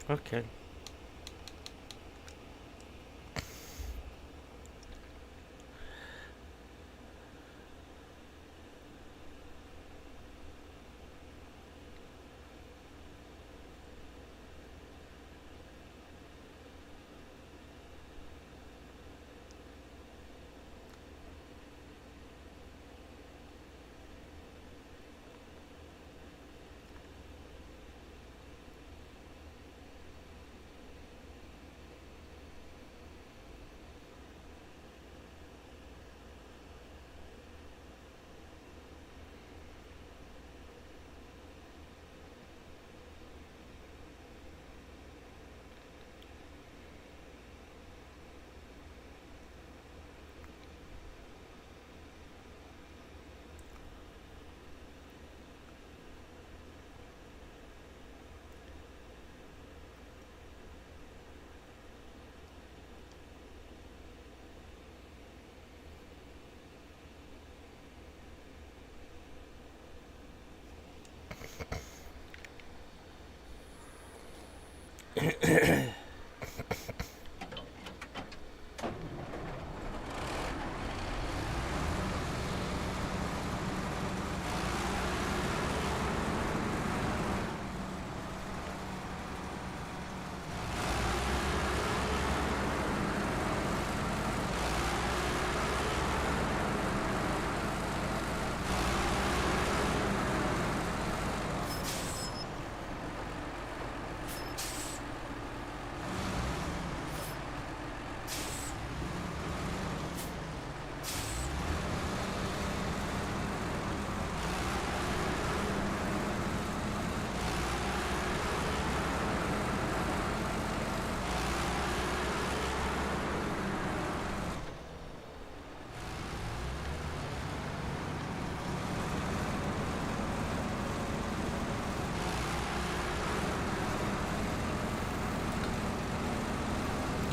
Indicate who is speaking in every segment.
Speaker 1: Okay.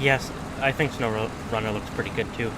Speaker 1: Yes, I think Snowrunner looks pretty good too.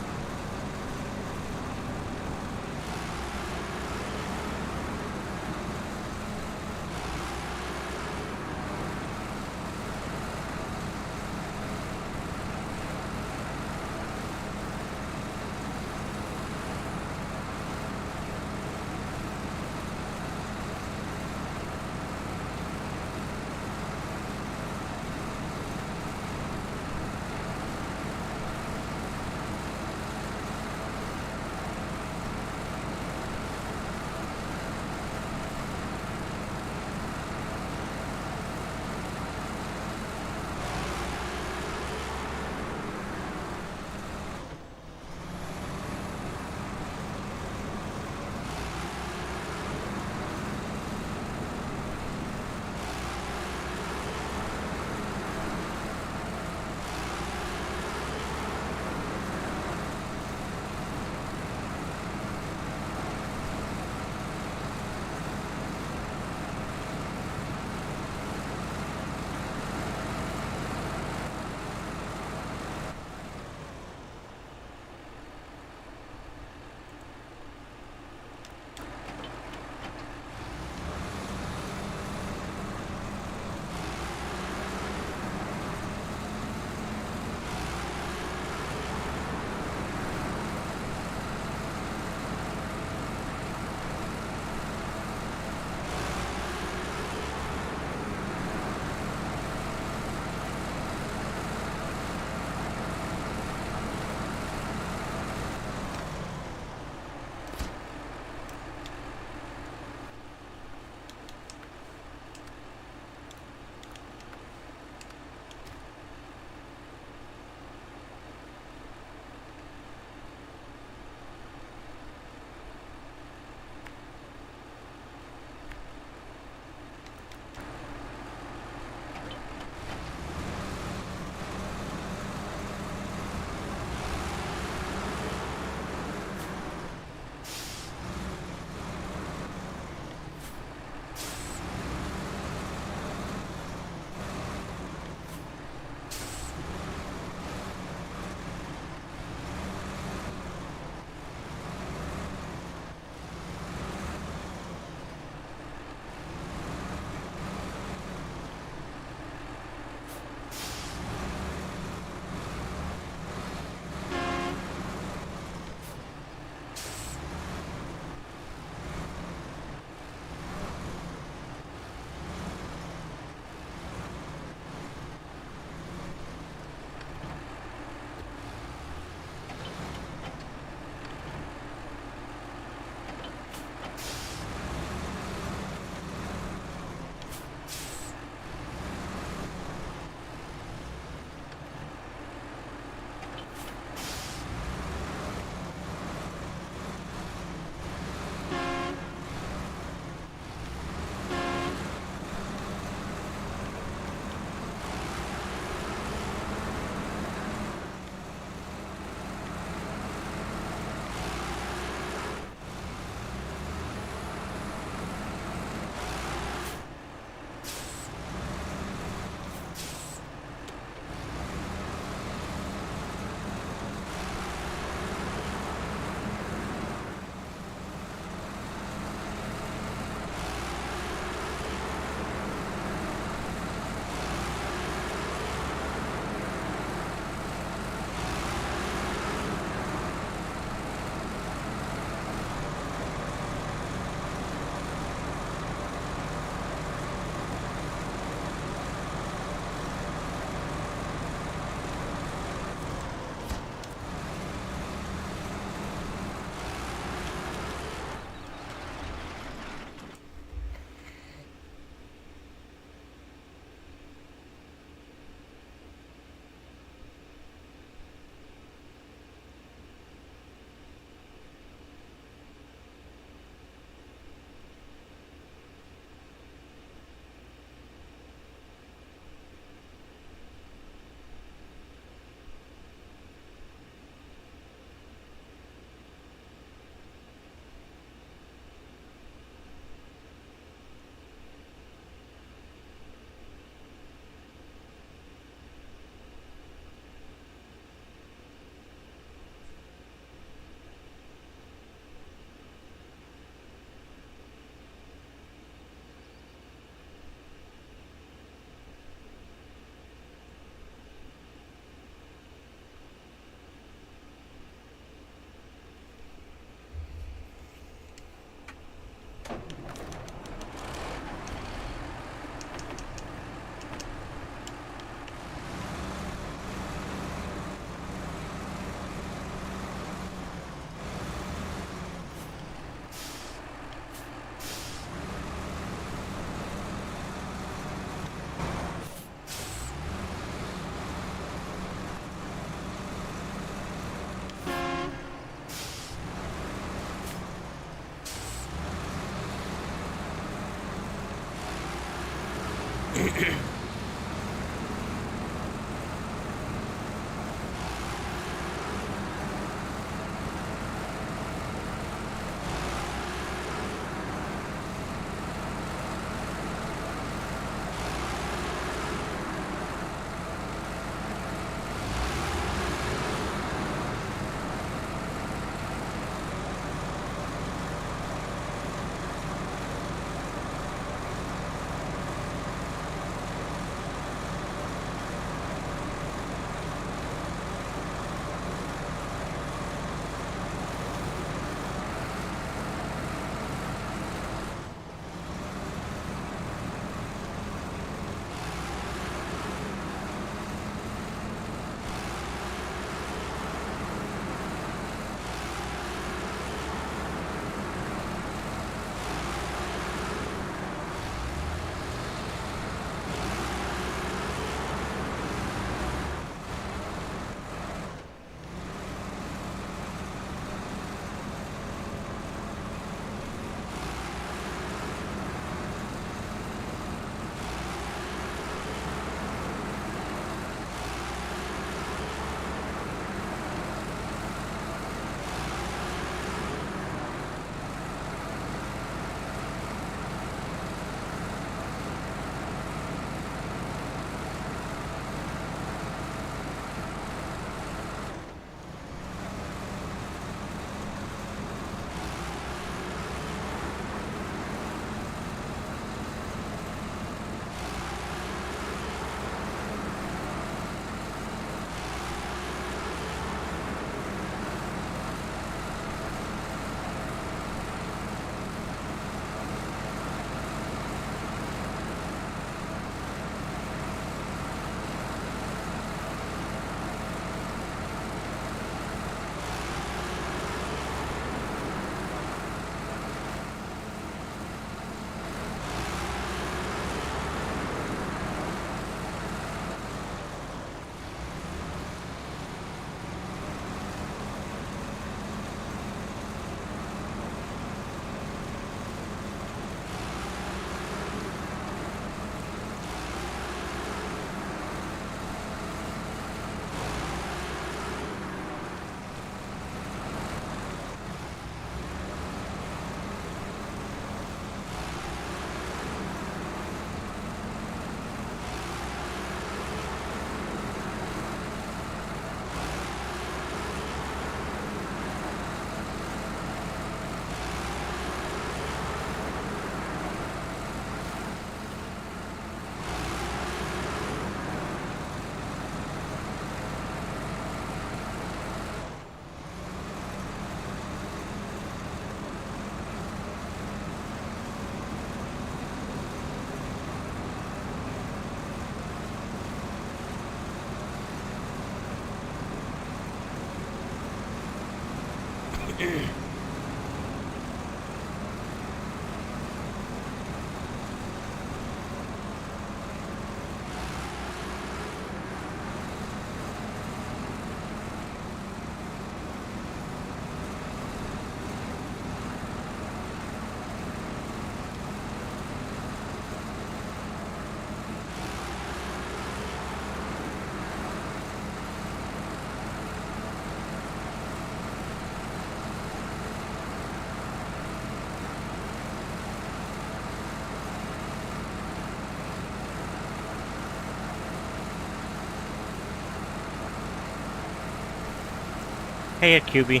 Speaker 1: Hey, at QB.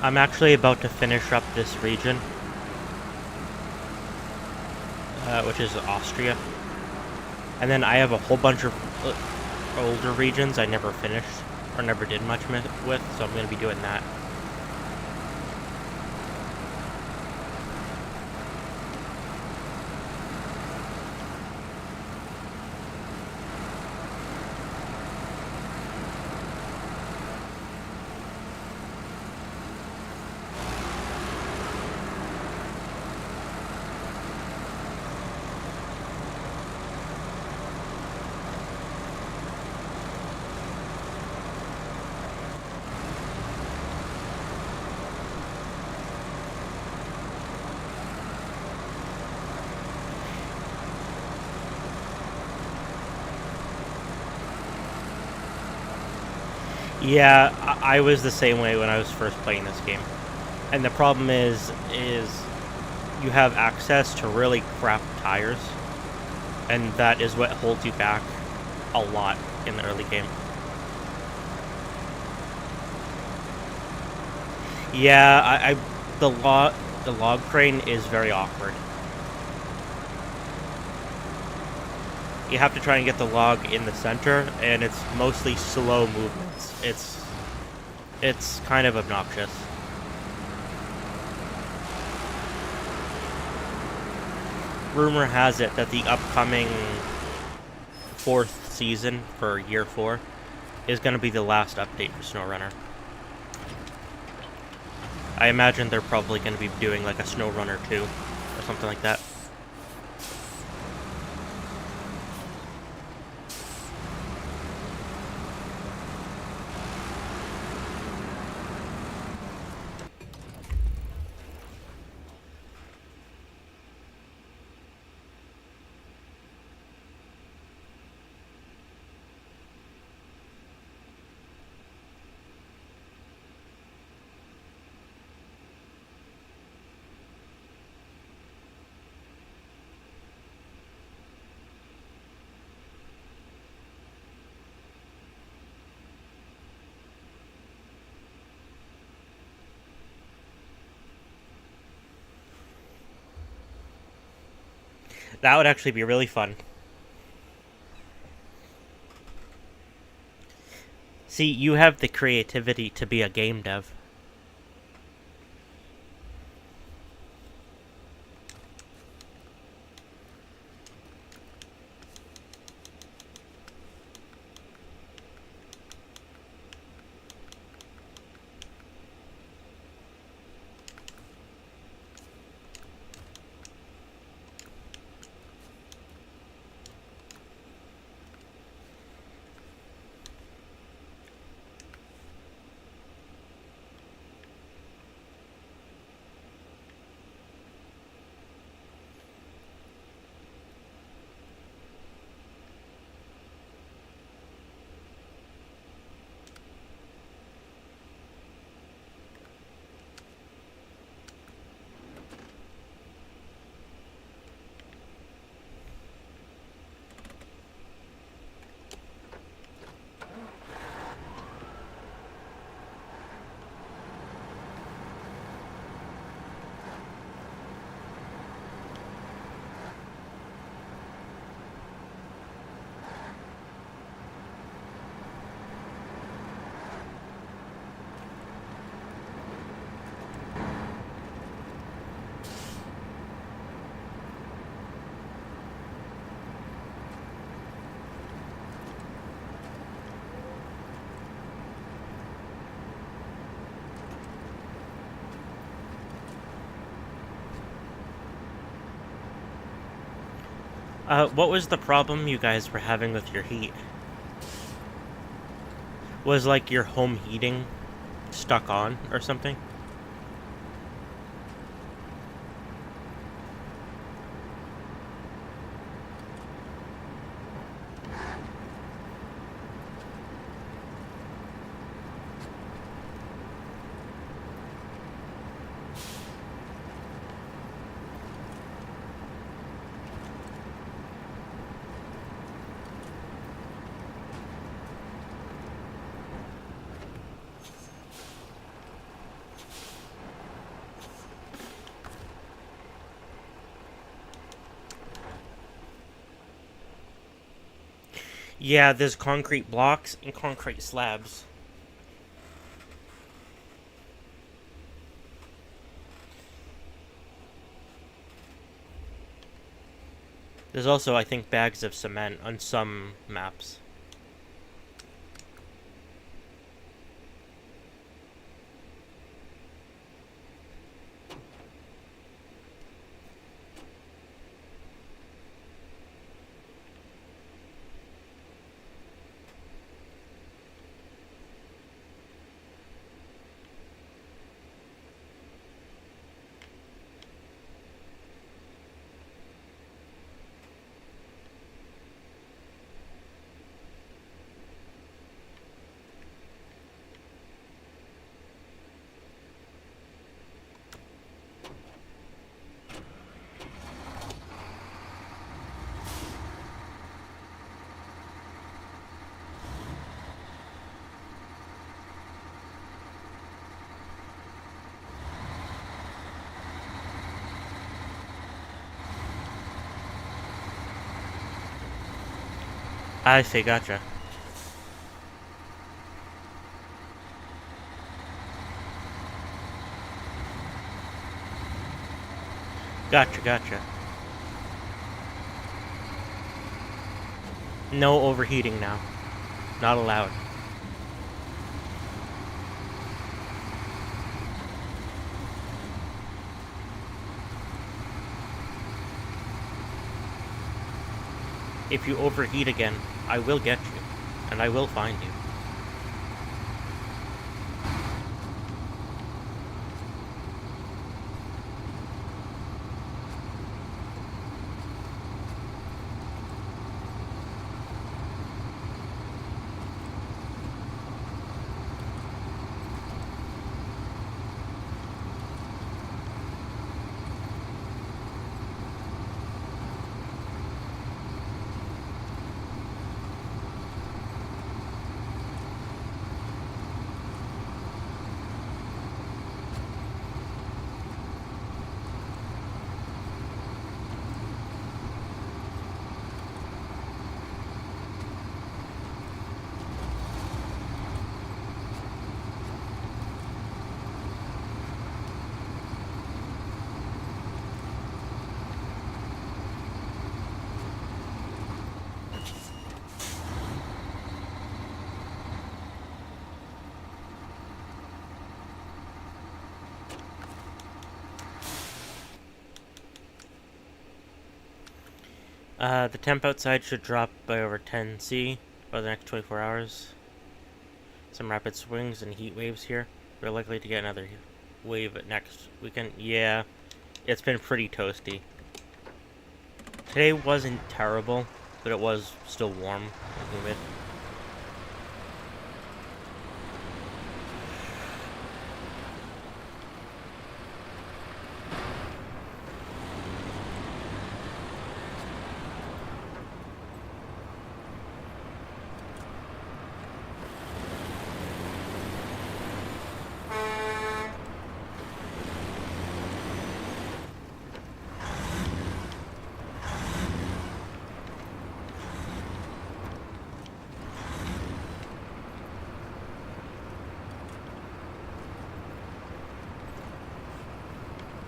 Speaker 1: I'm actually about to finish up this region, which is Austria. And then I have a whole bunch of older regions I never finished, or never did much with, so I'm going to be doing that. Yeah, I was the same way when I was first playing this game. And the problem is you have access to really crap tires, and that is what holds you back a lot in the early game. Yeah, the log crane is very awkward. You have to try and get the log in the center, and it's mostly slow movements. It's kind of obnoxious. Rumor has it that the upcoming 4th season for year 4 is going to be the last update for Snowrunner. I imagine they're probably going to be doing like a Snowrunner 2 or something like that. That would actually be really fun. See, you have the creativity to be a game dev. What was the problem you guys were having with your heat? Was like your home heating stuck on or something? Yeah, there's concrete blocks and concrete slabs. There's also, I think, bags of cement on some maps. I see, gotcha. Gotcha, gotcha. No overheating now. Not allowed. If you overheat again, I will get you. And I will find you. The temp outside should drop by over 10°C by the next 24 hours. Some rapid swings and heat waves here. We're likely to get another wave next weekend. Yeah, it's been pretty toasty. Today wasn't terrible, but it was still warm and humid.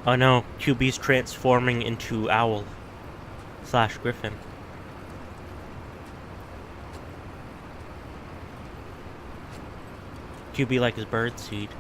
Speaker 1: Oh no, QB's transforming into owl / griffin. QB like his bird seed.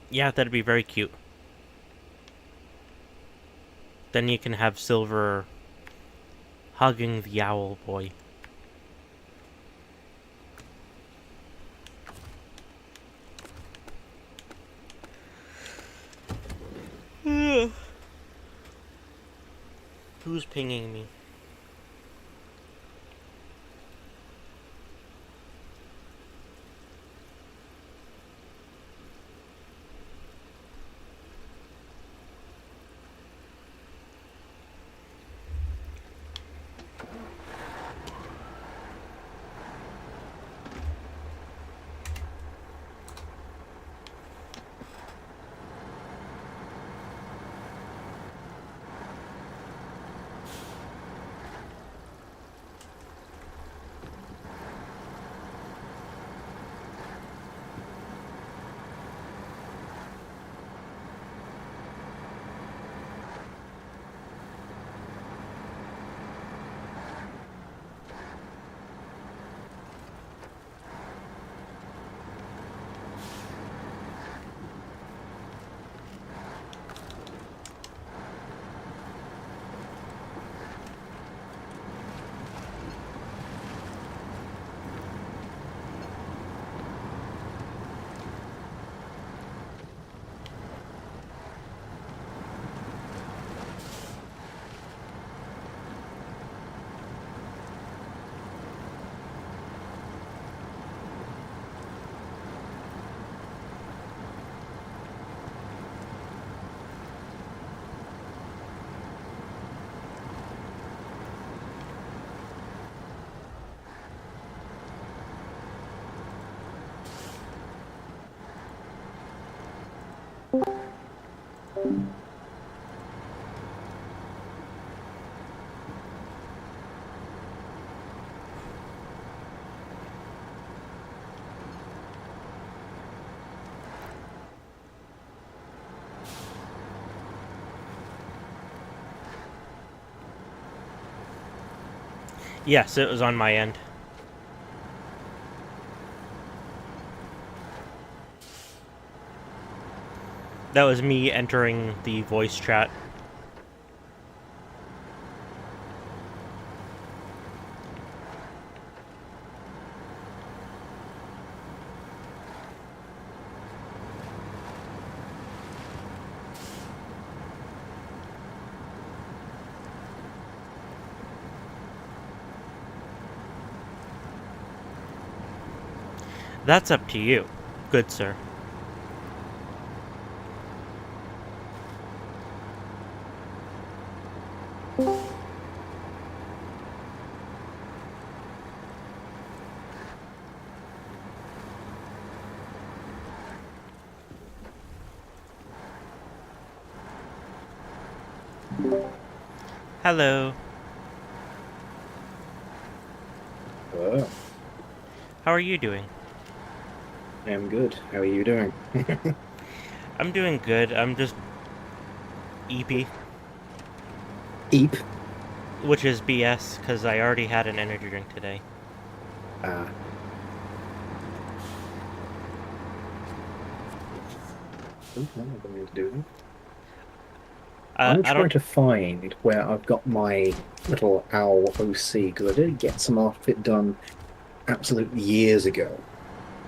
Speaker 1: Yeah, that'd be very cute. Then you can have Silver hugging the owl boy. Who's pinging me? Yes, it was on my end. That was me entering the voice chat. That's up to you, good sir. Hello.
Speaker 2: Oh,
Speaker 1: How are you doing?
Speaker 2: I am good. How are you doing?
Speaker 1: I'm doing good. I'm just EP,
Speaker 2: Eep.
Speaker 1: which is BS because I already had an energy drink today.
Speaker 2: Ah, oh, no, I don't mean to do that. I'm
Speaker 1: I
Speaker 2: trying
Speaker 1: don't.
Speaker 2: to find where I've got my little owl OC because I did get some of it done absolutely years ago,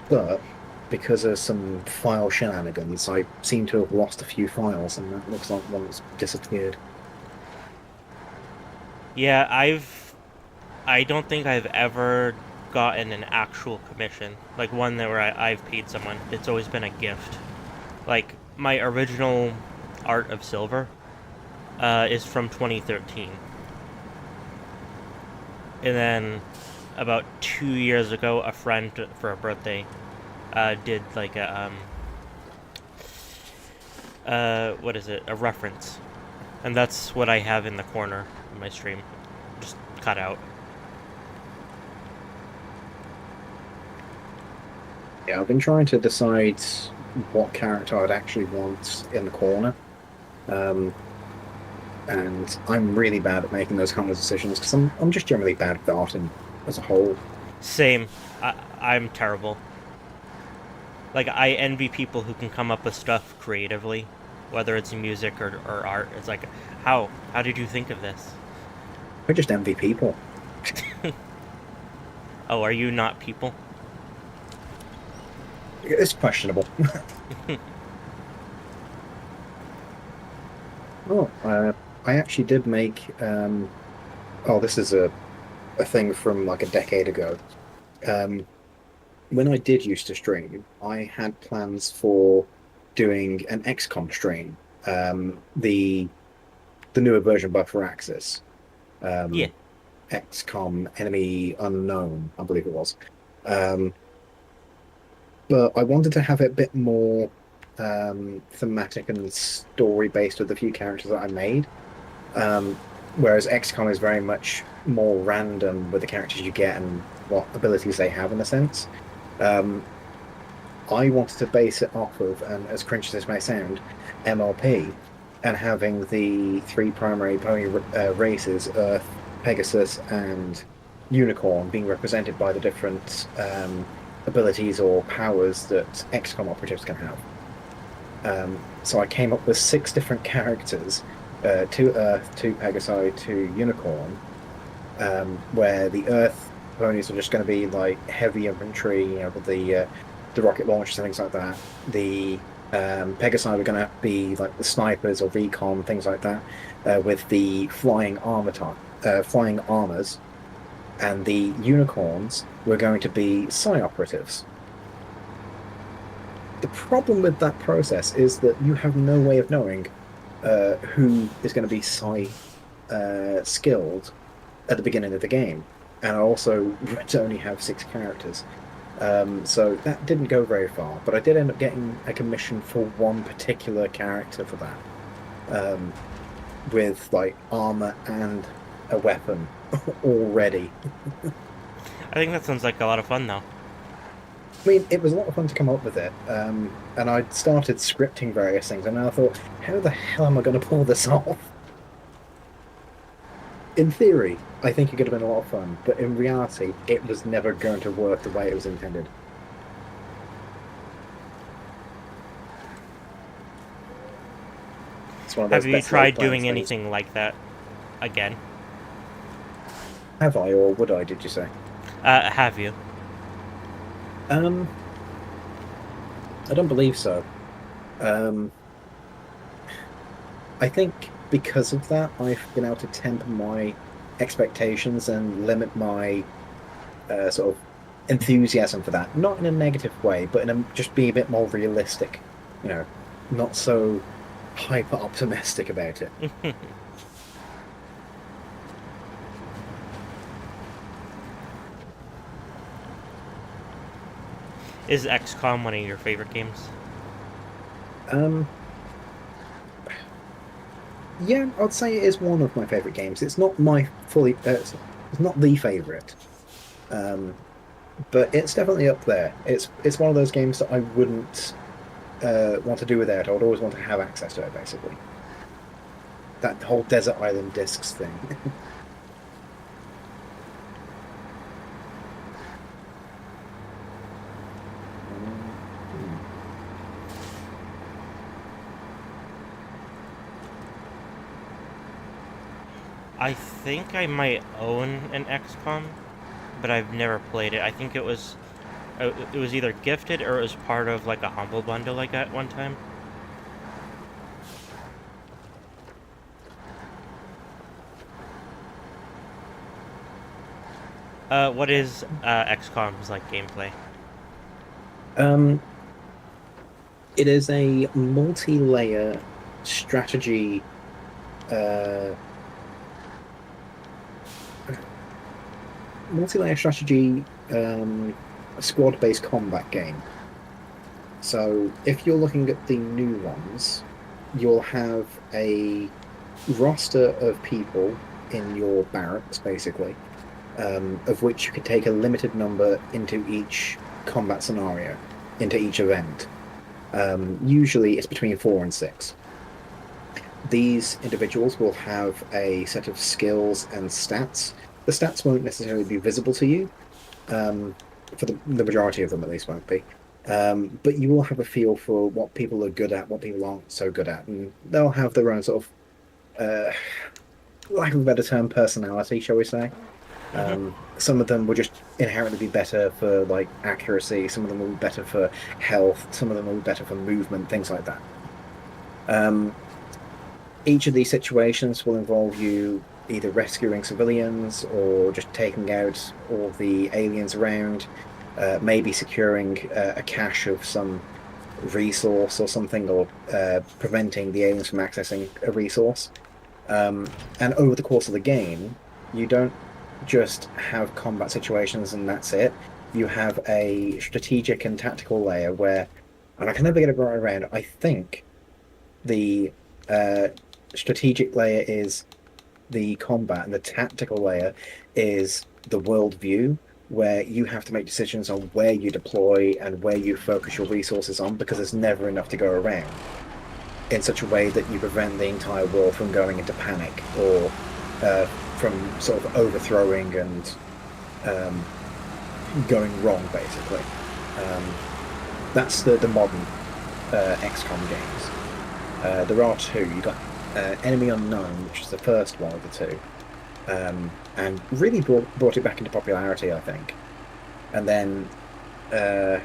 Speaker 2: but because of some file shenanigans, I seem to have lost a few files, and that looks like one that's disappeared.
Speaker 1: Yeah, I don't think I've ever gotten an actual commission, like one that where I've paid someone. It's always been a gift. Like my original art of silver is from 2013, and then about 2 years ago, a friend for a birthday did like a what is it? A reference, and that's what I have in the corner of my stream, just cut out.
Speaker 2: Yeah, I've been trying to decide what character I'd actually want in the corner. Um, and I'm really bad at making those kind of decisions because I'm just generally bad with art and as a whole.
Speaker 1: Same. I'm terrible. Like I envy people who can come up with stuff creatively, whether it's music or art. It's like, how did you think of this?
Speaker 2: I just envy people.
Speaker 1: Oh, are you not people?
Speaker 2: It's questionable. Oh, I actually did make oh, this is a thing from like a decade ago. Um, when I did used to stream, I had plans for doing an XCOM stream. The newer version by Firaxis.
Speaker 1: Yeah.
Speaker 2: Um, XCOM Enemy Unknown, I believe it was. Um, but I wanted to have it a bit more thematic and story based with the few characters that I made. Whereas XCOM is very much more random with the characters you get and what abilities they have in a sense. Um, I wanted to base it off of, and as cringe as this may sound, MLP, and having the three primary pony races, Earth, Pegasus, and Unicorn, being represented by the different abilities or powers that XCOM operatives can have. So I came up with six different characters, two Earth, two Pegasi, two Unicorn, where the Earth ponies are just going to be like heavy infantry, with the rocket launchers and things like that. The Pegasi were going to be like the snipers or recon, things like that, with the flying armors, and the unicorns were going to be psi operatives. The problem with that process is that you have no way of knowing who is going to be psi skilled at the beginning of the game. And I also to only have six characters. So that didn't go very far, but I did end up getting a commission for one particular character for that, um, with like armor and a weapon already.
Speaker 1: I think that sounds like a lot of fun though.
Speaker 2: I mean, it was a lot of fun to come up with it. And I started scripting various things, and I thought, how the hell am I going to pull this off? In theory, I think it could have been a lot of fun, but in reality, it was never going to work the way it was intended. It's one of
Speaker 1: Have
Speaker 2: those
Speaker 1: you
Speaker 2: best laid
Speaker 1: tried
Speaker 2: plans
Speaker 1: doing
Speaker 2: things.
Speaker 1: anything like that again?
Speaker 2: Have I, or would I, did you say?
Speaker 1: Have you?
Speaker 2: Um, I don't believe so. Um, I think because of that, I've been able to temper my expectations and limit my sort of enthusiasm for that. Not in a negative way, but in a, just be a bit more realistic. You know, not so hyper optimistic about it.
Speaker 1: Is XCOM one of your favorite games?
Speaker 2: Um, yeah, I'd say it is one of my favorite games. It's not my fully, it's not the favorite, um, but it's definitely up there. It's one of those games that I wouldn't want to do without. I would always want to have access to it, basically. That whole desert island discs thing. Hmm.
Speaker 1: I think I might own an XCOM, but I've never played it. I think it was either gifted or it was part of like a humble bundle I got one time. What is XCOM's like gameplay?
Speaker 2: Um, it is a multi-layer strategy, uh, multi-layer strategy, squad-based combat game. So if you're looking at the new ones, you'll have a roster of people in your barracks, basically, of which you can take a limited number into each combat scenario, into each event. Usually it's between four and six. These individuals will have a set of skills and stats. The stats won't necessarily be visible to you, for the majority of them at least won't be. But you will have a feel for what people are good at, what people aren't so good at, and they'll have their own sort of, uh, lack of a better term, personality, shall we say.
Speaker 1: Mm-hmm.
Speaker 2: Some of them will just inherently be better for like accuracy, some of them will be better for health, some of them will be better for movement, things like that. Um, each of these situations will involve you either rescuing civilians or just taking out all the aliens around, maybe securing a cache of some resource or something, or preventing the aliens from accessing a resource. And over the course of the game, you don't just have combat situations and that's it. You have a strategic and tactical layer where, and I can never get it right around, I think the uh, strategic layer is the combat, and the tactical layer is the worldview, where you have to make decisions on where you deploy and where you focus your resources on, because there's never enough to go around, in such a way that you prevent the entire world from going into panic, or from sort of overthrowing and um, going wrong, basically. Um, that's the modern XCOM games. There are two. You got Enemy Unknown, which is the first one of the two, and really brought it back into popularity, I think. And then uh,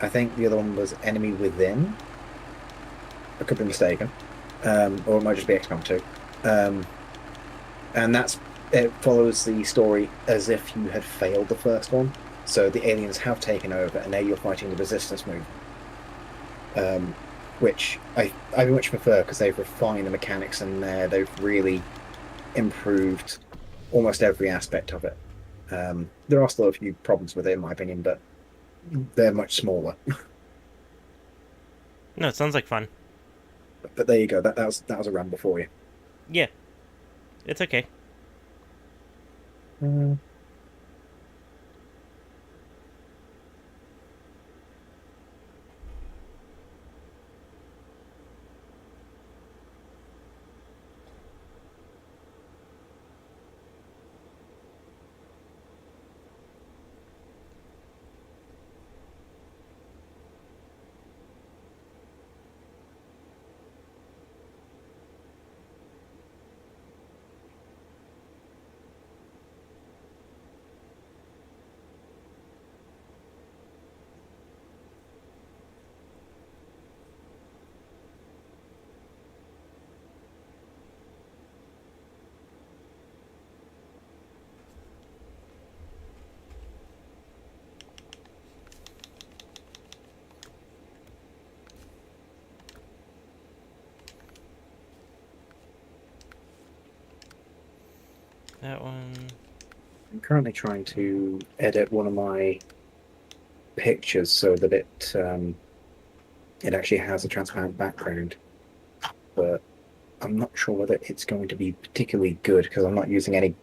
Speaker 2: I think the other one was Enemy Within. I could be mistaken, or it might just be XCOM 2. Um, and that's it follows the story as if you had failed the first one. So the aliens have taken over, and now you're fighting the resistance movement, um, which I much prefer because they've refined the mechanics, and they've really improved almost every aspect of it. There are still a few problems with it, in my opinion, but they're much smaller.
Speaker 1: No, it sounds like fun.
Speaker 2: But there you go. That was a ramble for you.
Speaker 1: Yeah, it's okay.
Speaker 2: Uh,
Speaker 1: That one.
Speaker 2: I'm currently trying to edit one of my pictures so that it actually has a transparent background, but I'm not sure whether it's going to be particularly good because I'm not using any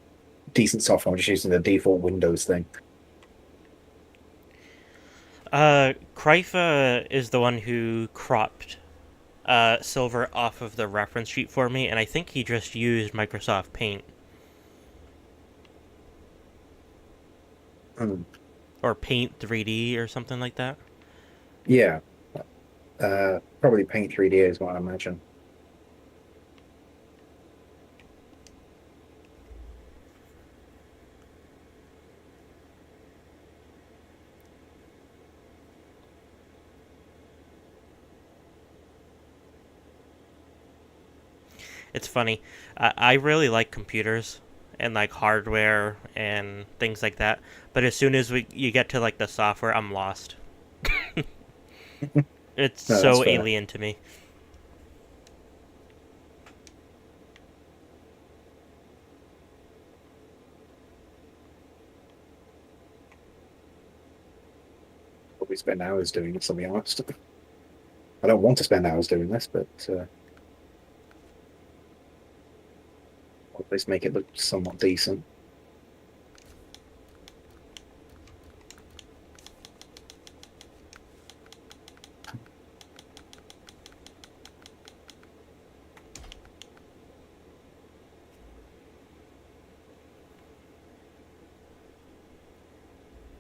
Speaker 2: decent software. I'm just using the default Windows thing.
Speaker 1: Krypha is the one who cropped Silver off of the reference sheet for me, and I think he just used Microsoft Paint
Speaker 2: Hmm.
Speaker 1: or Paint 3D or something like that.
Speaker 2: Yeah, probably Paint 3D is what I imagine.
Speaker 1: It's funny. I really like computers and like hardware and things like that, but as soon as you get to like the software, I'm lost. It's
Speaker 2: No, that's
Speaker 1: so
Speaker 2: fair.
Speaker 1: alien to me.
Speaker 2: Probably spend hours doing this, to be honest. I don't want to spend hours doing this, but at least make it look somewhat decent.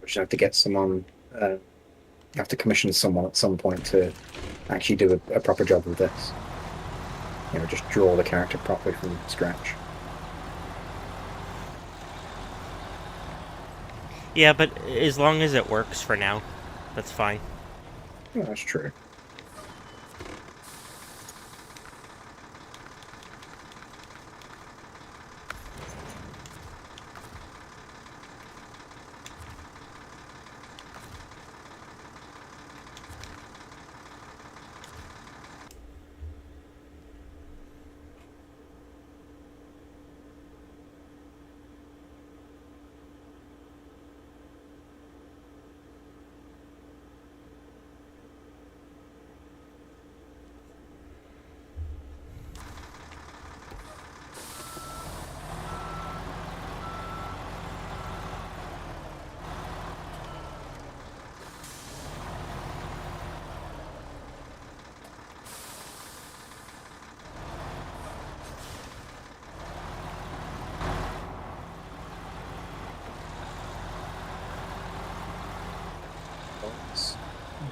Speaker 2: We should have to get someone, have to commission someone at some point to actually do a proper job of this. Just draw the character properly from scratch.
Speaker 1: Yeah, but as long as it works for now, that's fine.
Speaker 2: Yeah, that's true.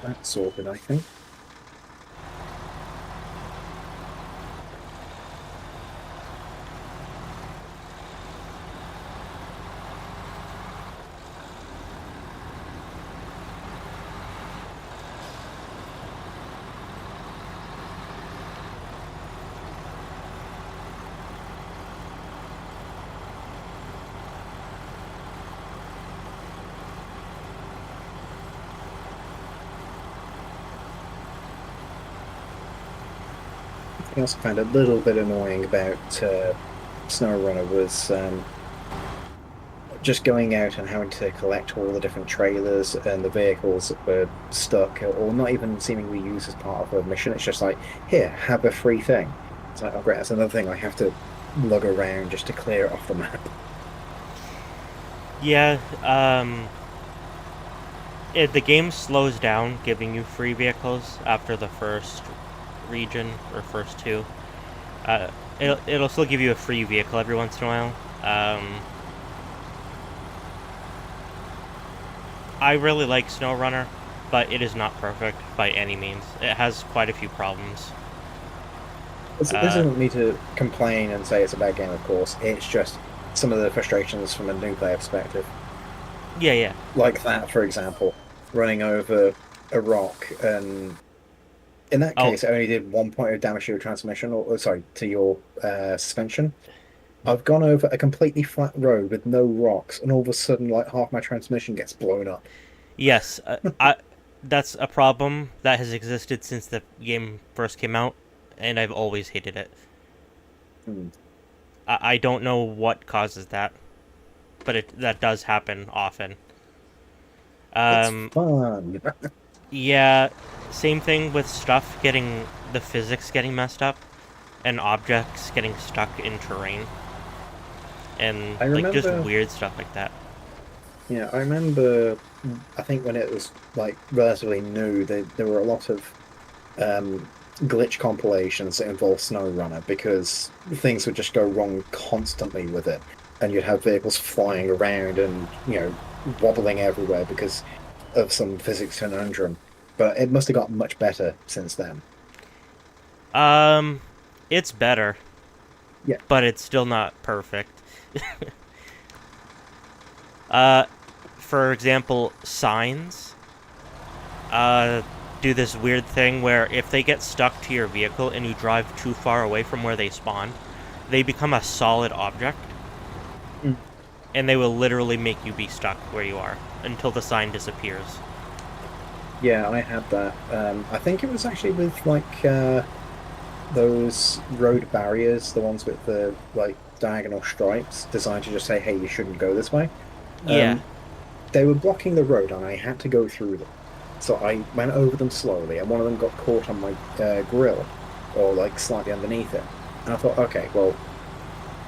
Speaker 2: That's sorted, I think. Something else I found a little bit annoying about Snowrunner was just going out and having to collect all the different trailers and the vehicles that were stuck or not even seemingly used as part of a mission. It's just like, here, have a free thing. It's like, oh, great, that's another thing I have to lug around just to clear it off the map.
Speaker 1: Yeah, the game slows down giving you free vehicles after the first region or first two. Uh, it'll still give you a free vehicle every once in a while. I really like Snowrunner, but it is not perfect by any means. It has quite a few problems.
Speaker 2: This
Speaker 1: Uh,
Speaker 2: isn't me to complain and say it's a bad game, of course. It's just some of the frustrations from a new player perspective.
Speaker 1: yeah, yeah.
Speaker 2: Like that, for example, running over a rock and in that
Speaker 1: Oh,
Speaker 2: case, it only did 1 point of damage to your transmission, or sorry, to your suspension. I've gone over a completely flat road with no rocks, and all of a sudden, like half my transmission gets blown up.
Speaker 1: yes. I. That's a problem that has existed since the game first came out, and I've always hated it.
Speaker 2: Hmm.
Speaker 1: I don't know what causes that, but that does happen often.
Speaker 2: It's
Speaker 1: Um,
Speaker 2: fun.
Speaker 1: yeah, same thing with stuff getting the physics getting messed up and objects getting stuck in terrain and
Speaker 2: I
Speaker 1: like just
Speaker 2: remember,
Speaker 1: weird stuff like that.
Speaker 2: yeah, I remember, I think when it was like relatively new, there were a lot of glitch compilations that involved Snowrunner because things would just go wrong constantly with it. And you'd have vehicles flying around and, wobbling everywhere because of some physics conundrum. But it must have gotten much better since then.
Speaker 1: Um, it's better,
Speaker 2: Yeah.
Speaker 1: but it's still not perfect. Uh, for example, signs uh, do this weird thing where if they get stuck to your vehicle and you drive too far away from where they spawn, they become a solid object
Speaker 2: Mm.
Speaker 1: and they will literally make you be stuck where you are until the sign disappears.
Speaker 2: Yeah, I had that. I think it was actually with like those road barriers, the ones with the like diagonal stripes designed to just say, hey, you shouldn't go this way.
Speaker 1: Yeah,
Speaker 2: Um, they were blocking the road and I had to go through them. So I went over them slowly, and one of them got caught on my grill or like slightly underneath it. And I thought, okay, well,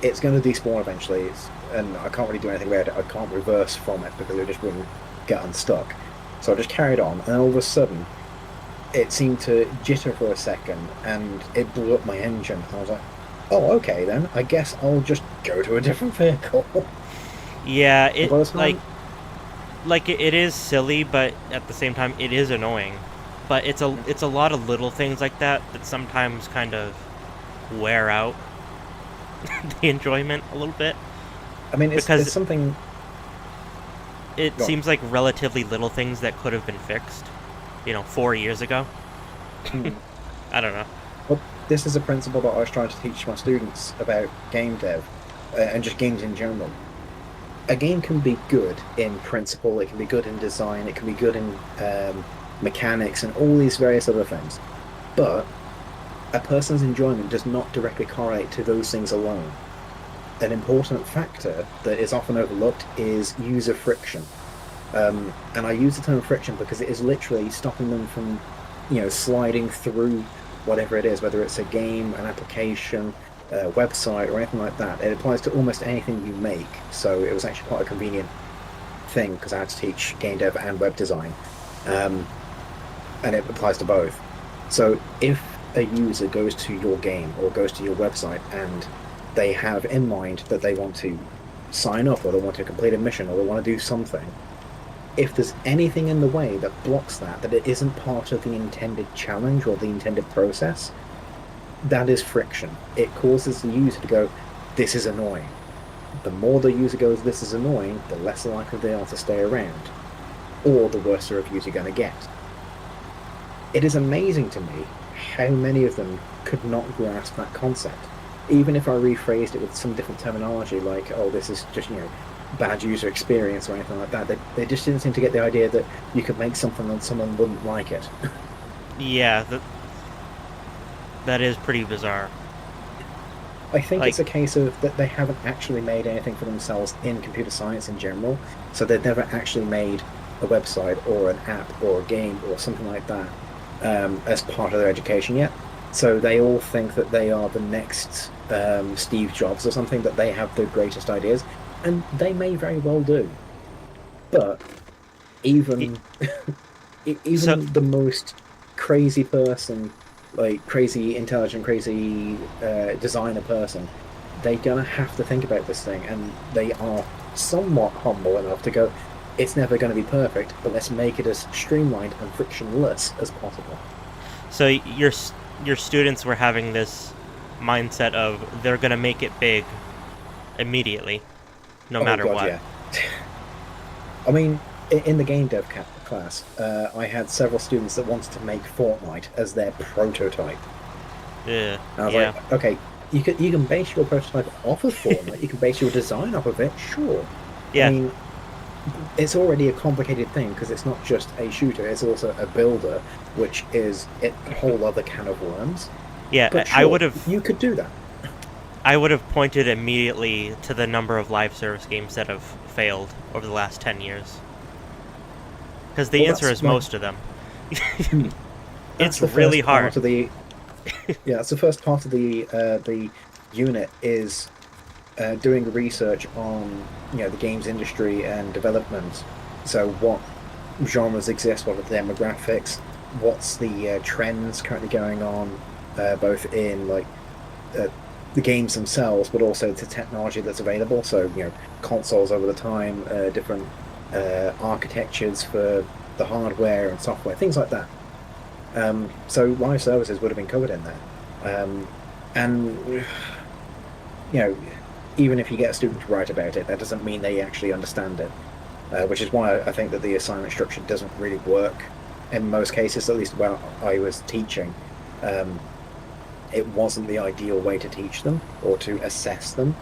Speaker 2: it's going to despawn eventually, and I can't really do anything about it. I can't reverse from it because it just wouldn't get unstuck. So I just carried on, and all of a sudden, it seemed to jitter for a second, and it blew up my engine. I was like, oh, okay, then I guess I'll just go to a different vehicle.
Speaker 1: yeah.
Speaker 2: And
Speaker 1: It
Speaker 2: by the
Speaker 1: like
Speaker 2: time,
Speaker 1: it is silly, but at the same time, it is annoying. But it's a lot of little things like that that sometimes kind of wear out the enjoyment a little bit
Speaker 2: I mean, it's
Speaker 1: because
Speaker 2: something.
Speaker 1: it
Speaker 2: Go on.
Speaker 1: seems like relatively little things that could have been fixed, 4 years ago.
Speaker 2: Hmm.
Speaker 1: I don't know.
Speaker 2: Well, this is a principle that I was trying to teach my students about game dev and just games in general. A game can be good in principle, it can be good in design, it can be good in mechanics, and all these various other things. But a person's enjoyment does not directly correlate to those things alone. An important factor that is often overlooked is user friction. And I use the term friction because it is literally stopping them from, sliding through whatever it is, whether it's a game, an application, a website, or anything like that. It applies to almost anything you make. So it was actually quite a convenient thing because I had to teach game dev and web design, um, and it applies to both. So if a user goes to your game or goes to your website and they have in mind that they want to sign up or they want to complete a mission or they want to do something, if there's anything in the way that blocks that, that it isn't part of the intended challenge or the intended process, that is friction. It causes the user to go, this is annoying. The more the user goes, this is annoying, the less likely they are to stay around, or the worse the reviews are going to get. It is amazing to me how many of them could not grasp that concept. Even if I rephrased it with some different terminology, like, oh, this is just, bad user experience or anything like that, they just didn't seem to get the idea that you could make something and someone wouldn't like it.
Speaker 1: Yeah, that is pretty bizarre.
Speaker 2: I think
Speaker 1: Like,
Speaker 2: it's a case of that they haven't actually made anything for themselves in computer science in general. So they've never actually made a website or an app or a game or something like that as part of their education yet. So they all think that they are the next Steve Jobs or something, that they have the greatest ideas, and they may very well do. But even
Speaker 1: so
Speaker 2: even the most crazy person, like crazy intelligent, crazy designer person, they're gonna have to think about this thing, and they are somewhat humble enough to go, it's never going to be perfect, but let's make it as streamlined and frictionless as possible.
Speaker 1: so your students were having this mindset of they're gonna make it big immediately, no
Speaker 2: Oh
Speaker 1: matter
Speaker 2: God,
Speaker 1: what.
Speaker 2: yeah. I mean, in the game dev class, I had several students that wanted to make Fortnite as their prototype.
Speaker 1: Yeah,
Speaker 2: And I was
Speaker 1: yeah,
Speaker 2: like, okay, you can base your prototype off of Fortnite, you can base your design off of it, sure. I
Speaker 1: yeah,
Speaker 2: mean, it's already a complicated thing because it's not just a shooter, it's also a builder, which is a whole other can of worms.
Speaker 1: yeah.
Speaker 2: But
Speaker 1: I
Speaker 2: sure,
Speaker 1: would have
Speaker 2: you could do that.
Speaker 1: I would have pointed immediately to the number of live service games that have failed over the last 10 years. Because the
Speaker 2: Well,
Speaker 1: answer
Speaker 2: that's
Speaker 1: is
Speaker 2: like
Speaker 1: most of them.
Speaker 2: hmm, that's
Speaker 1: It's
Speaker 2: the
Speaker 1: really
Speaker 2: first
Speaker 1: hard.
Speaker 2: part of the yeah, that's the first part of the unit is doing research on the games industry and development. So what genres exist, what are the demographics, what's the trends currently going on, both in uh, the games themselves, but also the technology that's available. So consoles over the time, different architectures for the hardware and software, things like that. So live services would have been covered in there. And you know, even if you get a student to write about it, that doesn't mean they actually understand it. Which is why I think that the assignment structure doesn't really work in most cases, at least while I was teaching. Um, it wasn't the ideal way to teach them or to assess them,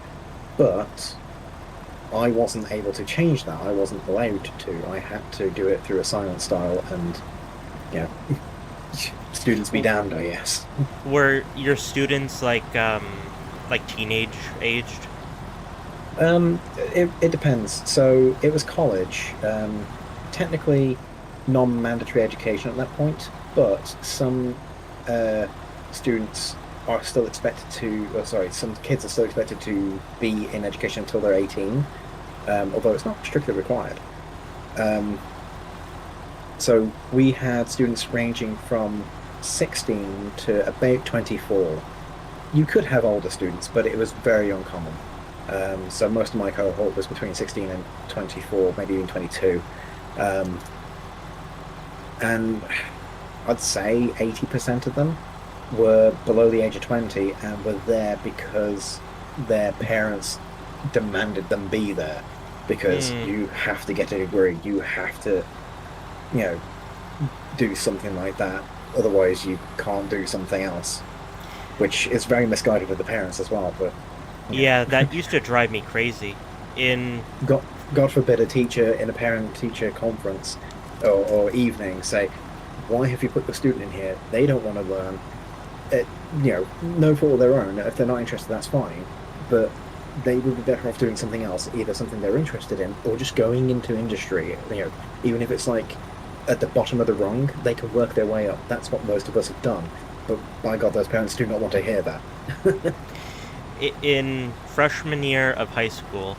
Speaker 2: but I wasn't able to change that. I wasn't allowed to. I had to do it through assignment style, and yeah, students be damned, I guess.
Speaker 1: Were your students like teenage aged?
Speaker 2: It depends. So it was college, technically non-mandatory education at that point, but some uh, students are still expected to, or sorry, some kids are still expected to be in education until they're 18, although it's not strictly required. Um, so we had students ranging from 16 to about 24. You could have older students, but it was very uncommon. So most of my cohort was between 16 and 24, maybe even 22. Um, and I'd say 80% of them were below the age of 20 and were there because their parents demanded them be there because
Speaker 1: Mm,
Speaker 2: you have to get a degree, you have to, you know, do something like that. Otherwise, you can't do something else, which is very misguided with the parents as well. But you
Speaker 1: yeah,
Speaker 2: know,
Speaker 1: that used to drive me crazy. In
Speaker 2: God forbid a teacher in a parent-teacher conference or evening say, "Why have you put the student in here? They don't want to learn." It, no fault of their own. If they're not interested, that's fine. But they would be better off doing something else, either something they're interested in or just going into industry. Even if it's like at the bottom of the rung, they can work their way up. That's what most of us have done. But by God, those parents do not want to hear that.
Speaker 1: in freshman year of high school,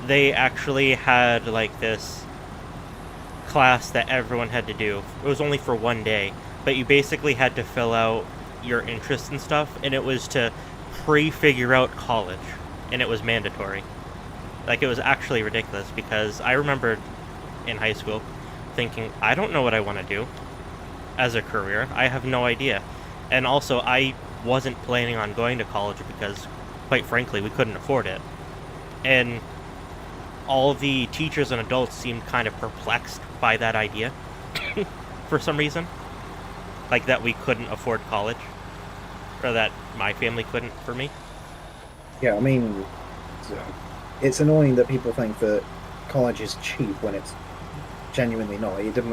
Speaker 1: they actually had like this class that everyone had to do. It was only for one day, but you basically had to fill out your interests and stuff, and it was to pre-figure out college, and it was mandatory. Like, it was actually ridiculous because I remembered in high school thinking, I don't know what I want to do as a career. I have no idea. And also, I wasn't planning on going to college because, quite frankly, we couldn't afford it. And all of the teachers and adults seemed kind of perplexed by that idea for some reason. Like that we couldn't afford college, or that my family couldn't for me.
Speaker 2: Yeah, I mean, it's annoying that people think that college is cheap when it's genuinely not. It doesn't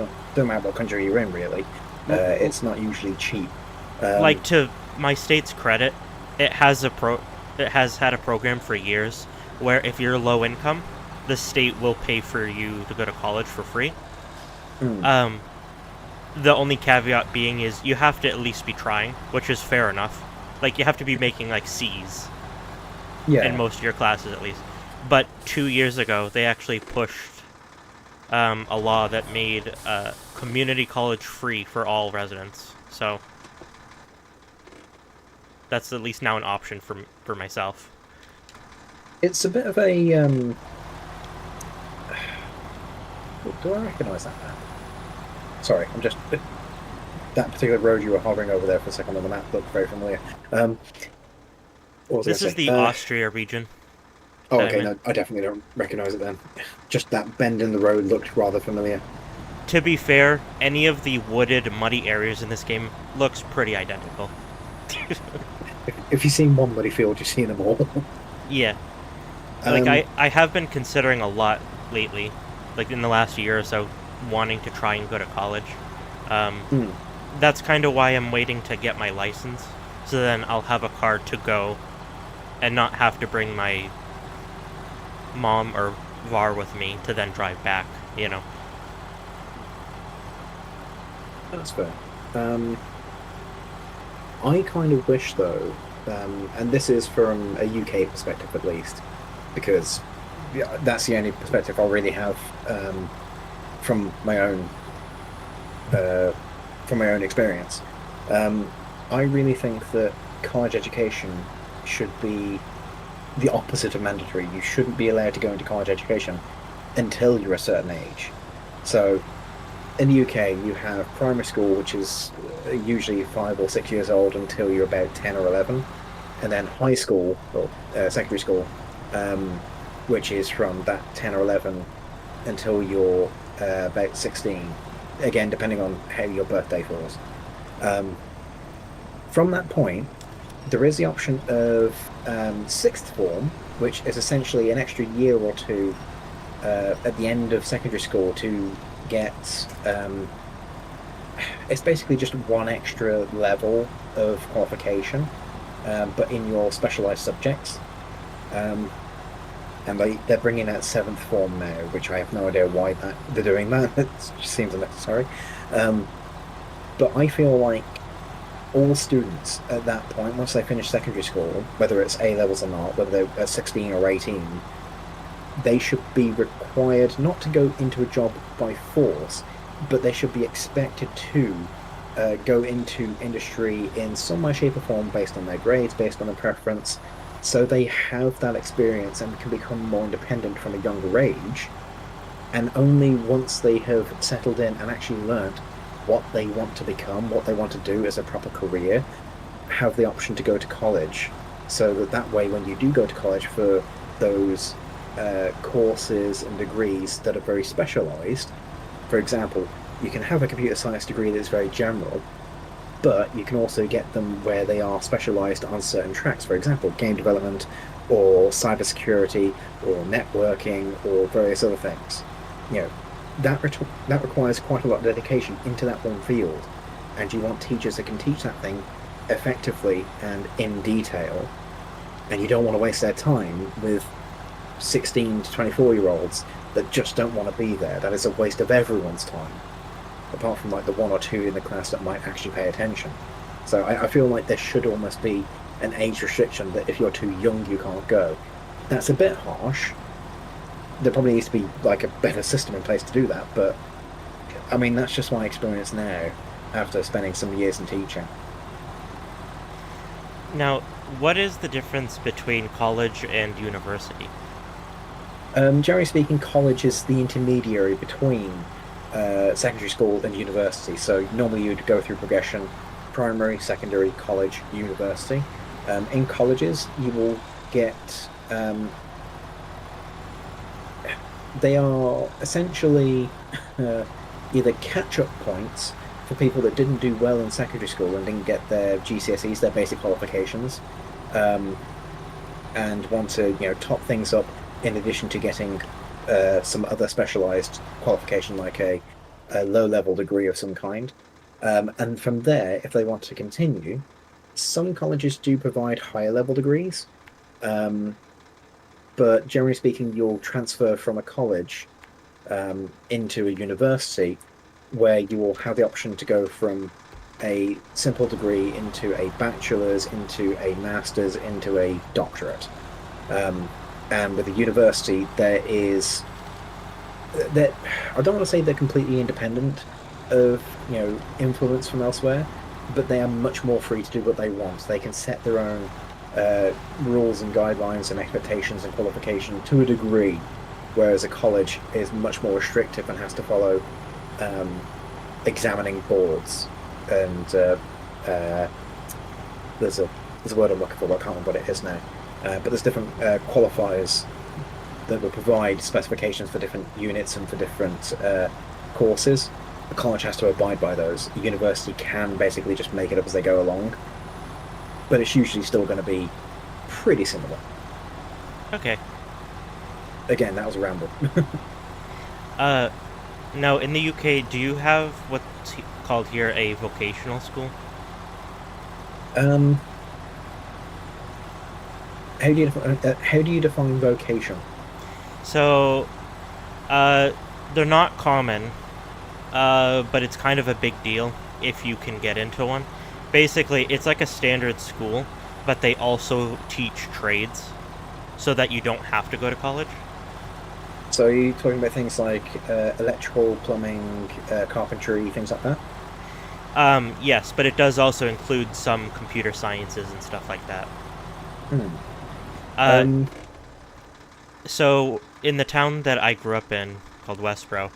Speaker 2: matter what country you're in, really. It's not usually cheap.
Speaker 1: Like,
Speaker 2: Um,
Speaker 1: to my state's credit, it has it has had a program for years where if you're low income, the state will pay for you to go to college for free.
Speaker 2: mm,
Speaker 1: Um, the only caveat being is you have to at least be trying, which is fair enough. Like, you have to be making like C's in
Speaker 2: yeah,
Speaker 1: most of your classes at least. But 2 years ago, they actually pushed a law that made community college free for all residents. So that's at least now an option for myself.
Speaker 2: it's a bit of a. Do I recognize that map? Sorry, I'm just that particular road you were hovering over there for a second on the map looked very familiar. What was I going
Speaker 1: This
Speaker 2: to
Speaker 1: is
Speaker 2: say?
Speaker 1: the Austria region
Speaker 2: Oh,
Speaker 1: that I'm
Speaker 2: okay,
Speaker 1: in.
Speaker 2: no, I definitely don't recognize it then. Just that bend in the road looked rather familiar.
Speaker 1: To be fair, any of the wooded, muddy areas in this game looks pretty identical.
Speaker 2: If you've seen one muddy field, you've seen them all.
Speaker 1: Yeah, like
Speaker 2: Um,
Speaker 1: I have been considering a lot lately, like in the last year or so, wanting to try and go to college. Um,
Speaker 2: hmm.
Speaker 1: that's kind of why I'm waiting to get my license, so then I'll have a car to go and not have to bring my mom or VAR with me to then drive back, you know.
Speaker 2: That's fair. Um, I kind of wish, though, and this is from a UK perspective at least, because yeah, that's the only perspective I really have from my own uh, from my own experience. Um, I really think that college education should be the opposite of mandatory. You shouldn't be allowed to go into college education until you're a certain age. So in the UK, you have primary school, which is usually 5 or 6 years old until you're about 10 or 11, and then high school or secondary school, um, which is from that 10 or 11 until you're about 16, again, depending on how your birthday falls. Um, from that point, there is the option of sixth form, which is essentially an extra year or two at the end of secondary school to get it's basically just one extra level of qualification, but in your specialized subjects. Um, and they're bringing out seventh form now, which I have no idea why they're doing that. It just seems unnecessary. Um, but I feel like all students at that point, once they finish secondary school, whether it's A levels or not, whether they're 16 or 18, they should be required not to go into a job by force, but they should be expected to go into industry in some way, shape, or form based on their grades, based on their preference, so they have that experience and can become more independent from a younger age. And only once they have settled in and actually learned what they want to become, what they want to do as a proper career, have the option to go to college. So that way, when you do go to college for those courses and degrees that are very specialized. For example, you can have a computer science degree that's very general, but you can also get them where they are specialized on certain tracks. For example, game development or cybersecurity or networking or various other things. You know, that requires quite a lot of dedication into that one field, and you want teachers that can teach that thing effectively and in detail, and you don't want to waste their time with 16 to 24-year-olds that just don't want to be there. That is a waste of everyone's time, apart from like the one or two in the class that might actually pay attention. So I feel like there should almost be an age restriction that if you're too young, you can't go. That's a bit harsh. There probably needs to be like a better system in place to do that, but I mean, that's just my experience now after spending some years in teaching.
Speaker 1: Now, what is the difference between college and university?
Speaker 2: Generally speaking, college is the intermediary between secondary school and university. So normally you'd go through progression, primary, secondary, college, university. In colleges, you will get they are essentially either catch-up points for people that didn't do well in secondary school and didn't get their GCSEs, their basic qualifications, um, and want to top things up in addition to getting some other specialized qualification like a low-level degree of some kind. And from there, if they want to continue, some colleges do provide higher level degrees. Um, but generally speaking, you'll transfer from a college into a university where you will have the option to go from a simple degree into a bachelor's, into a master's, into a doctorate. Um, and with a university, there is that I don't want to say they're completely independent of influence from elsewhere, but they are much more free to do what they want. They can set their own rules and guidelines and expectations and qualification to a degree, whereas a college is much more restrictive and has to follow um, examining boards. And uh, there's a word I'm looking for, but I can't remember what it is now. But there's different qualifiers that will provide specifications for different units and for different courses. The college has to abide by those. The university can basically just make it up as they go along, but it's usually still going to be pretty similar.
Speaker 1: Okay.
Speaker 2: Again, that was a ramble.
Speaker 1: Uh, Now, in the UK, do you have what's called here a vocational school?
Speaker 2: Um, how do you define vocation?
Speaker 1: So, uh, they're not common, but it's kind of a big deal if you can get into one. Basically, it's like a standard school, but they also teach trades so that you don't have to go to college.
Speaker 2: So are you talking about things like electrical, plumbing, carpentry, things like that?
Speaker 1: Yes, but it does also include some computer sciences and stuff like that.
Speaker 2: Hmm.
Speaker 1: Uh,
Speaker 2: Um,
Speaker 1: so in the town that I grew up in, called Westboro,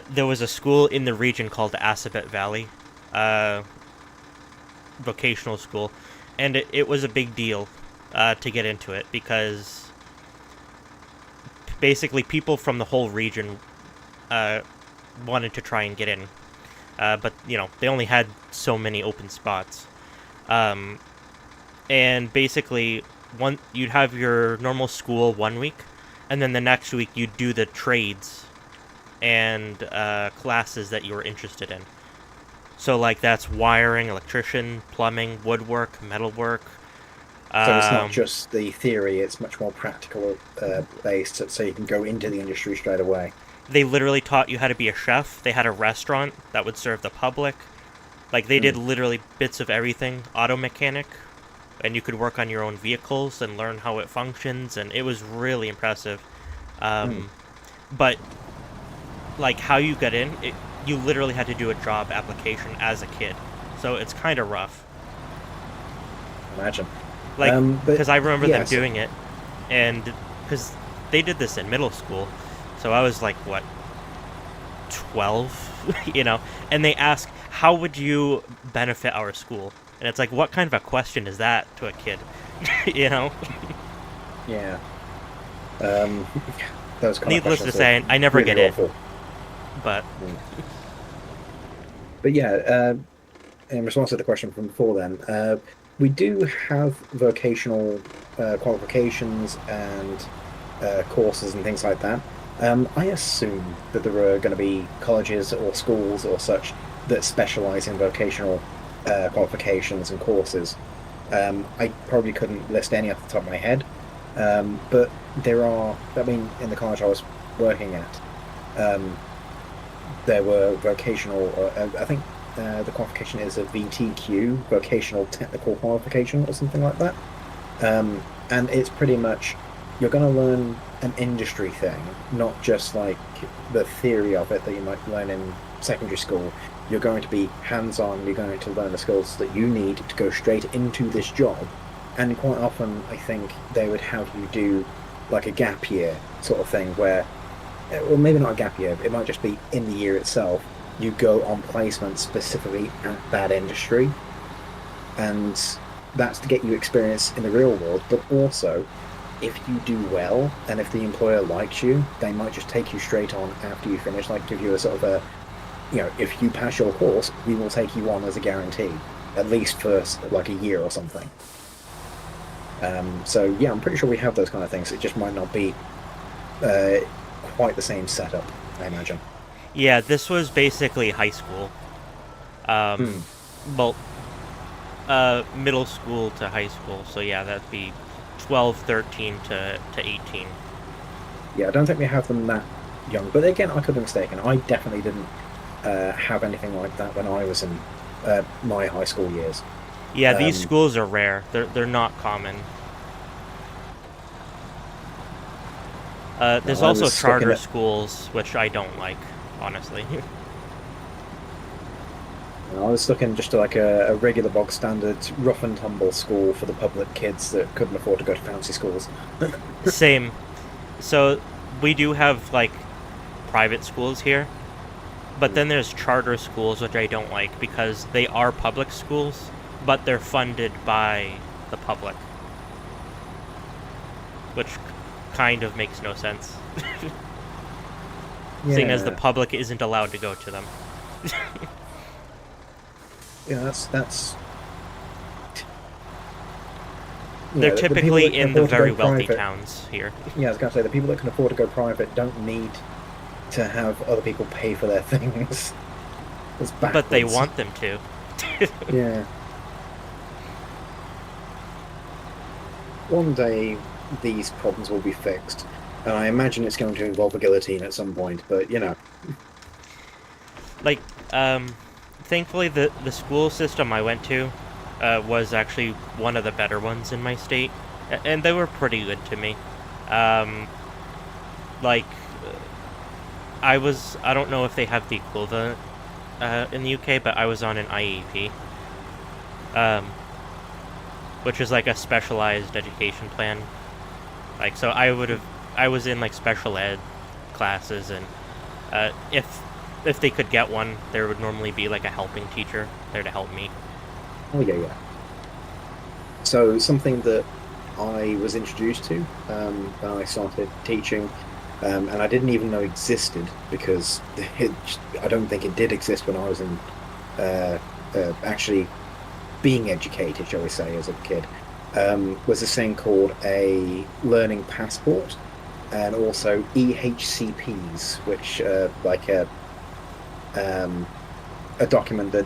Speaker 1: there was a school in the region called Assabet Valley, uh, vocational school, and it was a big deal to get into it because basically people from the whole region uh, wanted to try and get in, but they only had so many open spots, um, and basically one you'd have your normal school 1 week, and then the next week you'd do the trades and classes that you were interested in. So like that's wiring, electrician, plumbing, woodwork, metalwork.
Speaker 2: so it's not
Speaker 1: Um,
Speaker 2: just the theory; it's much more practical based, so you can go into the industry straight away.
Speaker 1: they literally taught you how to be a chef. They had a restaurant that would serve the public. Like they did
Speaker 2: Hmm.
Speaker 1: literally bits of everything. Auto mechanic, and you could work on your own vehicles and learn how it functions, and it was really impressive.
Speaker 2: Hmm.
Speaker 1: Um, but like how you got in, you literally had to do a job application as a kid, so it's kind of rough.
Speaker 2: Imagine.
Speaker 1: Like,
Speaker 2: But
Speaker 1: because I remember them
Speaker 2: yes,
Speaker 1: doing it, and because they did this in middle school, so I was like, what, 12, and they ask, how would you benefit our school? And it's like, what kind of a question is that to a kid? you know?
Speaker 2: yeah. Um, those kind of
Speaker 1: Needless to
Speaker 2: questions are
Speaker 1: say, I never
Speaker 2: really
Speaker 1: get in,
Speaker 2: awful.
Speaker 1: but
Speaker 2: Hmm. But yeah, in response to the question from before, then we do have vocational qualifications and courses and things like that. I assume that there are going to be colleges or schools or such that specialize in vocational qualifications and courses. I probably couldn't list any off the top of my head, but there are. I mean, in the college I was working at, um, there were vocational. I think the qualification is a VTQ, vocational technical qualification, or something like that. And it's pretty much you're going to learn an industry thing, not just like the theory of it that you might learn in secondary school. You're going to be hands-on, you're going to learn the skills that you need to go straight into this job. And quite often, I think they would have you do like a gap year sort of thing where, or maybe not a gap year, it might just be in the year itself, you go on placement specifically at that industry. And that's to get you experience in the real world, but also if you do well and if the employer likes you, they might just take you straight on after you finish, like give you a sort of a, if you pass your course, we will take you on as a guarantee, at least for like a year or something. So yeah, I'm pretty sure we have those kind of things. It just might not be uh, quite the same setup, I imagine.
Speaker 1: yeah, this was basically high school. Um,
Speaker 2: Hmm.
Speaker 1: well, middle school to high school, so yeah, that'd be 12, 13 to 18.
Speaker 2: Yeah, I don't think we have them that young, but again, I could be mistaken. I definitely didn't have anything like that when I was in my high school years.
Speaker 1: Yeah, these
Speaker 2: Um,
Speaker 1: schools are rare. They're not common.
Speaker 2: no,
Speaker 1: There's
Speaker 2: I
Speaker 1: also
Speaker 2: was stuck in
Speaker 1: charter
Speaker 2: it.
Speaker 1: schools, which I don't like, honestly.
Speaker 2: I was stuck in just like a regular bog standard rough and tumble school for the public kids that couldn't afford to go to fancy schools.
Speaker 1: Same. So we do have like private schools here, but then there's charter schools, which I don't like because they are public schools, but they're funded by the public, which kind of makes no sense, seeing as the
Speaker 2: Yeah,
Speaker 1: public isn't allowed to go to them.
Speaker 2: yeah, that's
Speaker 1: They're
Speaker 2: the people
Speaker 1: typically
Speaker 2: that can
Speaker 1: in the
Speaker 2: afford to go
Speaker 1: very wealthy
Speaker 2: private.
Speaker 1: towns here,
Speaker 2: Yeah, I was gonna say the people that can afford to go private don't need to have other people pay for their things. It's
Speaker 1: but they
Speaker 2: backwards.
Speaker 1: want them to.
Speaker 2: Yeah. one day these problems will be fixed, and I imagine it's going to involve a guillotine at some point. But
Speaker 1: Like, um, thankfully, the school system I went to was actually one of the better ones in my state, and they were pretty good to me. Um, like, I don't know if they have the equivalent in the UK, but I was on an IEP, um, which is like a specialized education plan. Like, so I was in like special ed classes, and if they could get one, there would normally be like a helping teacher there to help me.
Speaker 2: oh yeah, yeah. So something that I was introduced to when I started teaching, and I didn't even know existed because I don't think it did exist when I was in uh, actually being educated, shall we say, as a kid, was this thing called a learning passport, and also EHCPs, which like um, a document that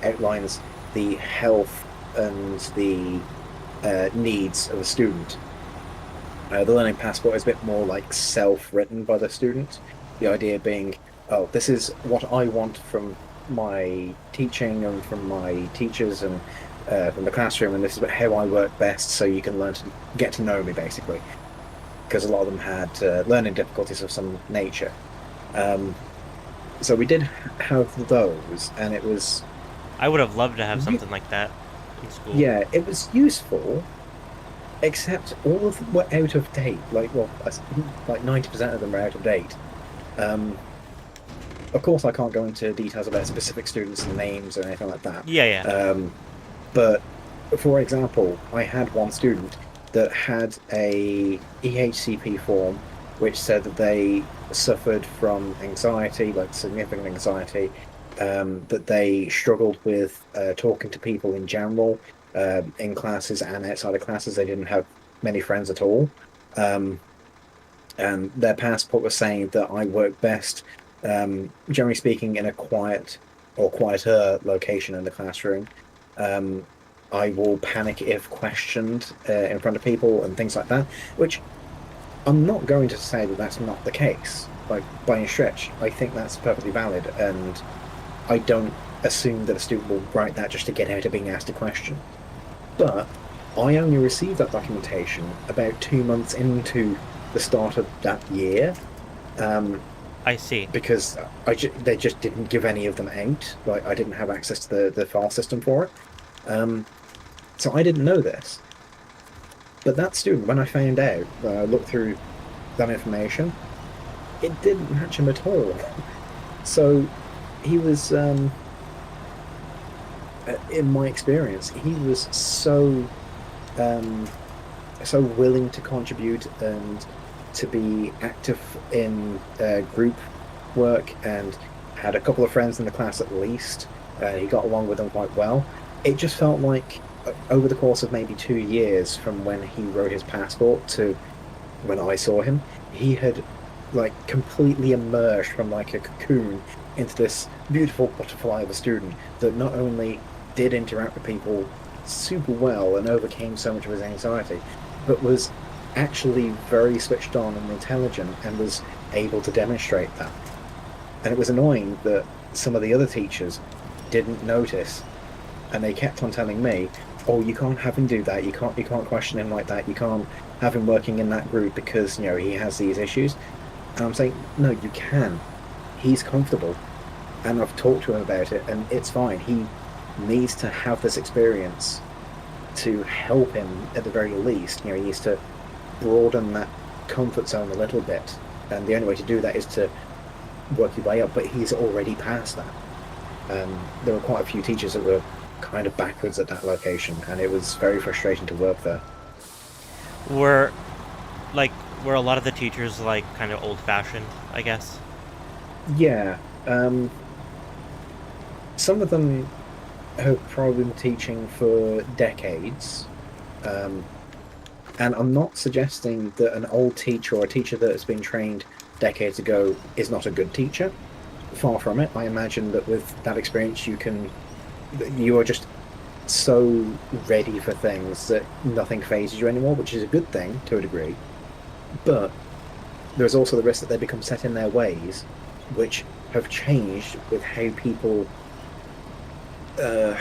Speaker 2: outlines the health and the needs of a student. The learning passport is a bit more like self-written by the student. The idea being, oh, this is what I want from my teaching and from my teachers and from the classroom, and this is how I work best, so you can learn to get to know me, basically. Because a lot of them had learning difficulties of some nature. Um, so we did have those, and it was,
Speaker 1: I would have loved to have something like that in school.
Speaker 2: yeah, it was useful, except all of them were out of date. Like, well, like 90% of them are out of date. Um, of course, I can't go into details about specific students and names or anything like that.
Speaker 1: Yeah, yeah.
Speaker 2: Um, but for example, I had one student that had a EHCP form which said that they suffered from anxiety, like significant anxiety, that they struggled with talking to people in general, in classes and outside of classes. They didn't have many friends at all. Um, and their passport was saying that I work best, generally speaking, in a quiet or quieter location in the classroom. Um, I will panic if questioned in front of people and things like that, which I'm not going to say that that's not the case. Like, by any stretch, I think that's perfectly valid, and I don't assume that a student will write that just to get out of being asked a question. But I only received that documentation about 2 months into the start of that year, um,
Speaker 1: I see.
Speaker 2: because they just didn't give any of them out. Like, I didn't have access to the file system for it. Um, so I didn't know this. But that student, when I found out, when I looked through that information, it didn't match him at all. So he was, in my experience, he was um, so willing to contribute and to be active in group work, and had a couple of friends in the class at least. He got along with them quite well. It just felt like over the course of maybe 2 years from when he wrote his passport to when I saw him, he had like completely emerged from like a cocoon into this beautiful butterfly of a student that not only did interact with people super well and overcame so much of his anxiety, but was actually very switched on and intelligent and was able to demonstrate that. And it was annoying that some of the other teachers didn't notice, and they kept on telling me, "Oh, you can't have him do that. You can't question him like that. You can't have him working in that group because he has these issues." And I'm saying, "No, you can. He's comfortable, and I've talked to him about it, and it's fine. He needs to have this experience to help him at the very least. He needs to broaden that comfort zone a little bit, and the only way to do that is to work your way up." But he's already past that. There were quite a few teachers that were kind of backwards at that location, and it was very frustrating to work there.
Speaker 1: Were like were a lot of the teachers like kind of old fashioned, I guess.
Speaker 2: Yeah, some of them have probably been teaching for decades, um, and I'm not suggesting that an old teacher or a teacher that has been trained decades ago is not a good teacher. Far from it. I imagine that with that experience, you are just so ready for things that nothing phases you anymore, which is a good thing to a degree. But there's also the risk that they become set in their ways, which have changed with uh,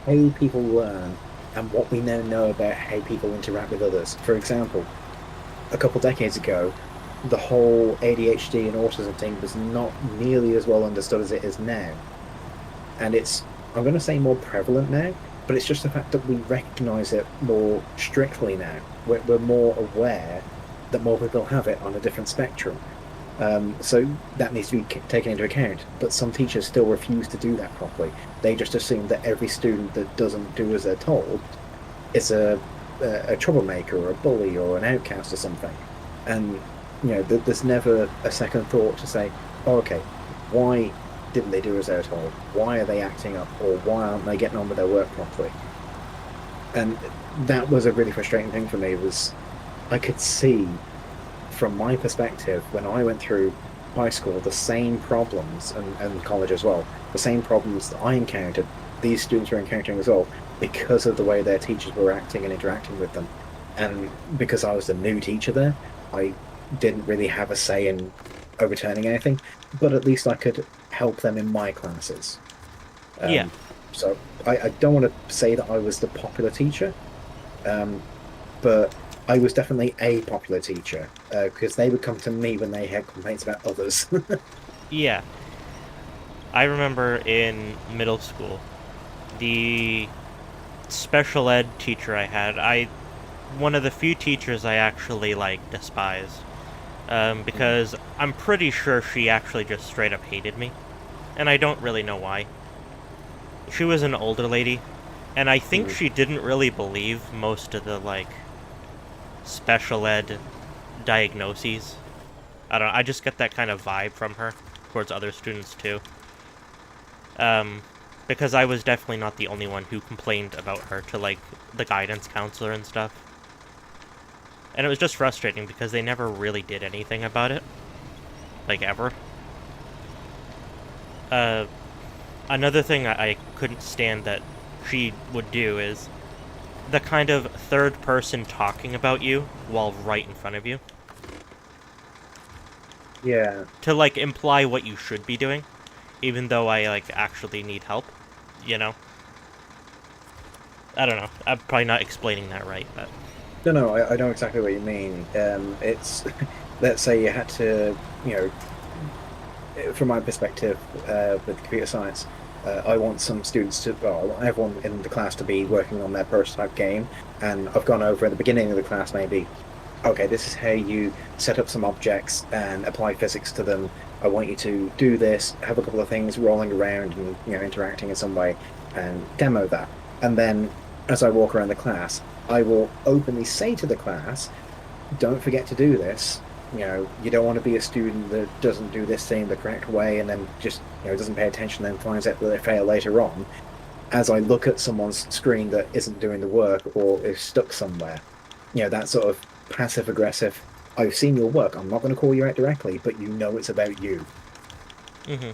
Speaker 2: how people learn and what we now know about how people interact with others. For example, a couple decades ago, the whole ADHD and autism thing was not nearly as well understood as it is now. And I'm going to say more prevalent now, but it's just the fact that we recognize it more strictly now. We're more aware that more people have it on a different spectrum. So that needs to be taken into account. But some teachers still refuse to do that properly. They just assume that every student that doesn't do as they're told is a troublemaker or a bully or an outcast or something. And there's never a second thought to say, oh, okay, why didn't they do as they were told? Why are they acting up, or why aren't they getting on with their work properly? And that was a really frustrating thing for me. Was I could see from my perspective when I went through high school the same problems, and college as well, the same problems that I encountered, these students were encountering as well, because of the way their teachers were acting and interacting with them. And because I was the new teacher there, I didn't really have a say in overturning anything, but at least I could help them in my classes.
Speaker 1: Yeah,
Speaker 2: Um, so I don't want to say that I was the popular teacher, um, but I was definitely a popular teacher because they would come to me when they had complaints about others.
Speaker 1: yeah. I remember in middle school, the special ed teacher I had, one of the few teachers I actually like despise,
Speaker 2: Mm,
Speaker 1: because I'm pretty sure she actually just straight up hated me, and I don't really know why. She was an older lady, and I think
Speaker 2: mm.
Speaker 1: she didn't really believe most of the special ed diagnoses. I don't know, I just get that kind of vibe from her towards other students too. Um, because I was definitely not the only one who complained about her to the guidance counselor and stuff. And it was just frustrating because they never really did anything about it, ever. Uh, Another thing I couldn't stand that she would do is the kind of third person talking about you while right in front of you
Speaker 2: Yeah.
Speaker 1: to imply what you should be doing, even though I actually need help. You know, I don't know. I'm probably not explaining that right, but
Speaker 2: No, no, I know exactly what you mean. It's let's say you had to, from my perspective, with computer science, I want some students to, well, I want everyone in the class to be working on their prototype game. And I've gone over at the beginning of the class, maybe, okay, this is how you set up some objects and apply physics to them. I want you to do this, have a couple of things rolling around and, interacting in some way and demo that. And then as I walk around the class, I will openly say to the class, don't forget to do this. You don't want to be a student that doesn't do this thing the correct way and then just, doesn't pay attention and then finds out that they fail later on. As I look at someone's screen that isn't doing the work or is stuck somewhere, that sort of passive aggressive, I've seen your work. I'm not going to call you out directly, but it's about you.
Speaker 1: mm-hmm.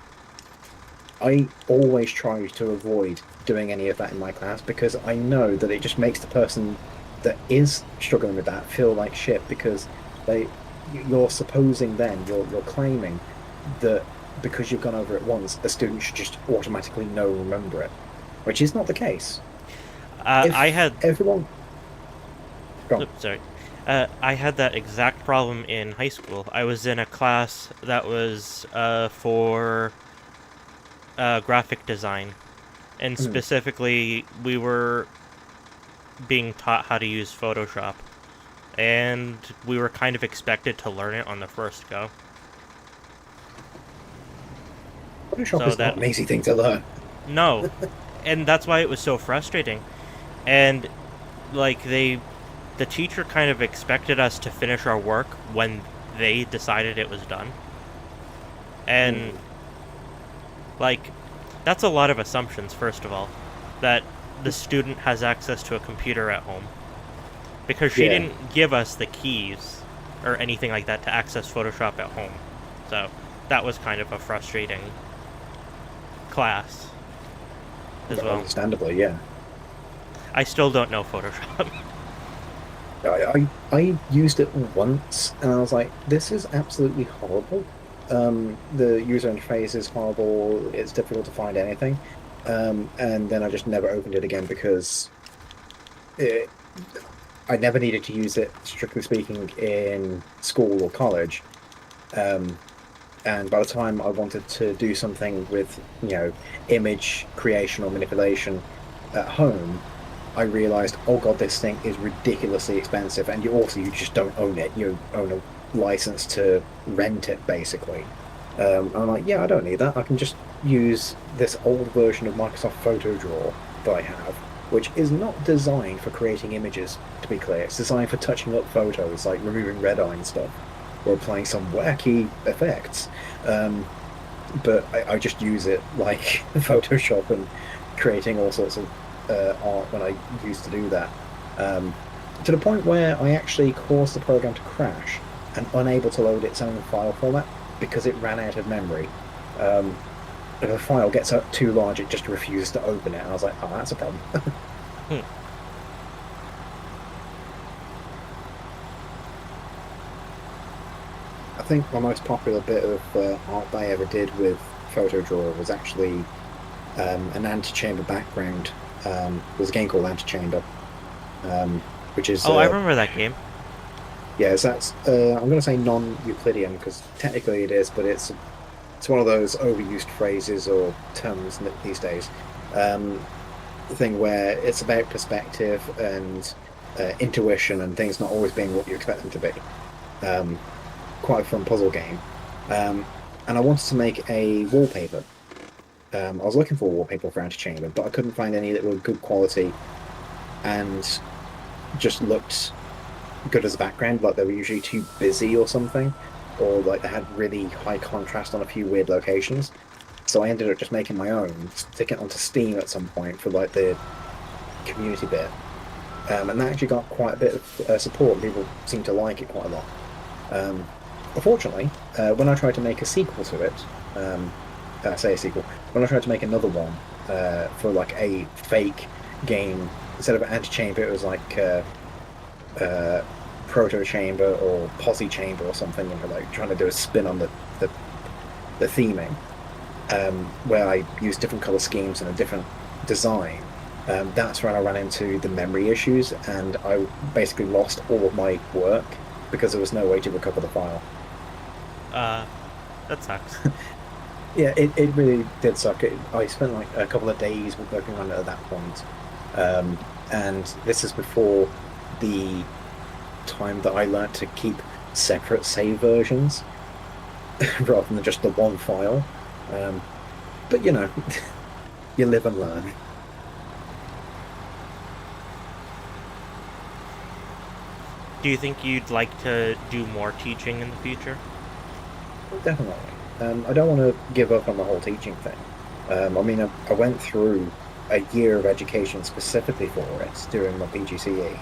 Speaker 2: I always try to avoid doing any of that in my class because I know that it just makes the person that is struggling with that feel like shit because they you're supposing then you're claiming that because you've gone over it once, a student should just automatically know remember it, which is not the case.
Speaker 1: I
Speaker 2: If
Speaker 1: had.
Speaker 2: everyone gone,
Speaker 1: Oops, sorry. I had that exact problem in high school. I was in a class that was for graphic design, and
Speaker 2: mm,
Speaker 1: specifically, we were being taught how to use Photoshop, and we were kind of expected to learn it on the first go.
Speaker 2: Photoshop
Speaker 1: So
Speaker 2: is not
Speaker 1: that
Speaker 2: an easy thing to learn.
Speaker 1: no, and that's why it was so frustrating. And the teacher kind of expected us to finish our work when they decided it was done, and
Speaker 2: Mm,
Speaker 1: like that's a lot of assumptions. First of all, that the student has access to a computer at home because she
Speaker 2: yeah,
Speaker 1: didn't give us the keys or anything like that to access Photoshop at home. So that was kind of a frustrating class as well.
Speaker 2: understandably, yeah.
Speaker 1: I still don't know Photoshop.
Speaker 2: I used it once and I was like, this is absolutely horrible. The user interface is horrible. It's difficult to find anything. And then I just never opened it again because it, I never needed to use it, strictly speaking, in school or college. Um, and by the time I wanted to do something with, image creation or manipulation at home, I realized, oh God, this thing is ridiculously expensive, and you just don't own it. You own a license to rent it, basically. I'm like, yeah, I don't need that. I can just use this old version of Microsoft Photo Draw that I have, which is not designed for creating images, to be clear. It's designed for touching up photos, like removing red eye and stuff, or applying some wacky effects. Um, but I just use it like Photoshop and creating all sorts of art when I used to do that. Um, to the point where I actually caused the program to crash and unable to load its own file format because it ran out of memory. Um, if a file gets up too large, it just refuses to open it. And I was like, oh, that's a problem.
Speaker 1: Hmm.
Speaker 2: I think my most popular bit of art I ever did with PhotoDraw was actually an antechamber background. There's a game called Antechamber, which is
Speaker 1: Oh, I remember that game.
Speaker 2: yeah, so that's I'm going to say non-Euclidean because technically it is, but it's one of those overused phrases or terms these days. Um, thing where it's about perspective and intuition and things not always being what you expect them to be. Um, Quite a fun puzzle game. Um, and I wanted to make a wallpaper. I was looking for a wallpaper for Antechamber, but I couldn't find any that were good quality and just looked good as a background, like they were usually too busy or something, or like they had really high contrast on a few weird locations. So I ended up just making my own, stick it onto Steam at some point for like the community bit. And that actually got quite a bit of support. People seem to like it quite a lot. Um, Unfortunately, when I tried to make a sequel to it, I say a sequel, when I tried to make another one for like a fake game, instead of Antechamber, it was like uh, Proto Chamber or Posse Chamber or something, like trying to do a spin on the, the theming, where I used different color schemes and a different design. That's when I ran into the memory issues, and I basically lost all of my work because there was no way to recover the file.
Speaker 1: Uh, that sucks.
Speaker 2: Yeah, it really did suck. I spent like a couple of days working on it at that point. And this is before the time that I learned to keep separate save versions rather than just the one file. Um, but you live and learn.
Speaker 1: Do you think you'd like to do more teaching in the future?
Speaker 2: Definitely. I don't want to give up on the whole teaching thing. I mean, I went through a year of education specifically for it during my PGCE,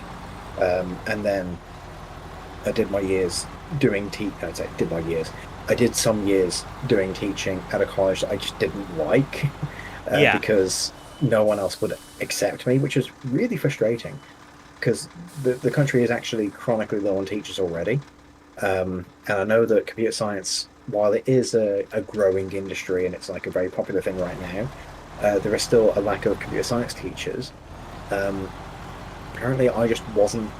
Speaker 2: and then I did my years doing I'd say did my years. I did some years doing teaching at a college that I just didn't like
Speaker 1: Yeah.
Speaker 2: because no one else would accept me, which is really frustrating because the country is actually chronically low on teachers already. And I know that computer science, while it is a growing industry and it's like a very popular thing right now, there is still a lack of computer science teachers. Um, Apparently, I just wasn't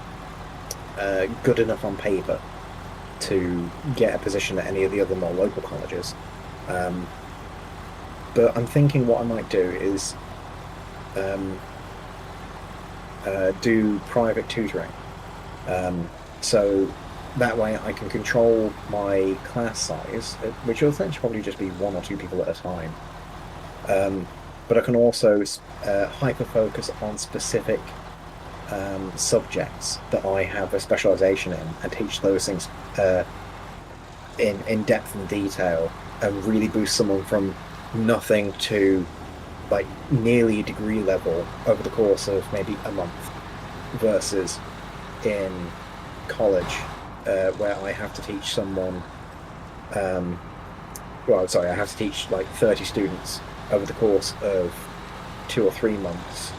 Speaker 2: good enough on paper to get a position at any of the other more local colleges. Um, but I'm thinking what I might do is um, do private tutoring. So that way I can control my class size, which will essentially probably just be one or two people at a time. Um, but I can also hyper focus on specific subjects that I have a specialization in and teach those things in depth and detail and really boost someone from nothing to like nearly degree level over the course of maybe a month versus in college where I have to teach someone um, well, sorry, I have to teach like 30 students over the course of 2 or 3 months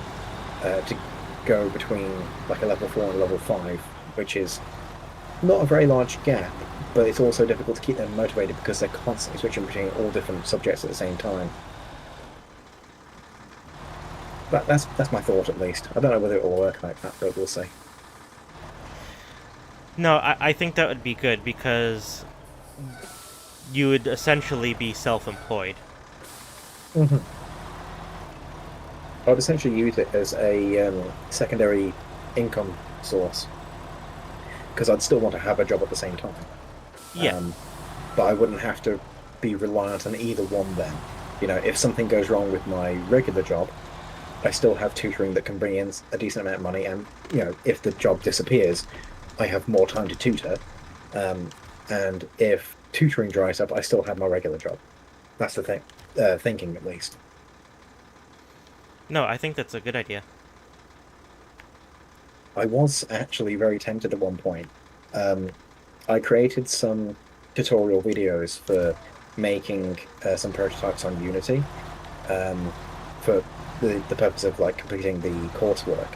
Speaker 2: to go between like a level 4 and a level 5, which is not a very large gap, but it's also difficult to keep them motivated because they're constantly switching between all different subjects at the same time. That's my thought at least. I don't know whether it will work like that, but we'll see.
Speaker 1: No, I think that would be good because you would essentially be self-employed.
Speaker 2: Hmm. I would essentially use it as a secondary income source because I'd still want to have a job at the same time.
Speaker 1: Yeah.
Speaker 2: Um, but I wouldn't have to be reliant on either one then. If something goes wrong with my regular job, I still have tutoring that can bring in a decent amount of money. And, if the job disappears, I have more time to tutor. Um, and if tutoring dries up, I still have my regular job. That's the thing, thinking at least.
Speaker 1: No, I think that's a good idea.
Speaker 2: I was actually very tempted at one point. Um, I created some tutorial videos for making some prototypes on Unity um, for the purpose of like completing the coursework.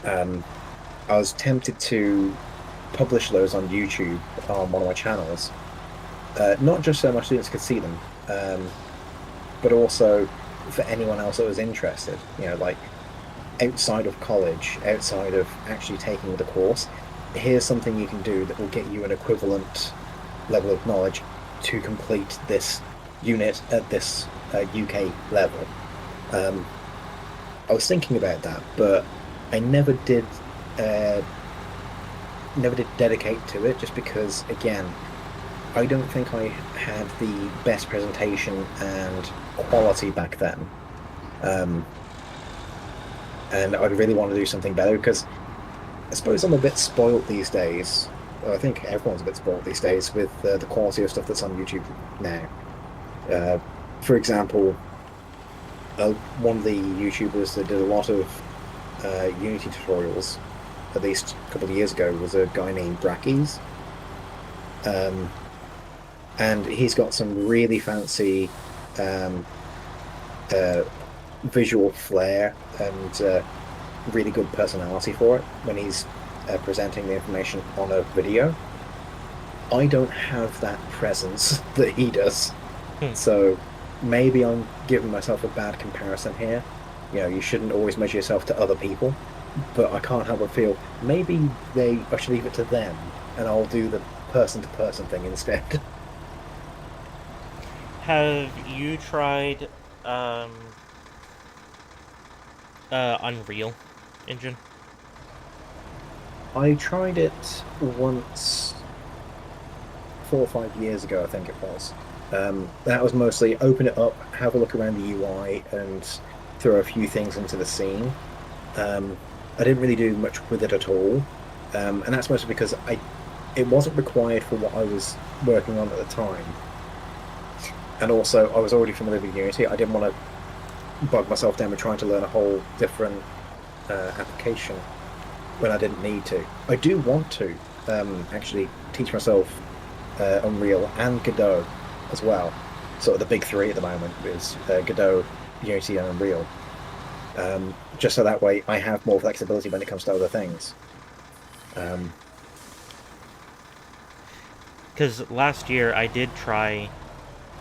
Speaker 2: Um, I was tempted to publish those on YouTube on one of my channels, not just so my students could see them, but also for anyone else that was interested. Like outside of college, outside of actually taking the course, here's something you can do that will get you an equivalent level of knowledge to complete this unit at this UK level. Um, I was thinking about that, but I uh, never did dedicate to it just because, again, I don't think I had the best presentation and quality back then. Um, and I'd really want to do something better because I suppose I'm a bit spoiled these days. Well, I think everyone's a bit spoiled these days with the quality of stuff that's on YouTube now. Uh, for example, one of the YouTubers that did a lot of Unity tutorials, at least a couple of years ago, was a guy named Brackies. Um, and he's got some really fancy um, uh, visual flair and really good personality for it when he's presenting the information on a video. I don't have that presence that he does.
Speaker 1: Hmm.
Speaker 2: So maybe I'm giving myself a bad comparison here. You shouldn't always measure yourself to other people, but I can't help but feel maybe I should leave it to them and I'll do the person to person thing instead.
Speaker 1: Have you tried um, Unreal Engine?
Speaker 2: I tried it once 4 or 5 years ago, I think it was. That was mostly open it up, have a look around the UI, and throw a few things into the scene. Um, I didn't really do much with it at all, and that's mostly because it wasn't required for what I was working on at the time, and also I was already familiar with Unity. I didn't want to bog myself down with trying to learn a whole different application when I didn't need to. I do want to actually teach myself Unreal and Godot as well. Sort of the big three at the moment is Godot, Unity, and Unreal. Just so that way I have more flexibility when it comes to other things. Um,
Speaker 1: Because last year I did try.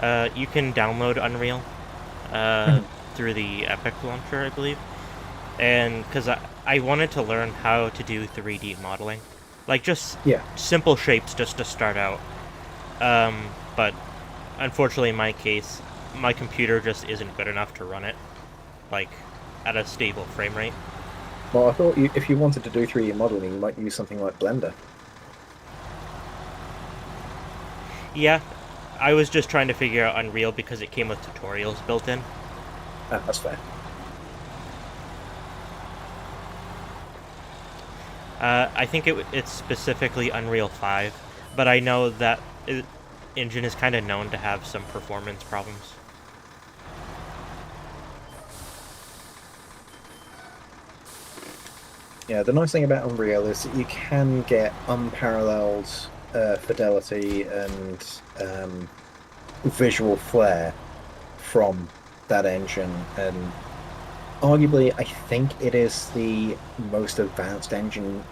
Speaker 1: You can download Unreal uh,
Speaker 2: mhm.
Speaker 1: through the Epic launcher, I believe. And because I wanted to learn how to do 3D modeling, like just
Speaker 2: Yeah,
Speaker 1: simple shapes just to start out. But unfortunately, in my case, my computer just isn't good enough to run it, like at a stable frame rate.
Speaker 2: well, I thought if you wanted to do 3D modeling, you might use something like Blender.
Speaker 1: Yeah, I was just trying to figure out Unreal because it came with tutorials built in.
Speaker 2: That's fair.
Speaker 1: I think it's specifically Unreal 5, but I know that engine is kind of known to have some performance problems.
Speaker 2: Yeah, the nice thing about Unreal is that you can get unparalleled fidelity and visual flair from that engine, and Arguably, I think it is the most advanced engine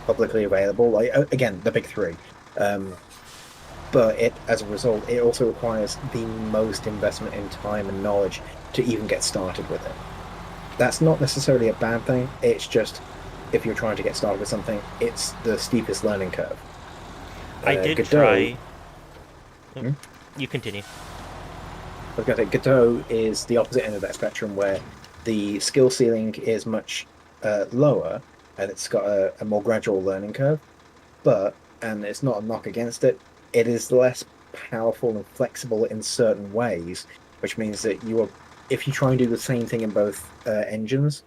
Speaker 2: publicly available. Like again, the big three. Um, but as a result, it also requires the most investment in time and knowledge to even get started with it. That's not necessarily a bad thing. It's just if you're trying to get started with something, it's the steepest learning curve.
Speaker 1: I did
Speaker 2: Godot,
Speaker 1: try. Oh,
Speaker 2: hmm?
Speaker 1: you continue.
Speaker 2: I was going to say, Godot is the opposite end of that spectrum where the skill ceiling is much lower and it's got a more gradual learning curve. But, and it's not a knock against it, it is less powerful and flexible in certain ways, which means that if you try and do the same thing in both engines,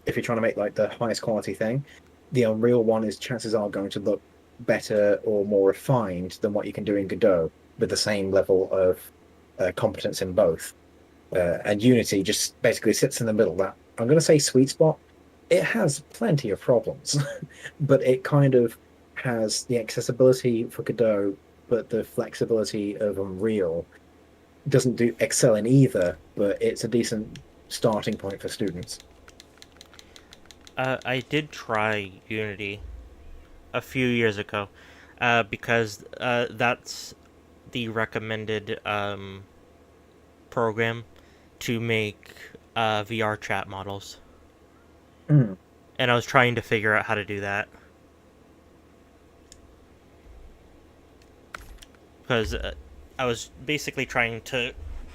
Speaker 2: if you're trying to make like the highest quality thing, the Unreal one is chances are going to look better or more refined than what you can do in Godot with the same level of competence in both. And Unity just basically sits in the middle. That I'm going to say sweet spot. It has plenty of problems, but it kind of has the accessibility for Godot, but the flexibility of Unreal doesn't do excel in either. But it's a decent starting point for students.
Speaker 1: I did try Unity a few years ago, because that's the recommended program to make VR chat models,
Speaker 2: Mm.
Speaker 1: and I was trying to figure out how to do that because I was basically trying to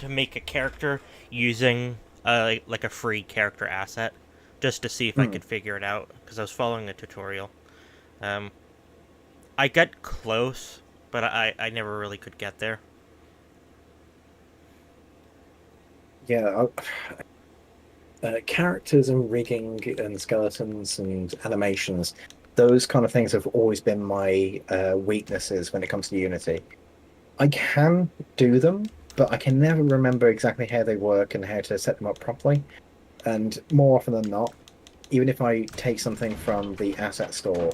Speaker 1: make a character using like a free character asset just to see if I
Speaker 2: Mm.
Speaker 1: could figure it out because I was following a tutorial. Um, I got close, but I never really could get there.
Speaker 2: Yeah, characters and rigging and skeletons and animations, those kind of things have always been my weaknesses when it comes to Unity. I can do them, but I can never remember exactly how they work and how to set them up properly. And more often than not, even if I take something from the asset store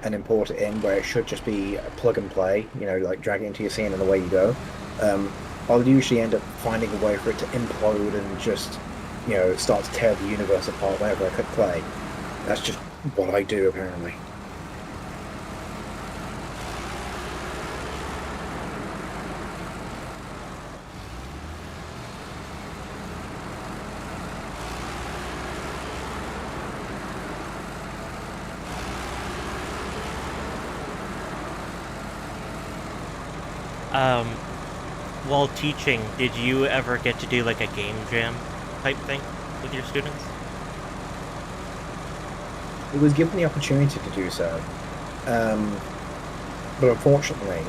Speaker 2: and import it in where it should just be a plug and play, like drag it into your scene and away you go, I'll usually end up finding a way for it to implode and just, start to tear the universe apart whenever I click play. That's just what I do, apparently.
Speaker 1: Um, while teaching, did you ever get to do like a game jam type thing with your students?
Speaker 2: It was given the opportunity to do so. Um, but unfortunately,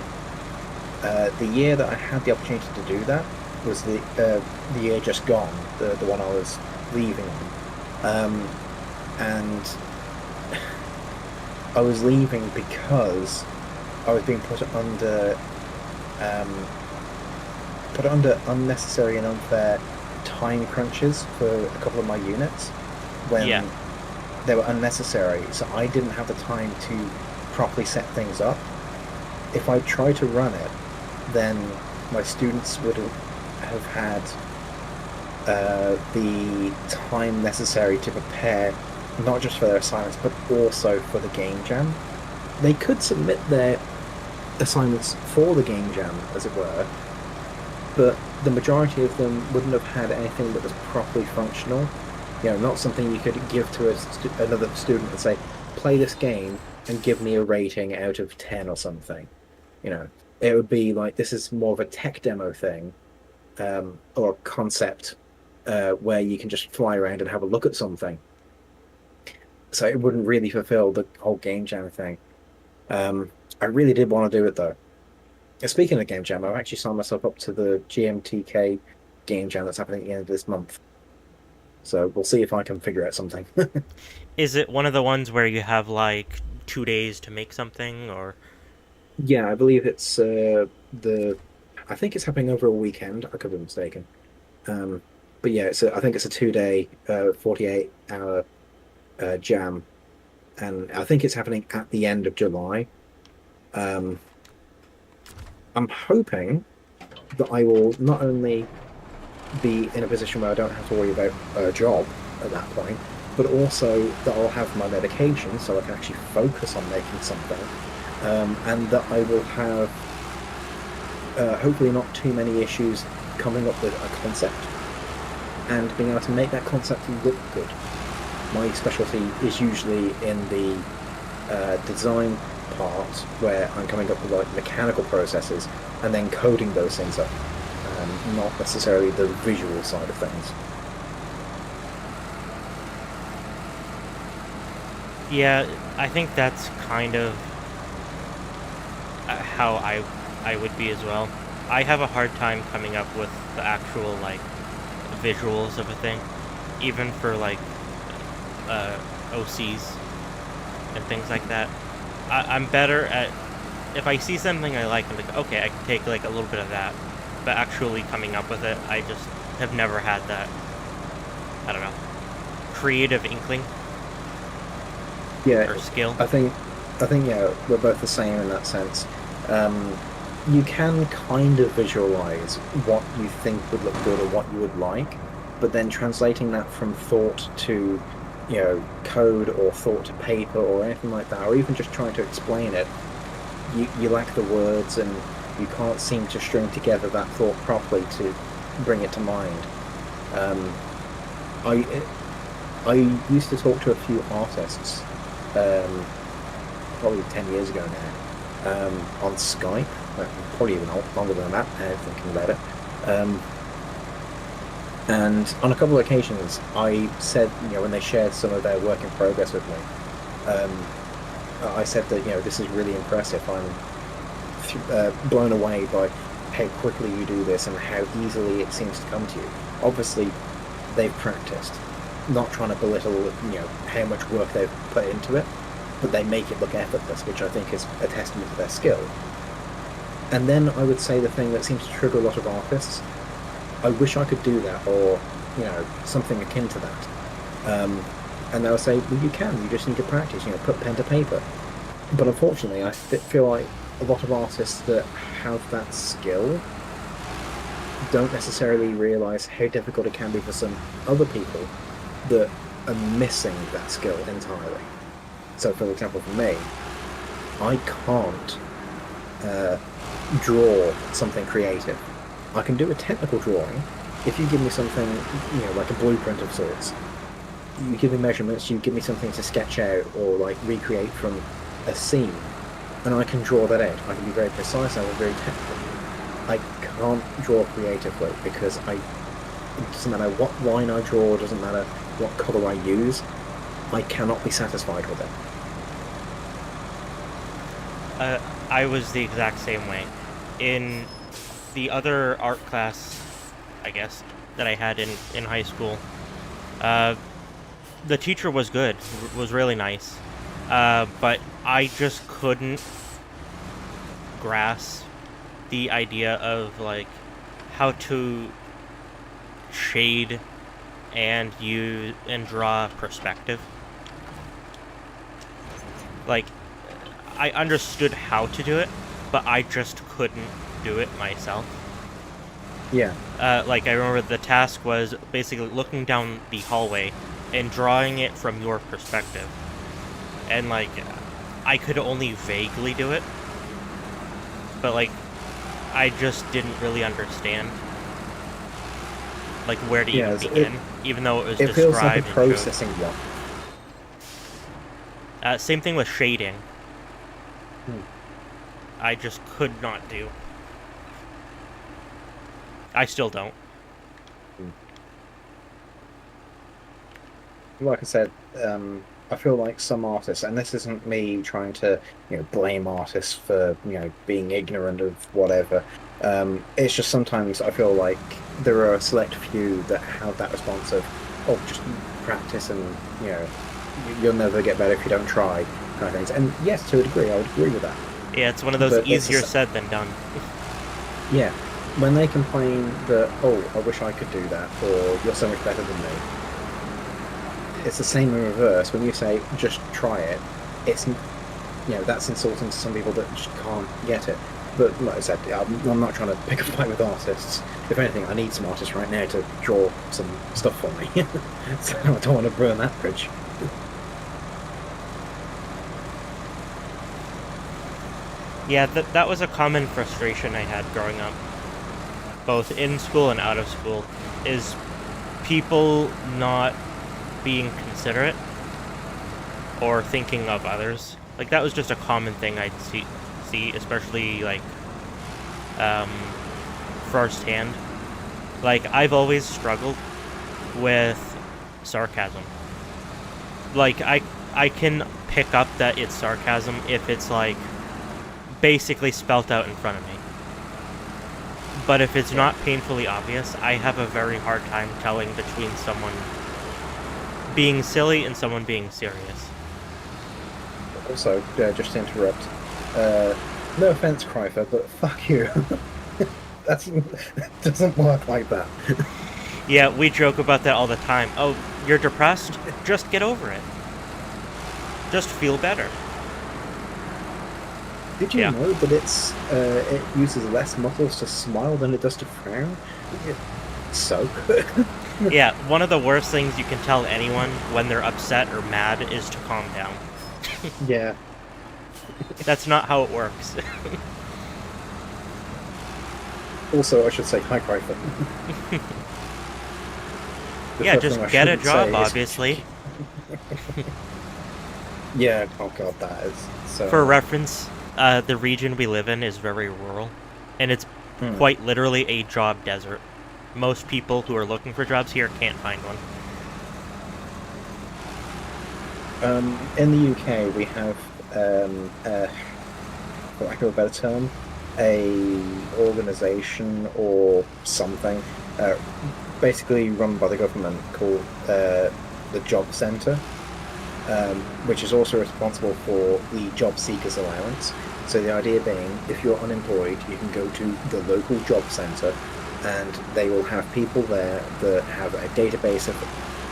Speaker 2: the year that I had the opportunity to do that was the year just gone, the one I was leaving on. And I was leaving because I was being um, put under unnecessary and unfair time crunches for a couple of my units
Speaker 1: Yeah.
Speaker 2: when they were unnecessary. So I didn't have the time to properly set things up. If I tried to run it, then my students would have had the time necessary to prepare not just for their assignments, but also for the game jam. They could submit their assignments for the game jam, as it were, but the majority of them wouldn't have had anything that was properly functional. Not something you could give to another student and say, play this game and give me a rating out of 10 or something. It would be like this is more of a tech demo thing, or a concept where you can just fly around and have a look at something. So it wouldn't really fulfill the whole game jam thing. I really did want to do it though. Speaking of game jam, I've actually signed myself up to the GMTK game jam that's happening at the end of this month. So we'll see if I can figure out something.
Speaker 1: Is it one of the ones where you have like 2 days to make something, or
Speaker 2: Yeah, I believe it's the. I think it's happening over a weekend. I could be mistaken. Um, but yeah, I think it's a 2 day, 48-hour jam, and I think it's happening at the end of July. Um, I'm hoping that I will not only be in a position where I don't have to worry about a job at that point, but also that I'll have my medication so I can actually focus on making something, and that I will have hopefully not too many issues coming up with a concept and being able to make that concept look good. My specialty is usually in the design part where I'm coming up with like mechanical processes and then coding those things up, not necessarily the visual side of things.
Speaker 1: Yeah, I think that's kind of how I would be as well. I have a hard time coming up with the actual like visuals of a thing, even for like OCs and things like that. I'm better at if I see something I like, I'm like, okay, I can take like a little bit of that, but actually coming up with it, I just have never had that. I don't know, creative inkling
Speaker 2: Yeah,
Speaker 1: or skill.
Speaker 2: I think yeah, we're both the same in that sense. Um, you can kind of visualize what you think would look good or what you would like, but then translating that from thought to, code or thought to paper or anything like that, or even just trying to explain it, you lack the words and you can't seem to string together that thought properly to bring it to mind. Um, I I used to talk to a few artists, um, probably 10 years ago now, on Skype, probably even longer than that, thinking about it. Um, and on a couple of occasions, I said, when they shared some of their work in progress with me, um, I said that, this is really impressive. I'm blown away by how quickly you do this and how easily it seems to come to you. Obviously, they've practiced, not trying to belittle, how much work they've put into it, but they make it look effortless, which I think is a testament to their skill. And then I would say the thing that seems to trigger a lot of artists, I wish I could do that, or, something akin to that. And they'll say, well, you can, you just need to practice, put pen to paper. But unfortunately, I feel like a lot of artists that have that skill don't necessarily realize how difficult it can be for some other people that are missing that skill entirely. So, for example, for me, I can't uh, draw something creative. I can do a technical drawing if you give me something, like a blueprint of sorts. You give me measurements, you give me something to sketch out or like recreate from a scene, and I can draw that out. I can be very precise, I'm very technical. I can't draw creatively because it doesn't matter what line I draw, it doesn't matter what color I use, I cannot be satisfied with it.
Speaker 1: I was the exact same way. In the other art class, I guess, that I had in high school, uh, the teacher was good, was really nice, but I just couldn't grasp the idea of like how to shade and use and draw perspective. Like I understood how to do it, but I just couldn't do it myself.
Speaker 2: Yeah,
Speaker 1: Like I remember the task was basically looking down the hallway and drawing it from your perspective, and like I could only vaguely do it, but like I just didn't really understand like where to
Speaker 2: yeah,
Speaker 1: even begin, even though it was
Speaker 2: it feels like a
Speaker 1: described and showed.
Speaker 2: processing block.
Speaker 1: Same thing with shading.
Speaker 2: Hmm.
Speaker 1: I just could not do. I still don't.
Speaker 2: Hmm. Like I said, I feel like some artists, and this isn't me trying to, blame artists for, being ignorant of whatever. It's just sometimes I feel like there are a select few that have that response of, oh, just practice and, you'll never get better if you don't try, kind of things. And yes, to a degree, I would agree with that.
Speaker 1: Yeah, it's one of those
Speaker 2: But it's
Speaker 1: easier said than done.
Speaker 2: yeah, when they complain that, oh, I wish I could do that, or you're so much better than me, it's the same in reverse. When you say just try it, it's that's insulting to some people that just can't get it. But like I said, I'm not trying to pick a fight with artists. If anything, I need some artists right now to draw some stuff for me. So I don't want to burn that bridge.
Speaker 1: Yeah, that was a common frustration I had growing up, both in school and out of school, is people not being considerate or thinking of others. Like, that was just a common thing I'd see, especially, like, um, firsthand. Like, I've always struggled with sarcasm. Like, I can pick up that it's sarcasm if it's, like, basically spelt out in front of me. But if it's not painfully obvious, I have a very hard time telling between someone being silly and someone being serious.
Speaker 2: Also, just to interrupt, no offense, Krypher, but fuck you. That doesn't work like that.
Speaker 1: Yeah, we joke about that all the time. Oh, you're depressed? Just get over it. Just feel better.
Speaker 2: Did you know that it uses less muscles to smile than it does to frown? So good.
Speaker 1: Yeah, one of the worst things you can tell anyone when they're upset or mad is to calm down.
Speaker 2: Yeah.
Speaker 1: That's not how it works.
Speaker 2: Also, I should say hi, Krypher.
Speaker 1: Yeah, just get a job, obviously.
Speaker 2: Yeah, oh god, that is so...
Speaker 1: For reference, the region we live in is very rural, and it's quite literally a job desert. Most people who are looking for jobs here can't find one.
Speaker 2: In the UK, we have, for lack of a better term, a organisation or something, basically run by the government called the Job Centre, which is also responsible for the Job Seekers Allowance. So the idea being, if you're unemployed, you can go to the local job centre and they will have people there that have a database of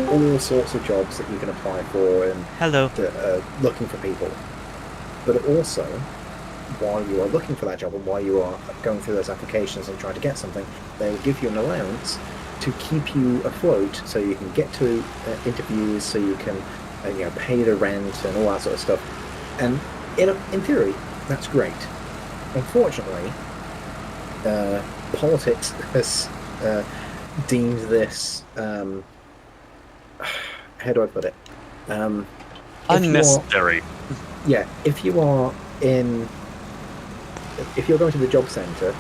Speaker 2: all sorts of jobs that you can apply for and that are looking for people. But also, while you are looking for that job and while you are going through those applications and trying to get something, they will give you an allowance to keep you afloat so you can get to interviews, so you can pay the rent and all that sort of stuff. And in theory, that's great. Unfortunately, politics has deemed this, how do I put it?
Speaker 3: Unnecessary.
Speaker 2: If you're going to the job centre,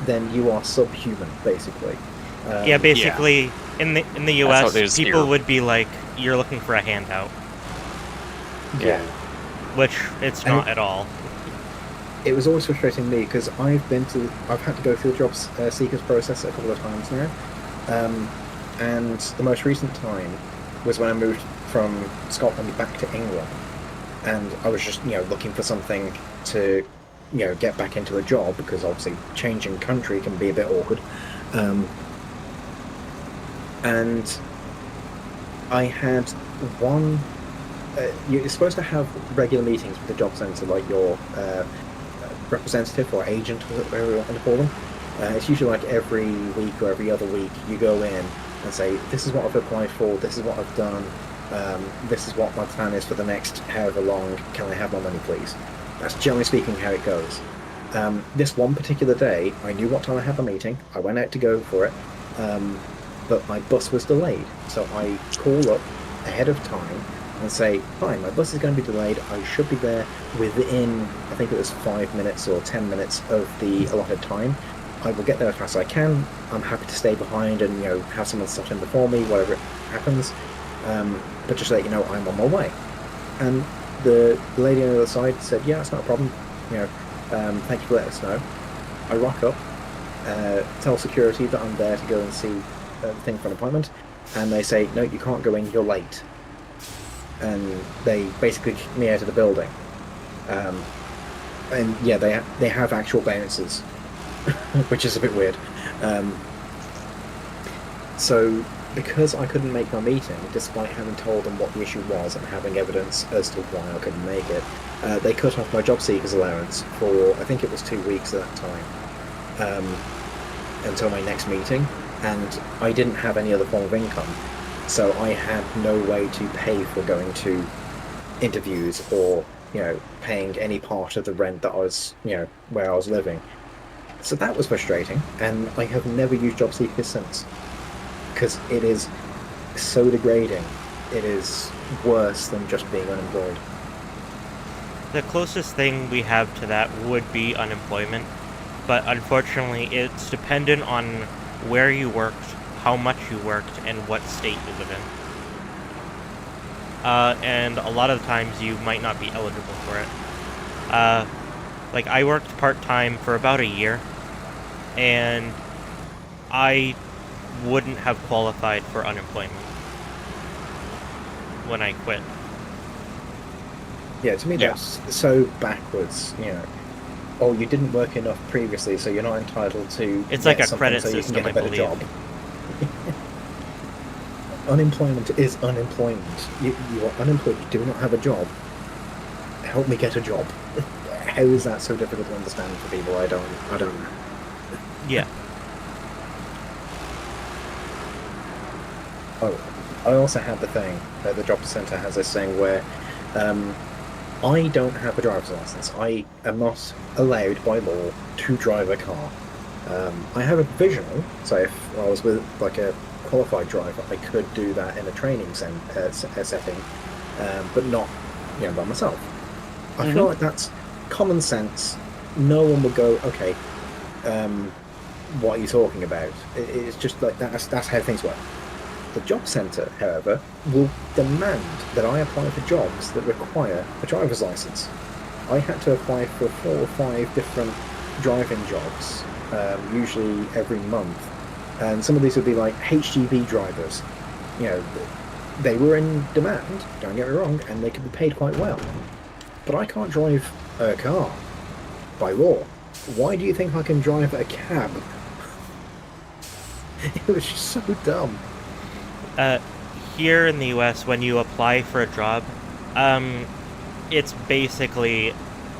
Speaker 2: then you are subhuman, basically.
Speaker 1: Basically, in the US, people would be like, you're looking for a handout.
Speaker 2: Yeah.
Speaker 1: Which it's not at all.
Speaker 2: It was always frustrating me because I've had to go through the job seekers process a couple of times now, and the most recent time was when I moved from Scotland back to England, and I was just looking for something to get back into a job because obviously changing country can be a bit awkward, and I had one. You're supposed to have regular meetings with the job centre, like your representative or agent, whatever you want to call them. It's usually like every week or every other week you go in and say, this is what I've applied for, this is what I've done, this is what my plan is for the next however long, can I have my money please? That's generally speaking how it goes. This one particular day, I knew what time I had the meeting, I went out to go for it, but my bus was delayed, so I call up ahead of time and say, hi, my bus is going to be delayed, I should be there within, I think it was 5 minutes or 10 minutes of the allotted time. I will get there as fast as I can. I'm happy to stay behind and have someone slot in before me, whatever happens. But just to let you know, I'm on my way. And the lady on the other side said, yeah, it's not a problem. Thank you for letting us know. I rock up, tell security that I'm there to go and see the thing for an appointment, and they say, no, you can't go in, you're late. And they basically kicked me out of the building. And yeah, they have actual bouncers, which is a bit weird. So because I couldn't make my meeting, despite having told them what the issue was and having evidence as to why I couldn't make it, they cut off my job seekers allowance for, I think it was 2 weeks at that time, until my next meeting, and I didn't have any other form of income, so I had no way to pay for going to interviews or paying any part of the rent that I was where I was living. So that was frustrating, and I have never used job seekers since because it is so degrading. It is worse than just being unemployed.
Speaker 1: The closest thing we have to that would be unemployment, but unfortunately it's dependent on where you worked, how much you worked, and what state you live in. And a lot of times you might not be eligible for it. Like, I worked part-time for about a year, and I wouldn't have qualified for unemployment when I quit.
Speaker 2: Yeah, to me that's so backwards. Oh, you didn't work enough previously, so you're not entitled to
Speaker 1: It's like
Speaker 2: get
Speaker 1: a
Speaker 2: something
Speaker 1: credit
Speaker 2: so you can
Speaker 1: system,
Speaker 2: get a
Speaker 1: I
Speaker 2: better
Speaker 1: believe.
Speaker 2: job. Unemployment is unemployment. You are unemployed. You do not have a job. Help me get a job. How is that so difficult to understand for people? I don't know.
Speaker 1: Yeah.
Speaker 2: Oh, I also had the thing that the job centre has this thing where I don't have a driver's license. I am not allowed by law to drive a car. I have a provisional, so if I was with like a qualified driver, I could do that in a training setting, but not by myself. I feel like that's common sense. No one would go, okay, what are you talking about? It's just like that's how things work. The job centre, however, will demand that I apply for jobs that require a driver's license. I had to apply for 4 or 5 different driving jobs, usually every month, and some of these would be like HGV drivers. You know, they were in demand. Don't get me wrong, and they could be paid quite well. But I can't drive a car by law. Why do you think I can drive a cab? It was just so dumb.
Speaker 1: Here in the US, when you apply for a job, it's basically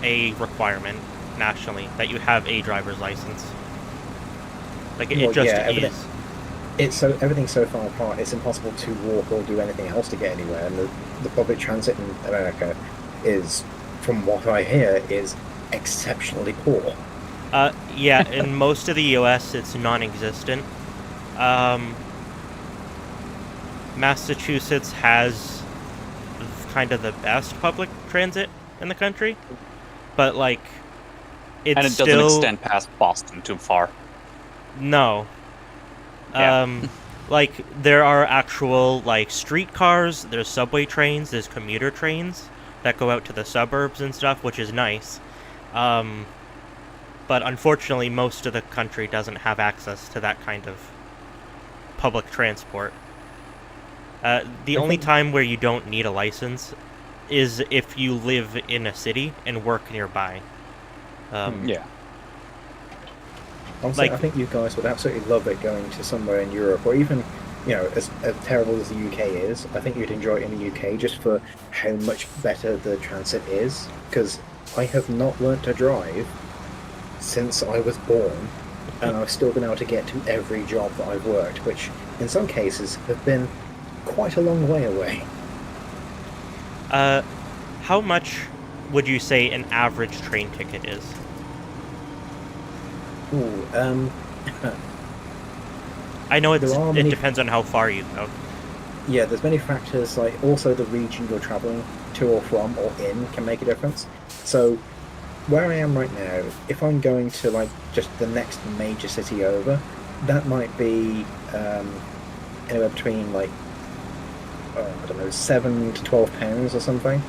Speaker 1: a requirement nationally that you have a driver's license. Like, it just is.
Speaker 2: It's so everything's so far apart. It's impossible to walk or do anything else to get anywhere. And the public transit in America is, from what I hear, is exceptionally poor.
Speaker 1: Yeah, in most of the US, it's non-existent. Massachusetts has kind of the best public transit in the country, but like it's
Speaker 3: and it doesn't
Speaker 1: still
Speaker 3: extend past Boston too far.
Speaker 1: no.
Speaker 3: Yeah.
Speaker 1: Like, there are actual like streetcars, there's subway trains, there's commuter trains that go out to the suburbs and stuff, which is nice. But unfortunately, most of the country doesn't have access to that kind of public transport. The only time where you don't need a license is if you live in a city and work nearby.
Speaker 3: Yeah.
Speaker 2: Honestly, I think you guys would absolutely love it going to somewhere in Europe, or even, as terrible as the UK is, I think you'd enjoy it in the UK just for how much better the transit is. Because I have not learnt to drive since I was born, and I've still been able to get to every job that I've worked, which in some cases have been quite a long way away.
Speaker 1: How much would you say an average train ticket is?
Speaker 2: Ooh,
Speaker 1: I know it
Speaker 2: many...
Speaker 1: depends on how far you go.
Speaker 2: Yeah, there's many factors, like also the region you're traveling to or from or in can make a difference. So where I am right now, if I'm going to like just the next major city over, that might be anywhere between like I don't know, £7 to £12 or something.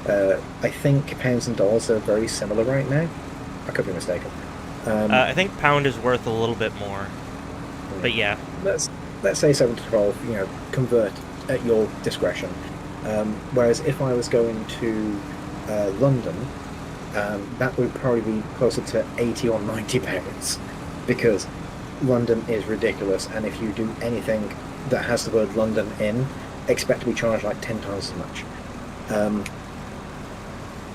Speaker 2: I think pounds and dollars are very similar right now. I could be mistaken.
Speaker 1: I think pound is worth a little bit more, but yeah.
Speaker 2: Let's say 7 to 12. Convert at your discretion. Whereas if I was going to London, that would probably be closer to £80 or £90 because London is ridiculous, and if you do anything that has the word London in, expect to be charged like 10 times as much.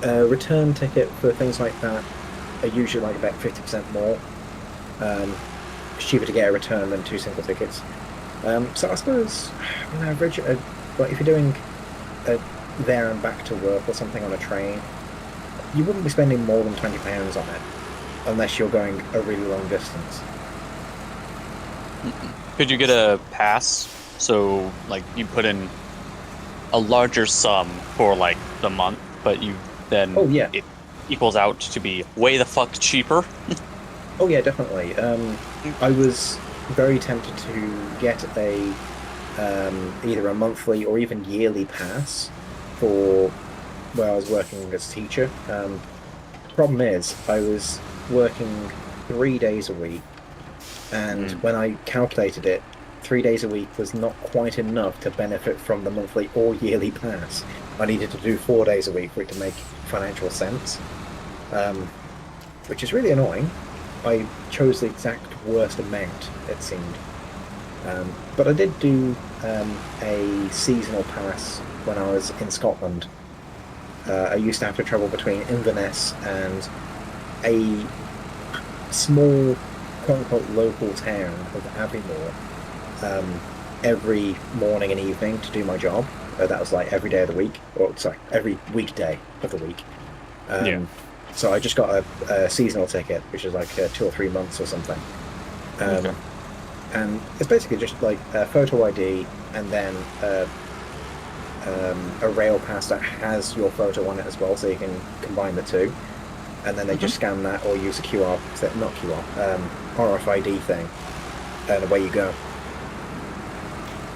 Speaker 2: A return ticket for things like that are usually like about 50% more. It's cheaper to get a return than 2 single tickets. So I suppose on average, like if you're doing a there and back to work or something on a train, you wouldn't be spending more than £20 on it, unless you're going a really long distance.
Speaker 3: Could you get a pass? So, like, you put in a larger sum for, like, the month, but you then...
Speaker 2: Oh, yeah.
Speaker 3: It equals out to be way the fuck cheaper?
Speaker 2: Oh, yeah, definitely. I was very tempted to get a either a monthly or even yearly pass for where I was working as a teacher. Problem is, I was working 3 days a week, and when I calculated it, 3 days a week was not quite enough to benefit from the monthly or yearly pass. I needed to do 4 days a week for it to make financial sense, which is really annoying. I chose the exact worst amount, it seemed. But I did do a seasonal pass when I was in Scotland. I used to have to travel between Inverness and a small, quote-unquote, local town of Aviemore every morning and evening to do my job. That was like every day of the week, or sorry, every weekday of the week. So I just got a seasonal ticket, which is like 2 or 3 months or something.
Speaker 3: Okay.
Speaker 2: And it's basically just like a photo ID and then a rail pass that has your photo on it as well, so you can combine the two. And then they just scan that or use a QR, not QR, RFID thing, and away you go.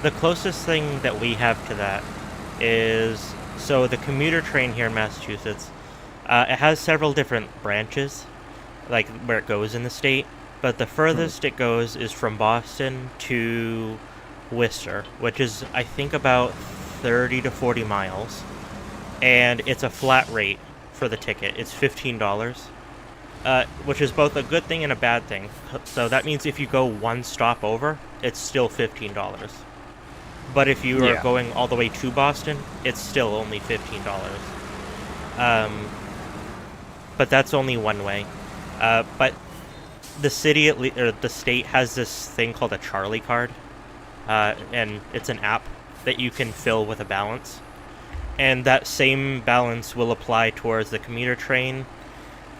Speaker 1: The closest thing that we have to that is, so the commuter train here in Massachusetts, it has several different branches, like where it goes in the state, but the furthest it goes is from Boston to Worcester, which is, I think, about 30 to 40 miles, and it's a flat rate for the ticket. It's $15, which is both a good thing and a bad thing. So that means if you go one stop over, it's still $15. But if you are going all the way to Boston, it's still only $15. But that's only one way. But the city, or the state, has this thing called a Charlie card, and it's an app that you can fill with a balance. And that same balance will apply towards the commuter train,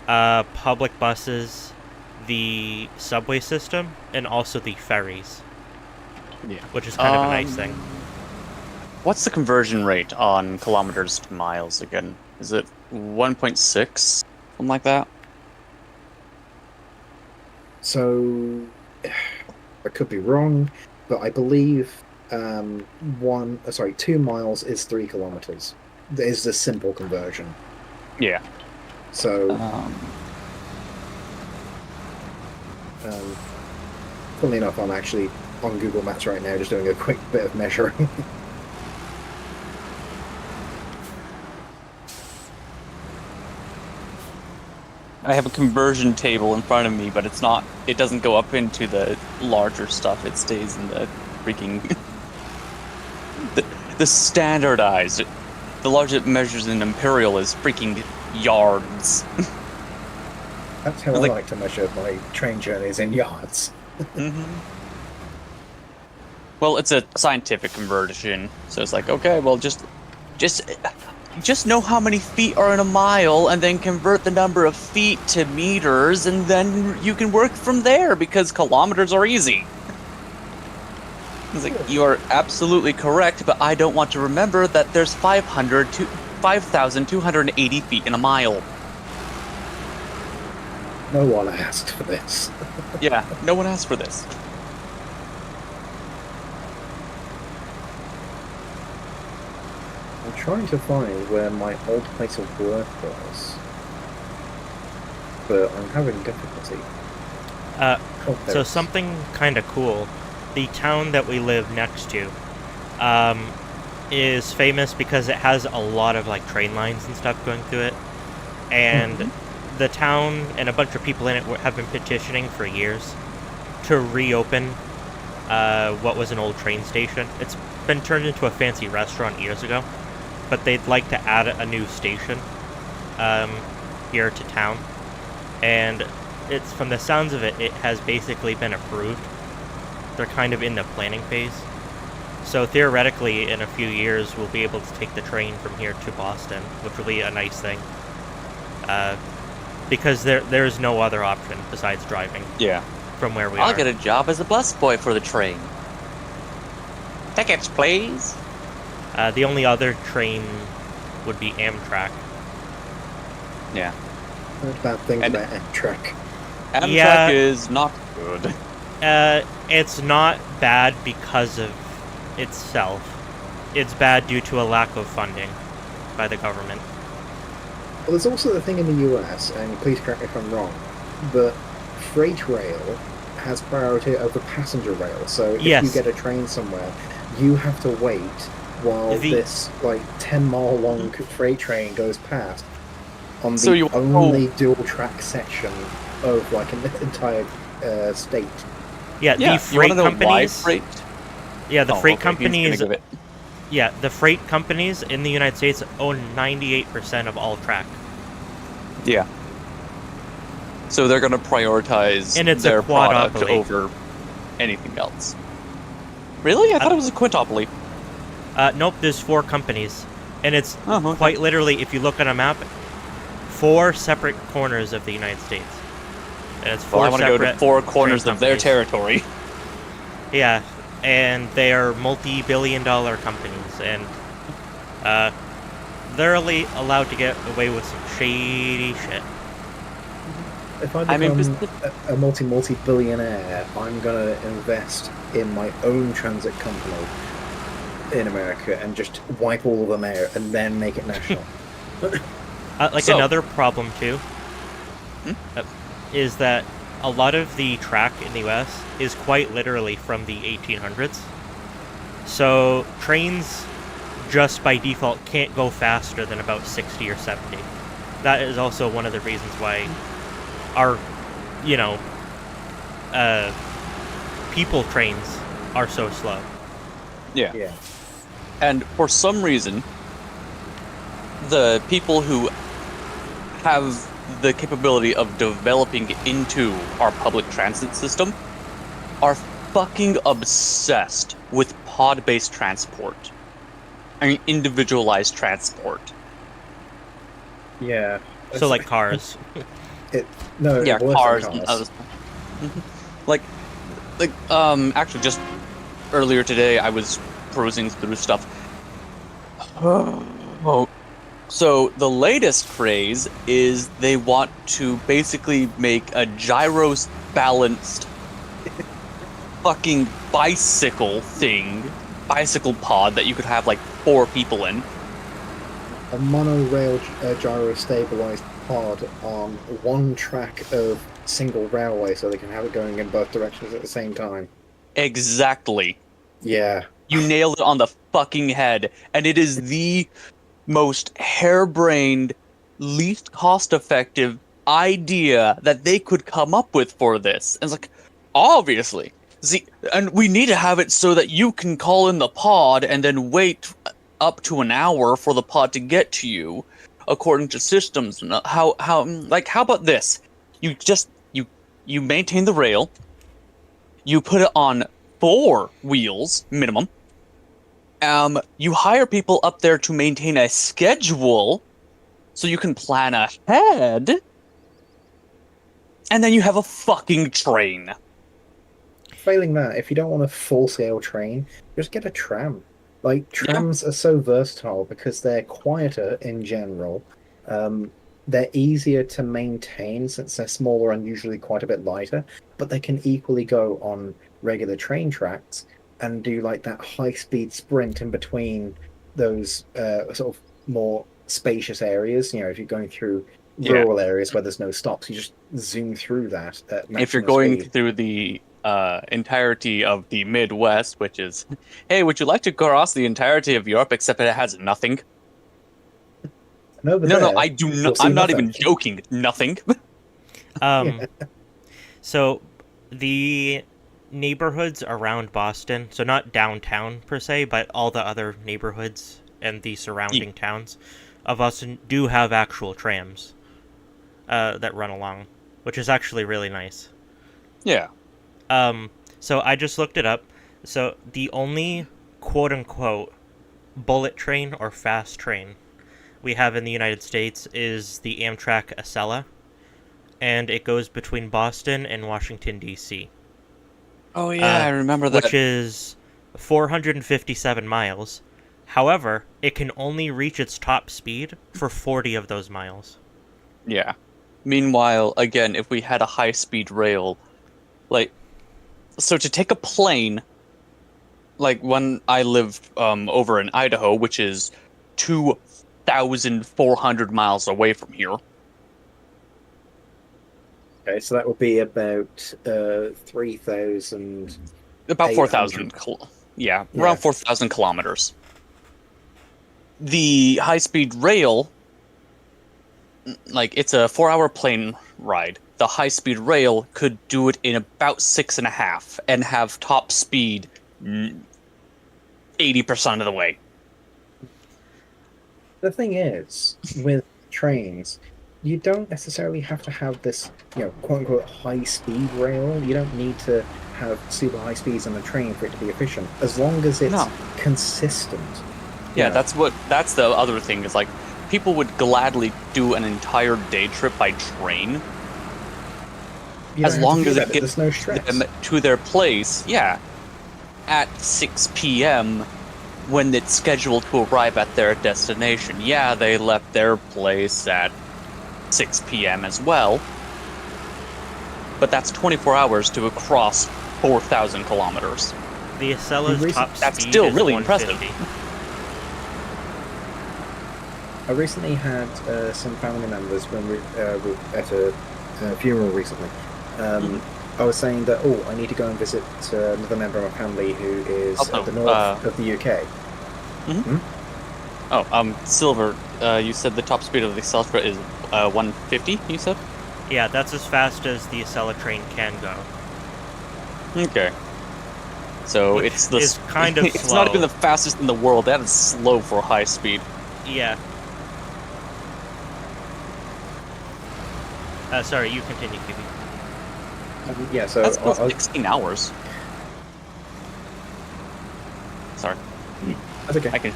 Speaker 1: public buses, the subway system, and also the ferries.
Speaker 3: Yeah.
Speaker 1: Which is kind of a nice thing.
Speaker 3: What's the conversion rate on kilometers to miles again? Is it 1.6? Something like that?
Speaker 2: So, I could be wrong, but I believe 2 miles is 3 kilometers. That is the simple conversion.
Speaker 3: Yeah.
Speaker 2: So, funnily enough, I'm actually on Google Maps right now, just doing a quick bit of measuring.
Speaker 3: I have a conversion table in front of me, but it's not. It doesn't go up into the larger stuff. It stays in the freaking the standardized. The large it measures in imperial is freaking yards.
Speaker 2: That's how I like to measure my train journeys, in yards.
Speaker 3: Well, it's a scientific conversion, so it's like, okay, well, just know how many feet are in a mile, and then convert the number of feet to meters, and then you can work from there, because kilometers are easy. It's like, you are absolutely correct, but I don't want to remember that there's 5,280 feet in a mile.
Speaker 2: No one asked for this.
Speaker 3: Yeah, no one asked for this.
Speaker 2: I'm trying to find where my old place of work was, but I'm having difficulty.
Speaker 1: So something kind of cool. The town that we live next to is famous because it has a lot of like train lines and stuff going through it, and the town and a bunch of people in it have been petitioning for years to reopen what was an old train station. It's been turned into a fancy restaurant years ago, but they'd like to add a new station here to town, and it's, from the sounds of it, it has basically been approved. They're kind of in the planning phase. So theoretically, in a few years, we'll be able to take the train from here to Boston, which will be a nice thing. Because there's no other option besides driving.
Speaker 3: Yeah.
Speaker 1: From where we are.
Speaker 3: I'll get a job as a busboy for the train. Tickets, please.
Speaker 1: The only other train would be Amtrak.
Speaker 3: Yeah.
Speaker 2: Heard bad things about Amtrak.
Speaker 3: Amtrak is not good.
Speaker 1: It's not bad because of itself. It's bad due to a lack of funding by the government.
Speaker 2: Well, there's also the thing in the US, and please correct me if I'm wrong, but freight rail has priority over passenger rail. So if
Speaker 1: Yes.
Speaker 2: you get a train somewhere, you have to wait while this like 10-mile long freight train goes past on the only dual track section of like an entire state.
Speaker 1: Yeah, the freight companies. Yeah, the freight
Speaker 3: okay,
Speaker 1: companies. Yeah, the freight companies in the United States own 98% of all track.
Speaker 3: Yeah. So they're going to prioritize
Speaker 1: And it's
Speaker 3: their
Speaker 1: a
Speaker 3: product
Speaker 1: quadopoly.
Speaker 3: over anything else. Really? I thought it was a quintopoly.
Speaker 1: Nope, there's 4 companies. And it's
Speaker 3: okay.
Speaker 1: quite literally, if you look on a map, 4 separate corners of the United States. And it's 4
Speaker 3: Well, I want to go to 4 corners
Speaker 1: train
Speaker 3: of their
Speaker 1: companies.
Speaker 3: territory.
Speaker 1: Yeah, and they are multi-billion-dollar companies, and they're only allowed to get away with some shady shit.
Speaker 2: If I become a multi-billionaire, I'm going to invest in my own transit company in America and just wipe all of them out and then make it national.
Speaker 1: Another problem, too, is that a lot of the track in the US is quite literally from the 1800s. So trains, just by default, can't go faster than about 60 or 70. That is also one of the reasons why our, people trains are so slow.
Speaker 3: Yeah. And for some reason, the people who have the capability of developing into our public transit system are fucking obsessed with pod-based transport. I mean, individualized transport.
Speaker 2: Yeah.
Speaker 1: So like cars.
Speaker 3: Cars. Actually, just earlier today, I was perusing through stuff. So the latest craze is they want to basically make a gyros-balanced fucking bicycle pod that you could have like 4 people in.
Speaker 2: A monorail gyro-stabilized pod on one track of single railway so they can have it going in both directions at the same time.
Speaker 3: Exactly.
Speaker 2: Yeah.
Speaker 3: You nailed it on the fucking head, and it is the most harebrained, least cost-effective idea that they could come up with for this. And it's like, obviously. See, and we need to have it so that you can call in the pod and then wait up to an hour for the pod to get to you, according to systems. How about this? You maintain the rail, you put it on 4 wheels minimum. You hire people up there to maintain a schedule so you can plan ahead. And then you have a fucking train.
Speaker 2: Failing that, if you don't want a full-scale train, just get a tram. Like, trams are so versatile because they're quieter in general. They're easier to maintain since they're smaller and usually quite a bit lighter, but they can equally go on regular train tracks and do like that high-speed sprint in between those sort of more spacious areas. If you're going through rural areas where there's no stops, you just zoom through that at maximum
Speaker 3: if you're going
Speaker 2: speed.
Speaker 3: through the entirety of the Midwest, which is, hey, would you like to cross the entirety of Europe except that it has nothing? No, I do not. I'm not even joking. Nothing.
Speaker 1: So the neighborhoods around Boston, so not downtown per se, but all the other neighborhoods and the surrounding towns, of us do have actual trams that run along, which is actually really nice.
Speaker 3: Yeah.
Speaker 1: So I just looked it up. So the only quote-unquote bullet train or fast train we have in the United States is the Amtrak Acela, and it goes between Boston and Washington, D.C.
Speaker 3: Oh yeah, I remember that.
Speaker 1: Which is 457 miles. However, it can only reach its top speed for 40 of those miles.
Speaker 3: Yeah. Meanwhile, again, if we had a high-speed rail, like, so to take a plane, like when I lived over in Idaho, which is 2,400 miles away from here.
Speaker 2: Okay, so that would be about 3,000.
Speaker 3: About 4,000.
Speaker 2: 800.
Speaker 3: Yeah,
Speaker 2: Yeah.
Speaker 3: around 4,000 kilometers. The high-speed rail, like, it's a 4-hour plane ride. The high-speed rail could do it in about 6.5 and have top speed 80% of the way.
Speaker 2: The thing is, with trains, you don't necessarily have to have this, quote unquote, high speed rail. You don't need to have super high speeds on the train for it to be efficient, as long as it's consistent.
Speaker 3: Yeah, that's the other thing is, like, people would gladly do an entire day trip by train as long as it gets them to their place, at 6 p.m. when it's scheduled to arrive at their destination. Yeah, they left their place at 6 p.m. as well, but that's 24 hours to cross 4,000 kilometers.
Speaker 1: The Acela's top speed
Speaker 3: that's still
Speaker 1: is
Speaker 3: really
Speaker 1: 150.
Speaker 3: impressive.
Speaker 2: I recently had some family members when we were at a funeral recently. I was saying that, I need to go and visit another member of my family who is at the north of the UK.
Speaker 3: Silver, you said the top speed of the Acela is 150, you said?
Speaker 1: Yeah, that's as fast as the Acela train can go.
Speaker 3: Okay. So
Speaker 1: Which
Speaker 3: it's
Speaker 1: is kind of
Speaker 3: it's
Speaker 1: slow.
Speaker 3: not even the fastest in the world. That is slow for high speed.
Speaker 1: Yeah. Sorry, you continue, Kiwi.
Speaker 2: Yeah, so
Speaker 3: That's about 16 hours. Sorry.
Speaker 2: That's okay.
Speaker 3: I can.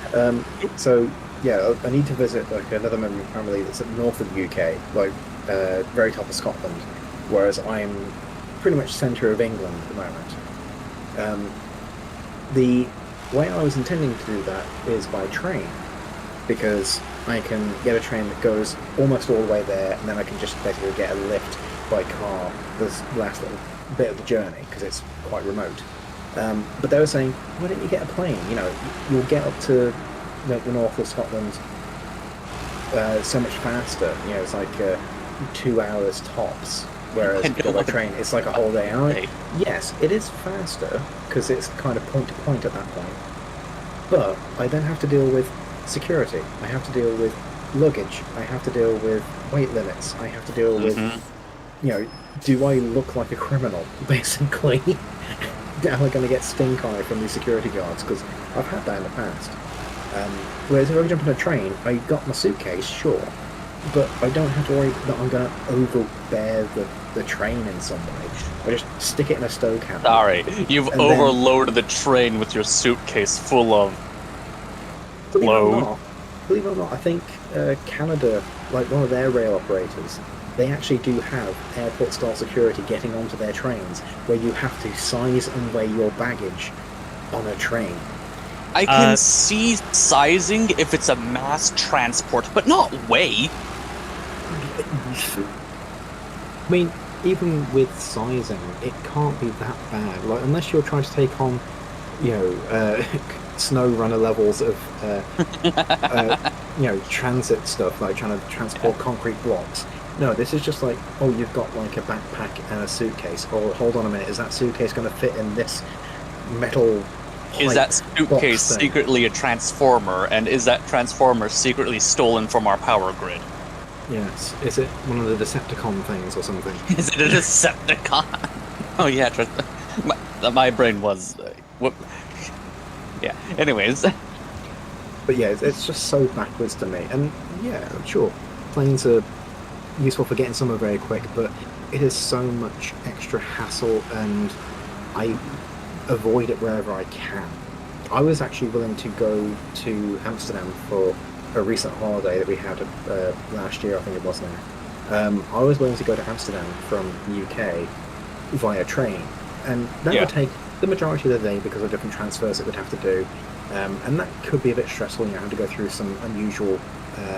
Speaker 2: So yeah, I need to visit like another member of my family that's at the north of the UK, like very top of Scotland, whereas I'm pretty much centre of England at the moment. The way I was intending to do that is by train, because I can get a train that goes almost all the way there, and then I can just basically get a lift by car this last little bit of the journey, because it's quite remote. But they were saying, why don't you get a plane? You'll get up to the north of Scotland so much faster. It's like 2 hours tops, whereas if you go by train, it's like a whole day. And yes, it is faster, because it's kind of point to point at that point. But I then have to deal with security. I have to deal with luggage. I have to deal with weight limits. I have to deal with, do I look like a criminal, basically? Am I going to get stink eye from these security guards? Because I've had that in the past. Whereas if I jump on a train, I got my suitcase, sure, but I don't have to worry that I'm going to overbear the train in some way. I just stick it in a stow cabin.
Speaker 3: Sorry, you've overloaded the train with your suitcase full of load.
Speaker 2: Believe it or not, I think Canada, like one of their rail operators, they actually do have airport-style security getting onto their trains, where you have to size and weigh your baggage on a train.
Speaker 3: I can see sizing if it's a mass transport, but not weigh.
Speaker 2: I mean, even with sizing, it can't be that bad. Like, unless you're trying to take on, Snowrunner levels of, transit stuff, like trying to transport concrete blocks. No, this is just like, you've got like a backpack and a suitcase. Oh, hold on a minute, is that suitcase going to fit in this metal pipe?
Speaker 3: Is that suitcase secretly a transformer, and is that transformer secretly stolen from our power grid?
Speaker 2: Yes. Is it one of the Decepticon things or something?
Speaker 3: Is it a Decepticon? Oh yeah, my brain was... Yeah, anyways.
Speaker 2: But yeah, it's just so backwards to me. And Yeah, sure. Planes are useful for getting somewhere very quick, but it is so much extra hassle, and I avoid it wherever I can. I was actually willing to go to Amsterdam for a recent holiday that we had last year, I think it was now. I was willing to go to Amsterdam from the UK via train, and that
Speaker 3: Yeah.
Speaker 2: would take the majority of the day because of different transfers it would have to do, and that could be a bit stressful. You have to go through some unusual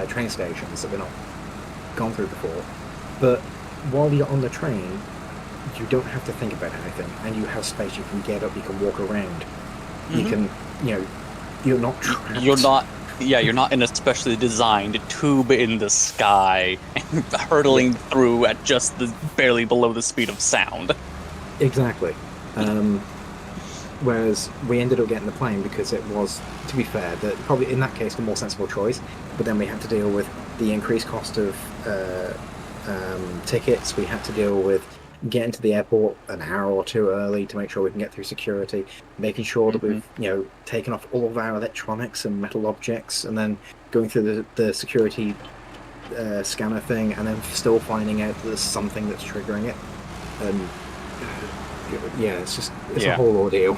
Speaker 2: train stations that we're not gone through before. But while you're on the train, you don't have to think about anything, and you have space. You can get up, you can walk around, you
Speaker 3: Mhm.
Speaker 2: can, you're not trapped.
Speaker 3: You're not in a specially designed tube in the sky, hurtling through at just barely below the speed of sound.
Speaker 2: Exactly. Um, Whereas we ended up getting the plane because it was, to be fair, probably in that case the more sensible choice. But then we had to deal with the increased cost of tickets. We had to deal with getting to the airport an hour or two early to make sure we can get through security, making sure that
Speaker 3: Mhm.
Speaker 2: we've taken off all of our electronics and metal objects, and then going through the security scanner thing, and then still finding out that there's something that's triggering it. And yeah, it's a
Speaker 3: Yeah.
Speaker 2: whole ordeal.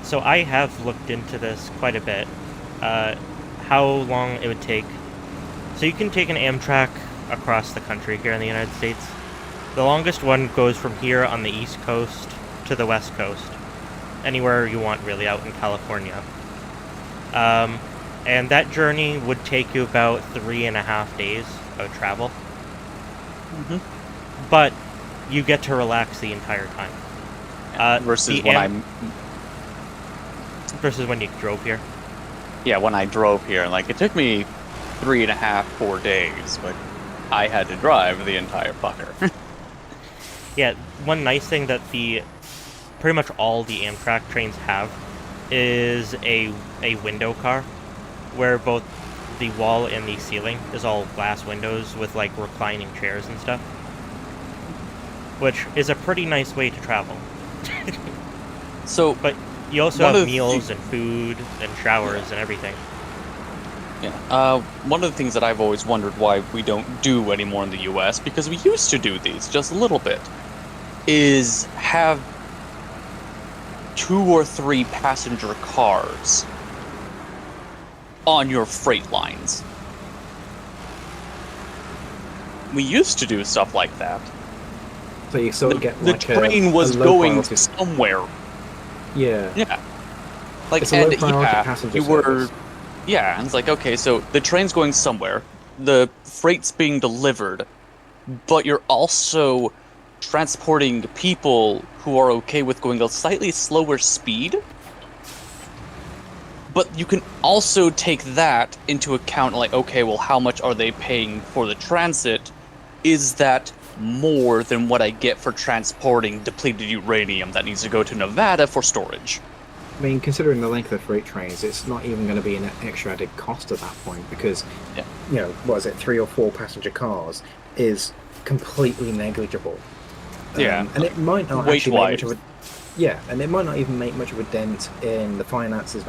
Speaker 1: So I have looked into this quite a bit. How long it would take. So you can take an Amtrak across the country here in the United States. The longest one goes from here on the East Coast to the West Coast. Anywhere you want, really, out in California. And that journey would take you about 3.5 days of travel.
Speaker 3: Mhm.
Speaker 1: But you get to relax the entire time.
Speaker 3: Versus
Speaker 1: the
Speaker 3: when
Speaker 1: Am- Versus when you drove here.
Speaker 3: when I drove here, like it took me 3.5, 4 days, but I had to drive the entire fucker.
Speaker 1: Yeah, one nice thing that pretty much all the Amtrak trains have is a window car, where both the wall and the ceiling is all glass windows with like reclining chairs and stuff, which is a pretty nice way to travel.
Speaker 3: So,
Speaker 1: But you also
Speaker 3: One
Speaker 1: have
Speaker 3: of the
Speaker 1: meals and food and showers and everything.
Speaker 3: one of the things that I've always wondered why we don't do anymore in the US, because we used to do these just a little bit, is have 2 or 3 passenger cars on your freight lines. We used to do stuff like that.
Speaker 2: So you sort of get
Speaker 3: The
Speaker 2: like
Speaker 3: train was
Speaker 2: a low
Speaker 3: going
Speaker 2: priority.
Speaker 3: somewhere.
Speaker 2: Yeah,
Speaker 3: Yeah. Like,
Speaker 2: it's a low
Speaker 3: and
Speaker 2: priority
Speaker 3: yeah,
Speaker 2: passenger
Speaker 3: you were,
Speaker 2: service.
Speaker 3: yeah, and it's like, okay, so the train's going somewhere, the freight's being delivered, but you're also transporting people who are okay with going a slightly slower speed. But you can also take that into account, like, okay, well, how much are they paying for the transit? Is that more than what I get for transporting depleted uranium that needs to go to Nevada for storage?
Speaker 2: I mean, considering the length of freight trains, it's not even going to be an extra added cost at that point because,
Speaker 3: Yeah.
Speaker 2: what is it, 3 or 4 passenger cars is completely negligible.
Speaker 3: Yeah.
Speaker 2: And it might not actually make much of
Speaker 3: Weight-wise.
Speaker 2: and it might not even make much of a dent in the finances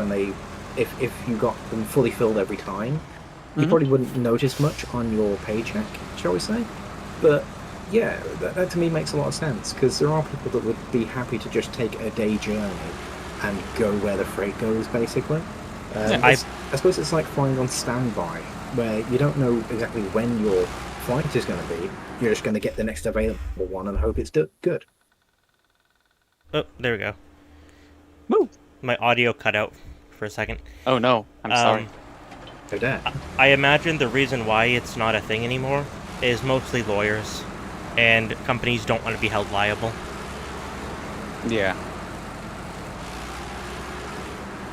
Speaker 2: if you got them fully filled every time. You
Speaker 3: Mhm.
Speaker 2: probably wouldn't notice much on your paycheck, shall we say? But yeah, that to me makes a lot of sense because there are people that would be happy to just take a day journey and go where the freight goes, basically.
Speaker 3: Yeah,
Speaker 2: I suppose it's like flying on standby, where you don't know exactly when your flight is going to be. You're just going to get the next available one and hope it's good.
Speaker 1: Oh, there we go.
Speaker 3: Woo.
Speaker 1: My audio cut out for a second.
Speaker 3: Oh no, I'm sorry.
Speaker 2: So there.
Speaker 1: I imagine the reason why it's not a thing anymore is mostly lawyers, and companies don't want to be held liable.
Speaker 3: Yeah.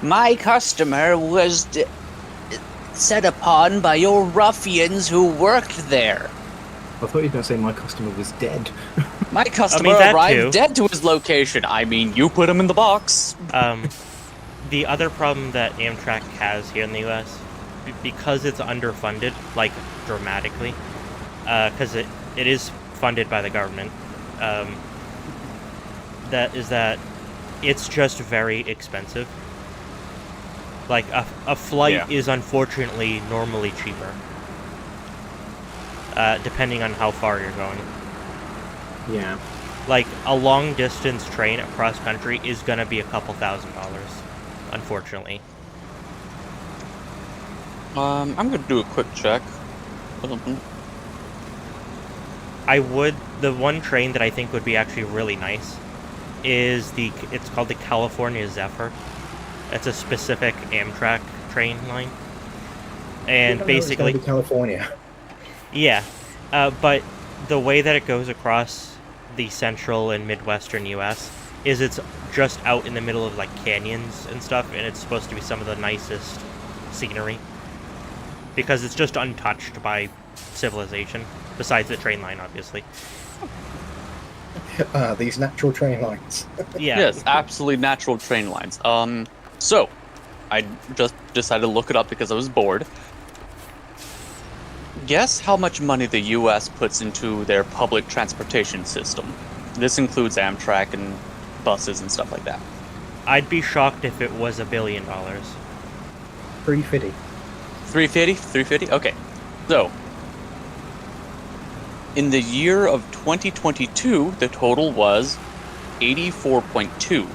Speaker 3: My customer was set upon by your ruffians who worked there.
Speaker 2: I thought you were going to say my customer was dead.
Speaker 3: My customer
Speaker 1: that
Speaker 3: arrived
Speaker 1: too.
Speaker 3: dead to his location. I mean, you put him in the box.
Speaker 1: The other problem that Amtrak has here in the U.S., because it's underfunded, like dramatically, because it is funded by the government, that it's just very expensive. Like a flight
Speaker 3: Yeah.
Speaker 1: is unfortunately normally cheaper depending on how far you're going.
Speaker 2: Yeah.
Speaker 1: Like, a long-distance train across country is going to be a couple $1,000, unfortunately.
Speaker 3: I'm gonna do a quick check.
Speaker 1: The one train that I think would be actually really nice is it's called the California Zephyr. It's a specific Amtrak train line. And basically,
Speaker 2: it's gonna be California.
Speaker 1: yeah, but the way that it goes across the central and midwestern U.S. is it's just out in the middle of like canyons and stuff, and it's supposed to be some of the nicest scenery because it's just untouched by civilization, besides the train line, obviously.
Speaker 2: These natural train lines.
Speaker 1: Yeah.
Speaker 3: Yes, absolutely natural train lines. So I just decided to look it up because I was bored. Guess how much money the U.S. puts into their public transportation system? This includes Amtrak and buses and stuff like that.
Speaker 1: I'd be shocked if it was $1 billion.
Speaker 2: 350.
Speaker 3: 350? 350? Okay. So, in the year of 2022, the total was 84.2.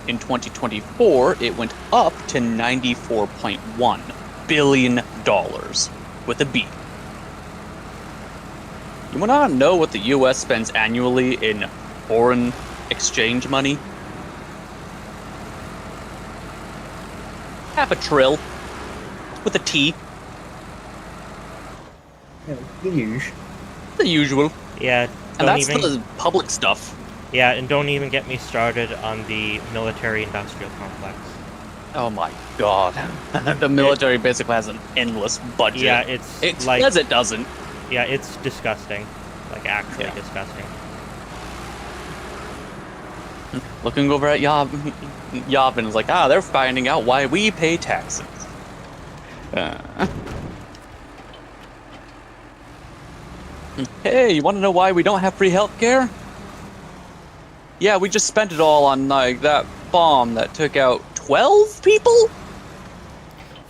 Speaker 3: In 2024, it went up to $94.1 billion with a B. You want to know what the U.S. spends annually in foreign exchange money? $500 billion with a T.
Speaker 2: Yeah, the usual.
Speaker 3: The usual.
Speaker 1: Yeah,
Speaker 3: And that's the public stuff.
Speaker 1: Yeah, and don't even get me started on the military-industrial complex.
Speaker 3: Oh my god. The military basically has an endless budget.
Speaker 1: Yeah,
Speaker 3: it
Speaker 1: like,
Speaker 3: says it doesn't.
Speaker 1: yeah, it's disgusting. Like, actually
Speaker 3: Yeah.
Speaker 1: disgusting.
Speaker 3: Looking over at Yavin is like, they're finding out why we pay taxes. Hey, you want to know why we don't have free healthcare? Yeah, we just spent it all on like that bomb that took out 12 people?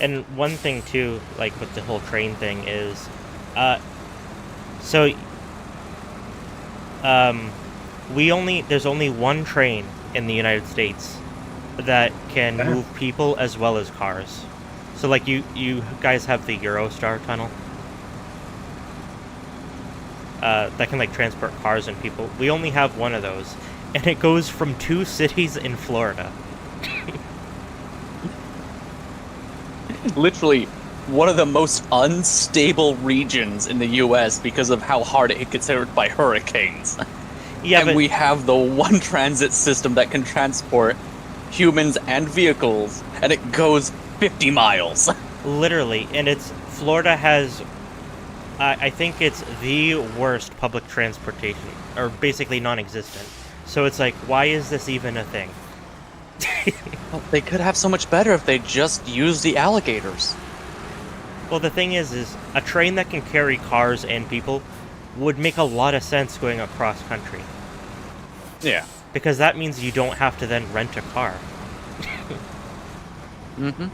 Speaker 1: And one thing too, like with the whole train thing is, there's only one train in the United States that can move people as well as cars. So like you guys have the Eurostar tunnel that can like transport cars and people. We only have one of those, and it goes from 2 cities in Florida.
Speaker 3: Literally one of the most unstable regions in the U.S. because of how hard it gets hit by hurricanes.
Speaker 1: Yeah,
Speaker 3: and
Speaker 1: but
Speaker 3: we have the one transit system that can transport humans and vehicles, and it goes 50 miles.
Speaker 1: literally, and Florida has, I think it's the worst public transportation, or basically non-existent. So it's like, why is this even a thing?
Speaker 3: Well, they could have so much better if they just used the alligators.
Speaker 1: Well, the thing is a train that can carry cars and people would make a lot of sense going across country.
Speaker 3: Yeah.
Speaker 1: Because that means you don't have to then rent a car.
Speaker 3: Mm-hmm.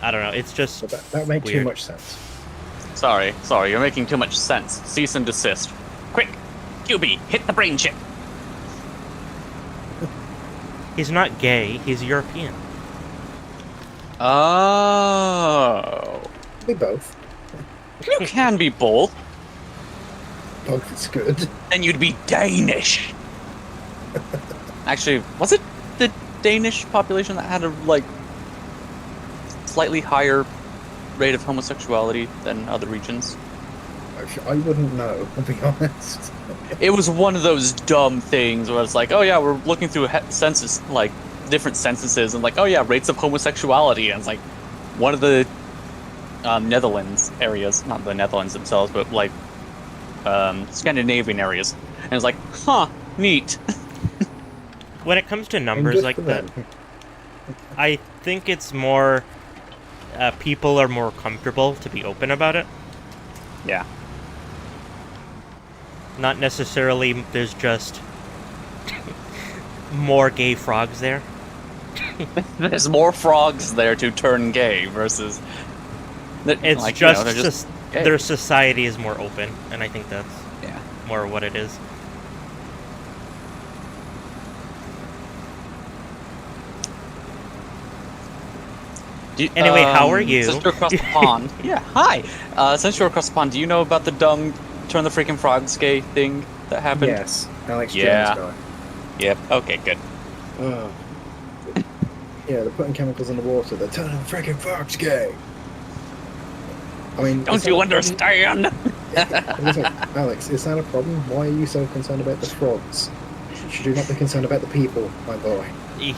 Speaker 1: I don't know, it's just
Speaker 2: But that makes
Speaker 1: weird.
Speaker 2: too much sense.
Speaker 3: Sorry, you're making too much sense. Cease and desist. Quick! QB, hit the brain chip!
Speaker 1: He's not gay, he's European.
Speaker 3: Oh.
Speaker 2: Be both.
Speaker 3: You can be both.
Speaker 2: Both is good.
Speaker 3: Then you'd be Danish. Actually, was it the Danish population that had a, like, slightly higher rate of homosexuality than other regions?
Speaker 2: I wouldn't know, to be honest.
Speaker 3: It was one of those dumb things where it's like, oh yeah, we're looking through census, like, different censuses, and like, oh yeah, rates of homosexuality, and it's like, one of the Netherlands areas, not the Netherlands themselves, but like, Scandinavian areas. And it's like, huh, neat.
Speaker 1: When it comes to
Speaker 2: And
Speaker 1: numbers
Speaker 2: good
Speaker 1: like
Speaker 2: for
Speaker 1: that,
Speaker 2: them.
Speaker 1: I think it's more, people are more comfortable to be open about it.
Speaker 3: Yeah.
Speaker 1: Not necessarily there's just more gay frogs there.
Speaker 3: There's more frogs there to turn gay versus...
Speaker 1: It's
Speaker 3: like,
Speaker 1: just
Speaker 3: they're just Okay.
Speaker 1: their society is more open, and I think that's
Speaker 3: Yeah.
Speaker 1: more what it is. Anyway, how are you?
Speaker 3: Since you're across the pond. Yeah, hi. Since you're across the pond, do you know about the dumb turn the freaking frogs gay thing that happened?
Speaker 2: Yes, Alex
Speaker 3: Yeah.
Speaker 2: Jones guy.
Speaker 3: Yep. Okay, good.
Speaker 2: Oh. Yeah, they're putting chemicals in the water. They're turning the freaking frogs gay. I mean,
Speaker 3: Don't you understand?
Speaker 2: Alex, is that a problem? Why are you so concerned about the frogs? Should you not be concerned about the people, my boy?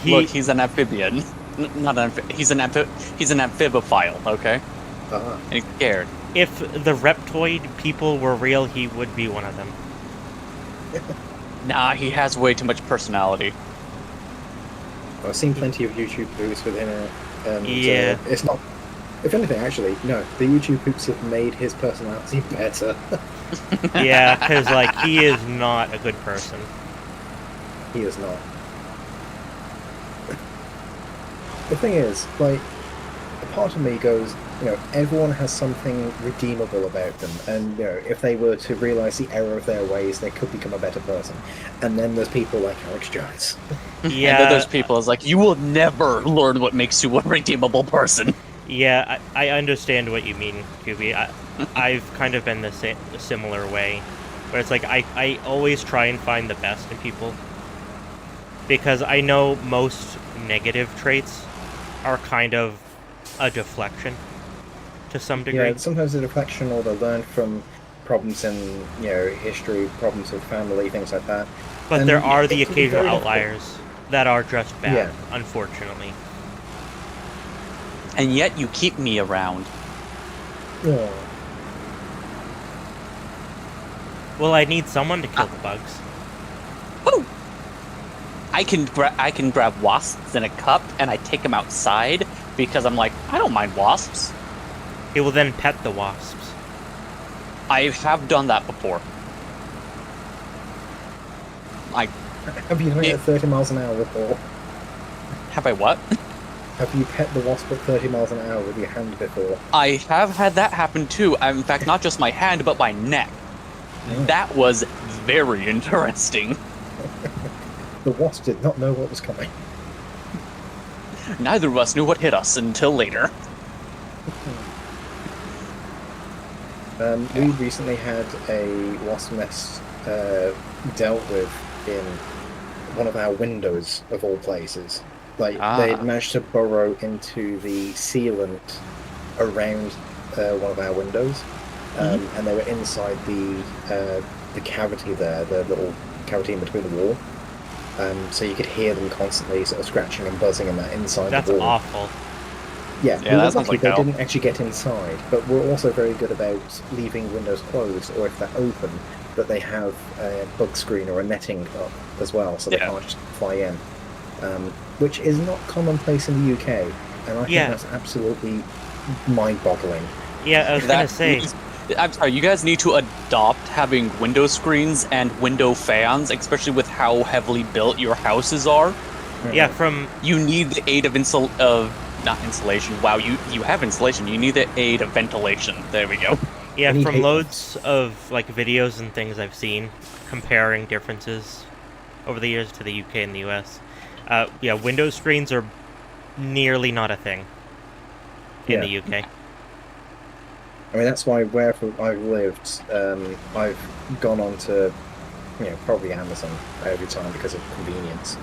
Speaker 3: Look, he's an amphibian. Not an he's an amphibophile, okay?
Speaker 2: Ah,
Speaker 3: And he's scared.
Speaker 1: If the reptoid people were real, he would be one of them.
Speaker 3: Nah, he has way too much personality.
Speaker 2: I've seen plenty of YouTube videos with him in it, and
Speaker 1: Yeah.
Speaker 2: it's not. If anything, actually, no. The YouTube poops have made his personality better.
Speaker 1: Yeah, because like he is not a good person.
Speaker 2: He is not. The thing is, like, a part of me goes, everyone has something redeemable about them, and if they were to realise the error of their ways, they could become a better person. And then there's people like Alex Jones.
Speaker 1: Yeah,
Speaker 3: And then there's people is like, you will never learn what makes you a redeemable person.
Speaker 1: Yeah, I understand what you mean, QB. I've kind of been the similar way, where it's like I always try and find the best in people, because I know most negative traits are kind of a deflection to some degree.
Speaker 2: Yeah, sometimes a deflection, or they learn from problems in history, problems with family, things like that.
Speaker 1: But
Speaker 2: And
Speaker 1: there are the
Speaker 2: it can be
Speaker 1: occasional
Speaker 2: very
Speaker 1: outliers that are just bad,
Speaker 2: Yeah.
Speaker 1: unfortunately.
Speaker 3: And yet you keep me around.
Speaker 2: Oh.
Speaker 1: Well, I need someone to kill the bugs.
Speaker 3: Woo! I can grab wasps in a cup and I take them outside because I'm like, I don't mind wasps.
Speaker 1: He will then pet the wasps.
Speaker 3: I have done that before.
Speaker 2: Have you done it at 30 miles an hour before?
Speaker 3: Have I what?
Speaker 2: Have you pet the wasp at 30 miles an hour with your hand before?
Speaker 3: I have had that happen too. In fact, not just my hand, but my neck.
Speaker 2: Mm.
Speaker 3: That was very interesting.
Speaker 2: The wasp did not know what was coming.
Speaker 3: Neither of us knew what hit us until later.
Speaker 2: We recently had a wasp nest dealt with in one of our windows, of all places. Like, they had managed to burrow into the sealant around one of our windows, and they were inside the cavity there, the little cavity in between the wall. So you could hear them constantly sort of scratching and buzzing in that inside
Speaker 1: That's
Speaker 2: the wall.
Speaker 1: awful.
Speaker 2: Yeah,
Speaker 3: Yeah, that sounds like
Speaker 2: they
Speaker 3: hell.
Speaker 2: didn't actually get inside, but we're also very good about leaving windows closed, or if they're open, that they have a bug screen or a netting up as well, so they
Speaker 3: Yeah.
Speaker 2: can't just fly in. Which is not commonplace in the UK, and I think
Speaker 1: Yeah.
Speaker 2: that's absolutely mind-boggling.
Speaker 1: Yeah, I was gonna say.
Speaker 3: I'm sorry, you guys need to adopt having window screens and window fans, especially with how heavily built your houses are.
Speaker 1: Yeah, from
Speaker 3: You need the aid of not insulation. Wow, you have insulation. You need the aid of ventilation. There we go.
Speaker 1: Yeah,
Speaker 2: I need
Speaker 1: from
Speaker 2: hate
Speaker 1: loads of like videos and things I've seen comparing differences over the years to the UK and the US. Yeah, window screens are nearly not a thing in
Speaker 2: Yeah.
Speaker 1: the UK.
Speaker 2: I mean, that's why wherever I've lived, I've gone on to, probably Amazon every time because of convenience,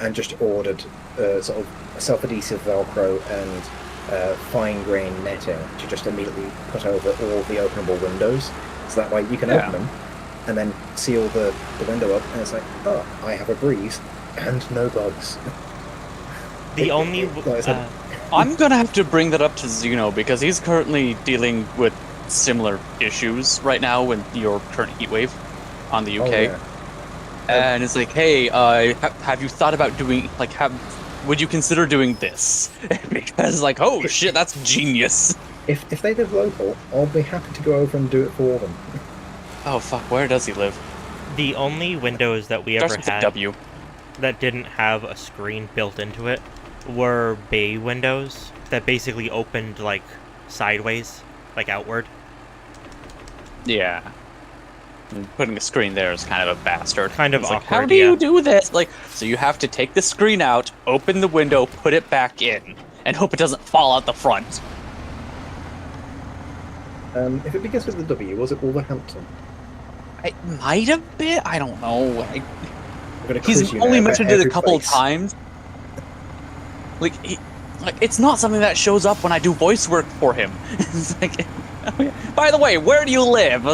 Speaker 2: and just ordered sort of self-adhesive Velcro and fine grain netting to just immediately put over all the openable windows, so that way you can
Speaker 3: Yeah.
Speaker 2: open them and then seal the window up, and it's like, oh, I have a breeze and no bugs.
Speaker 1: The only
Speaker 2: like I said,
Speaker 3: I'm gonna have to bring that up to Zeno because he's currently dealing with similar issues right now with your current heat wave on the UK.
Speaker 2: oh, yeah.
Speaker 3: And it's like, hey, have you thought about doing would you consider doing this? Because like, oh shit, that's genius.
Speaker 2: If they live local, I'll be happy to go over and do it for them.
Speaker 3: Oh fuck, where does he live?
Speaker 1: the only windows that we ever
Speaker 3: Starts with a
Speaker 1: had
Speaker 3: W.
Speaker 1: that didn't have a screen built into it were bay windows that basically opened like sideways, like outward.
Speaker 3: Yeah. And putting a screen there is kind of a bastard.
Speaker 1: Kind of
Speaker 3: It's like,
Speaker 1: awkward,
Speaker 3: how do
Speaker 1: yeah.
Speaker 3: you do this? Like, so you have to take the screen out, open the window, put it back in, and hope it doesn't fall out the front.
Speaker 2: If it begins with the W, was it Wolverhampton?
Speaker 3: It might have been. I don't know.
Speaker 2: I'm gonna quiz
Speaker 3: He's
Speaker 2: you
Speaker 3: only
Speaker 2: now about
Speaker 3: mentioned it a
Speaker 2: every
Speaker 3: couple of
Speaker 2: place.
Speaker 3: times. Like, it's not something that shows up when I do voice work for him. It's like, oh, yeah. By the way, where do you live?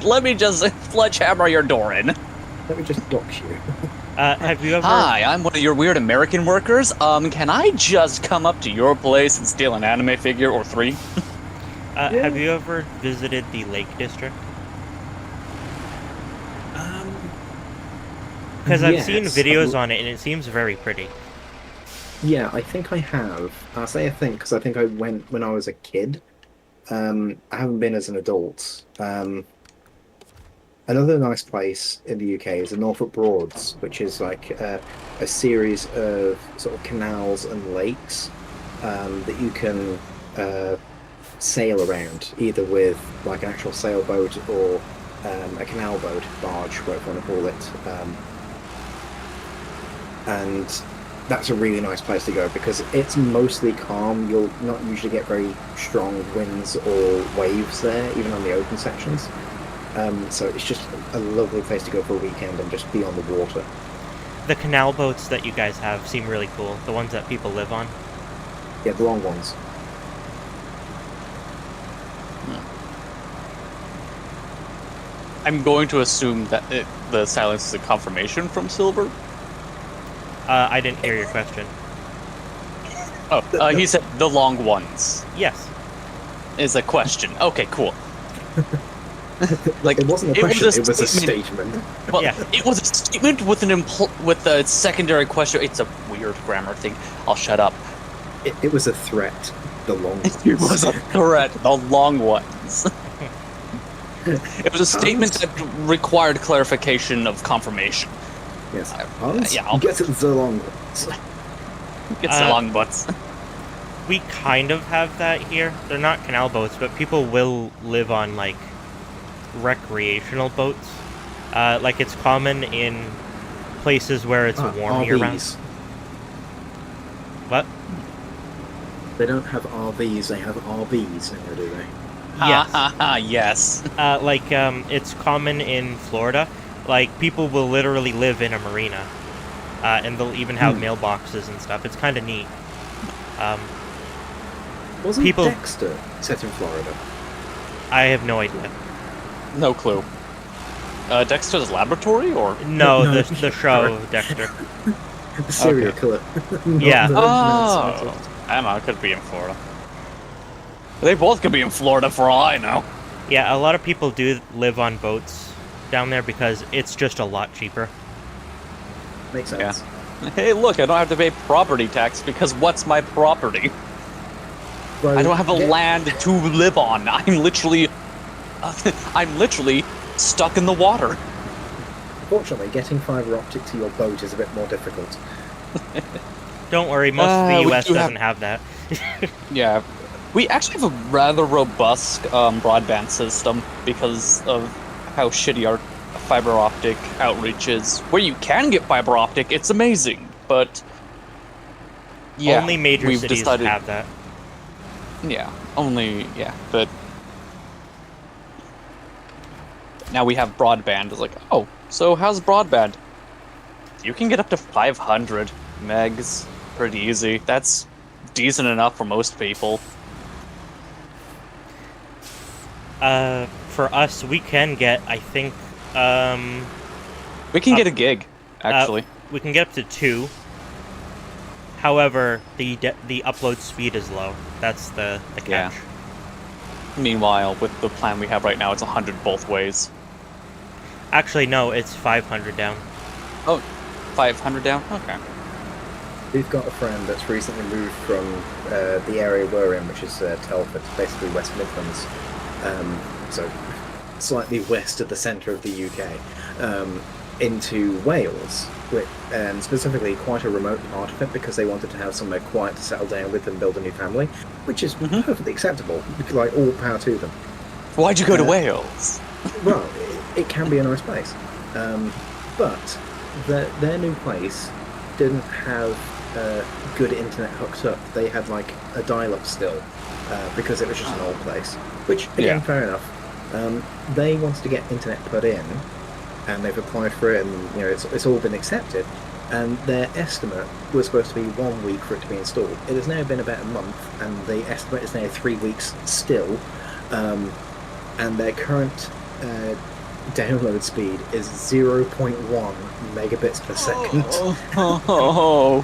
Speaker 3: Let me just sledgehammer your door in.
Speaker 2: Let me just dox you.
Speaker 1: Have you ever?
Speaker 3: Hi, I'm one of your weird American workers. Can I just come up to your place and steal an anime figure or 3?
Speaker 1: Have you ever visited the Lake District? Because I've seen
Speaker 2: Yes.
Speaker 1: videos on it, and it seems very pretty.
Speaker 2: Yeah, I think I have. I say I think because I think I went when I was a kid. I haven't been as an adult. Another nice place in the UK is the Norfolk Broads, which is like a series of sort of canals and lakes that you can sail around, either with like an actual sailboat or a canal boat, barge, whatever you want to call it. And that's a really nice place to go because it's mostly calm. You'll not usually get very strong winds or waves there, even on the open sections. So it's just a lovely place to go for a weekend and just be on the water.
Speaker 1: The canal boats that you guys have seem really cool. The ones that people live on.
Speaker 2: Yeah, the long ones.
Speaker 3: I'm going to assume that the silence is a confirmation from Silver.
Speaker 1: I didn't hear your question.
Speaker 3: Oh, he said the long ones
Speaker 1: Yes.
Speaker 3: is a question. Okay, cool. Like,
Speaker 2: It wasn't a
Speaker 3: it was
Speaker 2: question,
Speaker 3: a
Speaker 2: it was a
Speaker 3: statement.
Speaker 2: statement.
Speaker 3: Well,
Speaker 1: Yeah.
Speaker 3: it was a statement with with a secondary question. It's a weird grammar thing. I'll shut up.
Speaker 2: It was a threat. The long ones.
Speaker 3: It was a threat. The long ones. It was a statement that required clarification of confirmation.
Speaker 2: Yes. Hans,
Speaker 3: yeah, I'll-
Speaker 2: get it the long ones.
Speaker 3: It's the long butts.
Speaker 1: We kind of have that here. They're not canal boats, but people will live on, like, recreational boats. Like, it's common in places where it's warm year-round.
Speaker 2: RVs.
Speaker 1: What?
Speaker 2: They don't have RVs, they have RVs now, do they?
Speaker 1: Yes.
Speaker 3: Yes.
Speaker 1: It's common in Florida. Like, people will literally live in a marina. And they'll even have mailboxes and stuff. It's kind of neat.
Speaker 2: Wasn't
Speaker 1: people-
Speaker 2: Dexter set in Florida?
Speaker 1: I have no idea.
Speaker 3: No clue. Dexter's Laboratory, or?
Speaker 1: No,
Speaker 2: No.
Speaker 1: the show, Dexter.
Speaker 2: The serial killer. Not
Speaker 1: Yeah.
Speaker 2: the
Speaker 3: Oh,
Speaker 2: scientist.
Speaker 3: I don't know. It could be in Florida. They both could be in Florida for all I know.
Speaker 1: Yeah, a lot of people do live on boats down there because it's just a lot cheaper.
Speaker 2: Makes sense.
Speaker 3: Hey, look! I don't have to pay property tax because what's my property?
Speaker 2: Well,
Speaker 3: I don't have a
Speaker 2: yeah,
Speaker 3: land to live on. I'm literally stuck in the water.
Speaker 2: Fortunately, getting fiber optic to your boat is a bit more difficult.
Speaker 1: Don't worry, most of
Speaker 3: we
Speaker 1: the US
Speaker 3: do
Speaker 1: doesn't have that.
Speaker 3: Yeah, we actually have a rather robust broadband system because of how shitty our fiber optic outreach is. Where you can get fiber optic, it's amazing, but yeah,
Speaker 1: Only major
Speaker 3: we've
Speaker 1: cities
Speaker 3: decided,
Speaker 1: have that.
Speaker 3: but now we have broadband. It's like, oh, so how's broadband? You can get up to 500 megs pretty easy. That's decent enough for most people.
Speaker 1: For us, we can get, I think,
Speaker 3: We can get a gig, actually.
Speaker 1: we can get up to 2. However, the upload speed is low. That's the catch.
Speaker 3: Yeah. Meanwhile, with the plan we have right now, it's 100 both ways.
Speaker 1: Actually, no, it's 500 down.
Speaker 3: Oh, 500 down? Okay.
Speaker 2: We've got a friend that's recently moved from the area we're in, which is Telford, basically West Midlands. So slightly west of the centre of the UK, into Wales, and specifically quite a remote part of it because they wanted to have somewhere quiet to settle down with and build a new family, which is perfectly acceptable. Like, all power to them.
Speaker 3: Why'd you go to Wales?
Speaker 2: Well, it can be a nice place, but their new place didn't have good internet hooked up. They had like a dial-up still because it was just an old place. Which again,
Speaker 3: Yeah.
Speaker 2: fair enough. They wanted to get internet put in, and they've applied for it, and it's all been accepted. And their estimate was supposed to be 1 week for it to be installed. It has now been about a month, and the estimate is now 3 weeks still. And their current download speed is 0.1 megabits per second.
Speaker 3: Oh,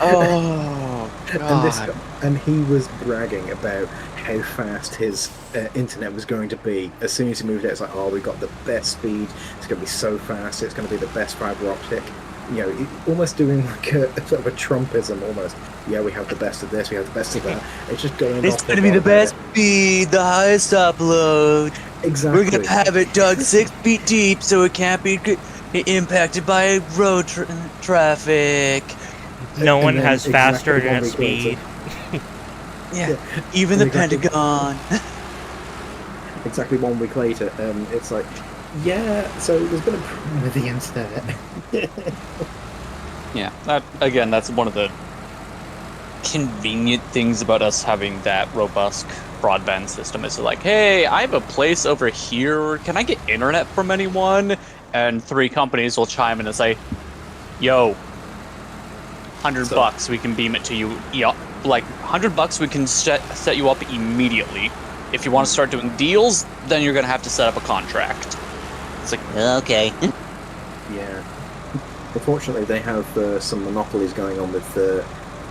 Speaker 3: oh God.
Speaker 2: And he was bragging about how fast his internet was going to be. As soon as he moved it, it's like, oh, we got the best speed. It's going to be so fast. It's going to be the best fiber optic. Almost doing like a sort of a Trumpism almost. Yeah, we have the best of this. We have the best of that. It's just going.
Speaker 3: It's gonna be the best speed, the highest upload.
Speaker 2: Exactly.
Speaker 3: We're gonna have it dug 6 feet deep so it can't be impacted by road traffic.
Speaker 1: No one
Speaker 2: then
Speaker 1: has faster
Speaker 2: exactly 1
Speaker 1: internet
Speaker 2: week later-
Speaker 1: speed.
Speaker 3: Yeah, even the
Speaker 2: Exactly.
Speaker 3: Pentagon.
Speaker 2: Exactly 1 week later, it's like, yeah. So there's been a problem with the internet.
Speaker 3: Yeah, that's one of the convenient things about us having that robust broadband system. Is like, hey, I have a place over here. Can I get internet from anyone? And 3 companies will chime in and say, yo, $100, we can beam it to you. Yeah, like $100, we can set you up immediately. If you want to start doing deals, then you're gonna have to set up a contract. It's like, okay.
Speaker 2: Yeah. Unfortunately, they have some monopolies going on with the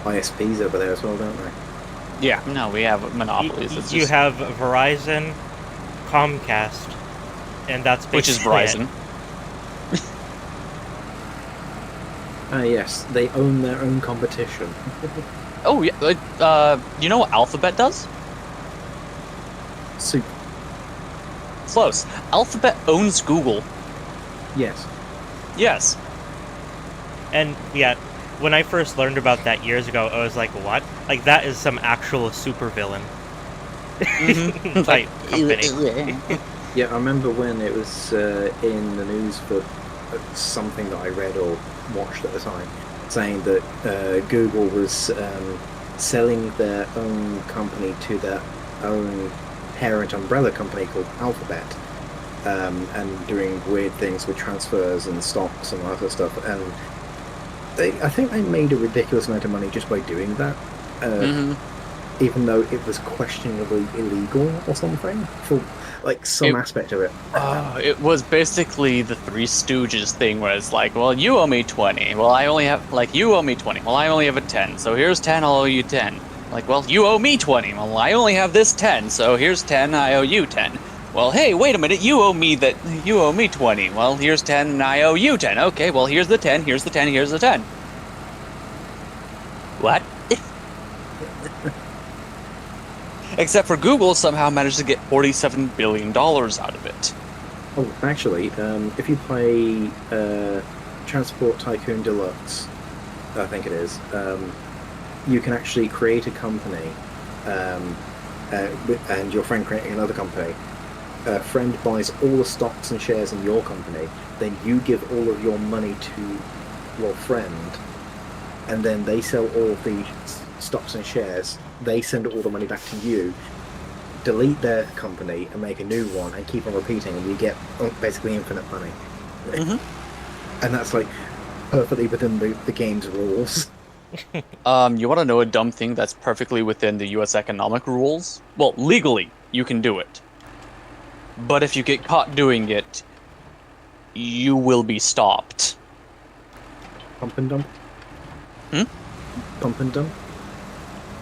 Speaker 2: ISPs over there as well, don't they?
Speaker 3: Yeah, no, we have monopolies. It's
Speaker 1: You
Speaker 3: just,
Speaker 1: have Verizon, Comcast, and that's
Speaker 3: which is
Speaker 1: basically
Speaker 3: Verizon.
Speaker 2: Yes, they own their own competition.
Speaker 3: Oh yeah, you know what Alphabet does?
Speaker 2: Super.
Speaker 3: Close. Alphabet owns Google.
Speaker 2: Yes.
Speaker 3: Yes.
Speaker 1: And yeah, when I first learned about that years ago, I was like, what? Like, that is some actual supervillain
Speaker 3: Mhm.
Speaker 1: type company.
Speaker 2: Yeah, I remember when it was in the news for something that I read or watched at the time, saying that Google was selling their own company to their own parent umbrella company called Alphabet, and doing weird things with transfers and stocks and all that sort of stuff. And I think they made a ridiculous amount of money just by doing that, even though it was questionably illegal or something for like some aspect of it.
Speaker 3: It was basically the Three Stooges thing, where it's like, well, you owe me 20. Well, I only have, like, you owe me 20. Well, I only have a 10. So here's 10, I'll owe you 10. Like, well, you owe me 20. Well, I only have this 10. So here's 10, I owe you 10. Well, hey, wait a minute, you owe me 20. Well, here's 10, and I owe you 10. Okay, well, here's the 10, here's the 10, here's the 10. What? Except for Google somehow managed to get $47 billion out of it.
Speaker 2: Oh, actually, if you play Transport Tycoon Deluxe, I think it is, you can actually create a company, and your friend creating another company. A friend buys all the stocks and shares in your company, then you give all of your money to your friend, and then they sell all of the stocks and shares. They send all the money back to you, delete their company and make a new one, and keep on repeating, and you get basically infinite money. And that's like perfectly within the game's rules.
Speaker 3: You want to know a dumb thing that's perfectly within the U.S. economic rules? Well, legally, you can do it. But if you get caught doing it, you will be stopped.
Speaker 2: Pump and dump? Pump and dump?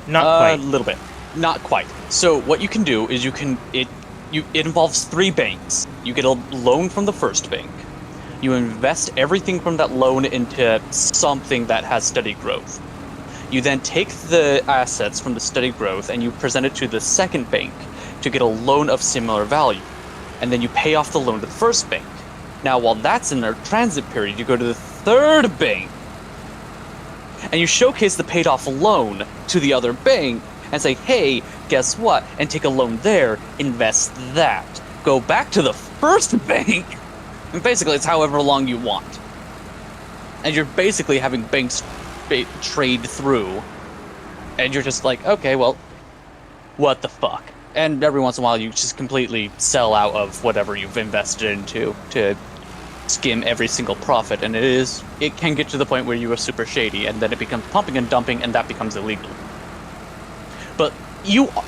Speaker 1: Not
Speaker 3: A
Speaker 1: quite.
Speaker 3: little bit. Not quite. So what you can do is it involves 3 banks. You get a loan from the first bank. You invest everything from that loan into something that has steady growth. You then take the assets from the steady growth and you present it to the second bank to get a loan of similar value. And then you pay off the loan to the first bank. Now, while that's in their transit period, you go to the third bank and you showcase the paid off loan to the other bank and say, hey, guess what? And take a loan there, invest that. go back to the first bank, and basically it's however long you want. And you're basically having banks trade through, and you're just like, okay, well, what the fuck? And every once in a while you just completely sell out of whatever you've invested into to skim every single profit, and it can get to the point where you are super shady, and then it becomes pumping and dumping, and that becomes illegal. But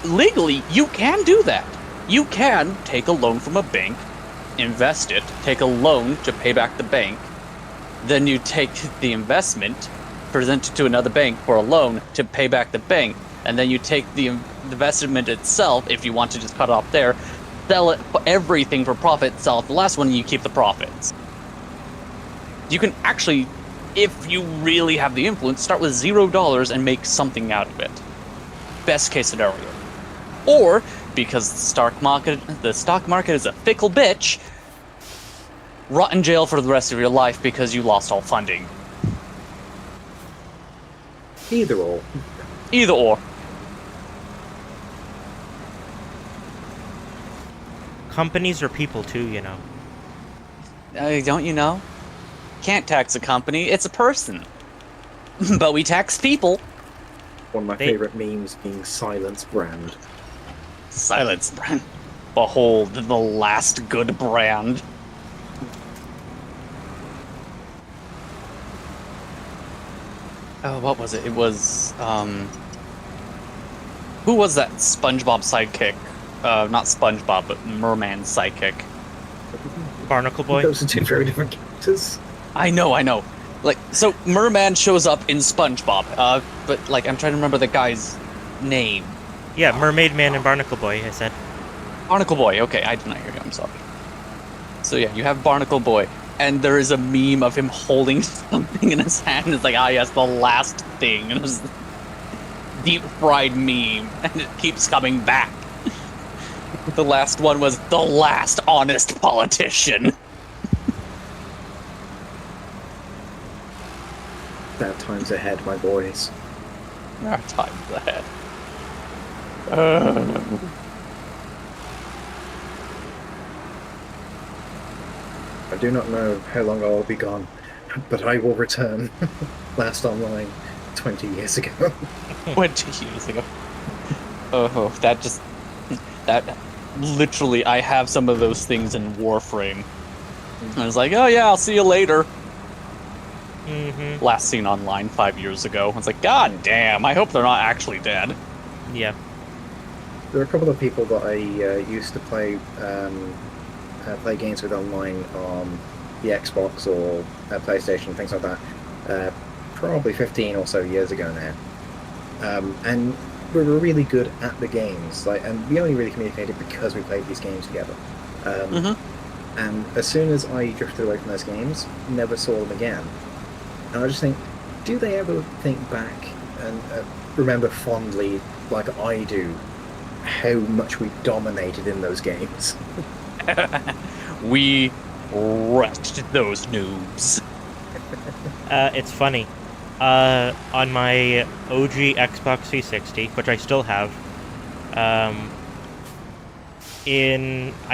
Speaker 3: legally, you can do that. You can take a loan from a bank, invest it, take a loan to pay back the bank, then you take the investment, present it to another bank for a loan to pay back the bank, and then you take the investment itself, if you want to just cut it off there, sell it everything for profit, sell it the last one, and you keep the profits. You can actually, if you really have the influence, start with $0 and make something out of it. Best case scenario. Or, because the stock market is a fickle bitch, rot in jail for the rest of your life because you lost all funding.
Speaker 2: Either or.
Speaker 3: Either or.
Speaker 1: Companies are people too, you know.
Speaker 3: Don't you know? Can't tax a company, it's a person. But we tax people.
Speaker 2: One of my favorite memes being Silence Brand.
Speaker 3: Silence Brand. Behold the last good brand. Oh, what was it? It was, who was that SpongeBob sidekick? Not SpongeBob, but Merman's sidekick.
Speaker 1: Barnacle Boy?
Speaker 2: Those are two very different characters.
Speaker 3: I know. Like, so Merman shows up in SpongeBob, but, like, I'm trying to remember the guy's name.
Speaker 1: Yeah, Mermaid Man and Barnacle Boy, I said.
Speaker 3: Barnacle Boy, okay, I did not hear you, I'm sorry. So yeah, you have Barnacle Boy, and there is a meme of him holding something in his hand. It's like, yes, the last thing. And it was deep fried meme, and it keeps coming back. The last one was the last honest politician.
Speaker 2: That time's ahead, my boys.
Speaker 3: There are times ahead.
Speaker 2: I do not know how long I will be gone, but I will return. Last online 20 years ago.
Speaker 3: 20 years ago. Oh, that literally, I have some of those things in Warframe. And I was like, oh yeah, I'll see you later.
Speaker 1: Mm-hmm.
Speaker 3: Last seen online 5 years ago. It's like, god damn, I hope they're not actually dead.
Speaker 1: Yeah.
Speaker 2: There are a couple of people that I used to play games with online on the Xbox or PlayStation, things like that, probably 15 or so years ago now. And we were really good at the games, and we only really communicated because we played these games together. And as soon as I drifted away from those games, never saw them again. And I just think, do they ever think back and remember fondly, like I do, how much we dominated in those games?
Speaker 3: We wrecked those noobs.
Speaker 1: It's funny. On my OG Xbox 360, which I still have, I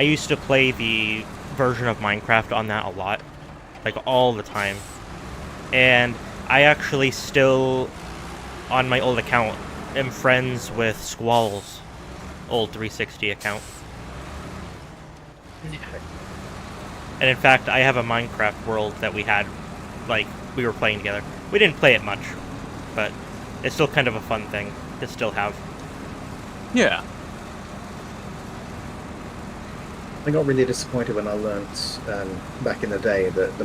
Speaker 1: used to play the version of Minecraft on that a lot, like all the time. And I actually still, on my old account, am friends with Squall's old 360 account. And in fact, I have a Minecraft world that we had, like, we were playing together. We didn't play it much, but it's still kind of a fun thing to still have.
Speaker 3: Yeah.
Speaker 2: I got really disappointed when I learnt back in the day that the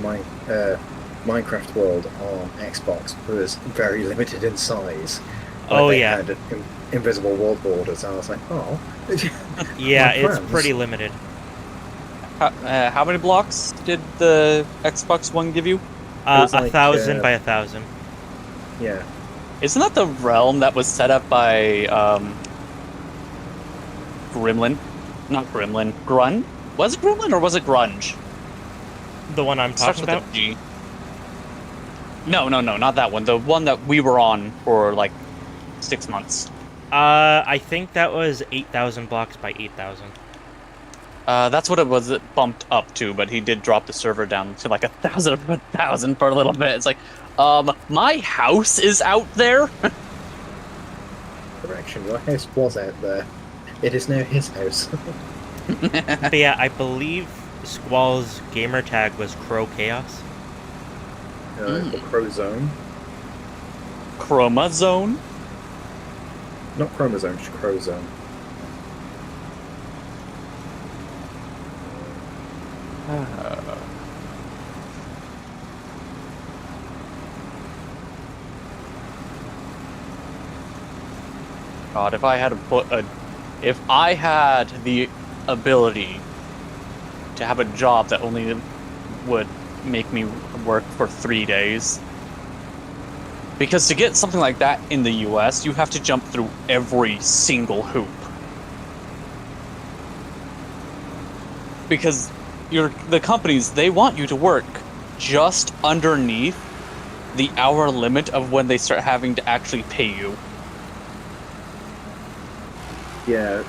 Speaker 2: Minecraft world on Xbox was very limited in size.
Speaker 1: Oh, yeah.
Speaker 2: Had invisible world borders, and I was like, oh.
Speaker 1: Yeah, it's pretty limited.
Speaker 3: How many blocks did the Xbox One give you?
Speaker 1: 1,000 by 1,000.
Speaker 2: Yeah.
Speaker 3: Isn't that the realm that was set up by Gremlin? Not Gremlin. Grun? Was it Gremlin or was it Grunge?
Speaker 1: The one I'm talking about?
Speaker 3: With a G. No, not that one. The one that we were on for like 6 months.
Speaker 1: I think that was 8,000 blocks by 8,000.
Speaker 3: That's what it was bumped up to, but he did drop the server down to like 1,000 for a little bit. It's like, my house is out there.
Speaker 2: Correction, your house was out there. It is now his house.
Speaker 1: But yeah, I believe Squall's gamer tag was Crow Chaos.
Speaker 2: The Crow Zone.
Speaker 3: Chroma Zone.
Speaker 2: Not Chromosome, just Crow Zone.
Speaker 3: God, if I had the ability to have a job that only would make me work for 3 days. Because to get something like that in the US, you have to jump through every single hoop. Because the companies, they want you to work just underneath the hour limit of when they start having to actually pay you.
Speaker 2: Yeah,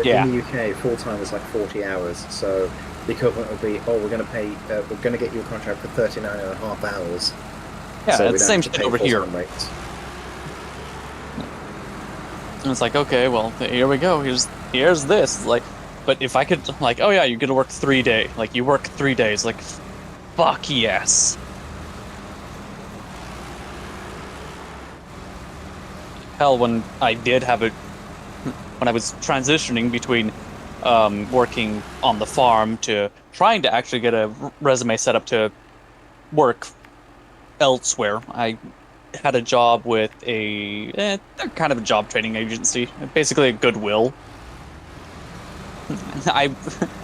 Speaker 3: Yeah.
Speaker 2: in the UK, full time is like 40 hours. So the equivalent would be, we're going to get you a contract for 39 and a half hours.
Speaker 3: Yeah,
Speaker 2: so
Speaker 3: it's the same shit over here.
Speaker 2: Rates.
Speaker 3: And it's like, okay, well, here we go. Here's this. Like, but if I could, like, oh yeah, you're gonna work 3 days. Like, you work 3 days. Like, fuck yes. Hell, when I was transitioning between working on the farm to trying to actually get a resume set up to work elsewhere, I had a job with they're kind of a job training agency, basically a Goodwill. I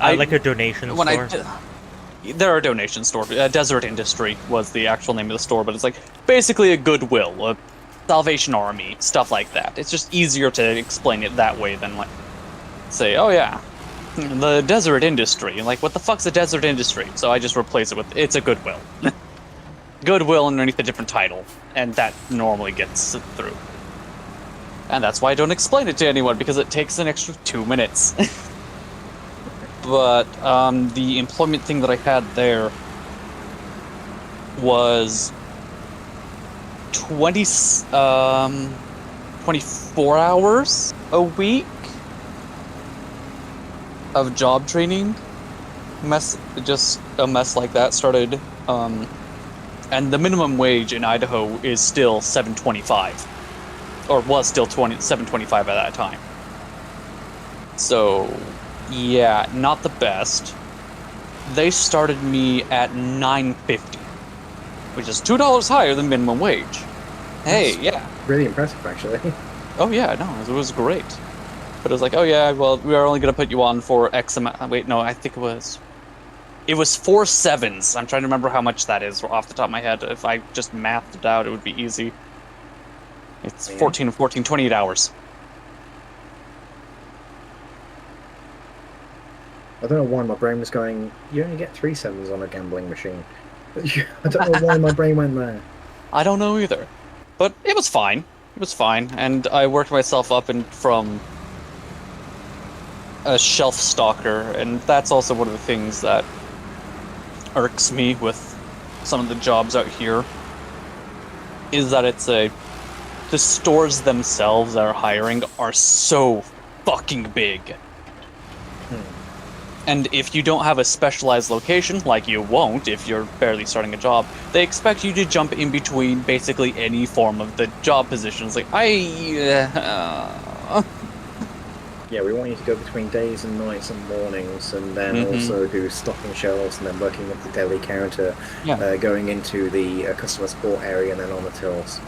Speaker 1: like a donation store.
Speaker 3: They're a donation store. Desert Industry was the actual name of the store, but it's like basically a Goodwill, a Salvation Army, stuff like that. It's just easier to explain it that way than like say, oh yeah, the Desert Industry. Like, what the fuck's a Desert Industry? So I just replace it with it's a Goodwill. Goodwill underneath a different title, and that normally gets through. And that's why I don't explain it to anyone, because it takes an extra 2 minutes. But the employment thing that I had there was 24 hours a week of job training. Just a mess like that started. And the minimum wage in Idaho is still $7.25, or was still $7.25 at that time. So, yeah, not the best. They started me at $9.50, which is $2 higher than minimum wage. Hey, yeah,
Speaker 2: Really impressive, actually.
Speaker 3: oh yeah, no, it was great. But it was like, oh yeah, well, we are only gonna put you on for X amount. Wait, no, I think it was 4 sevens. I'm trying to remember how much that is off the top of my head. If I just mathed it out, it would be easy. It's 14 and 14, 28 hours.
Speaker 2: I don't know why my brain was going, you only get 3 sevens on a gambling machine. I don't know why my brain went there.
Speaker 3: I don't know either. But it was fine. It was fine. And I worked myself up from a shelf stalker, and that's also one of the things that irks me with some of the jobs out here, is that the stores themselves that are hiring are so fucking big. And if you don't have a specialized location, like you won't if you're barely starting a job, they expect you to jump in between basically any form of the job positions. Like,
Speaker 2: Yeah, we want you to go between days and nights and mornings, and then also do stocking shelves, and then working at the deli counter, going into the customer support area, and then on the tills.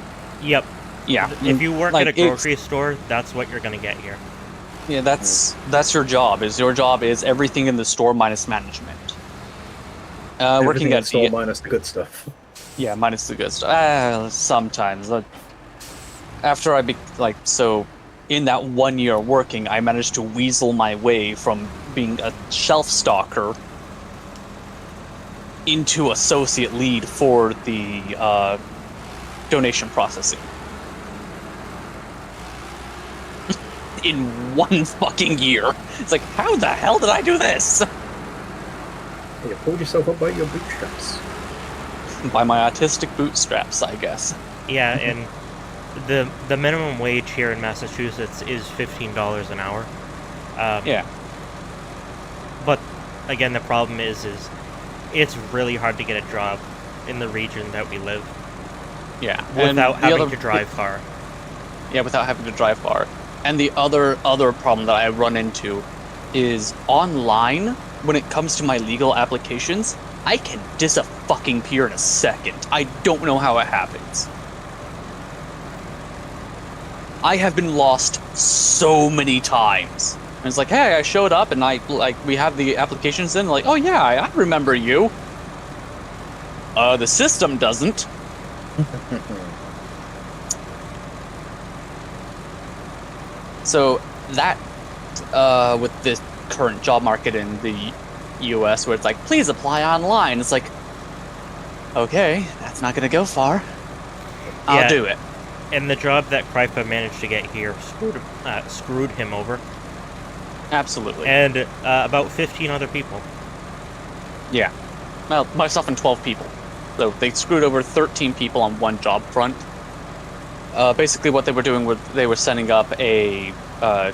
Speaker 1: Yep.
Speaker 3: Yeah.
Speaker 1: If you work at a grocery store, that's what you're gonna get here.
Speaker 3: Yeah, that's your job. Your job is everything in the store minus management. Working at
Speaker 2: the store minus the good stuff.
Speaker 3: Yeah, minus the good stuff. Sometimes. After in that 1 year working, I managed to weasel my way from being a shelf stalker into associate lead for the donation processing. in 1 fucking year. It's like, how the hell did I do this?
Speaker 2: You pulled yourself up by your bootstraps.
Speaker 3: By my autistic bootstraps, I guess.
Speaker 1: Yeah, and the minimum wage here in Massachusetts is $15 an hour.
Speaker 3: Yeah.
Speaker 1: But again, the problem is it's really hard to get a job in the region that we live
Speaker 3: Yeah.
Speaker 1: without having to drive far.
Speaker 3: Yeah, without having to drive far. And the other problem that I run into is online, when it comes to my legal applications, I can dis-a-fucking-peer in a second. I don't know how it happens. I have been lost so many times. And it's like, hey, I showed up and we have the applications in, like, oh yeah, I remember you. The system doesn't. So that, with the current job market in the US, where it's like, please apply online, it's like, okay, that's not gonna go far. I'll do it.
Speaker 1: And the job that Kripa managed to get here screwed him over.
Speaker 3: Absolutely.
Speaker 1: And about 15 other people.
Speaker 3: Yeah. Well, myself and 12 people. So they screwed over 13 people on one job front. Basically what they were doing was they were setting up a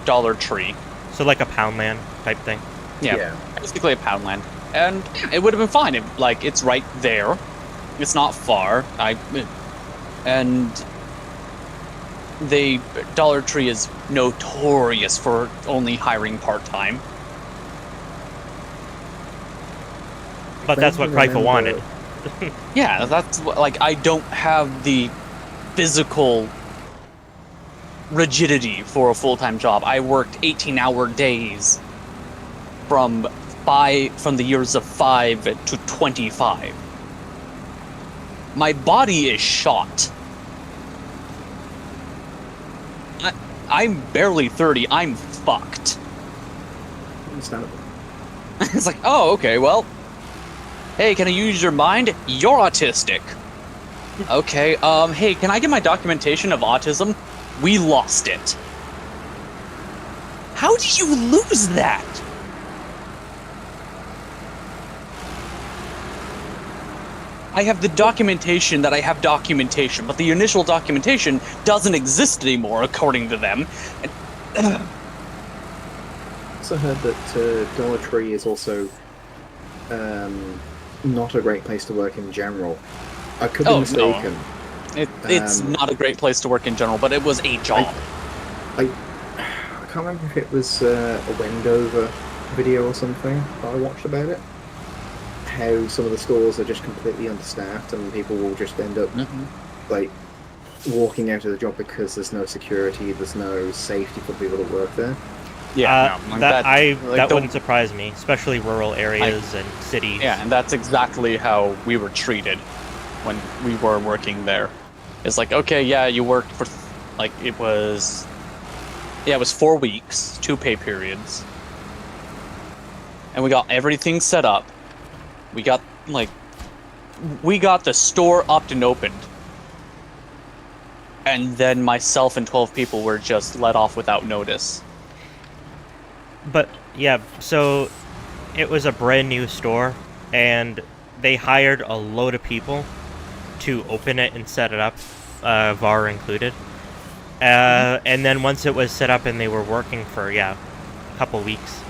Speaker 3: Dollar Tree.
Speaker 1: So like a Poundland type thing.
Speaker 3: Yeah. Basically a Poundland. And it would have been fine. It's right there. It's not far. Dollar Tree is notorious for only hiring part-time.
Speaker 1: But that's what Kripa wanted.
Speaker 3: Yeah, that's I don't have the physical rigidity for a full-time job. I worked 18-hour days from the years of 5 to 25. My body is shot. I'm barely 30. I'm fucked.
Speaker 2: Understandable.
Speaker 3: It's like, oh, okay, well, hey, can I use your mind? You're autistic. Okay, hey, can I get my documentation of autism? We lost it. How did you lose that? I have the documentation that I have documentation, but the initial documentation doesn't exist anymore, according to them.
Speaker 2: I also heard that Dollar Tree is also not a great place to work in general. I could be mistaken.
Speaker 3: No. It's not a great place to work in general, but it was a job.
Speaker 2: I can't remember if it was a Wendover video or something that I watched about it. How some of the stores are just completely understaffed and people will just end up walking out of the job because there's no security, there's no safety for people that work there.
Speaker 1: Yeah, that wouldn't surprise me, especially rural areas and cities.
Speaker 3: Yeah, and that's exactly how we were treated when we were working there. It's like, okay, yeah, you worked for it was 4 weeks, 2 pay periods, and we got everything set up. We got the store up and opened. And then myself and 12 people were just let off without notice.
Speaker 1: But yeah, so it was a brand new store and they hired a load of people to open it and set it up, VAR included. And then once it was set up and they were working for a couple weeks,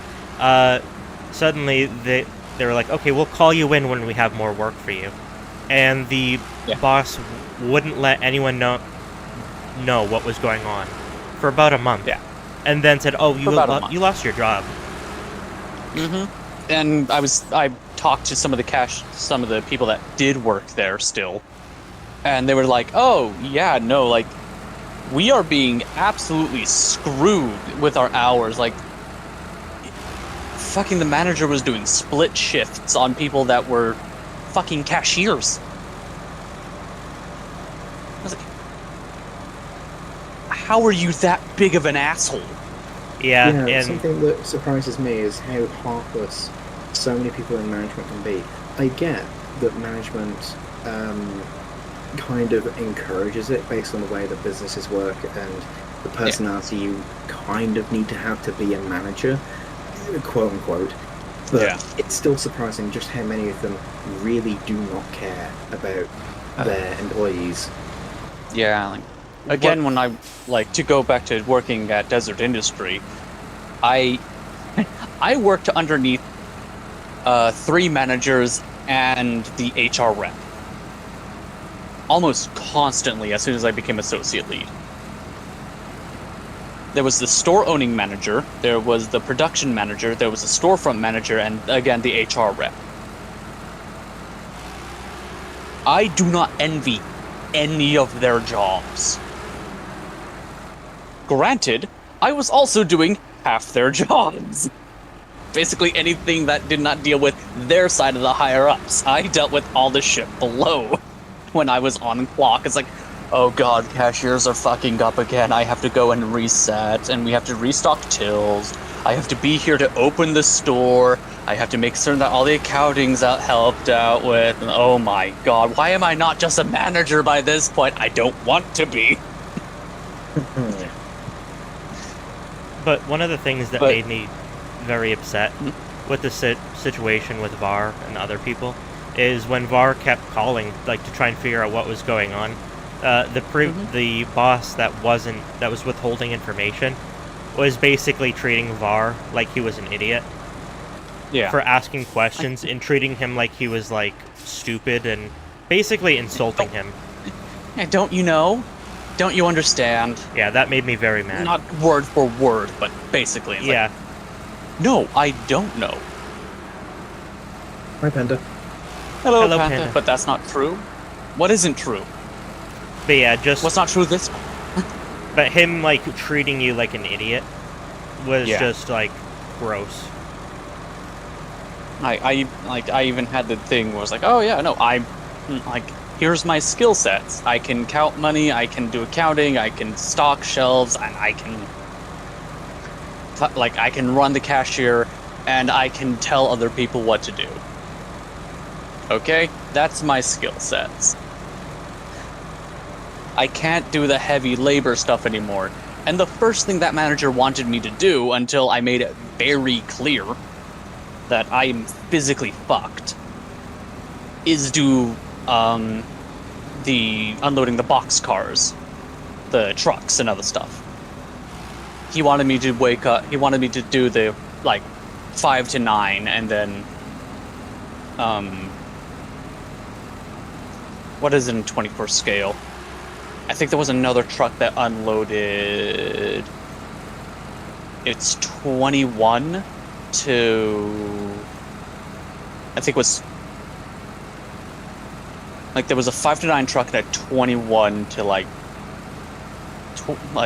Speaker 1: suddenly they were like, okay, we'll call you in when we have more work for you. And the boss wouldn't let anyone know what was going on for about a month.
Speaker 3: Yeah.
Speaker 1: And then said, oh, you lost your job.
Speaker 3: Mm-hmm. And I talked to some of the people that did work there still. And they were like, oh, yeah, no, we are being absolutely screwed with our hours. Fucking the manager was doing split shifts on people that were fucking cashiers. I was like, how are you that big of an asshole?
Speaker 1: Yeah, and
Speaker 2: something that surprises me is how heartless so many people in management can be. I get that management kind of encourages it based on the way that businesses work and the personality you kind of need to have to be a manager, quote unquote. But
Speaker 3: Yeah.
Speaker 2: it's still surprising just how many of them really do not care about their employees.
Speaker 3: Yeah, like, again, when I like to go back to working at Desert Industry, I I worked underneath 3 managers and the HR rep almost constantly as soon as I became associate lead. There was the store owning manager, there was the production manager, there was the storefront manager, and again the HR rep. I do not envy any of their jobs. Granted, I was also doing half their jobs. Basically anything that did not deal with their side of the higher-ups. I dealt with all the shit below when I was on clock. It's like, oh god, cashiers are fucking up again. I have to go and reset, and we have to restock tills. I have to be here to open the store. I have to make certain that all the accounting's helped out with. And oh my god, why am I not just a manager by this point? I don't want to be.
Speaker 1: But one of the things that made me very upset with the situation with VAR and other people is when VAR kept calling, like, to try and figure out what was going on. The boss that was withholding information was basically treating VAR like he was an idiot.
Speaker 3: Yeah.
Speaker 1: For asking questions and treating him like he was, like, stupid and basically insulting him.
Speaker 3: Yeah, don't you know? Don't you understand?
Speaker 1: Yeah, that made me very mad.
Speaker 3: Not word for word, but basically. It's
Speaker 1: yeah.
Speaker 3: Like, no, I don't know.
Speaker 2: Hi, Panda.
Speaker 3: Hello, Panda. But that's not true. What isn't true?
Speaker 1: But yeah, just...
Speaker 3: What's not true this one?
Speaker 1: But him, like, treating you like an idiot was just, like, gross.
Speaker 3: I even had the thing where I was like, oh yeah, no, I'm, like, here's my skill sets. I can count money, I can do accounting, I can stock shelves, and I can, like, I can run the cashier, and I can tell other people what to do. Okay? That's my skill sets. I can't do the heavy labor stuff anymore. And the first thing that manager wanted me to do, until I made it very clear that I'm physically fucked, is do the unloading the box cars, the trucks and other stuff. He wanted me to wake up, he wanted me to do the, like, 5 to 9, and then, what is it in 24 scale? I think there was another truck that unloaded, it's 21 to, I think it was, like, there was a 5 to 9 truck and a 21 to, like,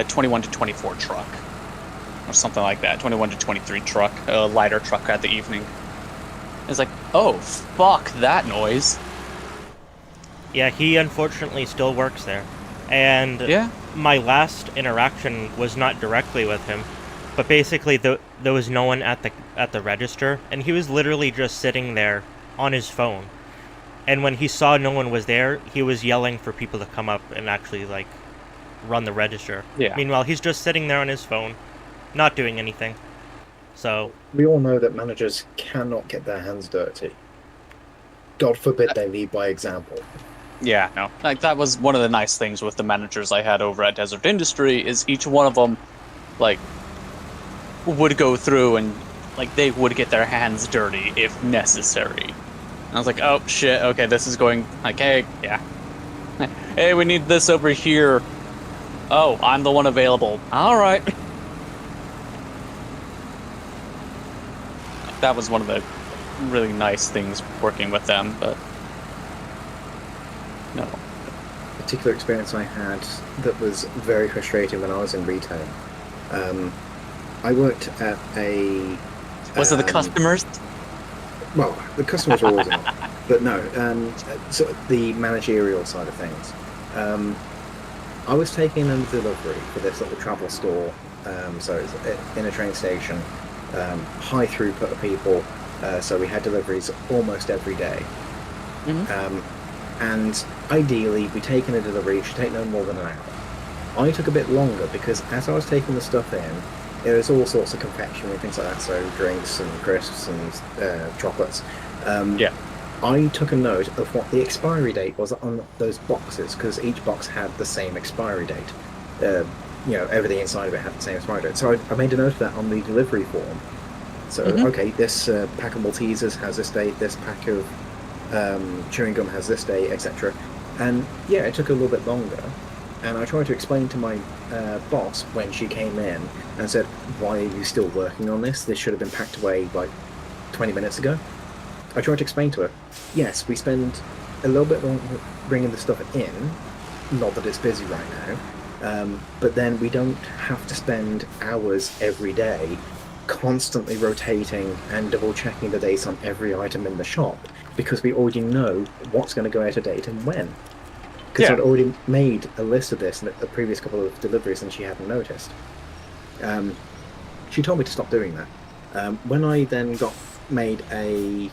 Speaker 3: 21 to 24 truck, or something like that, 21 to 23 truck, a lighter truck at the evening. It's like, oh, fuck that noise.
Speaker 1: Yeah, he unfortunately still works there. And my last interaction was not directly with him, but basically there was no one at the register, and he was literally just sitting there on his phone. And when he saw no one was there, he was yelling for people to come up and actually, like, run the register.
Speaker 3: Yeah.
Speaker 1: Meanwhile, he's just sitting there on his phone, not doing anything. So
Speaker 2: we all know that managers cannot get their hands dirty. God forbid they lead by example.
Speaker 3: Yeah, no. Like, that was one of the nice things with the managers I had over at Desert Industry, is each one of them, like, would go through and, like, they would get their hands dirty if necessary. And I was like, oh, shit, okay, this is going, like, hey, yeah. Hey, we need this over here. Oh, I'm the one available. All right. That was one of the really nice things working with them, but no.
Speaker 2: A particular experience I had that was very frustrating when I was in retail. I worked at a...
Speaker 3: Was it the customers?
Speaker 2: Well, the customers were always on, but no, so the managerial side of things. I was taking a delivery for this little travel store, so it's in a train station, high throughput of people, so we had deliveries almost every day. And ideally, we take in a delivery, it should take no more than an hour. I took a bit longer because as I was taking the stuff in, there was all sorts of confectionery, things like that, so drinks and crisps and chocolates.
Speaker 3: Yeah.
Speaker 2: I took a note of what the expiry date was on those boxes because each box had the same expiry date. Everything inside of it had the same expiry date. So I made a note of that on the delivery form. So, okay, this pack of Maltesers has this date, this pack of chewing gum has this date, etc. And yeah, it took a little bit longer. And I tried to explain to my boss when she came in and said, why are you still working on this? This should have been packed away like 20 minutes ago. I tried to explain to her, yes, we spend a little bit longer bringing the stuff in, not that it's busy right now, but then we don't have to spend hours every day constantly rotating and double checking the dates on every item in the shop because we already know what's going to go out of date and when. Because I'd already made a list of this in the previous couple of deliveries and she hadn't noticed. She told me to stop doing that. When I then got made a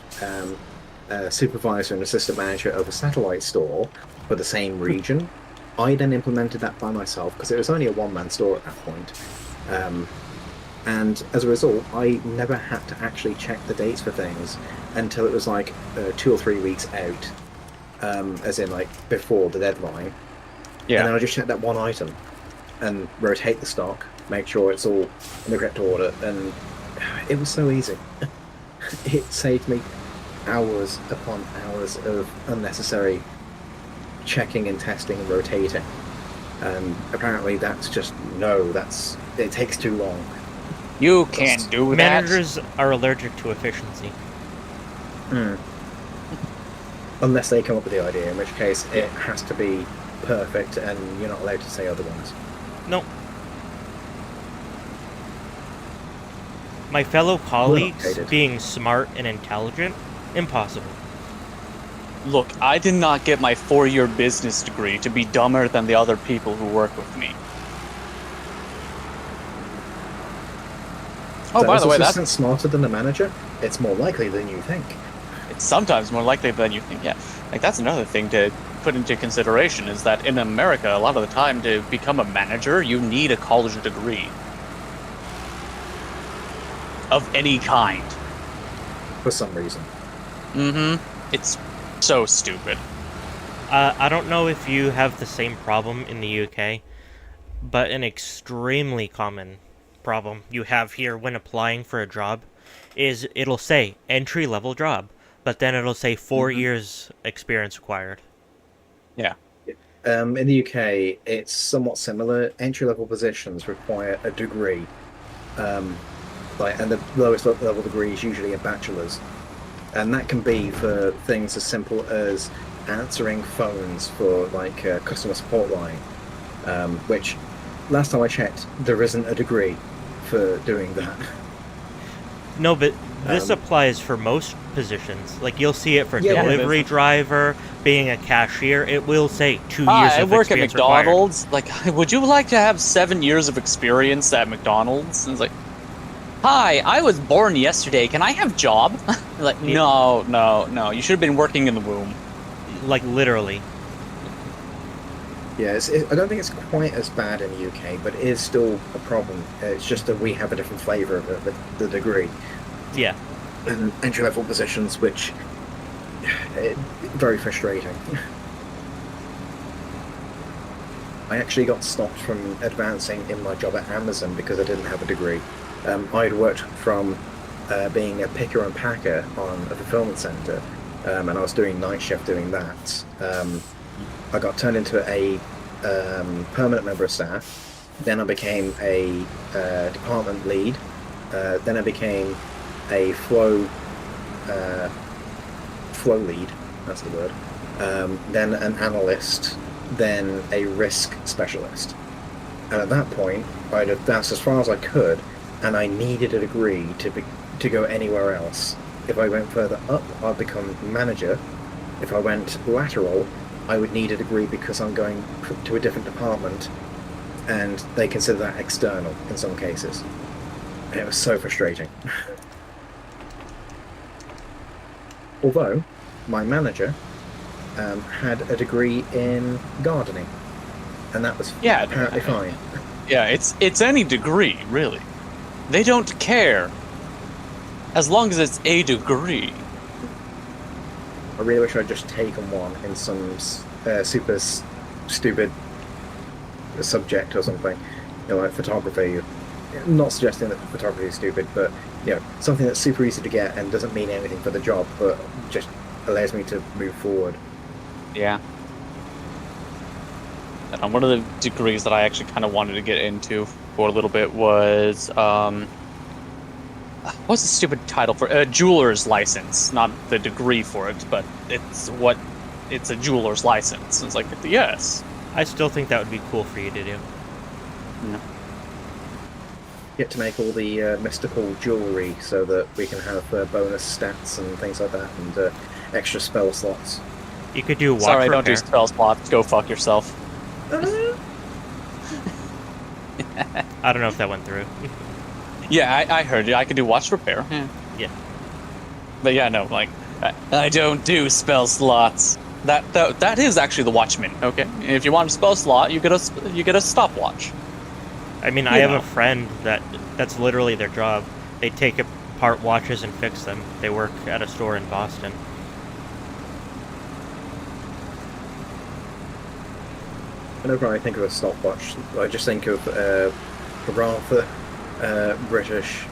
Speaker 2: supervisor and assistant manager of a satellite store for the same region, I then implemented that by myself because it was only a one-man store at that point. And as a result, I never had to actually check the dates for things until it was like 2 or 3 weeks out. As in like before the deadline. Yeah. And then I just check that one item and rotate the stock, make sure it's all in the correct order, and it was so easy. It saved me hours upon hours of unnecessary checking and testing and rotating. And apparently it takes too long.
Speaker 3: You can't do that.
Speaker 1: Managers are allergic to efficiency.
Speaker 2: Unless they come up with the idea, in which case it has to be perfect and you're not allowed to say otherwise.
Speaker 1: No. My fellow colleagues being smart and intelligent, impossible.
Speaker 3: Look, I did not get my 4-year business degree to be dumber than the other people who work with me. Oh, by the way, that's
Speaker 2: smarter than the manager. It's more likely than you think.
Speaker 3: It's sometimes more likely than you think. Yeah, like that's another thing to put into consideration is that in America, a lot of the time to become a manager, you need a college degree of any kind.
Speaker 2: For some reason.
Speaker 3: It's so stupid.
Speaker 1: I don't know if you have the same problem in the UK, but an extremely common problem you have here when applying for a job is it'll say entry-level job, but then it'll say 4 years experience required.
Speaker 2: Yeah. In the UK, it's somewhat similar. Entry-level positions require a degree. And the lowest level degree is usually a bachelor's. And that can be for things as simple as answering phones for like a customer support line, which last time I checked, there isn't a degree for doing that.
Speaker 1: No, but this applies for most positions. Like you'll see it for delivery driver, being a cashier. It will say 2 years of experience. I work at
Speaker 3: McDonald's.
Speaker 1: Required.
Speaker 3: Like, would you like to have 7 years of experience at McDonald's? And it's like, hi, I was born yesterday. Can I have job? Like, no. You should have been working in the womb.
Speaker 1: Like literally.
Speaker 2: Yeah, I don't think it's quite as bad in the UK, but it is still a problem. It's just that we have a different flavour of the degree.
Speaker 1: Yeah.
Speaker 2: And entry-level positions, which very frustrating. I actually got stopped from advancing in my job at Amazon because I didn't have a degree. I'd worked from being a picker and packer on a fulfillment centre, and I was doing night shift doing that. I got turned into a permanent member of staff. Then I became a department lead. Then I became a flow lead. That's the word. Then an analyst. Then a risk specialist. And at that point, I'd advanced as far as I could, and I needed a degree to go anywhere else. If I went further up, I'd become manager. If I went lateral, I would need a degree because I'm going to a different department, and they consider that external in some cases. And it was so frustrating. Although, my manager had a degree in gardening, and that was
Speaker 3: Yeah,
Speaker 2: apparently fine.
Speaker 3: Yeah, it's any degree, really. They don't care. As long as it's a degree.
Speaker 2: I really wish I'd just taken one in some super stupid subject or something, like photography. Not suggesting that photography is stupid, but something that's super easy to get and doesn't mean anything for the job, but just allows me to move forward.
Speaker 3: Yeah. And one of the degrees that I actually kind of wanted to get into for a little bit was what's the stupid title for a jeweler's license? Not the degree for it, but it's a jeweler's license. It's like, yes.
Speaker 1: I still think that would be cool for you to do.
Speaker 3: No.
Speaker 2: Get to make all the mystical jewelry so that we can have bonus stats and things like that, and extra spell slots.
Speaker 1: You could do watch
Speaker 3: Sorry,
Speaker 1: repair.
Speaker 3: don't do spell slots. Go fuck yourself.
Speaker 1: I don't know if that went through.
Speaker 3: Yeah, I heard you. I could do watch repair.
Speaker 1: Yeah.
Speaker 3: But yeah, no, like I don't do spell slots. That is actually the Watchman. Okay, if you want a spell slot, you get a stopwatch.
Speaker 1: I mean, I have a friend that's literally their job. They take apart watches and fix them. They work at a store in Boston.
Speaker 2: Whenever I think of a stopwatch, I just think of a rather British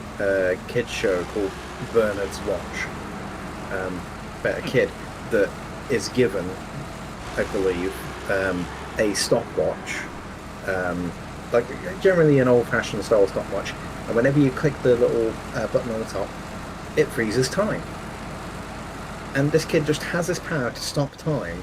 Speaker 2: kids show called Bernard's Watch. About a kid that is given, I believe, a stopwatch, like generally an old-fashioned style stopwatch, and whenever you click the little button on the top, it freezes time. And this kid just has this power to stop time,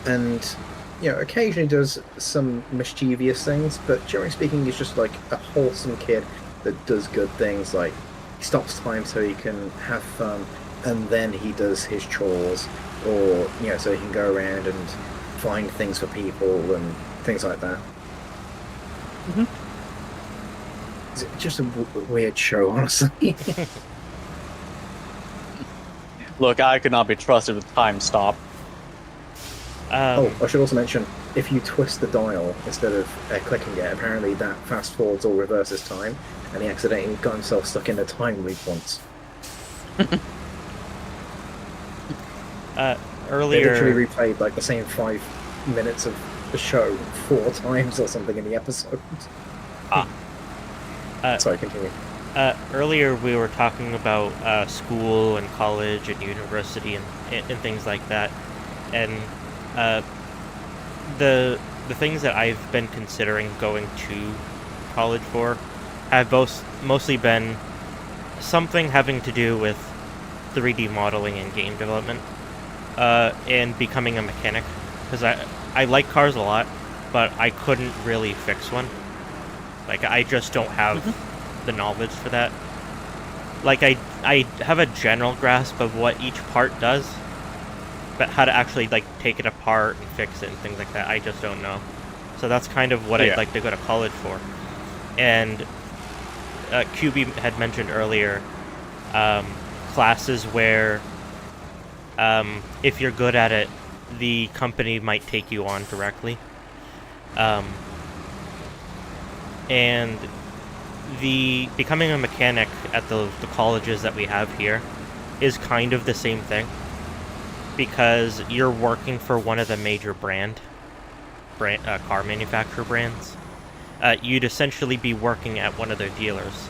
Speaker 2: and occasionally does some mischievous things, but generally speaking, he's just like a wholesome kid that does good things, like he stops time so he can have fun, and then he does his chores, or so he can go around and find things for people and things like that.
Speaker 3: Mm-hmm.
Speaker 2: It's just a weird show, honestly.
Speaker 3: Look, I could not be trusted with time stop.
Speaker 2: I should also mention, if you twist the dial instead of clicking it, apparently that fast forwards or reverses time, and he accidentally got himself stuck in a time loop once.
Speaker 1: Earlier,
Speaker 2: They literally replayed like the same 5 minutes of the show 4 times or something in the episode. Sorry, continue.
Speaker 1: Earlier we were talking about school and college and university and things like that, and the things that I've been considering going to college for have mostly been something having to do with 3D modeling and game development, and becoming a mechanic, because I like cars a lot, but I couldn't really fix one. Like, I just don't have the knowledge for that. Like, I have a general grasp of what each part does, but how to actually, like, take it apart and fix it and things like that, I just don't know. So that's kind of what I'd like to go to college for. And QB had mentioned earlier classes where if you're good at it, the company might take you on directly. And the becoming a mechanic at the colleges that we have here is kind of the same thing, because you're working for one of the major car manufacturer brands. You'd essentially be working at one of their dealers.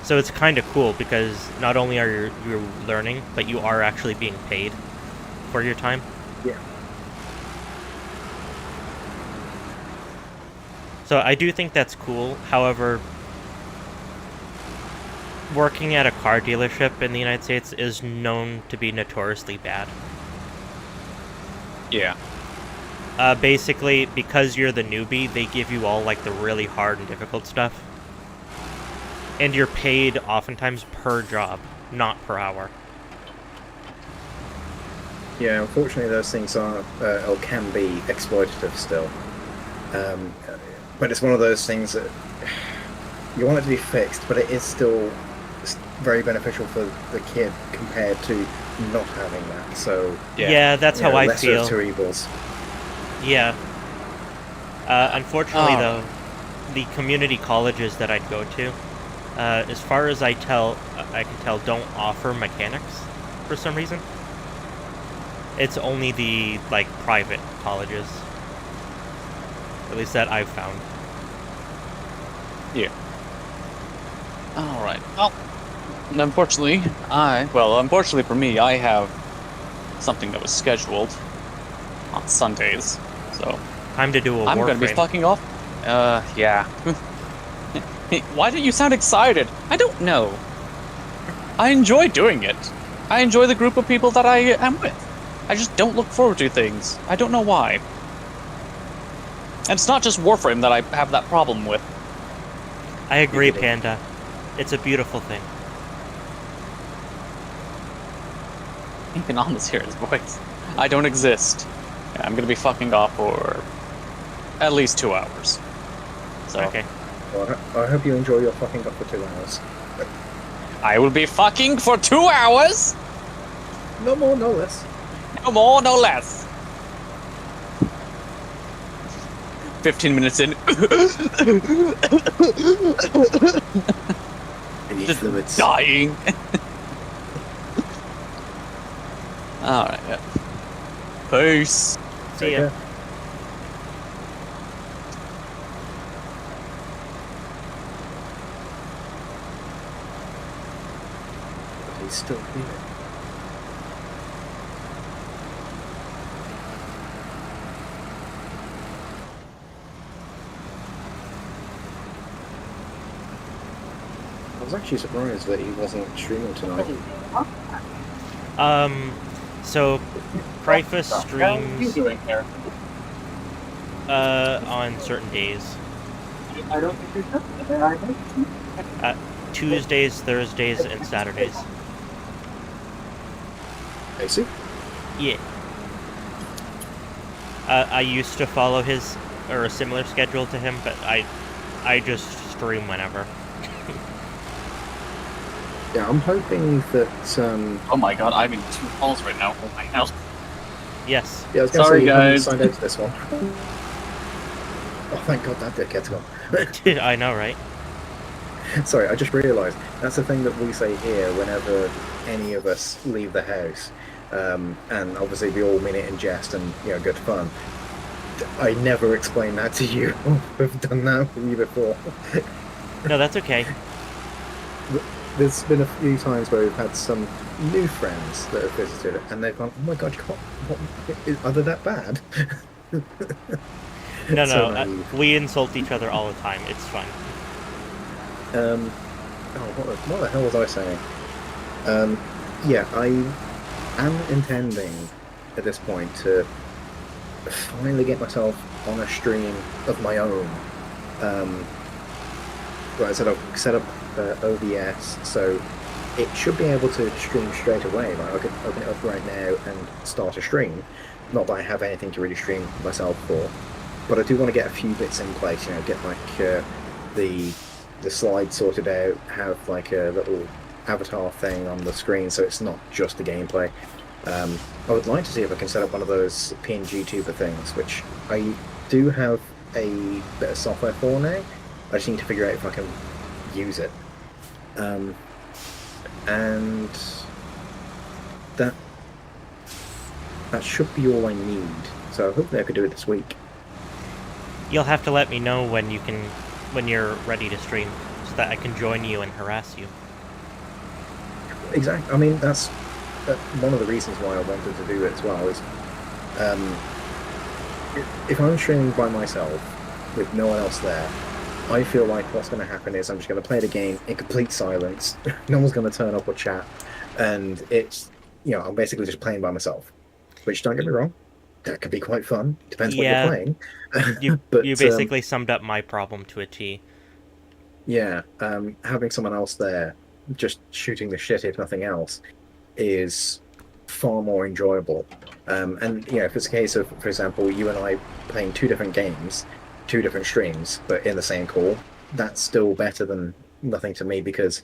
Speaker 1: So it's kind of cool, because not only are you learning, but you are actually being paid for your time.
Speaker 2: Yeah.
Speaker 1: So I do think that's cool. However, working at a car dealership in the United States is known to be notoriously bad.
Speaker 3: Yeah.
Speaker 1: Basically, because you're the newbie, they give you all, like, the really hard and difficult stuff. And you're paid oftentimes per job, not per hour.
Speaker 2: Yeah, unfortunately those things are, or can be, exploitative still. But it's one of those things that you want it to be fixed, but it is still very beneficial for the kid compared to not having that. So
Speaker 1: Yeah, that's how I
Speaker 2: lesser
Speaker 1: feel.
Speaker 2: of two evils.
Speaker 1: Yeah. Unfortunately,
Speaker 3: Oh.
Speaker 1: though, the community colleges that I'd go to, as far as I can tell, don't offer mechanics for some reason. It's only the private colleges, at least that I've found.
Speaker 3: Yeah. All right. Well, unfortunately for me, I have something that was scheduled on Sundays, so
Speaker 1: Time to do a
Speaker 3: I'm gonna be
Speaker 1: Warframe.
Speaker 3: fucking off. Yeah. Why don't you sound excited? I don't know. I enjoy doing it. I enjoy the group of people that I am with. I just don't look forward to things. I don't know why. And it's not just Warframe that I have that problem with.
Speaker 1: I agree, Panda. It's a beautiful thing.
Speaker 3: You can almost hear his voice. I don't exist. Yeah, I'm gonna be fucking off for at least 2 hours. So
Speaker 1: Okay.
Speaker 2: Well, I hope you enjoy your fucking up for 2 hours.
Speaker 3: I will be fucking for 2 hours.
Speaker 2: No more, no less.
Speaker 3: No more, no less. 15 minutes in. Just
Speaker 2: fluids.
Speaker 3: dying. Alright, yeah. Peace.
Speaker 1: See ya.
Speaker 2: But he's still here. I was actually surprised that he wasn't streaming tonight.
Speaker 1: So Cryphus streams on certain days. Tuesdays, Thursdays, and Saturdays.
Speaker 2: I see.
Speaker 1: Yeah. I used to follow his or a similar schedule to him, but I just stream whenever.
Speaker 2: Yeah, I'm hoping that.
Speaker 3: Oh my god, I'm in 2 calls right now. Oh my hell.
Speaker 1: Yes.
Speaker 2: Yeah, I was going to
Speaker 3: Sorry,
Speaker 2: say you haven't
Speaker 3: guys.
Speaker 2: signed out to this one. Oh, thank God that dickhead's gone.
Speaker 1: I know, right?
Speaker 2: Sorry, I just realised that's the thing that we say here whenever any of us leave the house, and obviously we all mean it in jest and good fun. I never explain that to you. We've done that with you before.
Speaker 1: No, that's okay.
Speaker 2: There's been a few times where we've had some new friends that have visited, and they've gone, "Oh my God, are they that bad?"
Speaker 1: No,
Speaker 2: So
Speaker 1: no,
Speaker 2: naive.
Speaker 1: we insult each other all the time. It's fun.
Speaker 2: What the hell was I saying? Yeah, I am intending at this point to finally get myself on a stream of my own. Right, so I've set up OBS, so it should be able to stream straight away. Like I could open it up right now and start a stream. Not that I have anything to really stream myself for, but I do want to get a few bits in place. Get like the slide sorted out, have like a little avatar thing on the screen, so it's not just the gameplay. I would like to see if I can set up one of those PNG tuber things, which I do have a bit of software for now. I just need to figure out if I can use it. And that should be all I need. So hopefully I could do it this week.
Speaker 1: You'll have to let me know when you're ready to stream, so that I can join you and harass you.
Speaker 2: Exactly. I mean, that's one of the reasons why I wanted to do it as well. Is if I'm streaming by myself with no one else there, I feel like what's going to happen is I'm just going to play the game in complete silence. No one's going to turn up or chat, and it's I'm basically just playing by myself. Which, don't get me wrong, that could be quite fun. Depends what you're playing.
Speaker 1: You
Speaker 2: But,
Speaker 1: you basically summed up my problem to a T.
Speaker 2: Yeah, having someone else there, just shooting the shit if nothing else, is far more enjoyable. And if it's a case of, for example, you and I playing 2 different games, 2 different streams, but in the same call, that's still better than nothing to me, because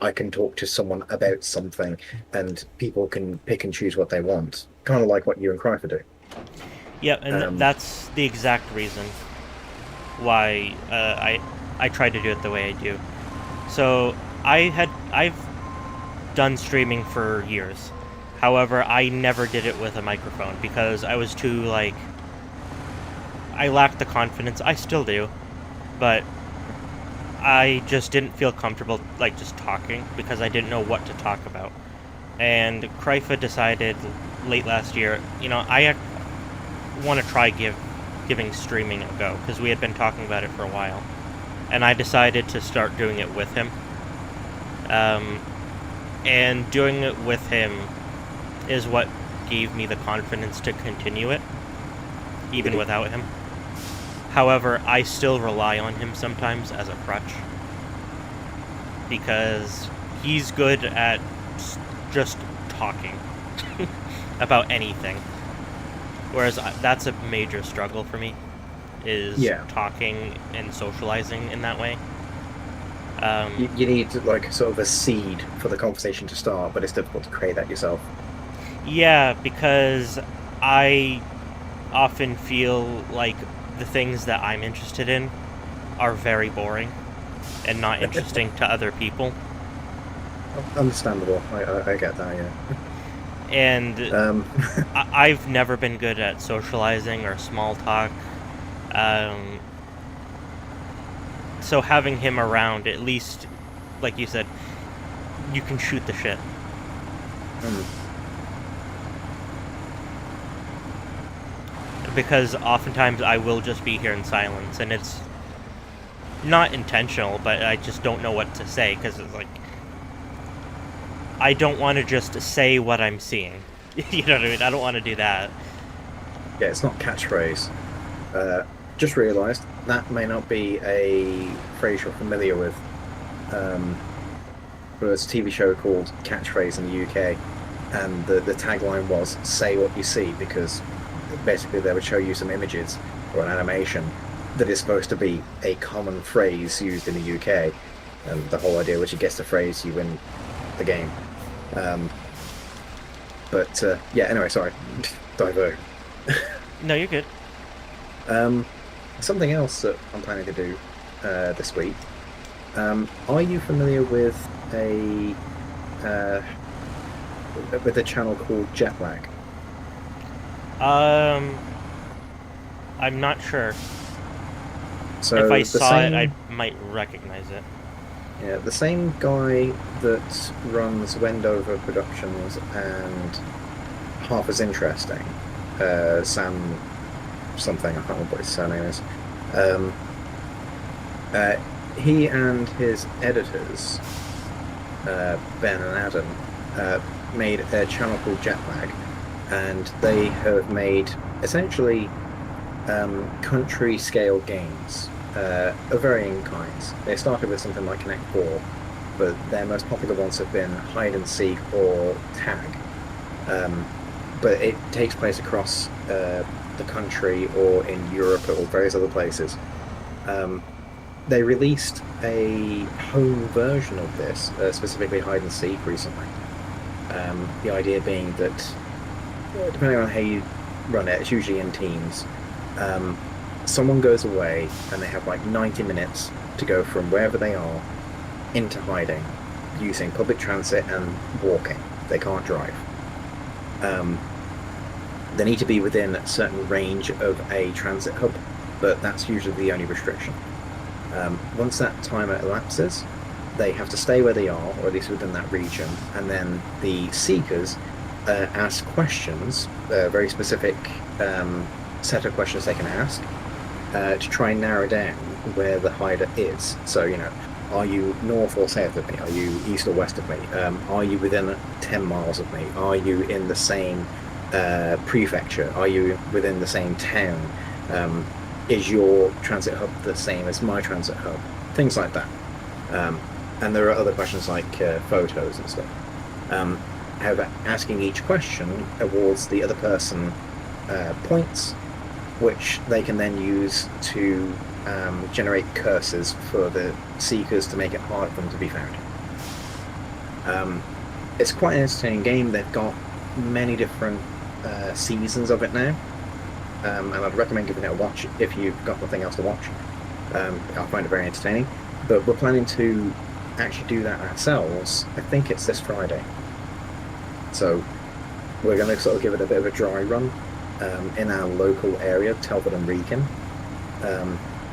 Speaker 2: I can talk to someone about something, and people can pick and choose what they want. Kind of like what you and Cryper do.
Speaker 1: Yeah, and
Speaker 2: Um,
Speaker 1: that's the exact reason why I try to do it the way I do. So I've done streaming for years. However, I never did it with a microphone because I was too I lacked the confidence. I still do, but I just didn't feel comfortable just talking because I didn't know what to talk about. And Kryfa decided late last year, I want to try giving streaming a go because we had been talking about it for a while, and I decided to start doing it with him. And doing it with him is what gave me the confidence to continue it, even without him. However, I still rely on him sometimes as a crutch because he's good at just talking about anything. Whereas that's a major struggle for me, is talking and socializing in that way.
Speaker 2: you need like sort of a seed for the conversation to start, but it's difficult to create that yourself.
Speaker 1: Yeah, because I often feel like the things that I'm interested in are very boring and not interesting to other people.
Speaker 2: Understandable. I get that, yeah.
Speaker 1: And I've never been good at socializing or small talk. So having him around, at least, like you said, you can shoot the shit. Because oftentimes I will just be here in silence, and it's not intentional, but I just don't know what to say, because it's like, I don't want to just say what I'm seeing. You know what I mean? I don't want to do that.
Speaker 2: Yeah, it's not catchphrase. Just realised that may not be a phrase you're familiar with. There's a TV show called Catchphrase in the UK, and the tagline was "Say what you see," because basically they would show you some images or an animation that is supposed to be a common phrase used in the UK, and the whole idea was you guess the phrase, you win the game. Yeah, anyway, sorry, divert.
Speaker 1: No, you're good.
Speaker 2: Something else that I'm planning to do this week. Are you familiar with a channel called Jetlag?
Speaker 1: I'm not sure.
Speaker 2: So
Speaker 1: if I saw it, I might recognize it.
Speaker 2: Yeah, the same guy that runs Wendover Productions and Half as Interesting, Sam something, I can't remember what his surname is. He and his editors, Ben and Adam, made a channel called Jetlag, and they have made essentially country scale games of varying kinds. They started with something like Connect 4, but their most popular ones have been Hide and Seek or Tag. But it takes place across the country or in Europe or various other places. They released a home version of this, specifically Hide and Seek, recently. The idea being that, depending on how you run it, it's usually in teams. Someone goes away and they have like 90 minutes to go from wherever they are into hiding using public transit and walking. They can't drive. They need to be within a certain range of a transit hub, but that's usually the only restriction. Once that timer elapses, they have to stay where they are, or at least within that region, and then the seekers ask questions, very specific set of questions they can ask, to try and narrow down where the hider is. So, are you north or south of me? Are you east or west of me? Are you within 10 miles of me? Are you in the same prefecture? Are you within the same town? Is your transit hub the same as my transit hub? Things like that. And there are other questions like photos and stuff. However, asking each question awards the other person points, which they can then use to generate curses for the seekers to make it hard for them to be found. It's quite an entertaining game. They've got many different seasons of it now, and I'd recommend giving it a watch if you've got nothing else to watch. I find it very entertaining. But we're planning to actually do that ourselves. I think it's this Friday. So we're going to sort of give it a bit of a dry run in our local area, Telford and Wrekin.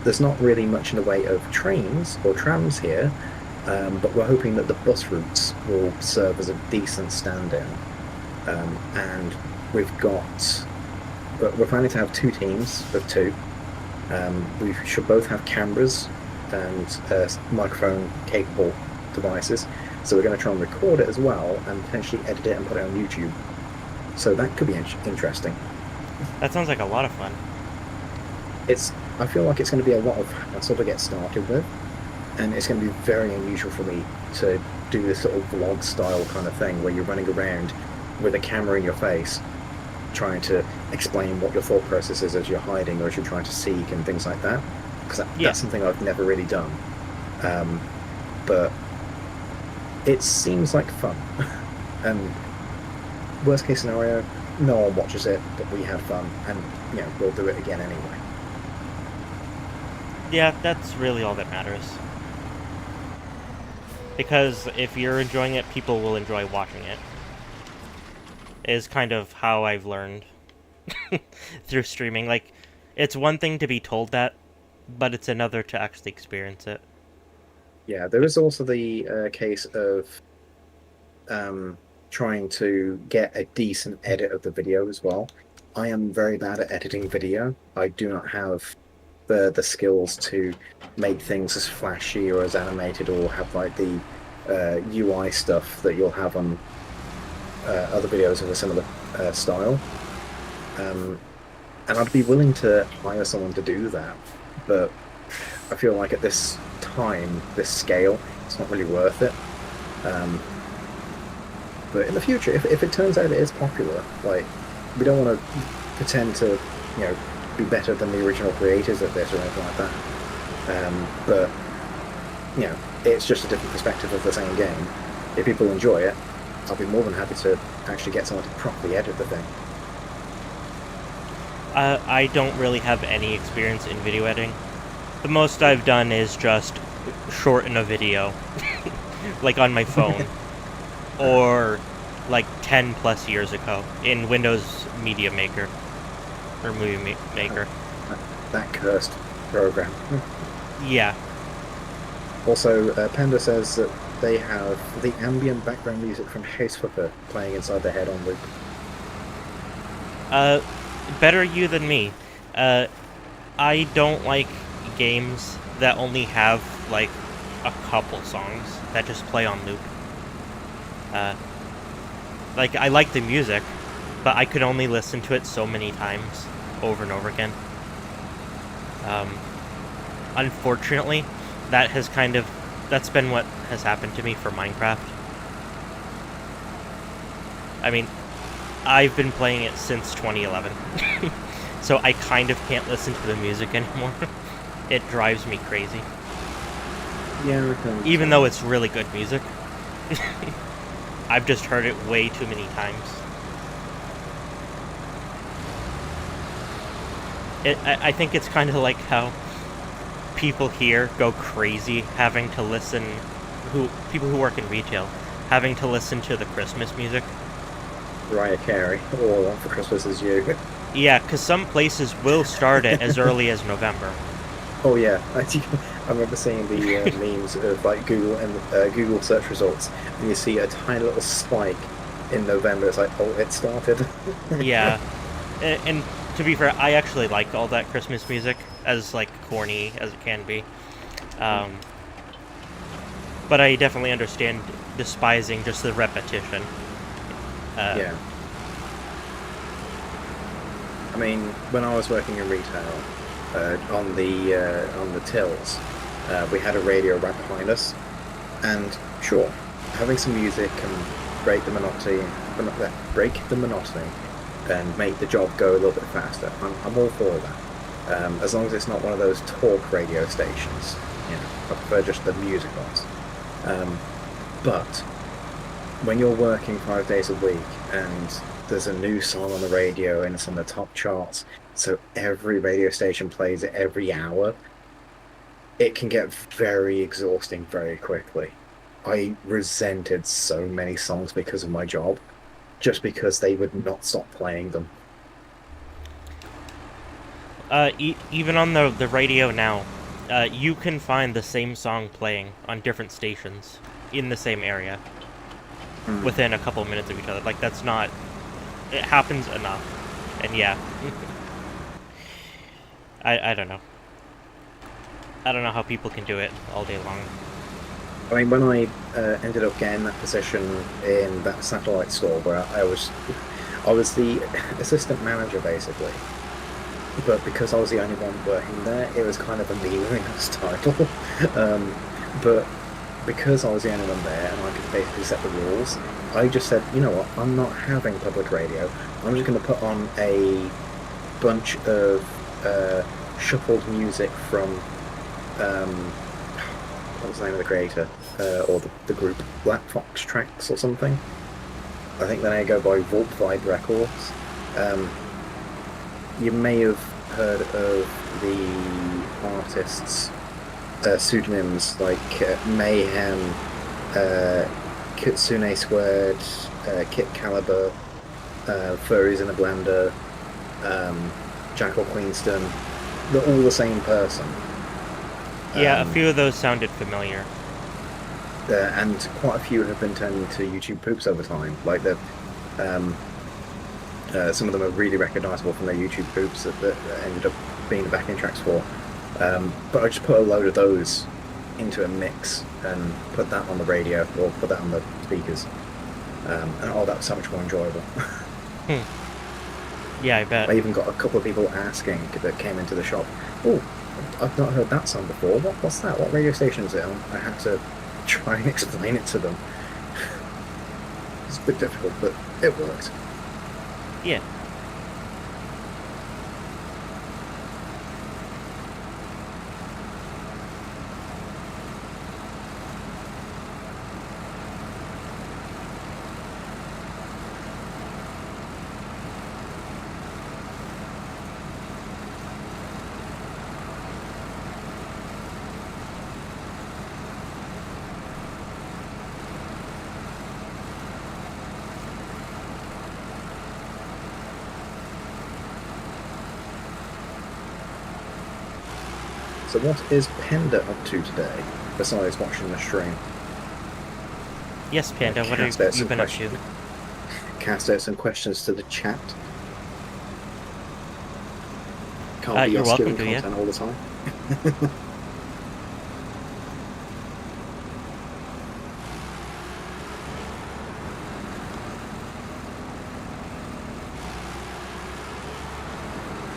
Speaker 2: There's not really much in the way of trains or trams here, but we're hoping that the bus routes will serve as a decent stand-in. And we're planning to have 2 teams of 2. We should both have cameras and microphone-capable devices, so we're going to try and record it as well and potentially edit it and put it on YouTube. So that could be interesting.
Speaker 1: That sounds like a lot of fun.
Speaker 2: I feel like it's going to be a lot of hassle to get started with, and it's going to be very unusual for me to do this sort of vlog style kind of thing where you're running around with a camera in your face trying to explain what your thought process is as you're hiding or as you're trying to seek and things like that, because that's something I've never really done. But it seems like fun. And worst case scenario, no one watches it, but we had fun, and we'll do it again anyway.
Speaker 1: Yeah, that's really all that matters. Because if you're enjoying it, people will enjoy watching it. Is kind of how I've learned through streaming. Like, it's one thing to be told that, but it's another to actually experience it.
Speaker 2: Yeah, there is also the case of trying to get a decent edit of the video as well. I am very bad at editing video. I do not have the skills to make things as flashy or as animated or have like the UI stuff that you'll have on other videos of a similar style. And I'd be willing to hire someone to do that, but I feel like at this time, this scale, it's not really worth it. But in the future, if it turns out it is popular, like, we don't want to pretend to, be better than the original creators of this or anything like that. But it's just a different perspective of the same game. If people enjoy it, I'll be more than happy to actually get someone to properly edit the thing.
Speaker 1: I don't really have any experience in video editing. The most I've done is just shorten a video, like on my phone, or like 10 plus years ago in Windows Media Maker, or Movie Maker.
Speaker 2: That cursed program.
Speaker 1: Yeah.
Speaker 2: Also, Panda says that they have the ambient background music from House Flipper playing inside their head on loop.
Speaker 1: Better you than me. I don't like games that only have, like, a couple songs that just play on loop. Like, I like the music, but I could only listen to it so many times over and over again. Unfortunately, that's been what has happened to me for Minecraft. I mean, I've been playing it since 2011, so I kind of can't listen to the music anymore. It drives me crazy.
Speaker 2: Yeah,
Speaker 1: even though it's really good music. I've just heard it way too many times. I think it's kind of like how people here go crazy having to listen, people who work in retail, having to listen to the Christmas music.
Speaker 2: Mariah Carey, All I Want for Christmas Is You.
Speaker 1: Yeah, because some places will start it as early as November.
Speaker 2: Oh yeah, I remember seeing the memes of like Google and Google search results, and you see a tiny little spike in November. It's like, oh, it started.
Speaker 1: Yeah, and to be fair, I actually like all that Christmas music, as like corny as it can be. But I definitely understand despising just the repetition.
Speaker 2: Yeah. I mean, when I was working in retail, on the tills, we had a radio right behind us, and sure, having some music can break the monotony, and make the job go a little bit faster. I'm all for that, as long as it's not one of those talk radio stations. I prefer just the music ones. But when you're working 5 days a week and there's a new song on the radio and it's on the top charts, so every radio station plays it every hour, it can get very exhausting very quickly. I resented so many songs because of my job, just because they would not stop playing them.
Speaker 1: Even on the radio now, you can find the same song playing on different stations in the same area within a couple of minutes of each other. Like, that's not... It happens enough. And yeah. I don't know. I don't know how people can do it all day long.
Speaker 2: I mean, when I ended up getting that position in that satellite store where I was the assistant manager basically, but because I was the only one working there, it was kind of a meaningless title. But because I was the only one there and I could basically set the rules, I just said, you know what, I'm not having public radio. I'm just going to put on a bunch of shuffled music from what was the name of the creator or the group, Black Fox Tracks or something. I think they go by Vault Vibe Records. You may have heard of the artists' pseudonyms like Mayhem, Kitsune Squared, Kit Caliber, Furries in a Blender, Jackal Queenston. They're all the same person.
Speaker 1: Yeah, a few of those sounded familiar.
Speaker 2: And quite a few have been turned into YouTube poops over time. Like some of them are really recognisable from their YouTube poops that ended up being the backing tracks for. But I just put a load of those into a mix and put that on the radio or put that on the speakers. And oh, that was so much more enjoyable.
Speaker 1: Yeah, I bet.
Speaker 2: I even got a couple of people asking that came into the shop, oh, I've not heard that song before. What's that? What radio station is it on? I had to try and explain it to them. It's a bit difficult, but it worked.
Speaker 1: Yeah.
Speaker 2: So what is Panda up to today, besides watching the stream?
Speaker 1: Yes, Panda, what
Speaker 2: Cast
Speaker 1: have
Speaker 2: out
Speaker 1: you
Speaker 2: some
Speaker 1: been up to?
Speaker 2: questions. Cast out some questions to the chat. Can't be
Speaker 1: You're
Speaker 2: us
Speaker 1: welcome
Speaker 2: doing
Speaker 1: to,
Speaker 2: content all the time.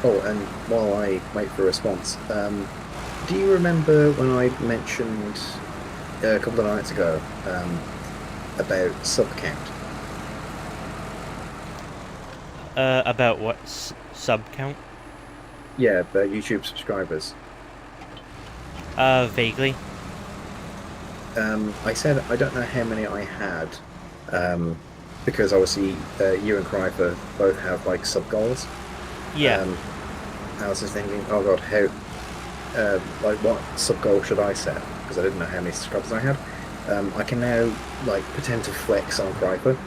Speaker 2: Oh, and while I wait for a response, do you remember when I mentioned a couple of nights ago about sub count?
Speaker 1: About what? Sub count?
Speaker 2: Yeah, the YouTube subscribers.
Speaker 1: Vaguely.
Speaker 2: I said I don't know how many I had, because obviously you and Kryper both have like sub goals.
Speaker 1: Yeah.
Speaker 2: I was just thinking, oh god, how, like what sub goal should I set? Because I didn't know how many subscribers I had. I can now like pretend to flex on Kryper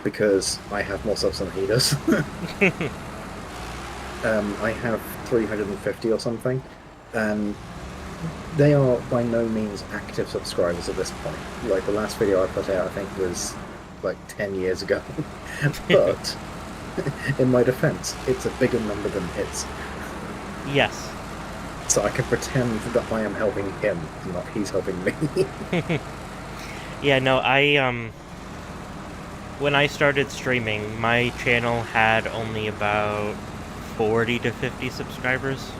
Speaker 2: because I have more subs than he does. I have 350 or something, and they are by no means active subscribers at this point. Like the last video I put out, I think was like 10 years ago. But in my defense, it's a bigger number than his.
Speaker 1: Yes.
Speaker 2: So I can pretend that I am helping him, not he's helping me.
Speaker 1: Yeah, no, when I started streaming, my channel had only about 40 to 50 subscribers.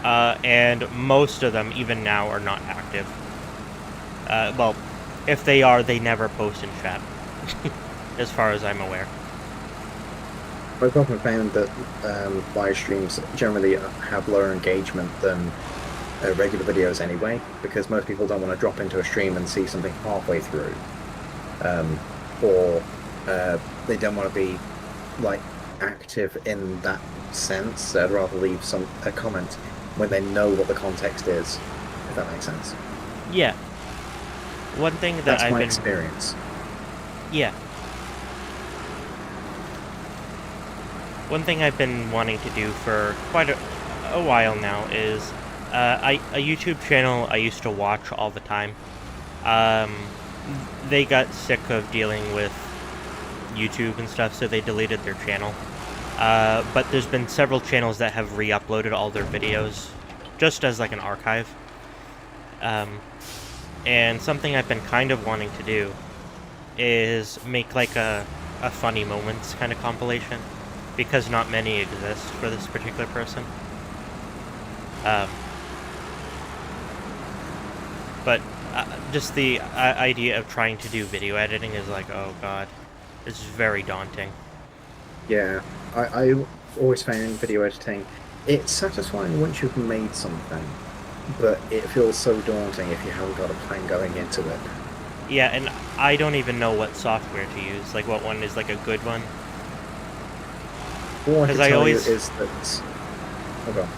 Speaker 1: And most of them, even now, are not active. Well, if they are, they never post in chat, as far as I'm aware.
Speaker 2: I've often found that live streams generally have lower engagement than regular videos anyway, because most people don't want to drop into a stream and see something halfway through. or they don't want to be like active in that sense. I'd rather leave a comment when they know what the context is, if that makes sense.
Speaker 1: Yeah. One thing that
Speaker 2: That's
Speaker 1: I've
Speaker 2: my
Speaker 1: been
Speaker 2: experience.
Speaker 1: Yeah. One thing I've been wanting to do for quite a while now is a YouTube channel I used to watch all the time. They got sick of dealing with YouTube and stuff, so they deleted their channel. But there's been several channels that have re-uploaded all their videos, just as like an archive. And something I've been kind of wanting to do is make like a funny moments kind of compilation, because not many exist for this particular person. But just the idea of trying to do video editing is like, oh god, it's very daunting.
Speaker 2: Yeah, I always found video editing, it's satisfying once you've made something, but it feels so daunting if you haven't got a plan going into it.
Speaker 1: Yeah, and I don't even know what software to use, like what one is like a good one.
Speaker 2: All I can tell
Speaker 1: always...
Speaker 2: you is that... Hold on.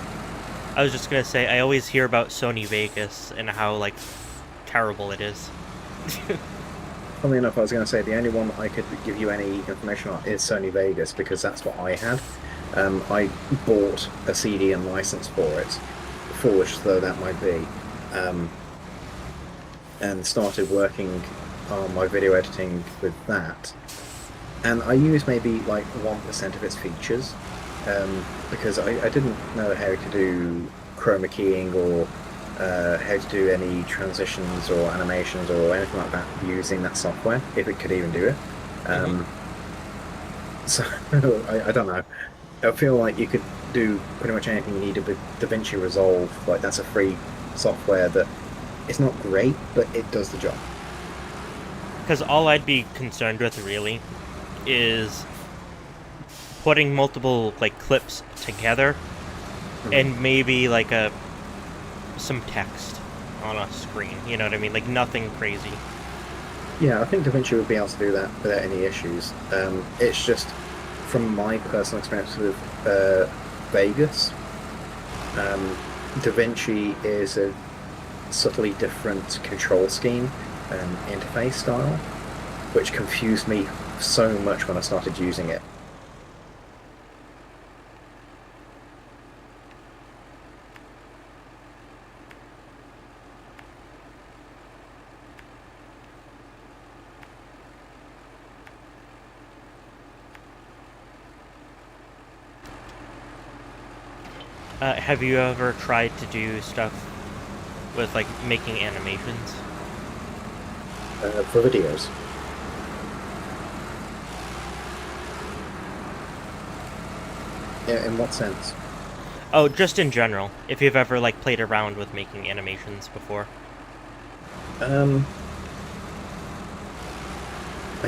Speaker 1: I was just gonna say, I always hear about Sony Vegas and how, like, terrible it is.
Speaker 2: Funnily enough, I was going to say the only one that I could give you any information on is Sony Vegas, because that's what I had. I bought a CD and license for it, foolish though that might be, and started working on my video editing with that. And I used maybe like 1% of its features, because I didn't know how to do chroma keying or how to do any transitions or animations or anything like that using that software, if it could even do it. So I don't know. I feel like you could do pretty much anything you needed with DaVinci Resolve. Like, that's a free software that it's not great, but it does the job.
Speaker 1: Because all I'd be concerned with, really, is putting multiple, like, clips together and maybe, like, some text on a screen, you know what I mean? Like, nothing crazy.
Speaker 2: Yeah, I think DaVinci would be able to do that without any issues. It's just, from my personal experience with Vegas, DaVinci is a subtly different control scheme and interface style, which confused me so much when I started using it.
Speaker 1: Have you ever tried to do stuff with, like, making animations?
Speaker 2: For videos. Yeah, in what sense?
Speaker 1: Oh, just in general. If you've ever, like, played around with making animations before.
Speaker 2: I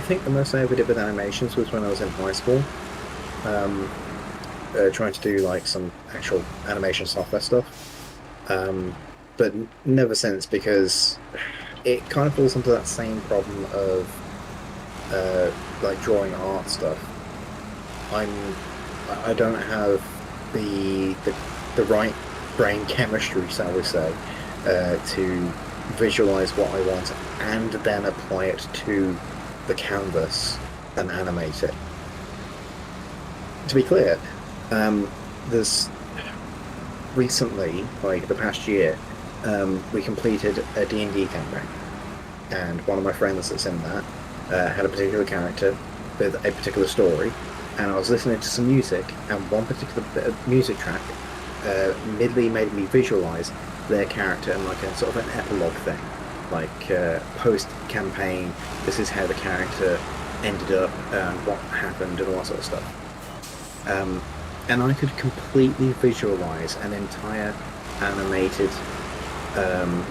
Speaker 2: think the most I ever did with animations was when I was in high school. Trying to do like some actual animation software stuff, but never since, because it kind of falls into that same problem of like drawing art stuff. I don't have the right brain chemistry, shall we say, to visualize what I want and then apply it to the canvas and animate it. To be clear, there's recently, like the past year, we completed a D&D campaign, and one of my friends that's in that had a particular character with a particular story, and I was listening to some music, and one particular bit of music track midly made me visualize their character in like a sort of an epilogue thing, like post-campaign, this is how the character ended up, what happened, and all that sort of stuff. And I could completely visualize an entire animated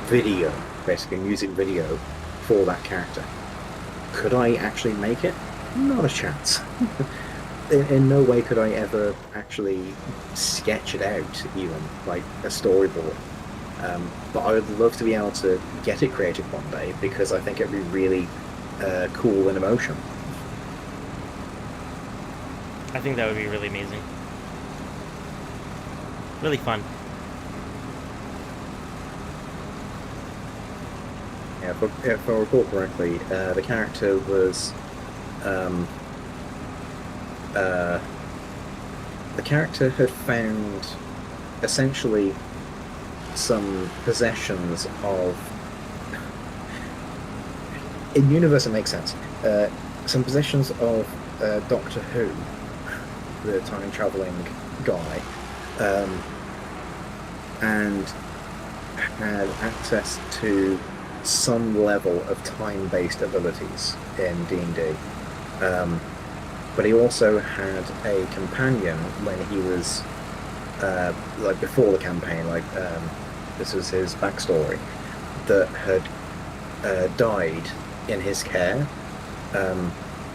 Speaker 2: video, basically music video, for that character. Could I actually make it? Not a chance. In no way could I ever actually sketch it out, even, like a storyboard. But I would love to be able to get it created one day, because I think it'd be really cool in emotion.
Speaker 1: I think that would be really amazing. Really fun.
Speaker 2: Yeah, if I recall correctly, the character was the character had found essentially some possessions of. In universe, it makes sense. Some possessions of Doctor Who, the time traveling guy, and had access to some level of time-based abilities in D&D. But he also had a companion when he was like before the campaign, this was his backstory, that had died in his care,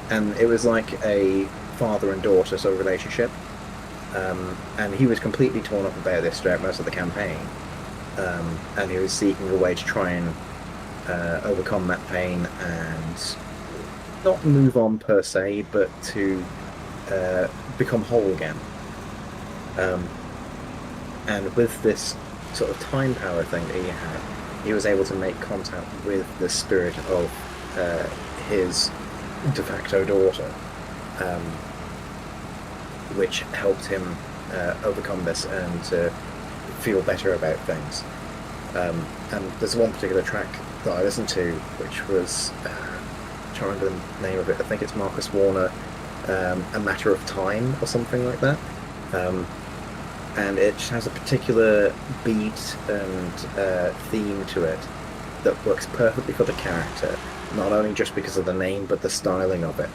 Speaker 2: and it was like a father and daughter sort of relationship, and he was completely torn up about this throughout most of the campaign, and he was seeking a way to try and overcome that pain and not move on per se, but to become whole again. And with this sort of time power thing that he had, he was able to make contact with the spirit of his de facto daughter, which helped him overcome this and to feel better about things. And there's one particular track that I listened to, which was, I'm trying to remember the name of it, I think it's Marcus Warner, A Matter of Time, or something like that. And it just has a particular beat and theme to it that works perfectly for the character, not only just because of the name, but the styling of it.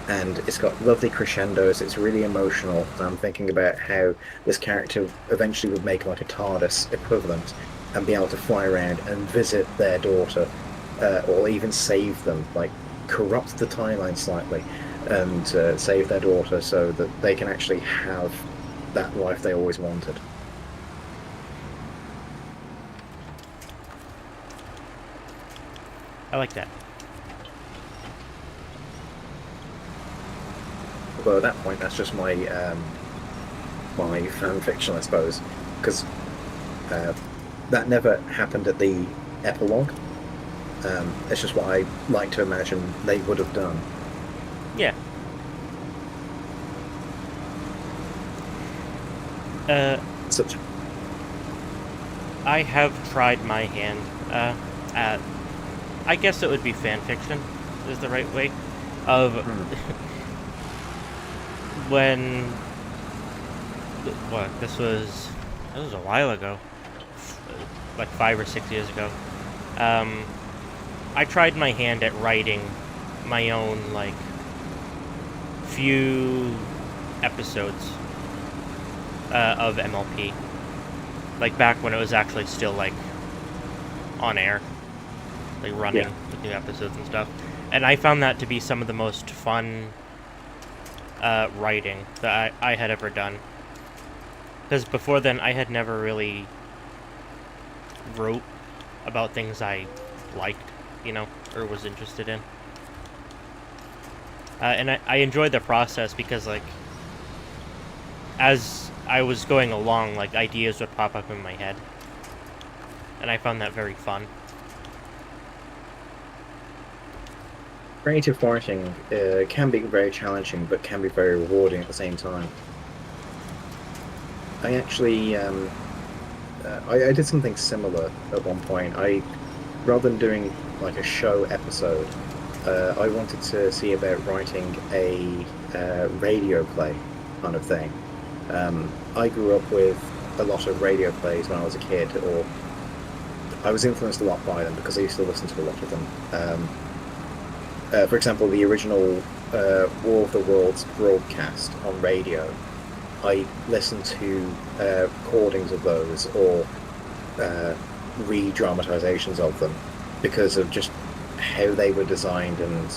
Speaker 2: And it's got lovely crescendos, it's really emotional. I'm thinking about how this character eventually would make like a TARDIS equivalent and be able to fly around and visit their daughter, or even save them, like corrupt the timeline slightly and save their daughter so that they can actually have that life they always wanted.
Speaker 1: I like that.
Speaker 2: Although at that point, that's just my my fan fiction, I suppose, because that never happened at the epilogue. It's just what I like to imagine they would have done.
Speaker 1: Yeah.
Speaker 2: Such
Speaker 1: I have tried my hand at, I guess it would be fan fiction, is the right way, of when, what, this was a while ago, like 5 or 6 years ago. I tried my hand at writing my own, like, few episodes of MLP, like back when it was actually still like on air, like running with new episodes and stuff. And I found that to be some of the most fun writing that I had ever done, because before then I had never really wrote about things I liked, you know, or was interested in. And I enjoyed the process because, like, as I was going along, like, ideas would pop up in my head. And I found that very fun.
Speaker 2: creative writing can be very challenging, but can be very rewarding at the same time. I actually I did something similar at one point. Rather than doing like a show episode, I wanted to see about writing a radio play kind of thing. I grew up with a lot of radio plays when I was a kid, or I was influenced a lot by them because I used to listen to a lot of them. For example, the original War of the Worlds broadcast on radio, I listened to recordings of those or re-dramatizations of them because of just how they were designed and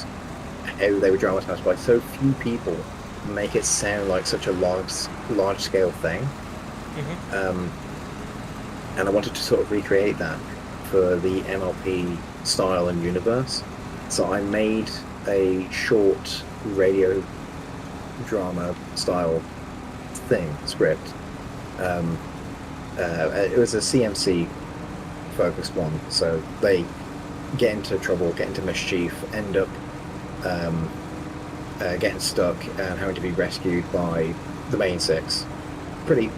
Speaker 2: how they were dramatized by so few people, make it sound like such a large scale thing.
Speaker 1: Mm-hmm.
Speaker 2: And I wanted to sort of recreate that for the MLP style and universe. So I made a short radio drama style script. Um, it was a CMC focused one, so they get into trouble, get into mischief, end up um, getting stuck and having to be rescued by the main six. Pretty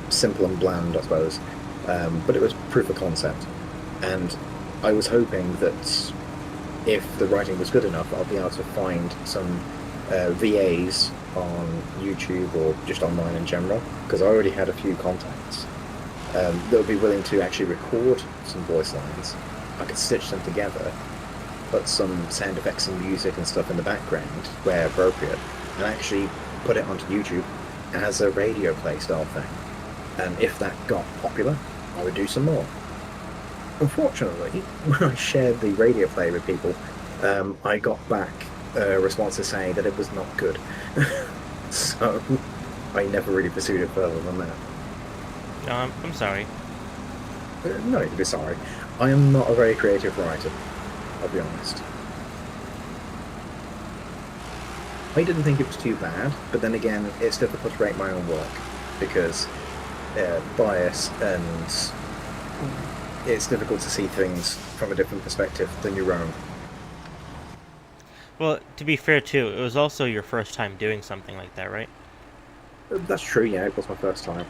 Speaker 2: simple and bland, I suppose, but it was proof of concept, and I was hoping that if the writing was good enough, I'll be able to find some VAs on YouTube or just online in general, because I already had a few contacts that would be willing to actually record some voice lines. I could stitch them together, put some sound effects and music and stuff in the background where appropriate, and actually put it onto YouTube as a radio play style thing. And if that got popular, I would do some more. Unfortunately, when I shared the radio play with people, I got back responses saying that it was not good. So I never really pursued it further than that.
Speaker 1: I'm sorry.
Speaker 2: No need to be sorry. I am not a very creative writer, I'll be honest. I didn't think it was too bad, but then again, it's difficult to rate my own work because bias, and it's difficult to see things from a different perspective than your own.
Speaker 1: Well, to be fair too, it was also your first time doing something like that, right?
Speaker 2: That's true, yeah, it was my first time.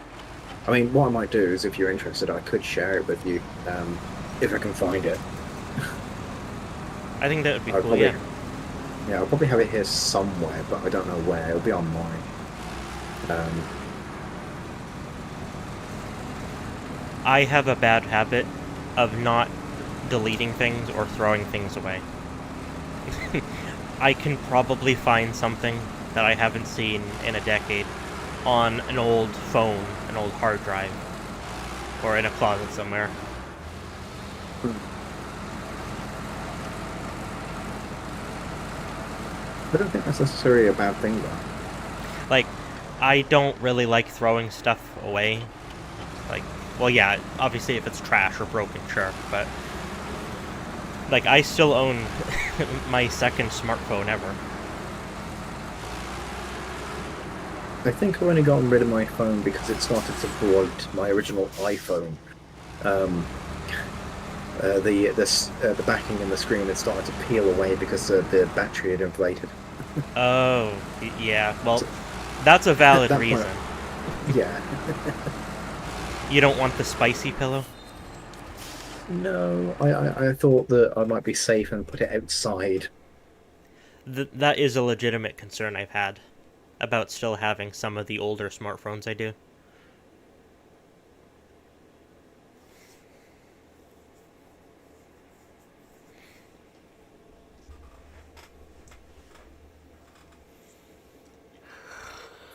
Speaker 2: I mean, what I might do is, if you're interested, I could share it with you, if I can find it.
Speaker 1: I think that would be
Speaker 2: I'll
Speaker 1: cool,
Speaker 2: probably,
Speaker 1: yeah.
Speaker 2: Yeah, I'll probably have it here somewhere, but I don't know where. It'll be online.
Speaker 1: I have a bad habit of not deleting things or throwing things away. I can probably find something that I haven't seen in a decade on an old phone, an old hard drive, or in a closet somewhere.
Speaker 2: I don't think that's necessarily a bad thing, though.
Speaker 1: Like, I don't really like throwing stuff away. Like, well, yeah, obviously if it's trash or broken, sure, but like, I still own my second smartphone ever.
Speaker 2: I think I've only gotten rid of my phone because it started to bloat my original iPhone. The backing and the screen had started to peel away because the battery had inflated.
Speaker 1: Oh, yeah, well, that's a valid
Speaker 2: that
Speaker 1: reason.
Speaker 2: Yeah.
Speaker 1: You don't want the spicy pillow?
Speaker 2: No, I thought that I might be safe and put it outside.
Speaker 1: That is a legitimate concern I've had about still having some of the older smartphones I do.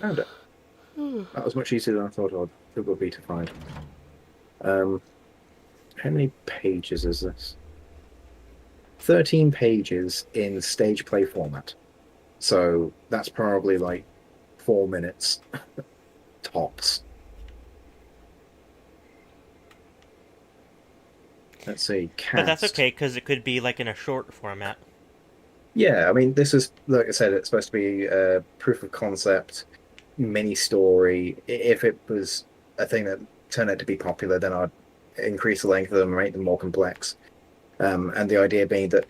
Speaker 2: Found it. That was much easier than I thought it would be to find. How many pages is this? 13 pages in stage play format. So that's probably like 4 minutes tops. Let's see, cast.
Speaker 1: But that's okay, because it could be like in a short format.
Speaker 2: Yeah, I mean, this is, like I said, it's supposed to be a proof of concept, mini story. If it was a thing that turned out to be popular, then I'd increase the length of them, make them more complex. And the idea being that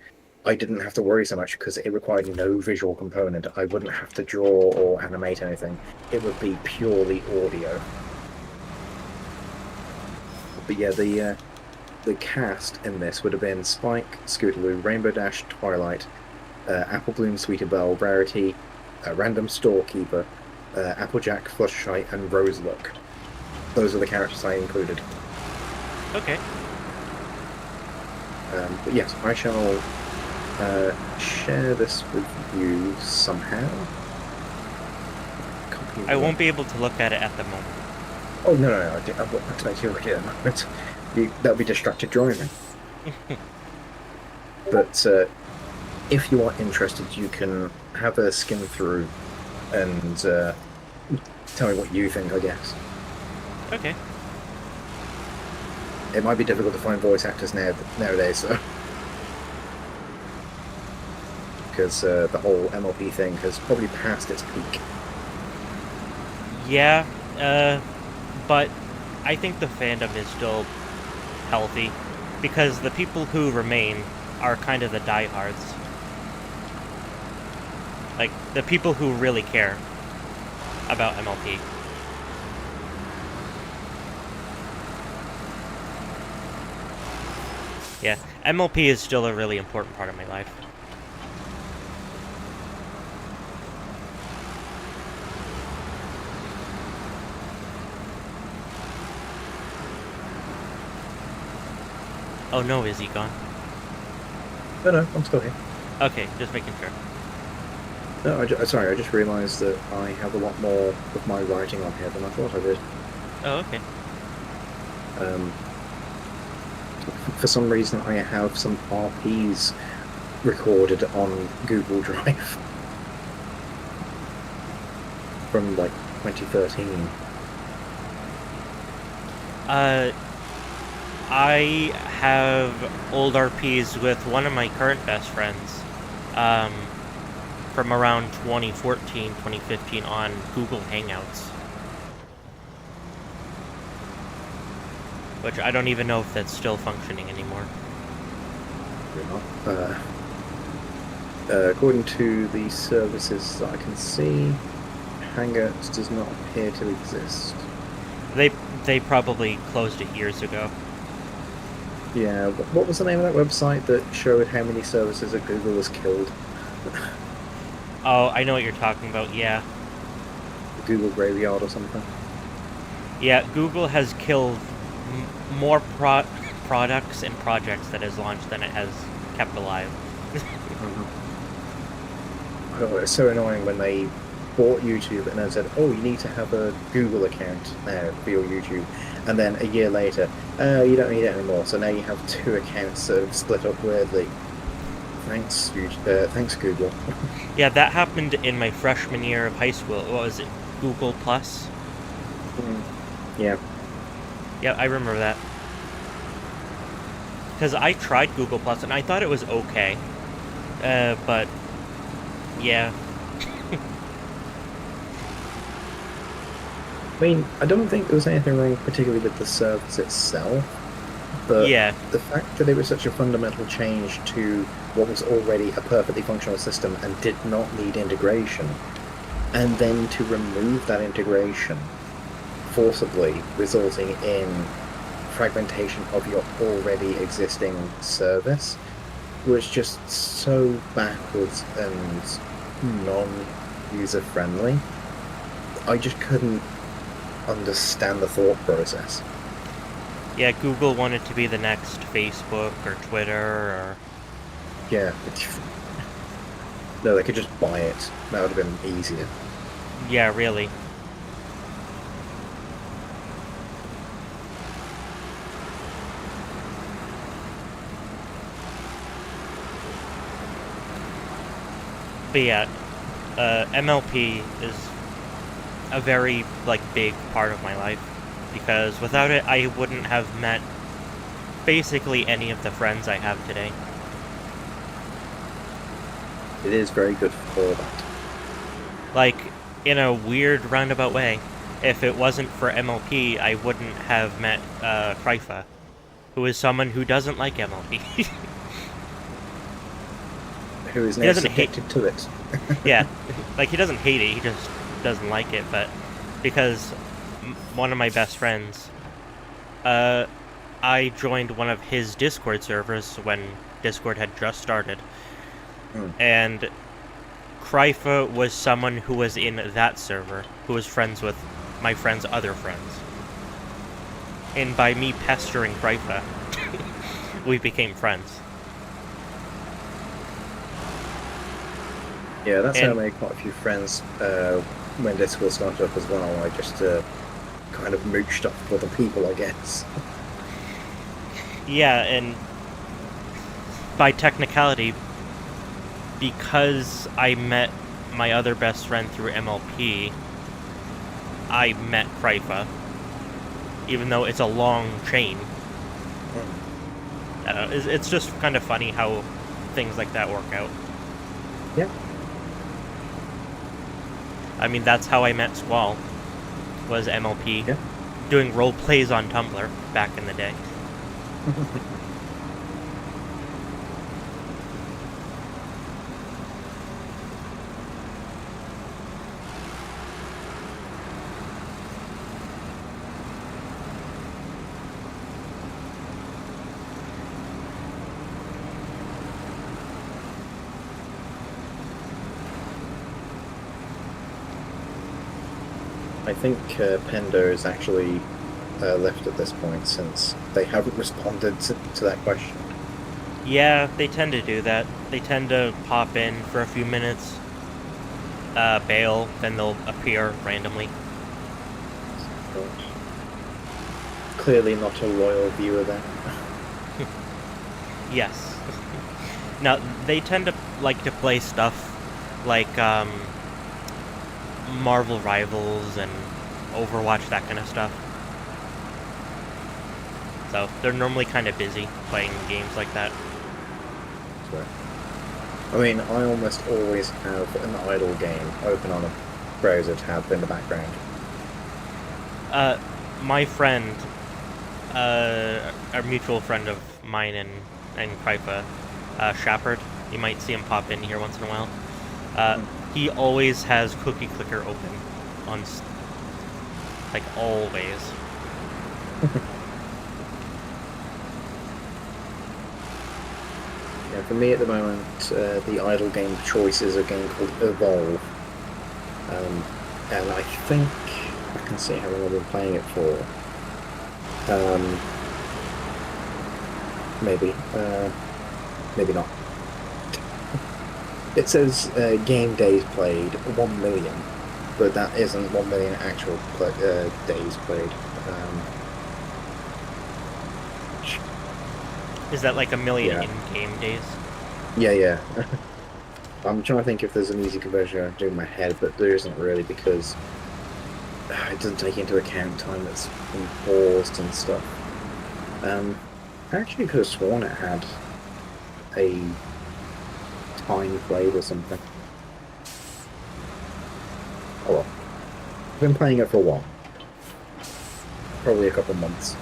Speaker 2: I didn't have to worry so much because it required no visual component. I wouldn't have to draw or animate anything. It would be purely audio. But yeah, the cast in this would have been Spike, Scootaloo, Rainbow Dash, Twilight, Apple Bloom, Sweeterbell, Rarity, Random Storekeeper, Applejack, Fluttershy, and Roseluck. Those are the characters I included.
Speaker 1: Okay.
Speaker 2: But yes, I shall share this with you somehow.
Speaker 1: I won't be able to look at it at the moment.
Speaker 2: Oh, no, I won't expect you to look at it at the moment. That'll be distracted driving. But if you are interested, you can have a skim through and tell me what you think, I guess.
Speaker 1: Okay.
Speaker 2: It might be difficult to find voice actors nowadays, so. because the whole MLP thing has probably passed its peak.
Speaker 1: Yeah, but I think the fandom is still healthy because the people who remain are kind of the diehards. Like, the people who really care about MLP. Yeah, MLP is still a really important part of my life. Oh no, is he gone?
Speaker 2: No, I'm still here.
Speaker 1: Okay, just making sure.
Speaker 2: No, sorry, I just realised that I have a lot more of my writing on here than I thought I did.
Speaker 1: Oh, okay.
Speaker 2: For some reason, I have some RPs recorded on Google Drive from like 2013.
Speaker 1: I have old RPs with one of my current best friends, from around 2014, 2015 on Google Hangouts. Which I don't even know if that's still functioning anymore.
Speaker 2: According to the services that I can see, Hangouts does not appear to exist.
Speaker 1: They probably closed it years ago.
Speaker 2: Yeah, what was the name of that website that showed how many services at Google was killed?
Speaker 1: Oh, I know what you're talking about, yeah.
Speaker 2: Google Graveyard or something?
Speaker 1: Yeah, Google has killed more products and projects that has launched than it has kept alive.
Speaker 2: Oh, it's so annoying when they bought YouTube and then said, oh, you need to have a Google account now for your YouTube. And then a year later, you don't need it anymore. So now you have two accounts that have split up weirdly. Thanks, Google.
Speaker 1: Yeah, that happened in my freshman year of high school. What was it? Google Plus?
Speaker 2: Yeah.
Speaker 1: Yeah, I remember that. Because I tried Google Plus and I thought it was okay. But yeah.
Speaker 2: I mean, I don't think there was anything wrong particularly with the service itself, but
Speaker 1: Yeah.
Speaker 2: the fact that it was such a fundamental change to what was already a perfectly functional system and did not need integration, and then to remove that integration forcibly, resulting in fragmentation of your already existing service, was just so backwards and non-user friendly. I just couldn't understand the thought process.
Speaker 1: Yeah, Google wanted to be the next Facebook or Twitter or...
Speaker 2: Yeah. No, they could just buy it. That would have been easier.
Speaker 1: Yeah, really. But yeah, MLP is a very, big part of my life. Because without it, I wouldn't have met basically any of the friends I have today.
Speaker 2: It is very good for that.
Speaker 1: Like, in a weird roundabout way, if it wasn't for MLP, I wouldn't have met Krypha, who is someone who doesn't like MLP.
Speaker 2: Who is now subjected to it.
Speaker 1: Yeah, he doesn't hate it, he just doesn't like it, but because one of my best friends, I joined one of his Discord servers when Discord had just started, and Krypha was someone who was in that server, who was friends with my friend's other friends. And by me pestering Krypha, we became friends.
Speaker 2: Yeah, that's how I made quite a few friends when Discord started up as well. I just kind of mooched up for the people, I guess.
Speaker 1: Yeah, and by technicality, because I met my other best friend through MLP, I met Krypha, even though it's a long chain. I don't know, it's just kind of funny how things like that work out.
Speaker 2: Yeah.
Speaker 1: I mean, that's how I met Squall, was MLP,
Speaker 2: Yeah.
Speaker 1: doing role plays on Tumblr back in the day.
Speaker 2: I think Pendo is actually left at this point since they haven't responded to that question.
Speaker 1: Yeah, they tend to do that. They tend to pop in for a few minutes, bail, then they'll appear randomly.
Speaker 2: But clearly not a loyal viewer then.
Speaker 1: Yes. Now, they tend to like to play stuff like Marvel Rivals and Overwatch, that kind of stuff. So they're normally kind of busy playing games like that.
Speaker 2: So, I mean, I almost always have an idle game open on a browser tab in the background.
Speaker 1: My friend, a mutual friend of mine and Krypa, Shepard, you might see him pop in here once in a while. He always has Cookie Clicker open on, like, always.
Speaker 2: Yeah, for me at the moment, the idle game of choice is a game called Evolve. And I think I can see how long I've been playing it for. Maybe. Maybe not. It says game days played 1 million, but that isn't 1 million actual days played.
Speaker 1: Is that like a million
Speaker 2: Yeah.
Speaker 1: in-game days?
Speaker 2: Yeah. I'm trying to think if there's an easy conversion I can do in my head, but there isn't really because it doesn't take into account time that's been paused and stuff. I actually could have sworn it had a time played or something. Oh well. I've been playing it for a while. Probably a couple months.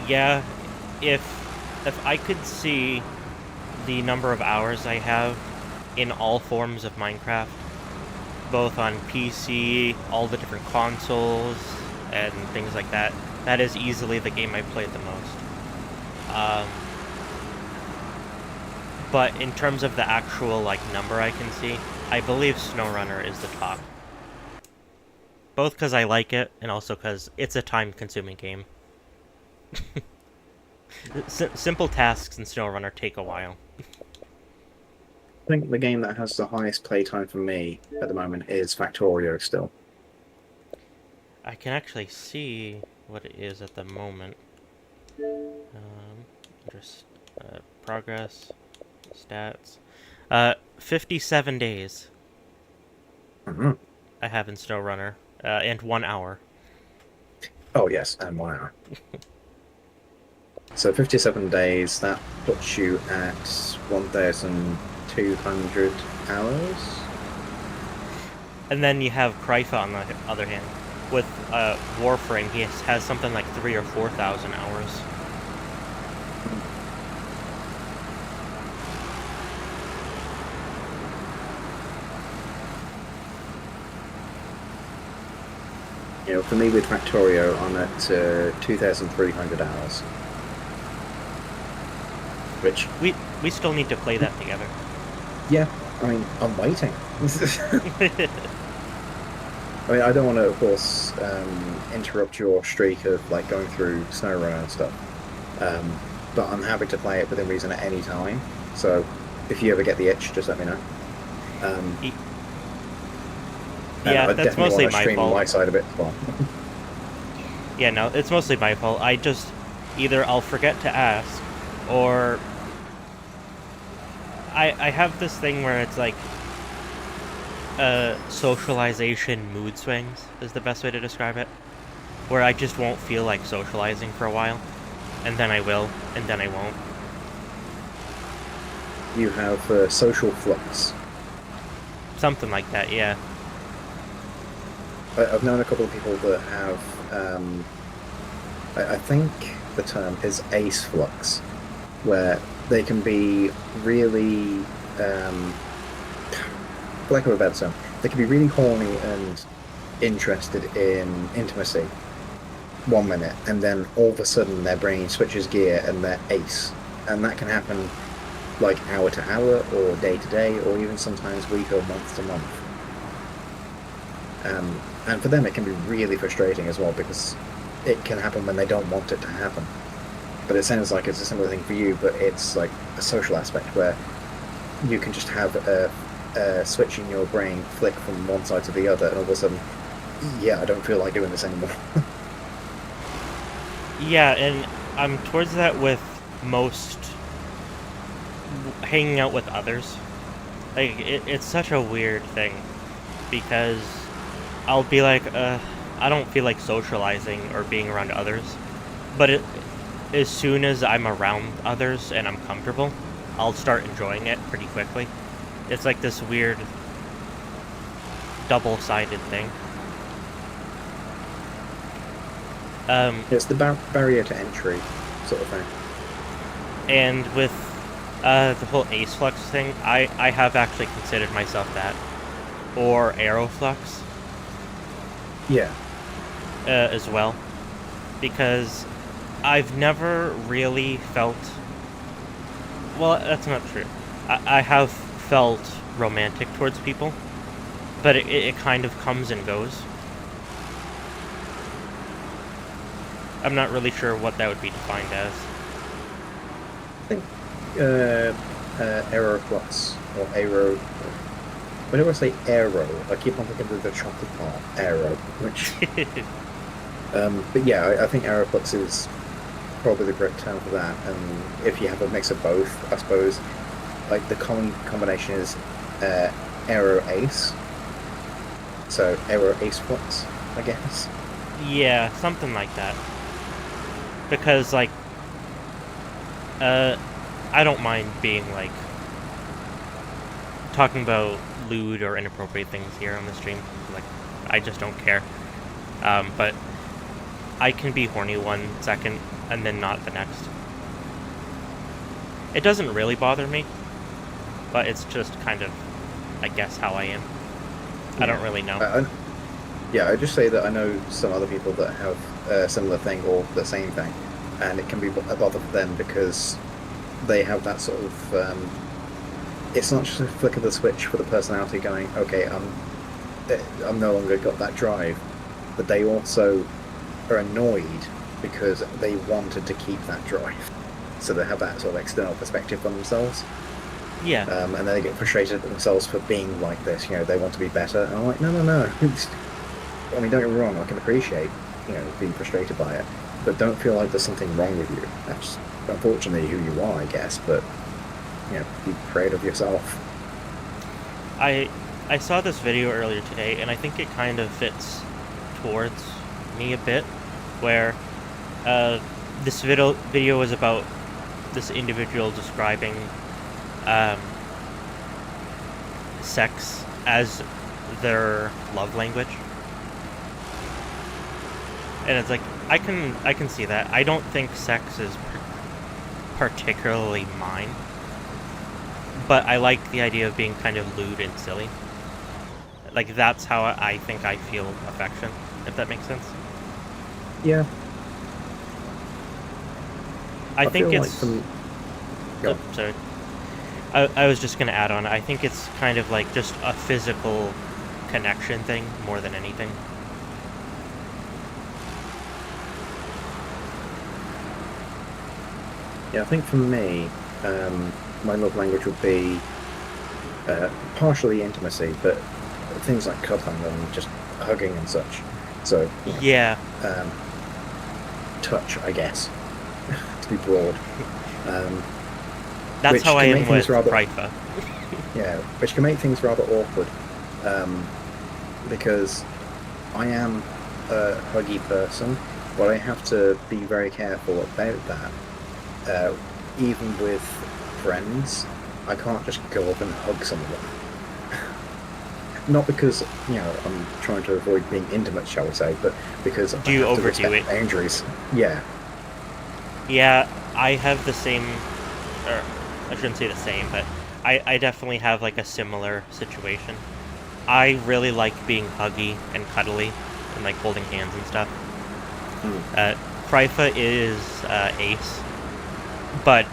Speaker 1: Yeah, if I could see the number of hours I have in all forms of Minecraft, both on PC, all the different consoles, and things like that, that is easily the game I've played the most. But in terms of the actual like number I can see, I believe Snowrunner is the top. Both because I like it, and also because it's a time-consuming game. Simple tasks in Snowrunner take a while.
Speaker 2: I think the game that has the highest playtime for me at the moment is Factorio still.
Speaker 1: I can actually see what it is at the moment. Just progress, stats. 57 days
Speaker 2: Mm-hmm.
Speaker 1: I have in Snowrunner, and 1 hour.
Speaker 2: Oh yes, and 1 hour. So 57 days, that puts you at 1,200 hours.
Speaker 1: And then you have Krypha on the other hand. With Warframe, he has something like 3,000 or 4,000 hours.
Speaker 2: You know, for me with Factorio, I'm at 2,300 hours. Which,
Speaker 1: We still need to play that together.
Speaker 2: yeah, I mean, I'm waiting. I mean, I don't want to, of course, interrupt your streak of like going through Snowrunner and stuff. But I'm happy to play it within reason at any time. So if you ever get the itch, just let me know.
Speaker 1: Yeah,
Speaker 2: I
Speaker 1: that's
Speaker 2: definitely
Speaker 1: mostly
Speaker 2: want to
Speaker 1: my
Speaker 2: stream
Speaker 1: fault.
Speaker 2: my side of it as well.
Speaker 1: Yeah, no, it's mostly my fault. I just either I'll forget to ask, or I have this thing where it's like socialization mood swings is the best way to describe it, where I just won't feel like socializing for a while, and then I will, and then I won't.
Speaker 2: you have social flux.
Speaker 1: Something like that, yeah.
Speaker 2: I've known a couple of people that have. I think the term is ace flux, where they can be really, for lack of a better term, they can be really horny and interested in intimacy 1 minute, and then all of a sudden their brain switches gear and they're ace, and that can happen like hour to hour, or day to day, or even sometimes week or month to month. And for them, it can be really frustrating as well because it can happen when they don't want it to happen. But it sounds like it's a similar thing for you, but it's like a social aspect where you can just have a switch in your brain flick from one side to the other, and all of a sudden, yeah, I don't feel like doing this anymore.
Speaker 1: Yeah, and I'm towards that with most hanging out with others. Like, it's such a weird thing because I'll be like, I don't feel like socializing or being around others, but as soon as I'm around others and I'm comfortable, I'll start enjoying it pretty quickly. It's like this weird double-sided thing.
Speaker 2: It's the barrier to entry sort of thing.
Speaker 1: And with the whole ace flux thing, I have actually considered myself that, or aeroflux
Speaker 2: Yeah.
Speaker 1: as well, because I've never really felt. Well, that's not true. I have felt romantic towards people, but it kind of comes and goes. I'm not really sure what that would be defined as.
Speaker 2: I think aeroflux or aero. Whenever I say aero, I keep on thinking of the chocolate bar aero, which. But yeah, I think aeroflux is probably the correct term for that. And if you have a mix of both, I suppose, like the common combination is aero ace. So aero ace flux, I guess.
Speaker 1: Yeah, something like that. Because, like, I don't mind being, like, talking about lewd or inappropriate things here on the stream. Like, I just don't care. But I can be horny 1 second and then not the next. It doesn't really bother me, but it's just kind of, I guess, how I am.
Speaker 2: Yeah.
Speaker 1: I don't really know.
Speaker 2: Yeah, I just say that I know some other people that have a similar thing or the same thing, and it can be a bother for them because they have that sort of. It's not just a flick of the switch for the personality going, okay, I'm no longer got that drive, but they also are annoyed because they wanted to keep that drive, so they have that sort of external perspective on themselves.
Speaker 1: Yeah.
Speaker 2: And then they get frustrated at themselves for being like this. You know, they want to be better, and I'm like, no. I mean, don't get me wrong, I can appreciate, being frustrated by it, but don't feel like there's something wrong with you. That's unfortunately who you are, I guess, but, be proud of yourself.
Speaker 1: I saw this video earlier today, and I think it kind of fits towards me a bit, where this video was about this individual describing sex as their love language. And it's like, I can see that. I don't think sex is particularly mine, but I like the idea of being kind of lewd and silly. Like, that's how I think I feel affection, if that makes sense.
Speaker 2: Yeah.
Speaker 1: I think
Speaker 2: feel
Speaker 1: it's...
Speaker 2: like
Speaker 1: Oh, sorry. I was just going to add on, I think it's kind of like just a physical connection thing more than anything.
Speaker 2: Yeah, I think for me, my love language would be partially intimacy, but things like cuddling and just hugging and such. So,
Speaker 1: Yeah.
Speaker 2: touch, I guess, to be broad.
Speaker 1: That's
Speaker 2: which
Speaker 1: how I
Speaker 2: can
Speaker 1: am
Speaker 2: make
Speaker 1: with
Speaker 2: things rather-
Speaker 1: Pryfa.
Speaker 2: Yeah, which can make things rather awkward, because I am a huggy person, but I have to be very careful about that. Even with friends, I can't just go up and hug someone. Not because, I'm trying to avoid being intimate, shall we say, but because
Speaker 1: Do you
Speaker 2: I have to
Speaker 1: overdo
Speaker 2: respect
Speaker 1: it?
Speaker 2: boundaries. Yeah.
Speaker 1: Yeah, I have the same, or I shouldn't say the same, but I definitely have like a similar situation. I really like being huggy and cuddly and like holding hands and stuff.
Speaker 2: Mm.
Speaker 1: Krypha is Ace, but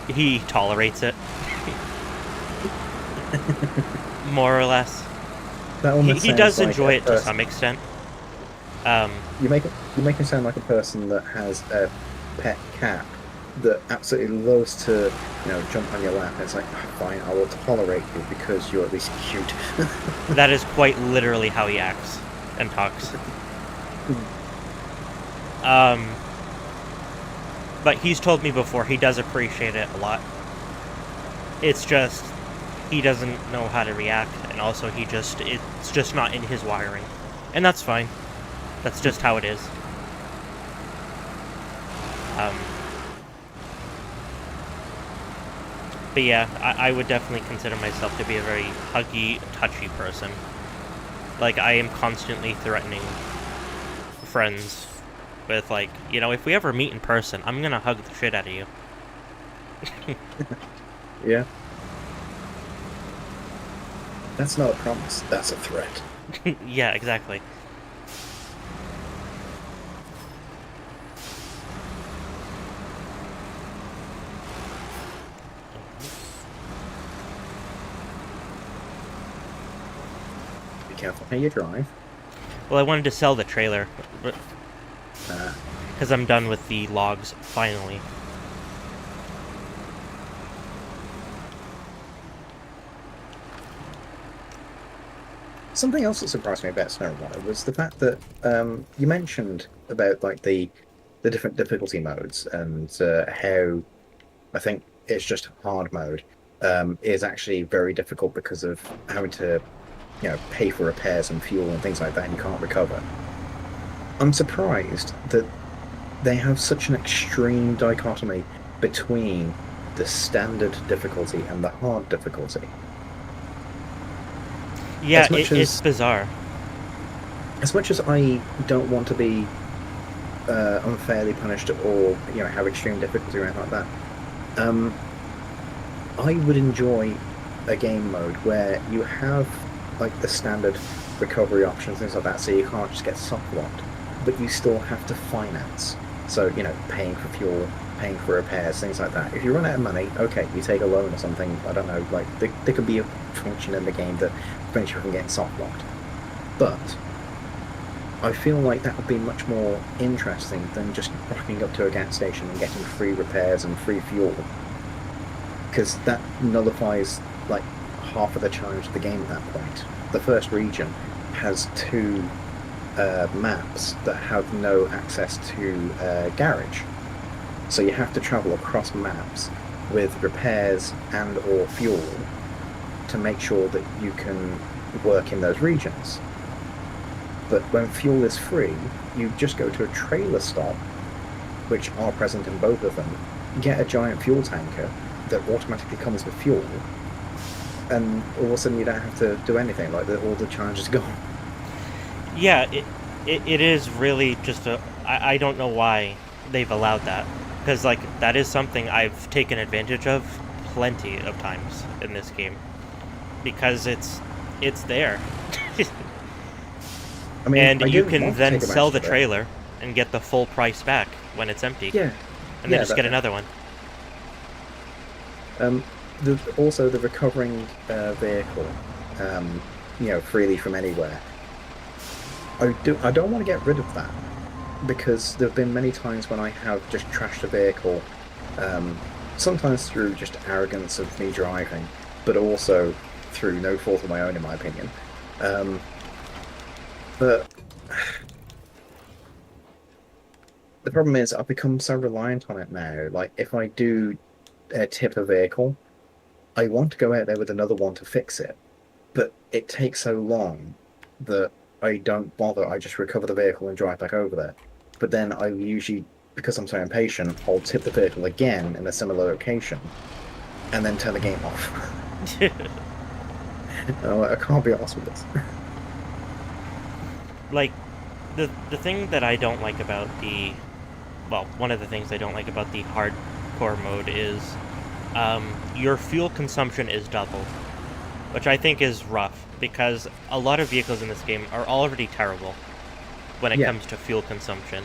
Speaker 1: he tolerates it more or less.
Speaker 2: That
Speaker 1: He,
Speaker 2: almost
Speaker 1: he
Speaker 2: sounds
Speaker 1: does
Speaker 2: like
Speaker 1: enjoy
Speaker 2: a
Speaker 1: it to
Speaker 2: person.
Speaker 1: some extent.
Speaker 2: You make me sound like a person that has a pet cat that absolutely loves to, jump on your lap. And it's like, "Oh, fine, I will tolerate you because you're at least cute."
Speaker 1: That is quite literally how he acts and talks. But he's told me before he does appreciate it a lot. It's just he doesn't know how to react, and also it's just not in his wiring, and that's fine. That's just how it is. But yeah, I would definitely consider myself to be a very huggy, touchy person. Like, I am constantly threatening friends with, like, if we ever meet in person, I'm gonna hug the shit out of you.
Speaker 2: Yeah. That's not a promise. That's a threat.
Speaker 1: Yeah, exactly.
Speaker 2: Be careful how you drive.
Speaker 1: Well, I wanted to sell the trailer,
Speaker 2: Uh,
Speaker 1: because I'm done with the logs, finally.
Speaker 2: Something else that surprised me about Snowrunner was the fact that you mentioned about like the different difficulty modes and how I think it's just hard mode is actually very difficult because of having to pay for repairs and fuel and things like that, and you can't recover. I'm surprised that they have such an extreme dichotomy between the standard difficulty and the hard difficulty.
Speaker 1: Yeah,
Speaker 2: As much
Speaker 1: it's
Speaker 2: as
Speaker 1: bizarre.
Speaker 2: as much as I don't want to be unfairly punished or have extreme difficulty or anything like that, I would enjoy a game mode where you have like the standard recovery options, things like that, so you can't just get soft locked, but you still have to finance. So, paying for fuel, paying for repairs, things like that. If you run out of money, okay, you take a loan or something. I don't know, like there could be a function in the game that prevents you from getting soft locked. But I feel like that would be much more interesting than just rocking up to a gas station and getting free repairs and free fuel. Because that nullifies like half of the challenge of the game at that point. The first region has two maps that have no access to garage, so you have to travel across maps with repairs and or fuel to make sure that you can work in those regions. But when fuel is free, you just go to a trailer stop, which are present in both of them, get a giant fuel tanker that automatically comes with fuel, and all of a sudden you don't have to do anything. Like all the challenge is gone.
Speaker 1: Yeah, it is really just I don't know why they've allowed that. Because, like, that is something I've taken advantage of plenty of times in this game. Because it's there.
Speaker 2: I mean,
Speaker 1: And
Speaker 2: I
Speaker 1: you
Speaker 2: didn't
Speaker 1: can
Speaker 2: want to
Speaker 1: then
Speaker 2: take
Speaker 1: sell
Speaker 2: advantage
Speaker 1: the
Speaker 2: of it.
Speaker 1: trailer and get the full price back when it's empty.
Speaker 2: Yeah,
Speaker 1: And then
Speaker 2: yeah.
Speaker 1: just get another one.
Speaker 2: Um, also the recovering vehicle, freely from anywhere. I don't want to get rid of that because there have been many times when I have just trashed a vehicle, sometimes through just arrogance of me driving, but also through no fault of my own, in my opinion. But the problem is I've become so reliant on it now. Like if I do tip a vehicle, I want to go out there with another one to fix it, but it takes so long that I don't bother. I just recover the vehicle and drive back over there. But then because I'm so impatient, I'll tip the vehicle again in a similar location, and then turn the game off. I can't be arsed with this.
Speaker 1: Like, the thing that I don't like about one of the things I don't like about the hardcore mode is your fuel consumption is doubled, which I think is rough, because a lot of vehicles in this game are already terrible when it comes to fuel consumption.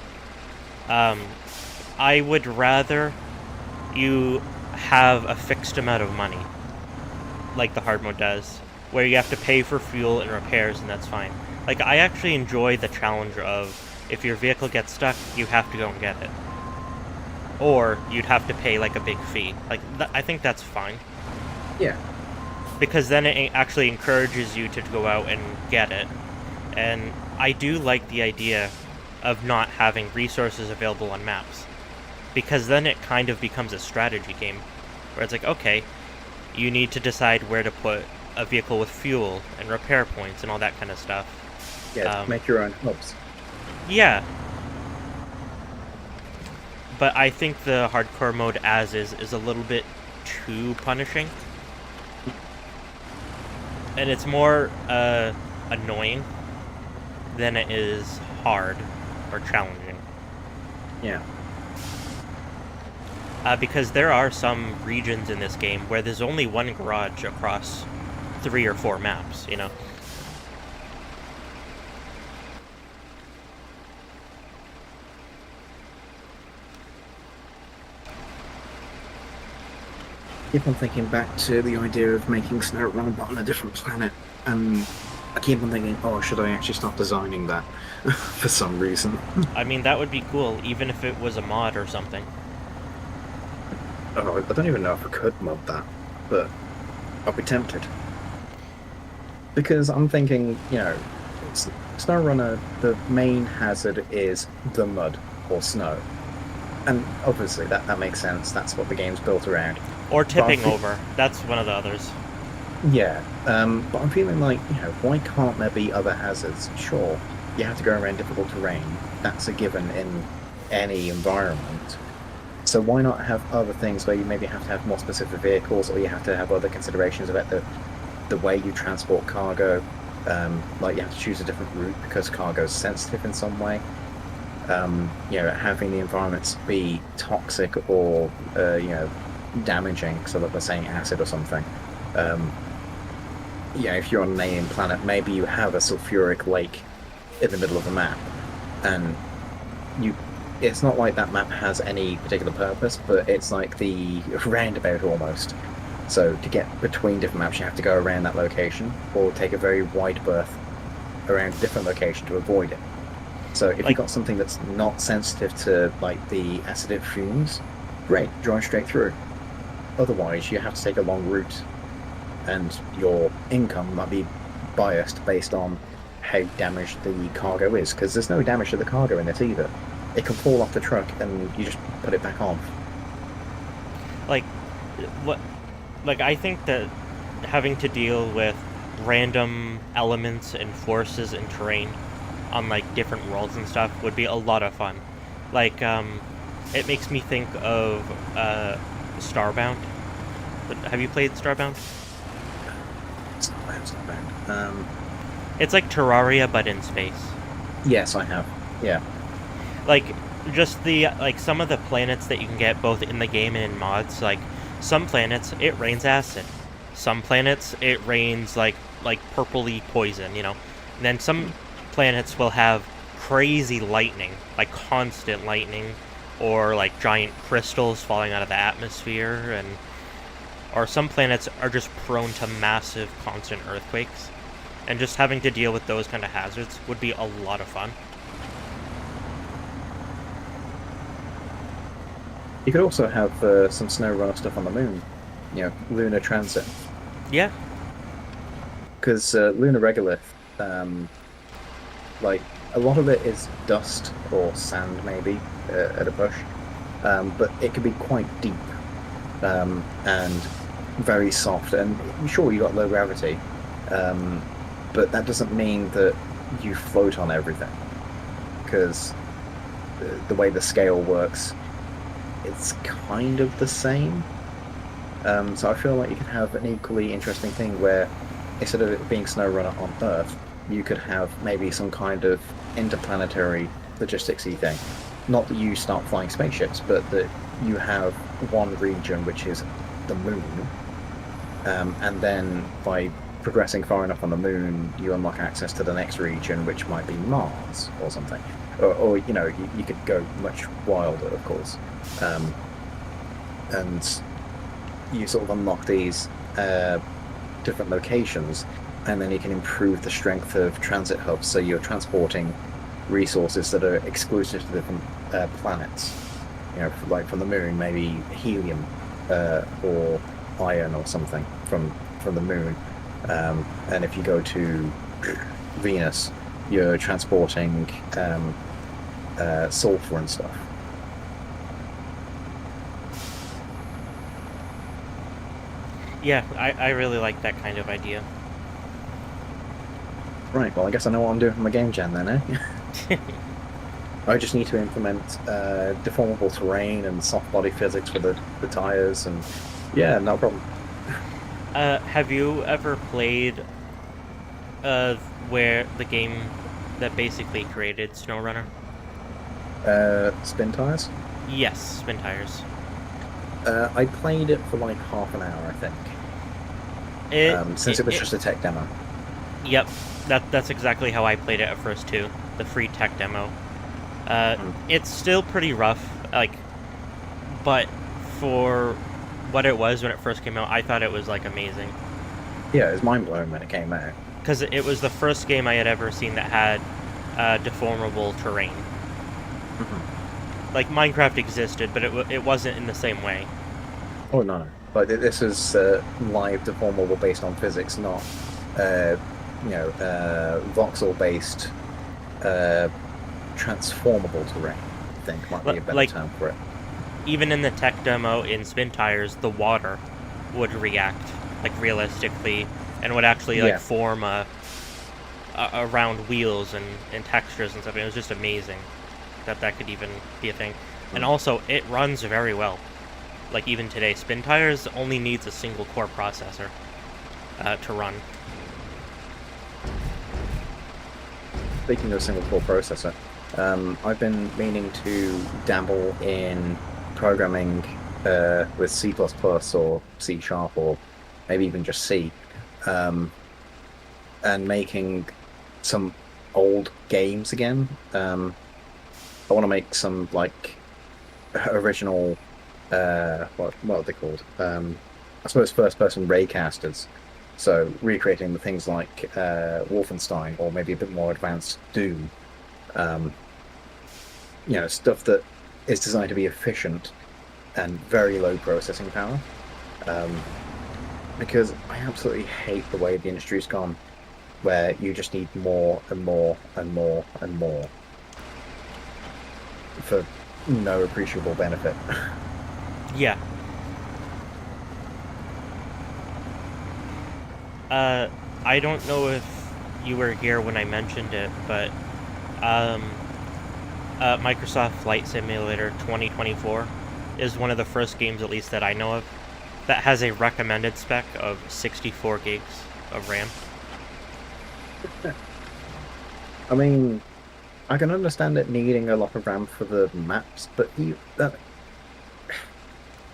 Speaker 1: I would rather you have a fixed amount of money, like the hard mode does, where you have to pay for fuel and repairs, and that's fine. Like, I actually enjoy the challenge of, if your vehicle gets stuck, you have to go and get it. Or you'd have to pay, like, a big fee. Like, I think that's fine.
Speaker 2: Yeah.
Speaker 1: Because then it actually encourages you to go out and get it. And I do like the idea of not having resources available on maps. Because then it kind of becomes a strategy game. Where it's like, okay, you need to decide where to put a vehicle with fuel and repair points and all that kind of stuff.
Speaker 2: Yeah, make your own hubs.
Speaker 1: Yeah. But I think the hardcore mode as is a little bit too punishing. And it's more annoying than it is hard or challenging.
Speaker 2: Yeah.
Speaker 1: Because there are some regions in this game where there's only one garage across 3 or 4 maps, you know?
Speaker 2: Keep on thinking back to the idea of making Snowrunner but on a different planet, and I keep on thinking, oh, should I actually start designing that for some reason?
Speaker 1: I mean, that would be cool, even if it was a mod or something.
Speaker 2: Oh, I don't even know if I could mod that, but I'll be tempted. Because I'm thinking, Snowrunner, the main hazard is the mud or snow. And obviously that makes sense, that's what the game's built around.
Speaker 1: Or tipping over. That's one of the others.
Speaker 2: Yeah, but I'm feeling like, why can't there be other hazards? Sure, you have to go around difficult terrain. That's a given in any environment. So why not have other things where you maybe have to have more specific vehicles, or you have to have other considerations about the way you transport cargo? Like you have to choose a different route because cargo is sensitive in some way. Having the environments be toxic or damaging, so that we're saying acid or something. If you're on an alien planet, maybe you have a sulfuric lake in the middle of the map, and it's not like that map has any particular purpose, but it's like the roundabout almost. So to get between different maps, you have to go around that location, or take a very wide berth around a different location to avoid it. So if you've got something that's not sensitive to like the acidic fumes, great, drive straight through. Otherwise, you have to take a long route, and your income might be biased based on how damaged the cargo is, because there's no damage to the cargo in it either. It can fall off the truck, and you just put it back on.
Speaker 1: I think that having to deal with random elements and forces and terrain on different worlds and stuff would be a lot of fun. It makes me think of Starbound. Have you played Starbound?
Speaker 2: Starbound.
Speaker 1: It's like Terraria, but in space.
Speaker 2: Yes, I have. Yeah.
Speaker 1: Just the some of the planets that you can get both in the game and in mods. Some planets it rains acid. Some planets it rains like purpley poison. And then some planets will have crazy lightning, constant lightning, or giant crystals falling out of the atmosphere, or some planets are just prone to massive constant earthquakes, and just having to deal with those kind of hazards would be a lot of fun.
Speaker 2: You could also have some SnowRunner stuff on the moon, lunar transit.
Speaker 1: Yeah.
Speaker 2: Because lunar regolith, a lot of it is dust or sand maybe at a push, but it can be quite deep and very soft, and sure you got low gravity, but that doesn't mean that you float on everything, because the way the scale works, it's kind of the same. So I feel like you could have an equally interesting thing where instead of it being SnowRunner on Earth, you could have maybe some kind of interplanetary logisticsy thing. Not that you start flying spaceships, but that you have one region which is the moon, and then by progressing far enough on the moon, you unlock access to the next region, which might be Mars or something. Or you could go much wilder, of course. And you sort of unlock these different locations, and then you can improve the strength of transit hubs. So you're transporting resources that are exclusive to different planets. Like from the moon, maybe helium or iron or something from the moon. And if you go to Venus, you're transporting sulfur and stuff.
Speaker 1: Yeah, I really like that kind of idea.
Speaker 2: Right, well, I guess I know what I'm doing for my game jam then, eh? I just need to implement deformable terrain and soft body physics for the tires, and yeah, no problem.
Speaker 1: Have you ever played where the game that basically created SnowRunner?
Speaker 2: Spin tires?
Speaker 1: Yes, Spin Tires.
Speaker 2: I played it for like half an hour, I think. Since it was just a tech demo.
Speaker 1: Yep, that's exactly how I played it at first too. The free tech demo. It's still pretty rough, but for what it was when it first came out, I thought it was amazing.
Speaker 2: Yeah, it was mind blowing when it came out.
Speaker 1: Because it was the first game I had ever seen that had deformable terrain. Like Minecraft existed, but it wasn't in the same way.
Speaker 2: Oh no! But this is live deformable based on physics, not voxel based transformable terrain. I think might be a better term for it.
Speaker 1: Even in the tech demo in Spin Tires, the water would react realistically and would actually form around wheels and textures and stuff. And it was just amazing that could even be a thing. And also, it runs very well. Even today, Spin Tires only needs a single core processor to run.
Speaker 2: Speaking of single core processor, I've been meaning to dabble in programming with C++ or C# or maybe even just C, and making some old games again. I want to make some original what are they called? I suppose first-person raycasters. So recreating the things like Wolfenstein or maybe a bit more advanced Doom. Stuff that is designed to be efficient and very low processing power. Because I absolutely hate the way the industry's gone, where you just need more and more and more and more for no appreciable benefit.
Speaker 1: Yeah. I don't know if you were here when I mentioned it, but Microsoft Flight Simulator 2024 is one of the first games, at least that I know of, that has a recommended spec of 64 gigs of RAM.
Speaker 2: I mean, I can understand it needing a lot of RAM for the maps, but it doesn't.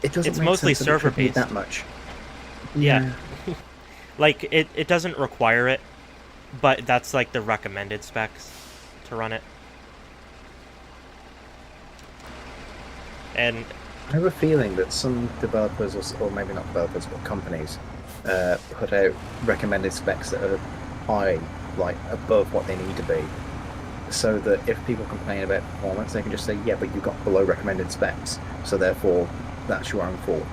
Speaker 1: It's
Speaker 2: make
Speaker 1: mostly
Speaker 2: sense that it should
Speaker 1: server
Speaker 2: need
Speaker 1: based.
Speaker 2: that much.
Speaker 1: Yeah. It doesn't require it, but that's the recommended specs to run it. And
Speaker 2: I have a feeling that some developers, or maybe not developers, but companies, put out recommended specs that are high, above what they need to be, so that if people complain about performance, they can just say, yeah, but you got below recommended specs, so therefore that's your own fault.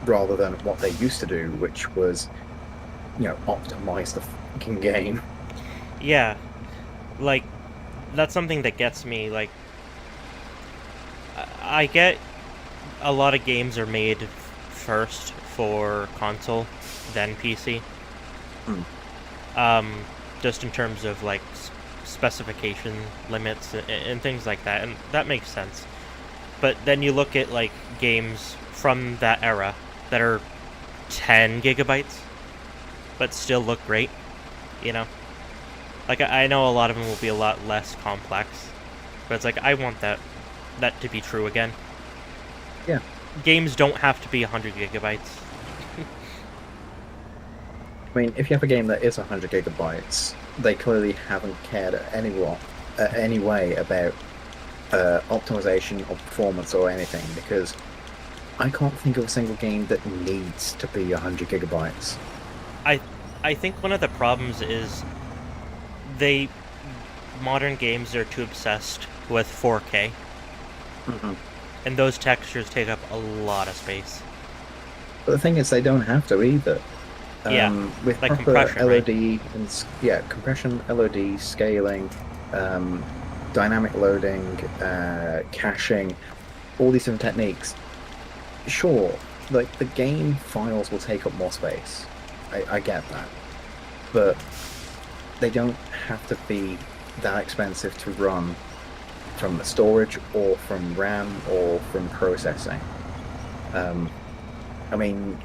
Speaker 2: Rather than what they used to do, which was, optimize the fucking game.
Speaker 1: yeah, that's something that gets me. I get a lot of games are made first for console, then PC. Just in terms of specification limits and things like that, and that makes sense. But then you look at like games from that era that are 10 gigabytes, but still look great. You know, like I know a lot of them will be a lot less complex, but it's like I want that to be true again.
Speaker 2: Yeah.
Speaker 1: Games don't have to be 100 gigabytes.
Speaker 2: I mean, if you have a game that is 100 gigabytes, they clearly haven't cared any way about optimization or performance or anything, because I can't think of a single game that needs to be 100 gigabytes.
Speaker 1: I think one of the problems is modern games are too obsessed with 4K, and those textures take up a lot of space.
Speaker 2: But the thing is, they don't have to either.
Speaker 1: Yeah,
Speaker 2: with
Speaker 1: like
Speaker 2: proper
Speaker 1: compression,
Speaker 2: LOD
Speaker 1: right?
Speaker 2: and compression, LOD, scaling, dynamic loading, caching, all these different techniques. Sure, like the game files will take up more space. I get that, but they don't have to be that expensive to run from the storage or from RAM or from processing. I mean,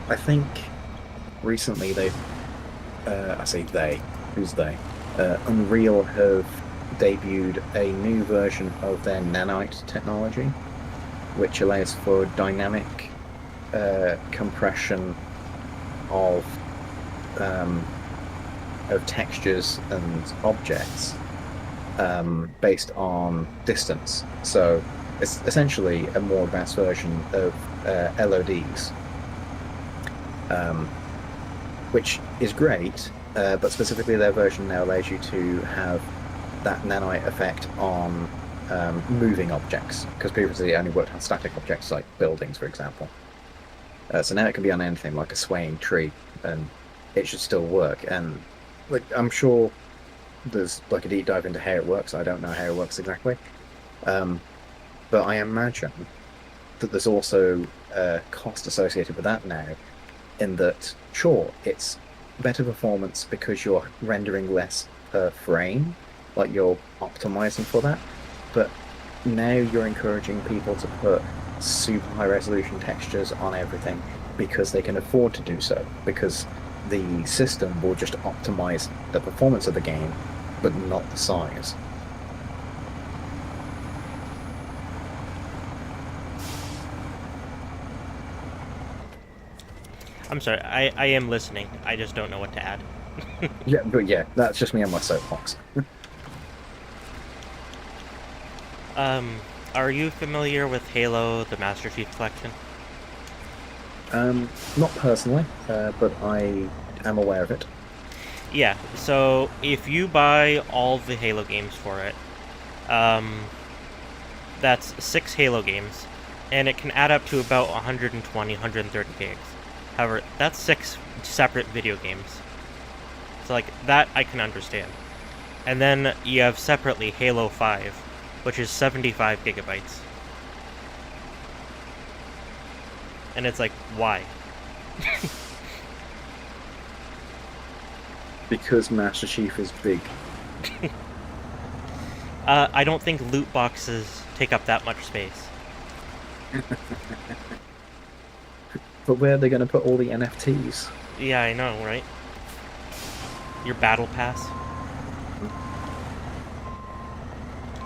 Speaker 2: I think recently I say they, who's they? Unreal have debuted a new version of their nanite technology, which allows for dynamic compression of textures and objects based on distance. So it's essentially a more advanced version of LODs, which is great, but specifically their version now allows you to have that nanite effect on moving objects, because previously it only worked on static objects like buildings, for example. So now it can be on anything like a swaying tree, and it should still work. And like, I'm sure there's like a deep dive into how it works. I don't know how it works exactly, but I imagine that there's also cost associated with that now, in that sure, it's better performance because you're rendering less per frame, like you're optimizing for that, but now you're encouraging people to put super high resolution textures on everything because they can afford to do so, because the system will just optimize the performance of the game but not the size.
Speaker 1: I'm sorry, I am listening. I just don't know what to add.
Speaker 2: Yeah, but yeah, that's just me on my soapbox.
Speaker 1: Are you familiar with Halo, the Master Chief Collection?
Speaker 2: Not personally, but I am aware of it.
Speaker 1: Yeah, so if you buy all the Halo games for it, that's 6 Halo games, and it can add up to about 120, 130 gigs. However, that's 6 separate video games. So like, that I can understand. And then you have separately Halo 5, which is 75 gigabytes. And it's like, why?
Speaker 2: Because Master Chief is big.
Speaker 1: I don't think loot boxes take up that much space.
Speaker 2: But where are they going to put all the NFTs?
Speaker 1: Yeah, I know, right? Your battle pass?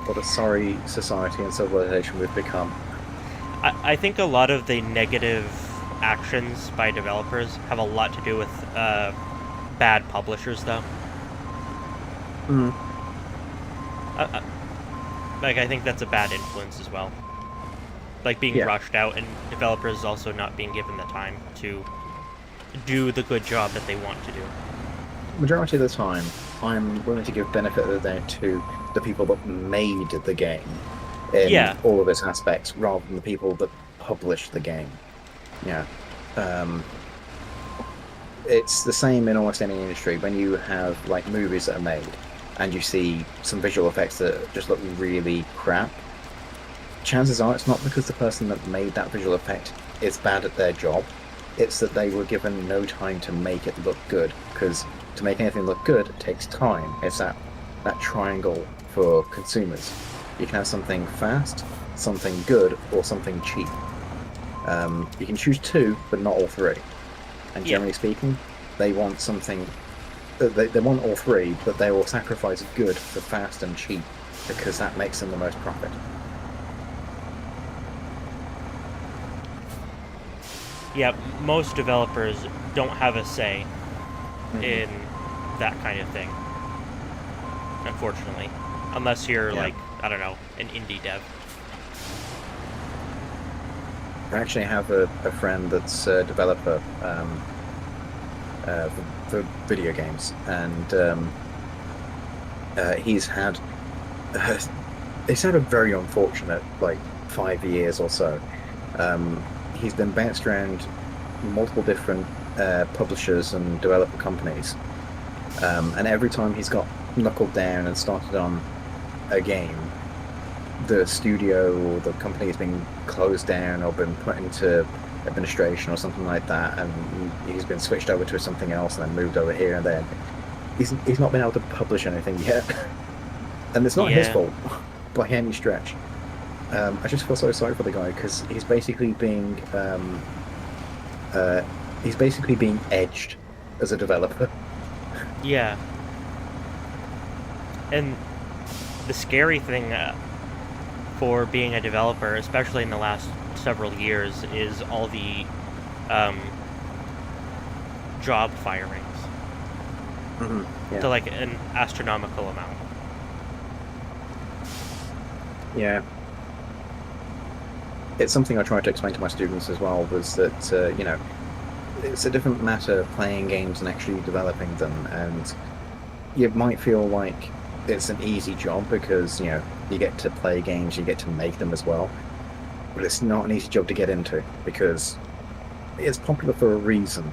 Speaker 2: What a sorry society and civilization we've become.
Speaker 1: I think a lot of the negative actions by developers have a lot to do with bad publishers, though. Like, I think that's a bad influence as well. Like, being rushed out, and developers also not being given the time to do the good job that they want to do.
Speaker 2: Majority of the time, I'm willing to give benefit of the doubt to the people that made the game in all of its aspects, rather than the people that published the game. Yeah. It's the same in almost any industry. When you have like movies that are made and you see some visual effects that just look really crap, chances are it's not because the person that made that visual effect is bad at their job. It's that they were given no time to make it look good, because to make anything look good takes time. It's that triangle for consumers. You can have something fast, something good, or something cheap. You can choose two, but not all three. And
Speaker 1: Yeah.
Speaker 2: generally speaking, they want something. They want all three, but they will sacrifice good for fast and cheap because that makes them the most profit.
Speaker 1: Yeah, most developers don't have a say in that kind of thing, unfortunately. Unless you're,
Speaker 2: Yeah.
Speaker 1: like, I don't know, an indie dev.
Speaker 2: I actually have a friend that's a developer for video games, and he's had it's had a very unfortunate 5 years or so. He's been bounced around multiple different publishers and developer companies, and every time he's got knuckled down and started on a game, the studio or the company has been closed down or been put into administration or something like that, and he's been switched over to something else and then moved over here and then. He's not been able to publish anything yet, and it's not his
Speaker 1: Yeah.
Speaker 2: fault by any stretch. I just feel so sorry for the guy because he's basically being edged as a developer.
Speaker 1: Yeah. And the scary thing for being a developer, especially in the last several years, is all the job firings
Speaker 2: Yeah.
Speaker 1: to like an astronomical amount.
Speaker 2: Yeah. It's something I tried to explain to my students as well, was that, it's a different matter playing games and actually developing them. And you might feel like it's an easy job because, you get to play games, you get to make them as well. But it's not an easy job to get into because it's popular for a reason.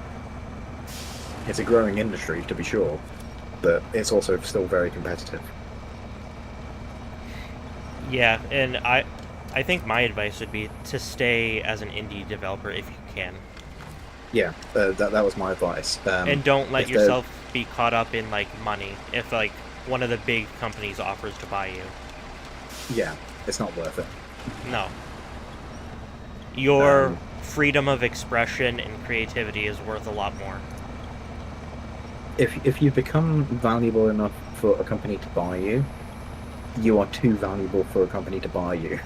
Speaker 2: It's a growing industry, to be sure, but it's also still very competitive.
Speaker 1: Yeah, and I think my advice would be to stay as an indie developer if you can.
Speaker 2: Yeah, that was my advice.
Speaker 1: And don't let
Speaker 2: if they're-
Speaker 1: yourself be caught up in like money if like one of the big companies offers to buy you.
Speaker 2: Yeah, it's not worth it.
Speaker 1: No. Your
Speaker 2: Um,
Speaker 1: freedom of expression and creativity is worth a lot more.
Speaker 2: If you become valuable enough for a company to buy you, you are too valuable for a company to buy you.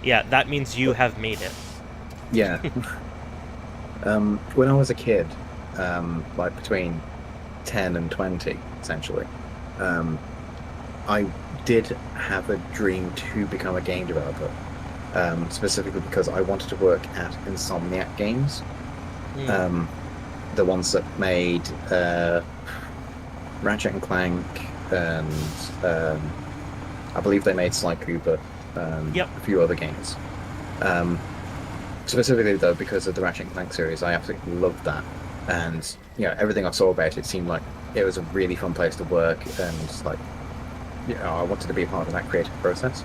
Speaker 1: Yeah, that means you have made it.
Speaker 2: Yeah. When I was a kid, between 10 and 20, essentially, I did have a dream to become a game developer, specifically because I wanted to work at Insomniac Games, the ones that made Ratchet and Clank, and I believe they made Sly Cooper,
Speaker 1: Yep.
Speaker 2: a few other games. Specifically, though, because of the Ratchet and Clank series, I absolutely loved that. And, everything I saw about it seemed like it was a really fun place to work, and, I wanted to be a part of that creative process.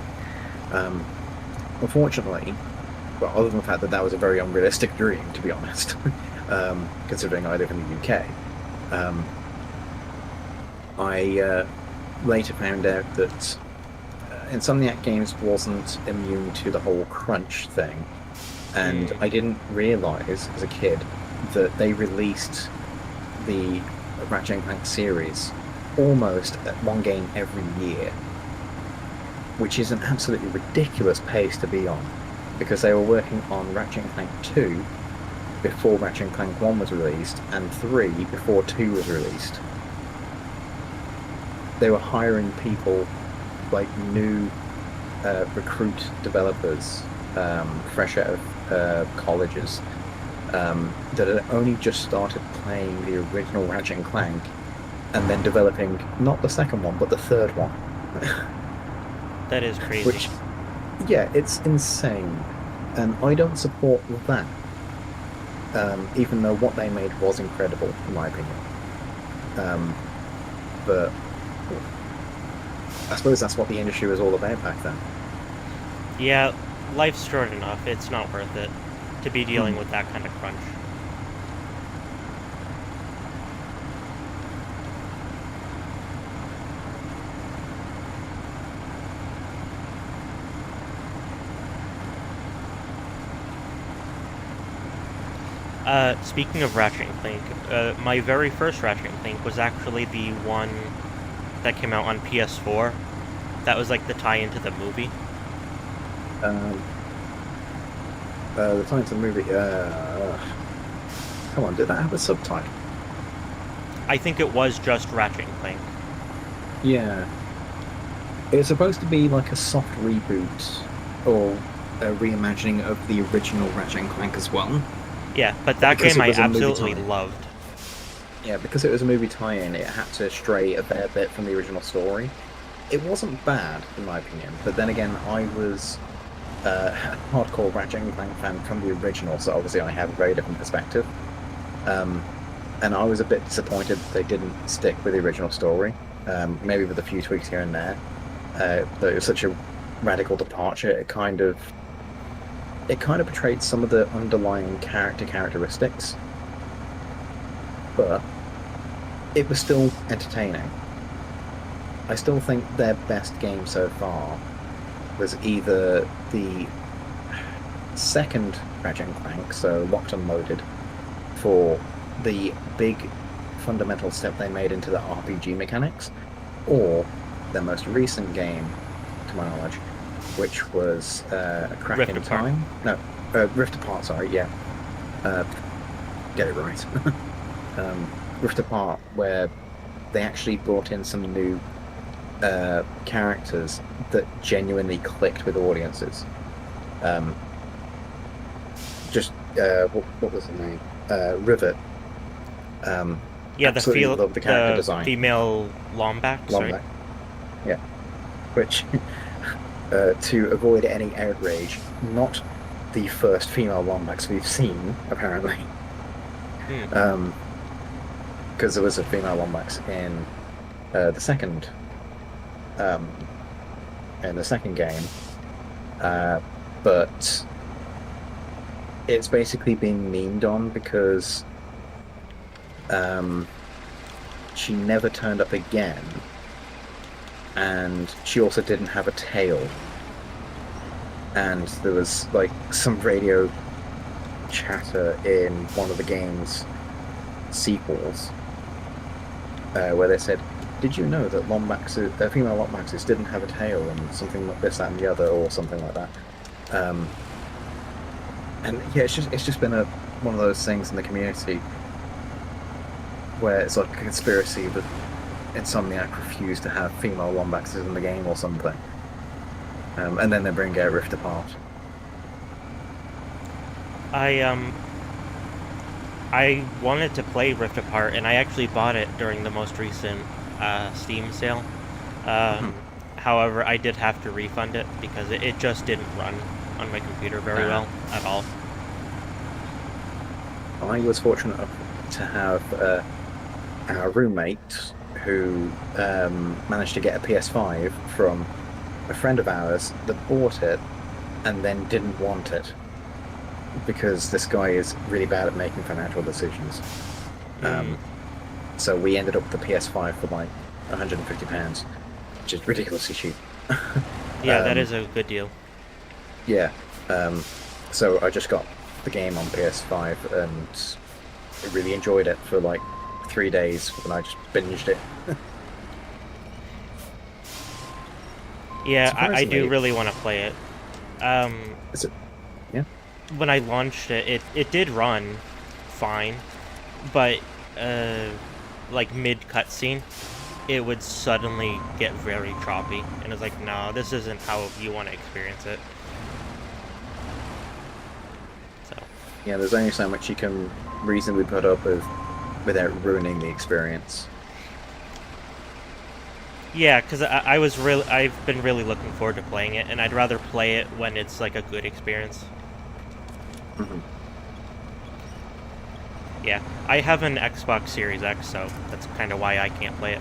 Speaker 2: Unfortunately, well, other than the fact that that was a very unrealistic dream, to be honest, considering I live in the UK, I later found out that Insomniac Games wasn't immune to the whole crunch thing, and I didn't realise as a kid that they released the Ratchet and Clank series almost at one game every year, which is an absolutely ridiculous pace to be on, because they were working on Ratchet and Clank 2 before Ratchet and Clank 1 was released, and 3 before 2 was released. They were hiring people like new recruit developers, fresh out of colleges, that had only just started playing the original Ratchet and Clank, and then developing not the second one but the third one.
Speaker 1: That is crazy.
Speaker 2: Which, yeah, it's insane, and I don't support that. Even though what they made was incredible, in my opinion. But I suppose that's what the industry was all about back then.
Speaker 1: Yeah, life's short enough. It's not worth it to be dealing with that kind of crunch. Speaking of Ratchet and Clank, my very first Ratchet and Clank was actually the one that came out on PS4. That was like the tie-in to the movie.
Speaker 2: Um, the time to the movie. Come on, did that have a subtitle?
Speaker 1: I think it was just Ratchet and Clank.
Speaker 2: Yeah. It's supposed to be like a soft reboot or a reimagining of the original Ratchet and Clank as well.
Speaker 1: Yeah, but that
Speaker 2: Because
Speaker 1: game
Speaker 2: it
Speaker 1: I
Speaker 2: was a movie
Speaker 1: absolutely
Speaker 2: tie-in.
Speaker 1: loved.
Speaker 2: Yeah, because it was a movie tie-in, it had to stray a fair bit from the original story. It wasn't bad, in my opinion, but then again, I was a hardcore Ratchet and Clank fan from the original, so obviously I have a very different perspective. Um, and I was a bit disappointed that they didn't stick with the original story, maybe with a few tweaks here and there. But it was such a radical departure. It kind of portrayed some of the underlying characteristics, but it was still entertaining. I still think their best game so far was either the second Ratchet and Clank, so Locked and Loaded, for the big fundamental step they made into the RPG mechanics, or their most recent game, to my knowledge, which was A Crack
Speaker 1: Rift
Speaker 2: in
Speaker 1: Apart.
Speaker 2: Time. No, Rift Apart, sorry, yeah. Get it right. Rift Apart, where they actually brought in some new characters that genuinely clicked with audiences. What was the name? Rivet.
Speaker 1: Yeah,
Speaker 2: Absolutely love the character design.
Speaker 1: female Lombax, right?
Speaker 2: Lombax. Yeah. Which, to avoid any outrage, not the first female Lombax we've seen, apparently.
Speaker 1: Hmm.
Speaker 2: Because there was a female Lombax in the second game, but it's basically been memed on because she never turned up again, and she also didn't have a tail. And there was like some radio chatter in one of the game's sequels where they said, "Did you know that female Lombaxes didn't have a tail and something like this, that, and the other, or something like that?" And yeah, it's just been one of those things in the community where it's like a conspiracy that Insomniac refused to have female Lombaxes in the game or something. And then they bring out Rift Apart.
Speaker 1: I wanted to play Rift Apart, and I actually bought it during the most recent Steam sale. However, I did have to refund it because it just didn't run on my computer very well at all.
Speaker 2: I was fortunate enough to have our roommate who managed to get a PS5 from a friend of ours that bought it and then didn't want it because this guy is really bad at making financial decisions. So we ended up with the PS5 for like £150, which is ridiculously cheap.
Speaker 1: Yeah, that is a good deal.
Speaker 2: Yeah. So I just got the game on PS5 and I really enjoyed it for like 3 days when I just binged it.
Speaker 1: Yeah, I do
Speaker 2: Surprisingly-
Speaker 1: really want to play it.
Speaker 2: Is it? Yeah.
Speaker 1: When I launched it, it did run fine, but like mid cutscene, it would suddenly get very choppy, and it's like, no, this isn't how you want to experience it. So
Speaker 2: Yeah, there's only so much you can reasonably put up with without ruining the experience.
Speaker 1: yeah, because I've been really looking forward to playing it, and I'd rather play it when it's like a good experience.
Speaker 2: Mhm.
Speaker 1: Yeah, I have an Xbox Series X, so that's kind of why I can't play it.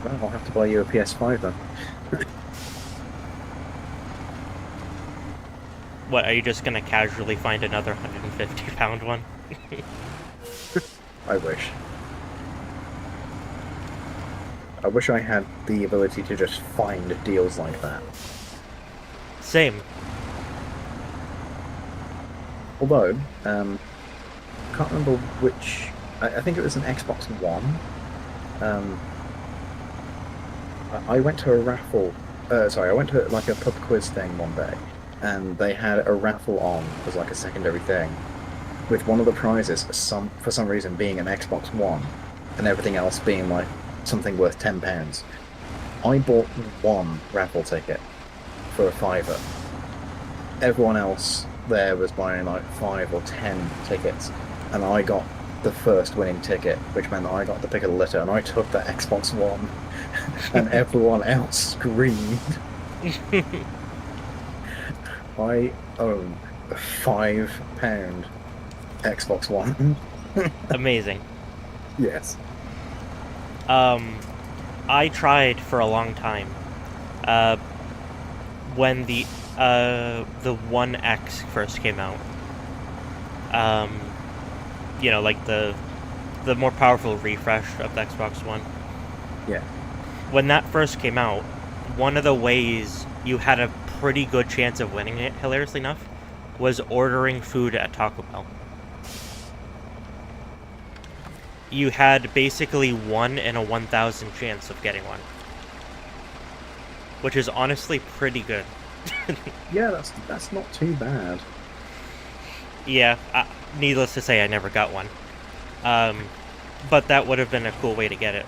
Speaker 2: Well, I'll have to buy you a PS5 then.
Speaker 1: What, are you just gonna casually find another £150 one?
Speaker 2: I wish. I wish I had the ability to just find deals like that.
Speaker 1: Same.
Speaker 2: Although, can't remember which. I think it was an Xbox One. Um, I went to a raffle. Sorry, I went to like a pub quiz thing one day, and they had a raffle on as like a secondary thing, with one of the prizes for some reason being an Xbox One, and everything else being like something worth £10. I bought one raffle ticket for a fiver. Everyone else there was buying like 5 or 10 tickets, and I got the first winning ticket, which meant that I got the pick of the litter, and I took the Xbox One, and everyone else screamed. I own a £5 Xbox One.
Speaker 1: Amazing.
Speaker 2: Yes.
Speaker 1: I tried for a long time. When the One X first came out. Like the more powerful refresh of the Xbox One.
Speaker 2: Yeah.
Speaker 1: When that first came out, one of the ways you had a pretty good chance of winning it, hilariously enough, was ordering food at Taco Bell. You had basically 1 in a 1,000 chance of getting one. Which is honestly pretty good.
Speaker 2: Yeah, that's not too bad.
Speaker 1: Yeah, needless to say, I never got one. But that would have been a cool way to get it.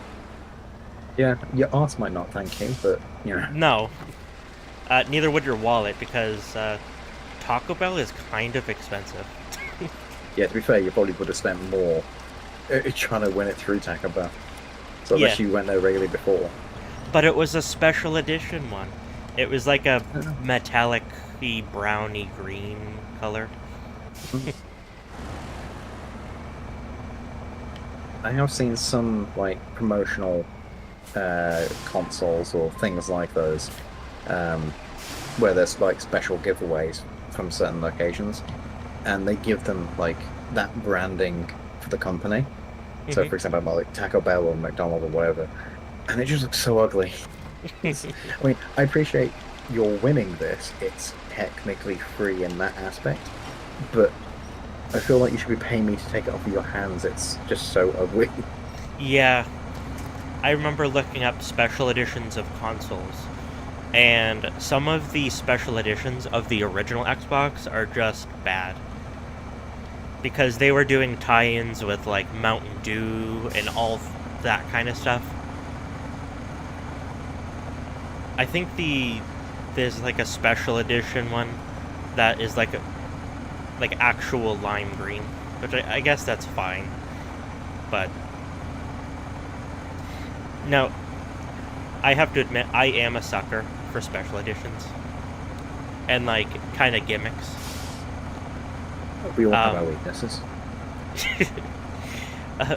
Speaker 2: Yeah, your ass might not thank you, but you know.
Speaker 1: No. Neither would your wallet, because Taco Bell is kind of expensive.
Speaker 2: Yeah, to be fair, you probably would have spent more trying to win it through Taco Bell. So unless you went there regularly before.
Speaker 1: But it was a special edition one. It was like a metallic-y, browny green color.
Speaker 2: I have seen some like promotional consoles or things like those, where there's like special giveaways from certain locations, and they give them like that branding for the company. So, for example, about like Taco Bell or McDonald's or whatever, and it just looks so ugly. I mean, I appreciate you're winning this; it's technically free in that aspect, but I feel like you should be paying me to take it off of your hands. It's just so ugly.
Speaker 1: Yeah. I remember looking up special editions of consoles, and some of the special editions of the original Xbox are just bad. Because they were doing tie-ins with, like, Mountain Dew and all that kind of stuff. I think there's, like, a special edition one that is, like actual lime green, which I guess that's fine, but no, I have to admit, I am a sucker for special editions and like kind of gimmicks.
Speaker 2: We all have our weaknesses.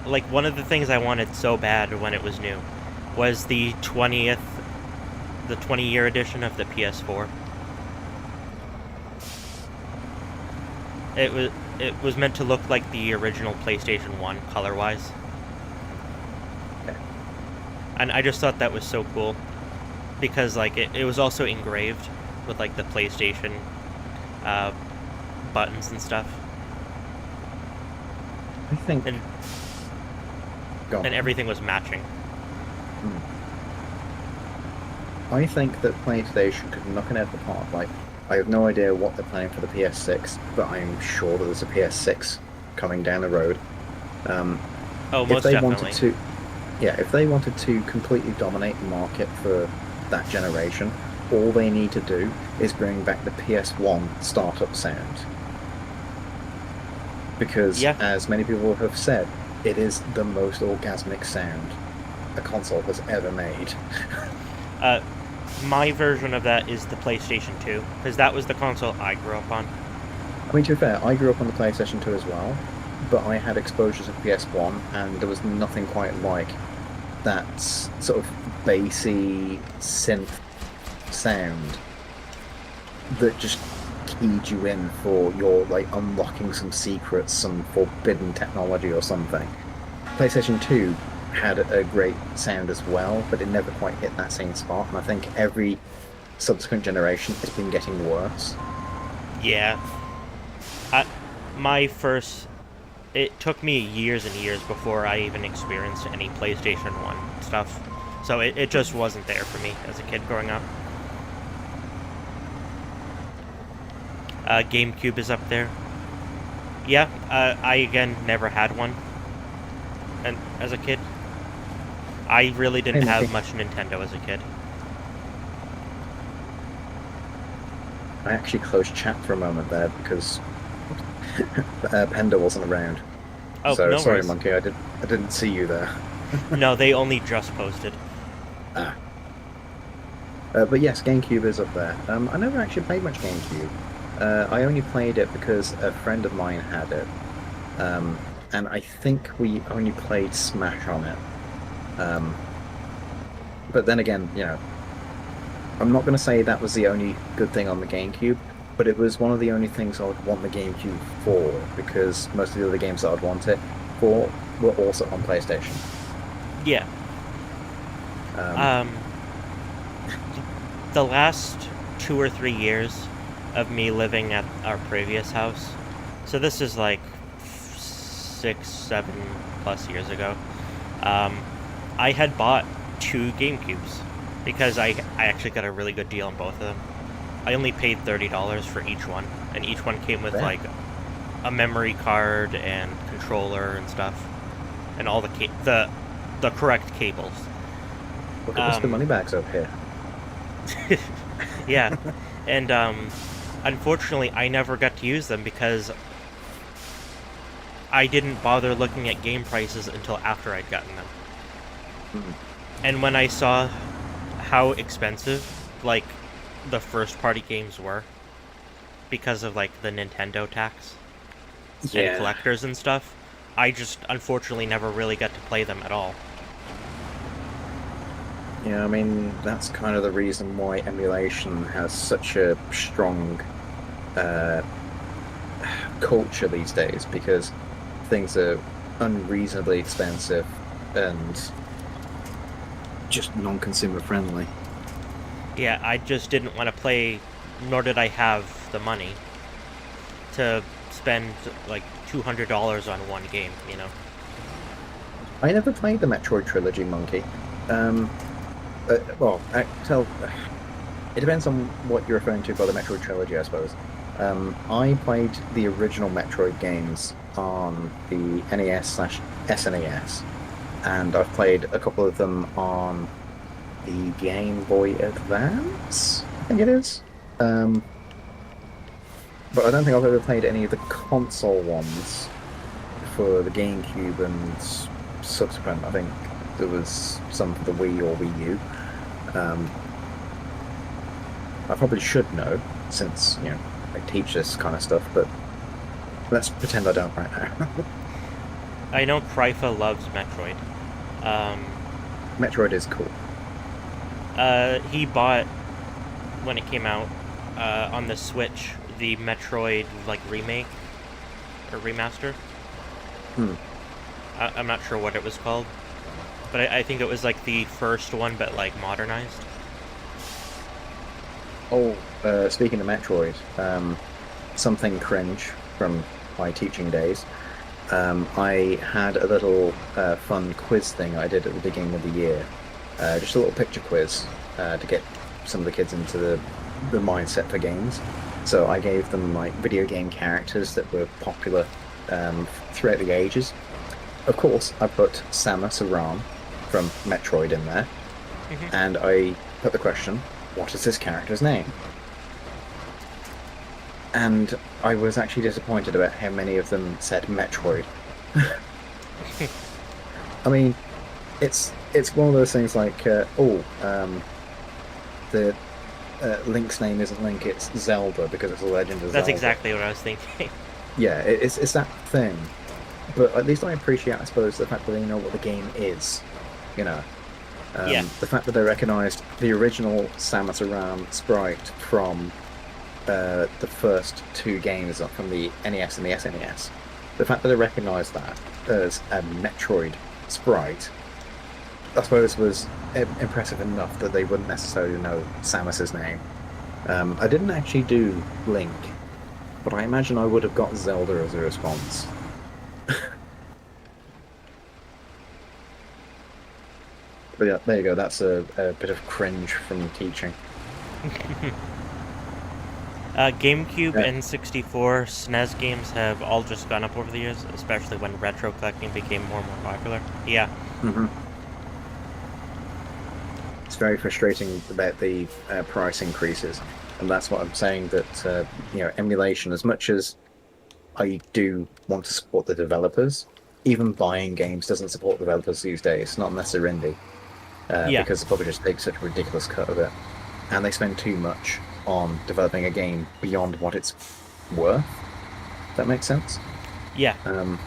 Speaker 1: Like one of the things I wanted so bad when it was new was the 20-year edition of the PS4. It was meant to look like the original PlayStation 1 color-wise.
Speaker 2: Okay.
Speaker 1: And I just thought that was so cool. Because like it was also engraved with like the PlayStation buttons and stuff.
Speaker 2: I think
Speaker 1: and everything was matching.
Speaker 2: I think that PlayStation could knock it out of the park. Like, I have no idea what they're planning for the PS6, but I'm sure that there's a PS6 coming down the road.
Speaker 1: Most definitely.
Speaker 2: If they wanted to completely dominate the market for that generation, all they need to do is bring back the PS1 startup sound. Because, as many people have said, it is the most orgasmic sound a console has ever made.
Speaker 1: My version of that is the PlayStation 2, because that was the console I grew up on.
Speaker 2: I mean, to be fair, I grew up on the PlayStation 2 as well, but I had exposure to PS1, and there was nothing quite like that sort of bassy synth sound that just keyed you in for your, like, unlocking some secrets, some forbidden technology or something. PlayStation 2 had a great sound as well, but it never quite hit that same spot, and I think every subsequent generation has been getting worse.
Speaker 1: Yeah. It took me years and years before I even experienced any PlayStation 1 stuff. So it just wasn't there for me as a kid growing up. GameCube is up there. Yeah, I again never had one. And as a kid, I really didn't have much Nintendo as a kid.
Speaker 2: I actually closed chat for a moment there because Panda wasn't around.
Speaker 1: Oh,
Speaker 2: so
Speaker 1: no
Speaker 2: sorry,
Speaker 1: worries.
Speaker 2: Monkey. I didn't see you there.
Speaker 1: No, they only just posted.
Speaker 2: Ah. But yes, GameCube is up there. I never actually played much GameCube. I only played it because a friend of mine had it. And I think we only played Smash on it. But then again, I'm not going to say that was the only good thing on the GameCube, but it was one of the only things I would want the GameCube for, because most of the other games that I'd want it for were also on PlayStation.
Speaker 1: Yeah. The last 2 or 3 years of me living at our previous house, so this is like 6, 7 plus years ago, I had bought 2 GameCubes because I actually got a really good deal on both of them. I only paid $30 for each one, and each one came with like a memory card and controller and stuff, and all the correct cables.
Speaker 2: Look at the money bags over here.
Speaker 1: Yeah, and unfortunately, I never got to use them because I didn't bother looking at game prices until after I'd gotten them. And when I saw how expensive, like, the first-party games were, because of, like, the Nintendo tax and collectors and stuff, I just, unfortunately, never really got to play them at all.
Speaker 2: Yeah, I mean, that's kind of the reason why emulation has such a strong culture these days, because things are unreasonably expensive and just non-consumer friendly.
Speaker 1: Yeah, I just didn't want to play, nor did I have the money to spend like $200 on one game,
Speaker 2: I never played the Metroid trilogy, Monkey. It depends on what you're referring to by the Metroid trilogy, I suppose. I played the original Metroid games on the NES/SNES, and I've played a couple of them on the Game Boy Advance, I think it is. But I don't think I've ever played any of the console ones for the GameCube and subsequent. I think there was some for the Wii or Wii U. I probably should know, since, I teach this kind of stuff, but let's pretend I don't right now.
Speaker 1: I know Krypha loves Metroid.
Speaker 2: Metroid is cool.
Speaker 1: He bought, when it came out, on the Switch, the Metroid, like, remake, or remaster. I'm not sure what it was called, but I think it was, like, the first one, but, like, modernized.
Speaker 2: Oh, speaking of Metroid, something cringe from my teaching days. I had a little fun quiz thing I did at the beginning of the year. Just a little picture quiz to get some of the kids into the mindset for games. So I gave them like video game characters that were popular throughout the ages. Of course, I put Samus Aran from Metroid in there, and I put the question, what is this character's name? And I was actually disappointed about how many of them said Metroid. I mean, it's one of those things like, the Link's name isn't Link, it's Zelda, because it's a Legend of Zelda.
Speaker 1: That's exactly what I was thinking.
Speaker 2: Yeah, it's that thing. But at least I appreciate, I suppose, the fact that they know what the game is.
Speaker 1: Yeah.
Speaker 2: The fact that they recognised the original Samus Aran sprite from the first 2 games from the NES and the SNES. The fact that they recognised that as a Metroid sprite, I suppose, was impressive enough that they wouldn't necessarily know Samus's name. I didn't actually do Link, but I imagine I would have got Zelda as a response. But yeah, there you go. That's a bit of cringe from teaching.
Speaker 1: GameCube,
Speaker 2: Uh,
Speaker 1: N64, SNES games have all just gone up over the years, especially when retro collecting became more and more popular. Yeah,
Speaker 2: mhm. It's very frustrating about the price increases, and that's what I'm saying. That emulation, as much as I do want to support the developers, even buying games doesn't support developers these days. Not unless they're indie,
Speaker 1: yeah,
Speaker 2: because the publishers take such a ridiculous cut of it, and they spend too much on developing a game beyond what it's worth. If that makes sense.
Speaker 1: yeah,
Speaker 2: Um,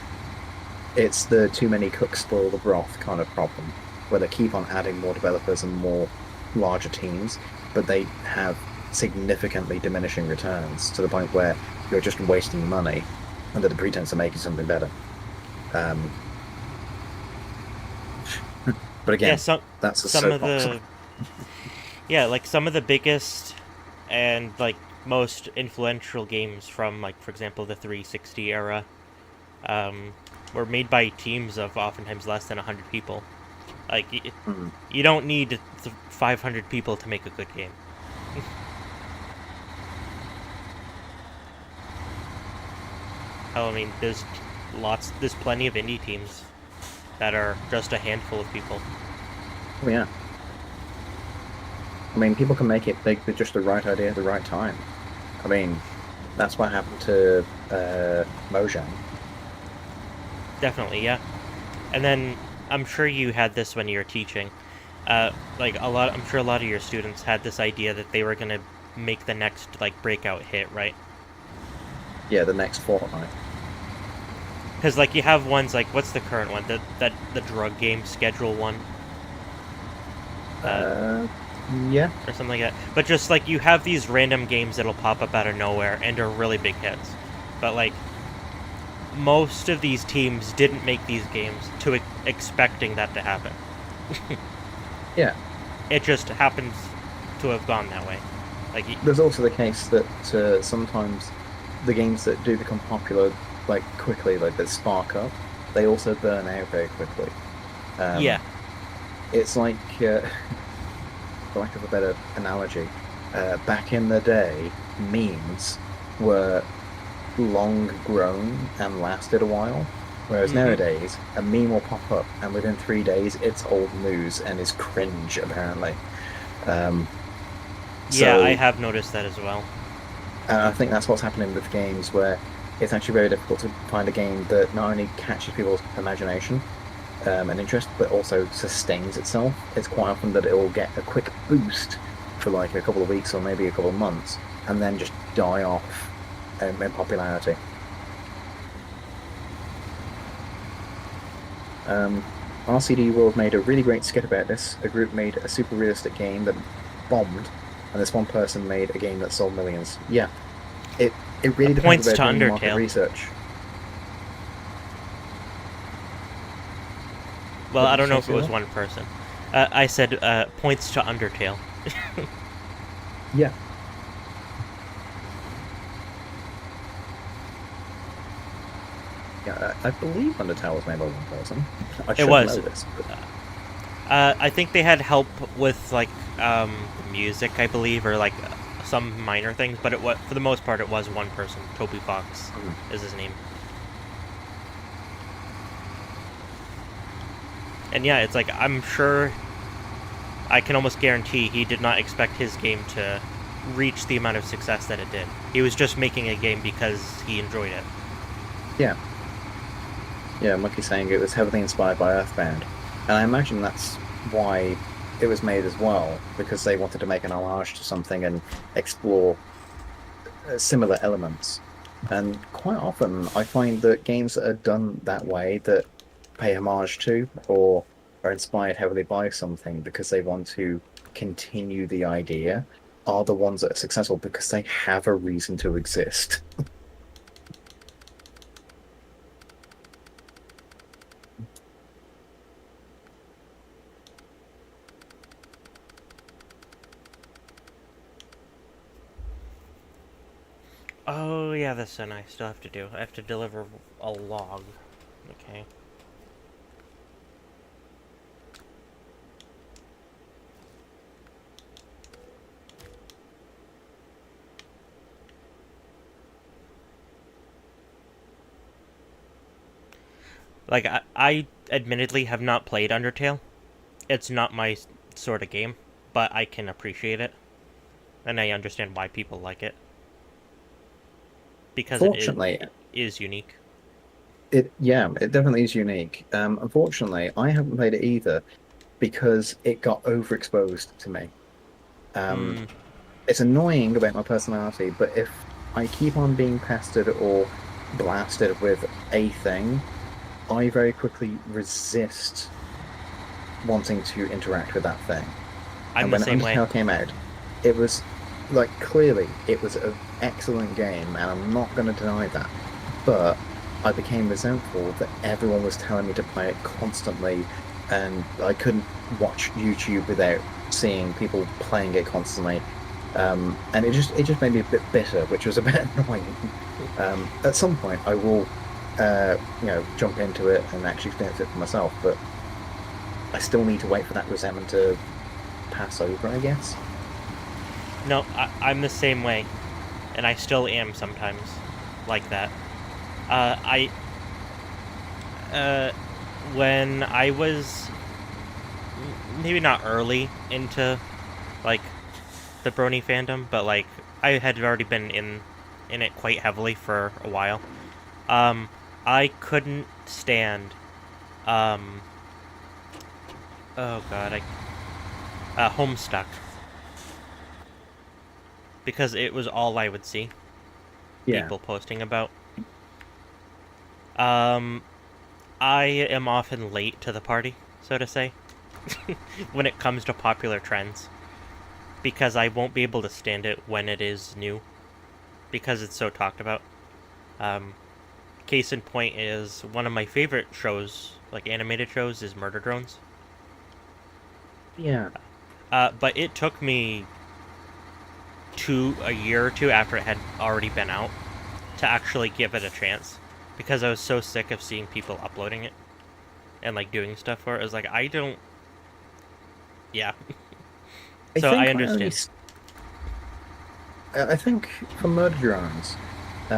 Speaker 2: it's the too many cooks spoil the broth kind of problem, where they keep on adding more developers and more larger teams, but they have significantly diminishing returns to the point where you're just wasting money under the pretense of making something better. Um, but
Speaker 1: yeah.
Speaker 2: again, that's a
Speaker 1: Some of
Speaker 2: soapbox.
Speaker 1: the like some of the biggest and like most influential games from like, for example, the 360 era, um, were made by teams of oftentimes less than 100 people. Like
Speaker 2: Mm.
Speaker 1: you don't need 500 people to make a good game. I mean, there's plenty of indie teams that are just a handful of people.
Speaker 2: Oh, yeah. I mean, people can make it big with just the right idea at the right time. I mean, that's what happened to Mojang.
Speaker 1: Definitely, yeah. And then I'm sure you had this when you were teaching. Like I'm sure a lot of your students had this idea that they were gonna make the next like breakout hit, right?
Speaker 2: Yeah, the next Fortnite.
Speaker 1: Because like you have ones like what's the current one? The drug game schedule one, uh,
Speaker 2: Uh, yeah.
Speaker 1: or something like that. But just like you have these random games that'll pop up out of nowhere and are really big hits. But like most of these teams didn't make these games to expecting that to happen.
Speaker 2: Yeah.
Speaker 1: It just happens to have gone that way. Like
Speaker 2: There's also the case that sometimes the games that do become popular, like quickly, like that spark up, they also burn out very quickly.
Speaker 1: yeah,
Speaker 2: Um, it's like, for lack of a better analogy, back in the day, memes were long grown and lasted a while. Whereas
Speaker 1: hmm
Speaker 2: nowadays, a meme will pop up, and within 3 days, it's old news and is cringe, apparently. Um,
Speaker 1: yeah, I
Speaker 2: so
Speaker 1: have noticed that as well.
Speaker 2: And I think that's what's happening with games where it's actually very difficult to find a game that not only catches people's imagination and interest, but also sustains itself. It's quite often that it will get a quick boost for like a couple of weeks or maybe a couple of months, and then just die off in popularity. RCD World made a really great skit about this. A group made a super realistic game that bombed, and this one person made a game that sold millions. Yeah, it really depends
Speaker 1: Points
Speaker 2: about
Speaker 1: to
Speaker 2: doing market
Speaker 1: Undertale.
Speaker 2: research.
Speaker 1: Well,
Speaker 2: What
Speaker 1: I
Speaker 2: did you
Speaker 1: don't know
Speaker 2: say,
Speaker 1: if it was
Speaker 2: Susan?
Speaker 1: one person. I said points to Undertale.
Speaker 2: Yeah, yeah. I believe Undertale was made by one person. I
Speaker 1: It
Speaker 2: should
Speaker 1: was.
Speaker 2: know this, but
Speaker 1: I think they had help with like the music, I believe, or like some minor things, but it was for the most part it was one person. Toby Fox
Speaker 2: mhm.
Speaker 1: is his name. And yeah, it's like I'm sure I can almost guarantee he did not expect his game to reach the amount of success that it did. He was just making a game because he enjoyed it.
Speaker 2: Yeah, yeah. Monkey saying it was heavily inspired by Earthbound, and I imagine that's why it was made as well, because they wanted to make an homage to something and explore similar elements. And quite often, I find that games that are done that way, that pay homage to or are inspired heavily by something because they want to continue the idea, are the ones that are successful because they have a reason to exist.
Speaker 1: Oh, yeah, this one I still have to do. I have to deliver a log. Okay. Like, I admittedly have not played Undertale. It's not my sort of game, but I can appreciate it. And I understand why people like it. Because
Speaker 2: Fortunately,
Speaker 1: it is unique.
Speaker 2: it definitely is unique. Unfortunately, I haven't played it either because it got overexposed to me. Um,
Speaker 1: Hmm.
Speaker 2: it's annoying about my personality, but if I keep on being pestered or blasted with a thing, I very quickly resist wanting to interact with that thing.
Speaker 1: I'm
Speaker 2: And
Speaker 1: the
Speaker 2: when
Speaker 1: same way.
Speaker 2: Undertale came out, it was like clearly it was an excellent game, and I'm not going to deny that. But I became resentful that everyone was telling me to play it constantly, and I couldn't watch YouTube without seeing people playing it constantly. And it just made me a bit bitter, which was a bit annoying. At some point, I will, jump into it and actually experience it for myself, but I still need to wait for that resentment to pass over, I guess.
Speaker 1: No, I'm the same way. And I still am sometimes like that. I when I was maybe not early into like the Brony fandom, but like I had already been in it quite heavily for a while. Um, I couldn't stand. Um, oh god, Homestuck because it was all I would see
Speaker 2: Yeah.
Speaker 1: people posting about. Um, I am often late to the party, so to say, when it comes to popular trends, because I won't be able to stand it when it is new, because it's so talked about. Um, Case in point is one of my favorite shows, like animated shows, is Murder Drones.
Speaker 2: Yeah.
Speaker 1: But it took me a year or two after it had already been out to actually give it a chance, because I was so sick of seeing people uploading it and like doing stuff for it. I was like, I don't. Yeah.
Speaker 2: I
Speaker 1: So I
Speaker 2: think I only
Speaker 1: understand.
Speaker 2: I think for Murder Drones,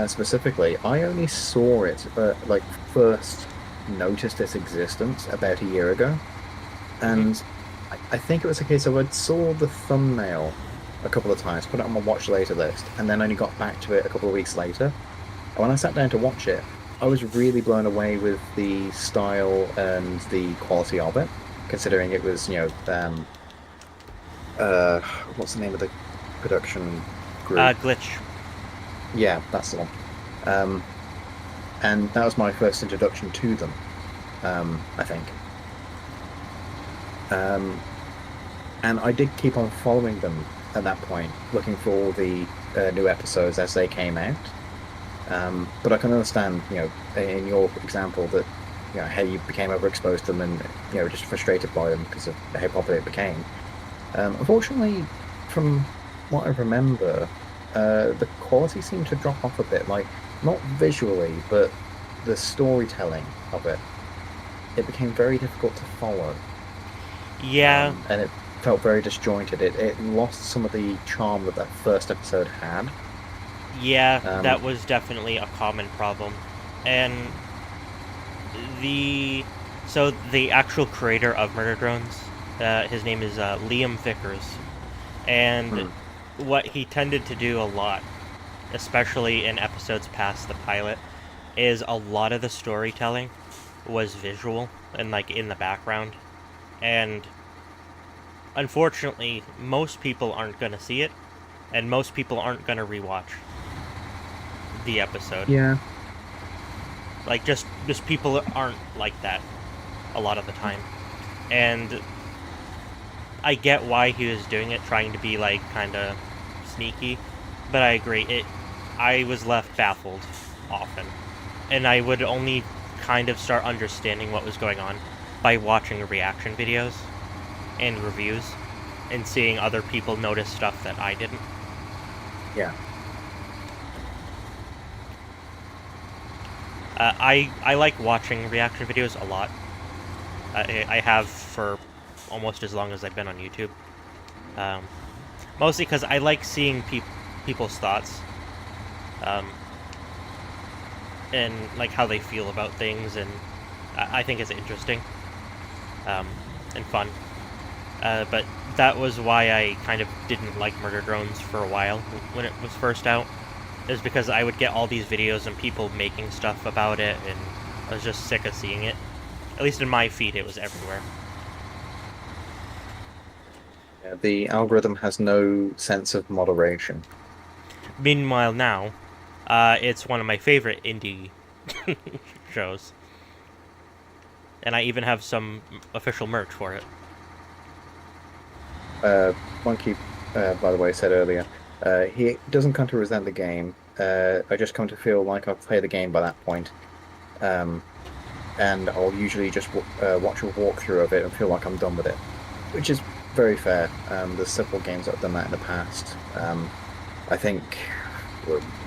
Speaker 2: specifically, I only saw it, like first noticed its existence about a year ago,
Speaker 1: Hmm.
Speaker 2: and I think it was a case of I saw the thumbnail a couple of times, put it on my watch later list, and then only got back to it a couple of weeks later. And when I sat down to watch it, I was really blown away with the style and the quality of it, considering it was, uh, what's the name of the production group?
Speaker 1: Glitch.
Speaker 2: Yeah, that's the one. Um, and that was my first introduction to them, I think. Um, and I did keep on following them at that point, looking for all the new episodes as they came out. But I can understand, in your example that, how you became overexposed to them and, just frustrated by them because of how popular it became. Unfortunately, from what I remember, the quality seemed to drop off a bit, like not visually, but the storytelling of it. It became very difficult to follow,
Speaker 1: Yeah,
Speaker 2: and it felt very disjointed. It lost some of the charm that that first episode had.
Speaker 1: yeah,
Speaker 2: Um,
Speaker 1: that was definitely a common problem. And the the actual creator of Murder Drones, his name is Liam Vickers, and
Speaker 2: hmm,
Speaker 1: what he tended to do a lot, especially in episodes past the pilot, is a lot of the storytelling was visual and like in the background, and unfortunately, most people aren't gonna see it, and most people aren't gonna rewatch the episode.
Speaker 2: yeah,
Speaker 1: Like just people aren't like that a lot of the time. And I get why he was doing it, trying to be like kind of sneaky, but I agree. I was left baffled often, and I would only kind of start understanding what was going on by watching reaction videos and reviews and seeing other people notice stuff that I didn't.
Speaker 2: yeah.
Speaker 1: I like watching reaction videos a lot. I have for almost as long as I've been on YouTube. Mostly because I like seeing people's thoughts. And like how they feel about things, and I think it's interesting and fun. But that was why I kind of didn't like Murder Drones for a while when it was first out. Is because I would get all these videos and people making stuff about it, and I was just sick of seeing it. At least in my feed, it was everywhere.
Speaker 2: Yeah, the algorithm has no sense of moderation.
Speaker 1: Meanwhile, now, it's one of my favorite indie shows. And I even have some official merch for it.
Speaker 2: Monkey, by the way, said earlier, he doesn't come to resent the game. I just come to feel like I've played the game by that point. And I'll usually just watch a walkthrough of it and feel like I'm done with it, which is very fair. There's several games that have done that in the past. I think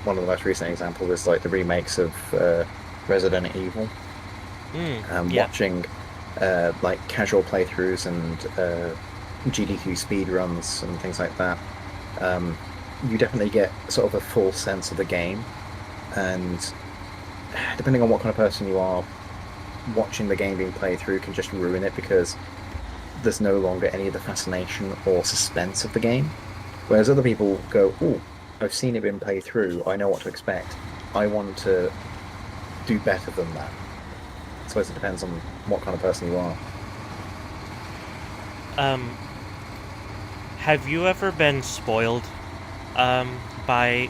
Speaker 2: one of the most recent examples is like the remakes of Resident Evil.
Speaker 1: Yeah.
Speaker 2: Watching like casual playthroughs and GDQ speedruns and things like that, you definitely get sort of a full sense of the game. And depending on what kind of person you are, watching the game being played through can just ruin it because there's no longer any of the fascination or suspense of the game. Whereas other people go, "Oh, I've seen it being played through. I know what to expect. I want to do better than that." I suppose it depends on what kind of person you are.
Speaker 1: Have you ever been spoiled by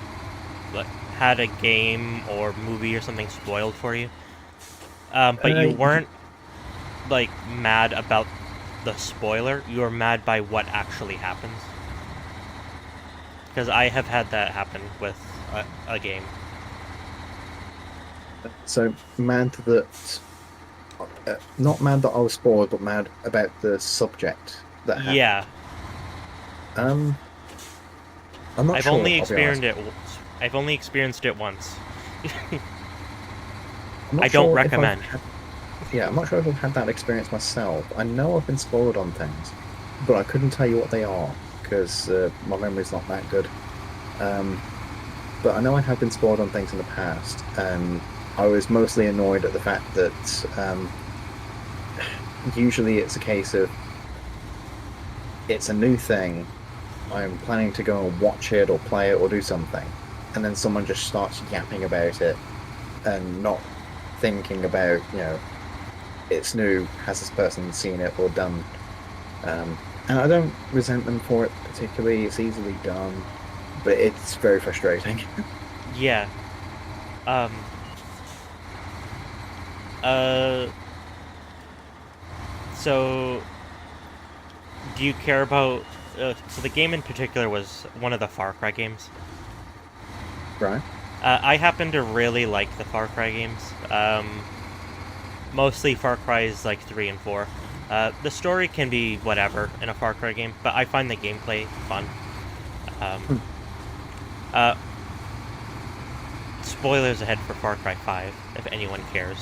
Speaker 1: like, had a game or movie or something spoiled for you? But you weren't like mad about the spoiler, you were mad by what actually happens. Because I have had that happen with a game.
Speaker 2: So mad that, not mad that I was spoiled, but mad about the subject that happened.
Speaker 1: Yeah,
Speaker 2: I'm not
Speaker 1: I've
Speaker 2: sure.
Speaker 1: only
Speaker 2: I'll be
Speaker 1: experienced
Speaker 2: honest.
Speaker 1: it. I've only experienced it once.
Speaker 2: I'm not
Speaker 1: I don't
Speaker 2: sure if I've
Speaker 1: recommend.
Speaker 2: Yeah, I'm not sure if I've had that experience myself. I know I've been spoiled on things, but I couldn't tell you what they are because my memory's not that good. But I know I have been spoiled on things in the past, and I was mostly annoyed at the fact that usually it's a case of it's a new thing. I'm planning to go and watch it or play it or do something, and then someone just starts yapping about it and not thinking about, it's new, has this person seen it or done? And I don't resent them for it particularly, it's easily done, but it's very frustrating.
Speaker 1: Yeah. Um. So, do you care about? So the game in particular was one of the Far Cry games.
Speaker 2: Right?
Speaker 1: I happen to really like the Far Cry games. Mostly Far Cry's like 3 and 4. The story can be whatever in a Far Cry game, but I find the gameplay fun. Spoilers ahead for Far Cry 5, if anyone cares.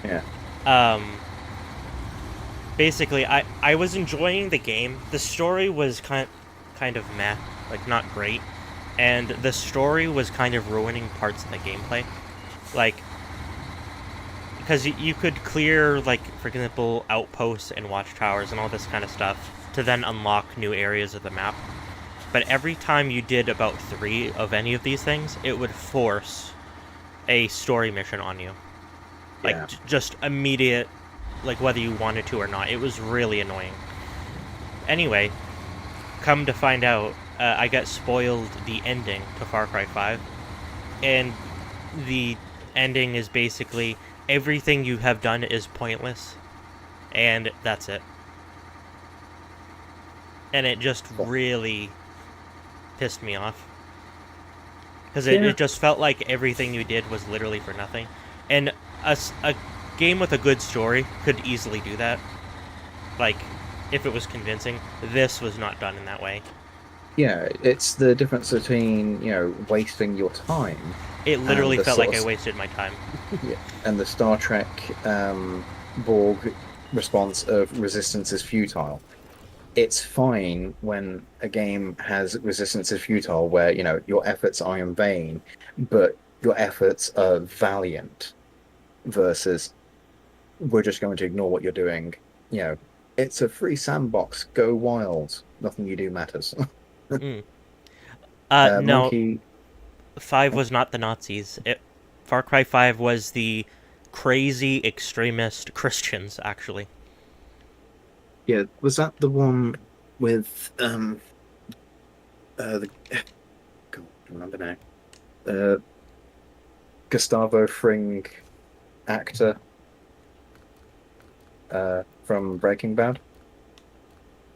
Speaker 2: Yeah.
Speaker 1: Basically, I was enjoying the game. The story was kind of meh, like not great, and the story was kind of ruining parts of the gameplay, like because you could clear, like, for example, outposts and watchtowers and all this kind of stuff to then unlock new areas of the map. But every time you did about 3 of any of these things, it would force a story mission on you. Like,
Speaker 2: Yeah.
Speaker 1: just immediate, like, whether you wanted to or not. It was really annoying. Anyway, come to find out, I got spoiled the ending to Far Cry 5. And the ending is basically everything you have done is pointless. And that's it. And it just really pissed me off. Because it just felt like everything you did was literally for nothing. And a game with a good story could easily do that. Like, if it was convincing. This was not done in that way.
Speaker 2: Yeah, it's the difference between, wasting your time
Speaker 1: It
Speaker 2: and
Speaker 1: literally
Speaker 2: the
Speaker 1: felt like
Speaker 2: sort
Speaker 1: I
Speaker 2: of
Speaker 1: wasted my time.
Speaker 2: yeah, and the Star Trek Borg response of resistance is futile. It's fine when a game has resistance is futile, where, your efforts are in vain, but your efforts are valiant versus we're just going to ignore what you're doing. You know, it's a free sandbox. Go wild. Nothing you do matters.
Speaker 1: Mm. No,
Speaker 2: Monkey.
Speaker 1: 5 was not the Nazis. Far Cry 5 was the crazy extremist Christians, actually.
Speaker 2: Yeah, was that the one with the God, I don't remember now. Gustavo Fring actor from Breaking Bad.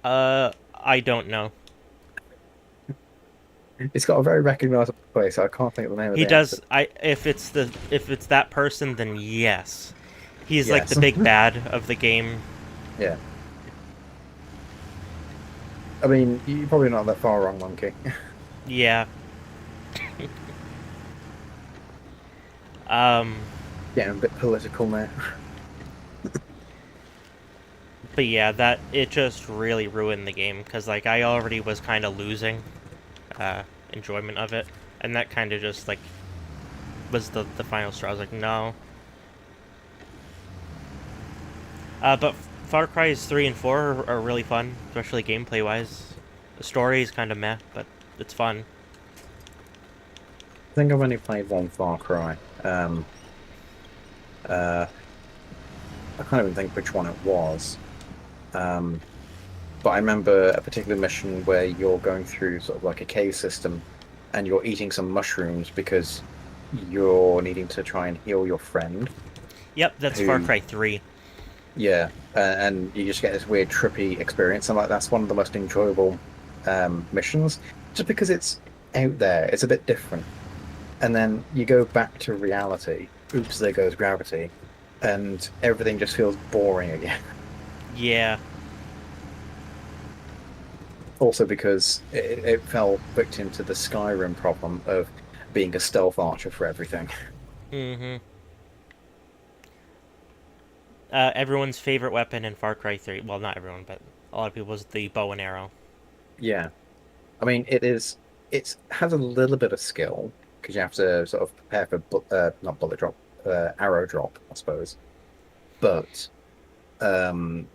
Speaker 1: I don't know.
Speaker 2: It's got a very recognizable face. I can't think of the name of
Speaker 1: He
Speaker 2: the actor.
Speaker 1: does. If it's that person, then yes, he's like the
Speaker 2: Yes.
Speaker 1: big bad of the game.
Speaker 2: Yeah. I mean, you're probably not that far wrong, Monkey.
Speaker 1: Yeah. Um.
Speaker 2: Getting a bit political now.
Speaker 1: But yeah, that it just really ruined the game because like I already was kind of losing uh, enjoyment of it, and that kind of just like was the final straw. I was like, no. But Far Cry's 3 and 4 are really fun, especially gameplay wise. The story is kind of meh, but it's fun.
Speaker 2: I think I've only played one Far Cry. Uh, I can't even think which one it was. Um, but I remember a particular mission where you're going through sort of like a cave system and you're eating some mushrooms because you're needing to try and heal your friend
Speaker 1: Yep, that's Far
Speaker 2: who,
Speaker 1: Cry 3.
Speaker 2: yeah, and you just get this weird trippy experience. And like that's one of the most enjoyable missions just because it's out there, it's a bit different. And then you go back to reality. Oops, there goes gravity, and everything just feels boring again.
Speaker 1: Yeah.
Speaker 2: Also, because it fell victim to the Skyrim problem of being a stealth archer for everything.
Speaker 1: Mm-hmm. Everyone's favorite weapon in Far Cry 3. Well, not everyone, but a lot of people was the bow and arrow.
Speaker 2: Yeah, I mean, it has a little bit of skill because you have to sort of prepare for not bullet drop, arrow drop, I suppose. But um,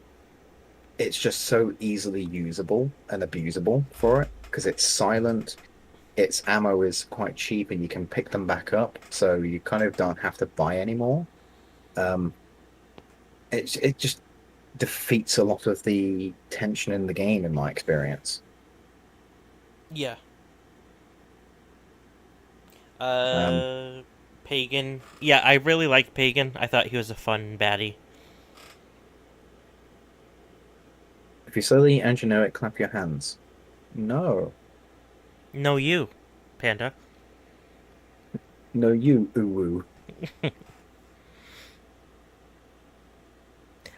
Speaker 2: it's just so easily usable and abusable for it because it's silent. Its ammo is quite cheap and you can pick them back up, so you kind of don't have to buy anymore. Um, it just defeats a lot of the tension in the game, in my experience.
Speaker 1: Yeah.
Speaker 2: Um,
Speaker 1: Pagan. Yeah, I really liked Pagan. I thought he was a fun baddie.
Speaker 2: if you're silly and you know it, clap your hands. No,
Speaker 1: No, you, Panda.
Speaker 2: no, you, uwu.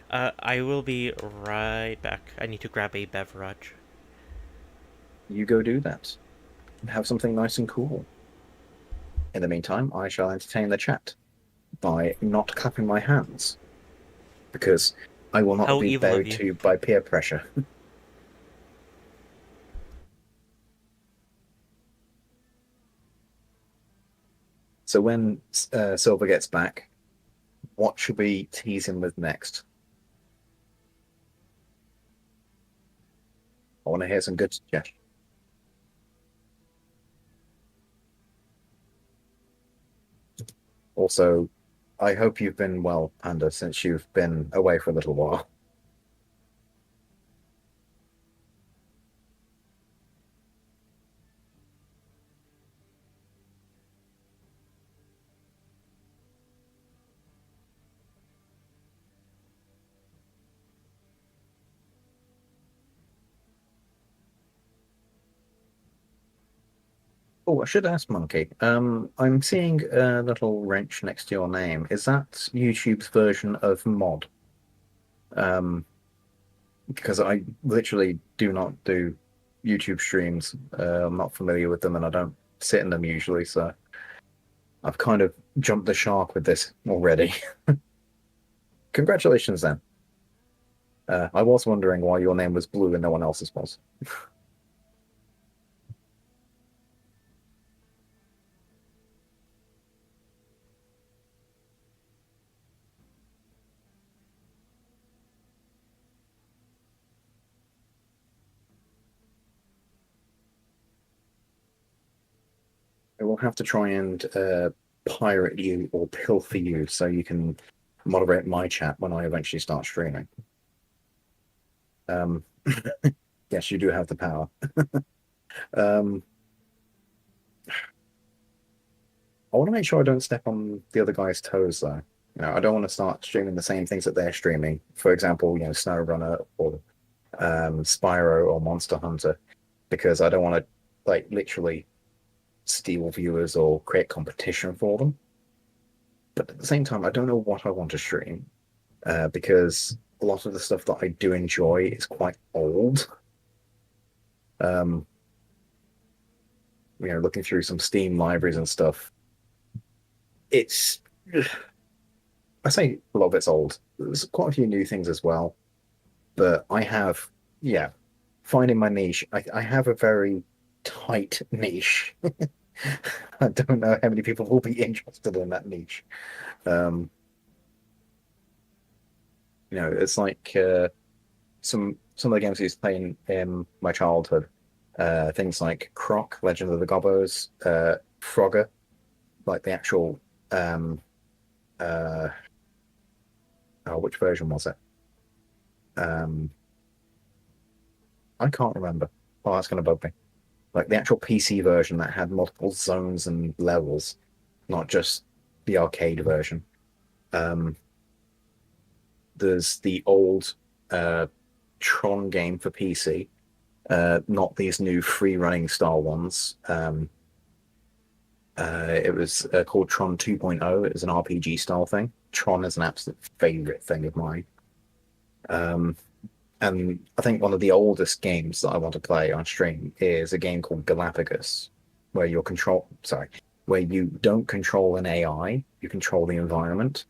Speaker 1: I will be right back. I need to grab a beverage.
Speaker 2: You go do that. Have something nice and cool. In the meantime, I shall entertain the chat by not clapping my hands because I will not
Speaker 1: How
Speaker 2: be
Speaker 1: evil of
Speaker 2: bowed
Speaker 1: you.
Speaker 2: to by peer pressure. So when Silver gets back, what should we tease him with next? I want to hear some good suggestions. Also, I hope you've been well, Panda, since you've been away for a little while. Oh, I should ask Monkey. I'm seeing a little wrench next to your name. Is that YouTube's version of mod? Um, because I literally do not do. YouTube streams. I'm not familiar with them, and I don't sit in them usually, so I've kind of jumped the shark with this already. Congratulations, then. I was wondering why your name was Blue and no one else's was. I will have to try and pirate you or pilfer you so you can moderate my chat when I eventually start streaming. Um, yes, you do have the power. um, I want to make sure I don't step on the other guy's toes, though. I don't want to start streaming the same things that they're streaming. For example, Snowrunner or Spyro or Monster Hunter, because I don't want to like literally steal viewers or create competition for them. But at the same time, I don't know what I want to stream because a lot of the stuff that I do enjoy is quite old. Um, looking through some Steam libraries and stuff, it's I say a lot of it's old. There's quite a few new things as well, but I have, yeah, finding my niche. I have a very tight niche. I don't know how many people will be interested in that niche. Um, it's like some of the games I used to play in my childhood. Things like Croc, Legend of the Gobbos, Frogger, like the actual uh which version was it? Um I can't remember. Oh, that's gonna bug me. Like the actual PC version that had multiple zones and levels, not just the arcade version. Um there's the old Tron game for PC, not these new free running style ones. It was called Tron 2.0. It was an RPG style thing. Tron is an absolute favorite thing of mine. Um, and I think one of the oldest games that I want to play on stream is a game called Galapagos, where you don't control an AI, you control the environment.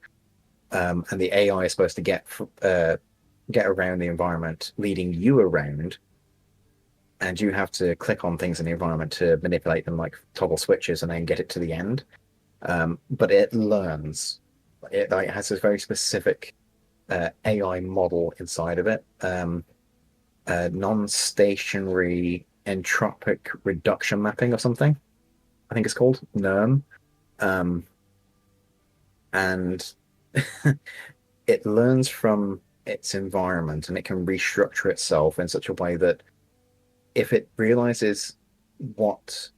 Speaker 2: And the AI is supposed to get around the environment, leading you around, and you have to click on things in the environment to manipulate them, like toggle switches, and then get it to the end. But it learns. It has this very specific AI model inside of it. Non-stationary entropic reduction mapping or something. I think it's called NERM. And it learns from its environment and it can restructure itself in such a way that if it realizes what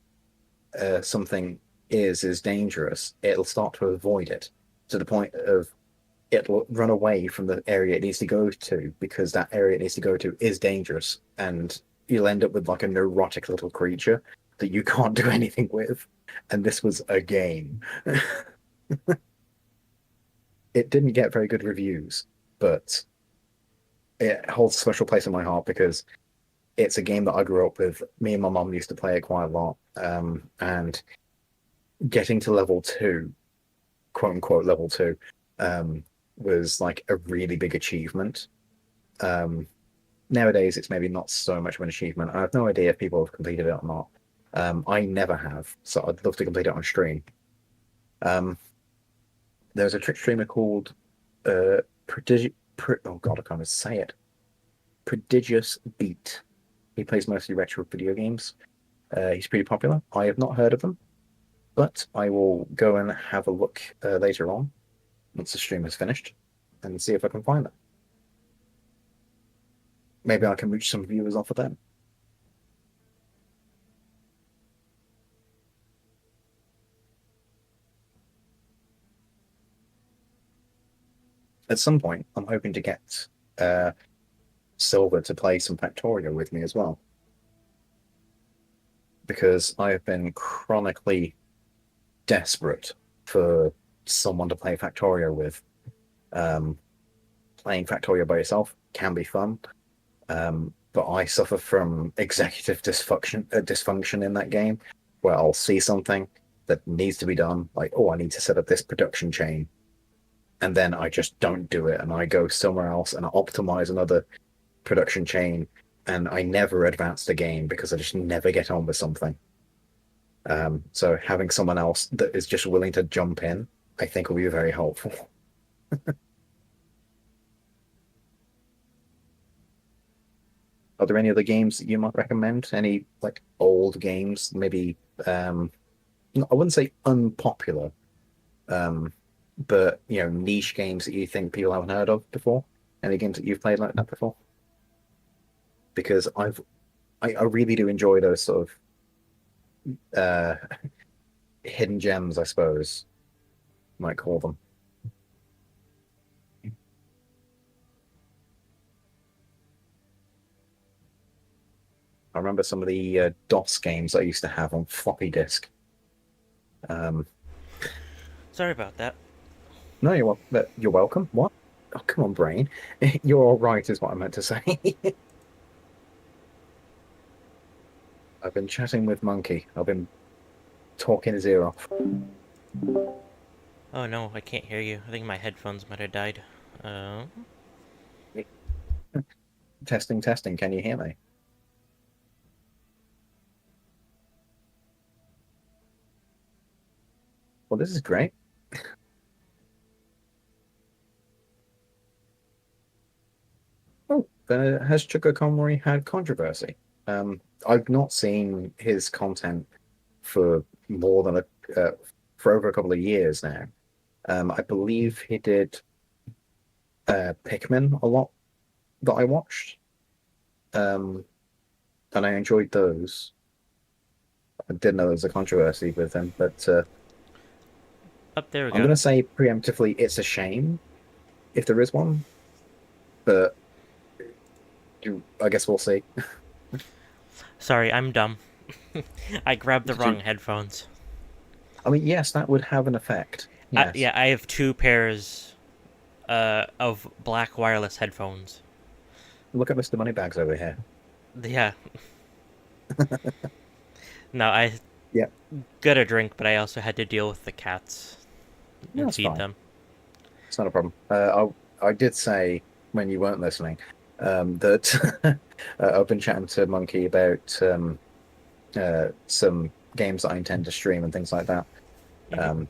Speaker 2: something is dangerous, it'll start to avoid it to the point of it'll run away from the area it needs to go to because that area it needs to go to is dangerous, and you'll end up with like a neurotic little creature that you can't do anything with. And this was a game. It didn't get very good reviews, but it holds a special place in my heart because it's a game that I grew up with. Me and my mom used to play it quite a lot. And getting to level two, quote unquote level two, was like a really big achievement. Nowadays, it's maybe not so much of an achievement. I have no idea if people have completed it or not. I never have, so I'd love to complete it on stream. There's a Twitch streamer called oh god, I can't even say it. Prodigious Beat. He plays mostly retro video games. He's pretty popular. I have not heard of him, but I will go and have a look later on once the stream is finished and see if I can find them. Maybe I can reach some viewers off of them. At some point, I'm hoping to get Silver to play some Factorio with me as well, because I have been chronically desperate for someone to play Factorio with. Playing Factorio by yourself can be fun. but I suffer from executive dysfunction in that game, where I'll see something that needs to be done, like, oh, I need to set up this production chain, and then I just don't do it, and I go somewhere else and I optimize another production chain, and I never advance the game because I just never get on with something. So having someone else that is just willing to jump in, I think will be very helpful. Are there any other games that you might recommend? Any like old games, maybe I wouldn't say unpopular, um, but niche games that you think people haven't heard of before? Any games that you've played like that before? Because I really do enjoy those sort of hidden gems, I suppose you might call them. I remember some of the DOS games I used to have on floppy disk. Um,
Speaker 1: Sorry about that.
Speaker 2: no, you're welcome. What? Oh, come on, brain. You're all right, is what I meant to say. I've been chatting with Monkey. I've been talking his ear off.
Speaker 1: Oh no, I can't hear you. I think my headphones might have died. Uh,
Speaker 2: Testing, testing. Can you hear me? Well, this is great. Oh, has Chuka Conroy had controversy? I've not seen his content for more than for over a couple of years now. I believe he did Pikmin a lot that I watched, um, and I enjoyed those. I didn't know there was a controversy with him, but
Speaker 1: Up there we
Speaker 2: I'm
Speaker 1: go.
Speaker 2: going to say preemptively it's a shame if there is one, but I guess we'll see.
Speaker 1: Sorry, I'm dumb. I grabbed the
Speaker 2: Did you?
Speaker 1: wrong headphones.
Speaker 2: I mean, yes, that would have an effect. Yes.
Speaker 1: Yeah, I have two pairs of black wireless headphones.
Speaker 2: Look at Mr. Moneybags over here.
Speaker 1: Yeah. No, I
Speaker 2: Yeah,
Speaker 1: got a drink, but I also had to deal with the cats
Speaker 2: no,
Speaker 1: and
Speaker 2: that's
Speaker 1: feed
Speaker 2: fine.
Speaker 1: them.
Speaker 2: It's not a problem. I did say when you weren't listening that I've been chatting to Monkey about some games that I intend to stream and things like that,
Speaker 1: Hmm.
Speaker 2: um,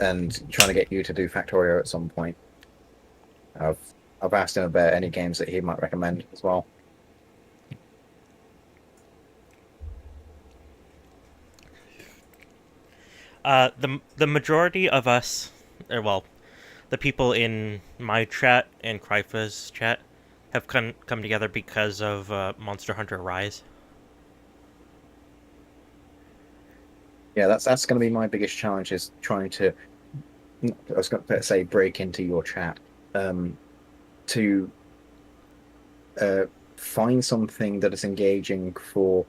Speaker 2: and trying to get you to do Factorio at some point. I've I've asked him about any games that he might recommend as well.
Speaker 1: The majority of us, or well, the people in my chat and Kryfa's chat have come together because of Monster Hunter Rise.
Speaker 2: Yeah, that's going to be my biggest challenge is trying to. I was going to say break into your chat, to uh, find something that is engaging for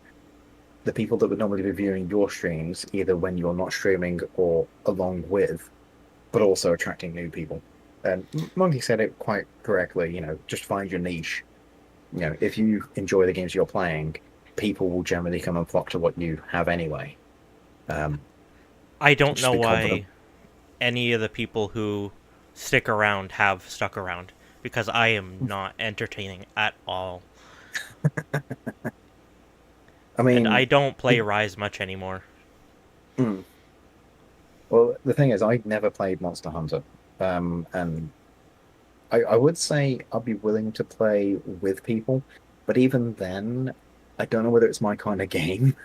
Speaker 2: the people that would normally be viewing your streams, either when you're not streaming or along with, but also attracting new people. And Monkey said it quite correctly. Just find your niche. If you enjoy the games you're playing, people will generally come and flock to what you have anyway. Um,
Speaker 1: I don't
Speaker 2: just
Speaker 1: know
Speaker 2: be confident.
Speaker 1: why any of the people who stick around have stuck around because I am not entertaining at all.
Speaker 2: I
Speaker 1: And I
Speaker 2: mean,
Speaker 1: don't play Rise much anymore.
Speaker 2: mm, well, the thing is, I never played Monster Hunter, and I would say I'd be willing to play with people, but even then, I don't know whether it's my kind of game.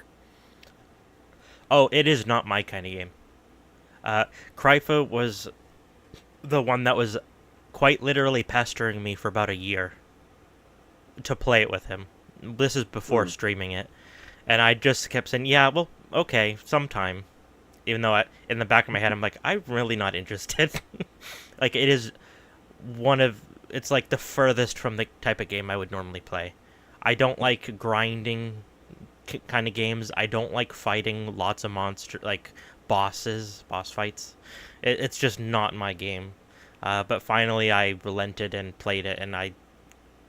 Speaker 1: Oh, it is not my kind of game. Uh, Krypha was the one that was quite literally pestering me for about a year to play it with him. This is before
Speaker 2: Mm.
Speaker 1: streaming it. And I just kept saying, yeah, well, okay, sometime. Even though in the back of my head, I'm like, I'm really not interested. Like, it is one of. It's like the furthest from the type of game I would normally play. I don't like grinding kind of games. I don't like fighting lots of like boss fights. It's just not my game. But finally, I relented and played it, and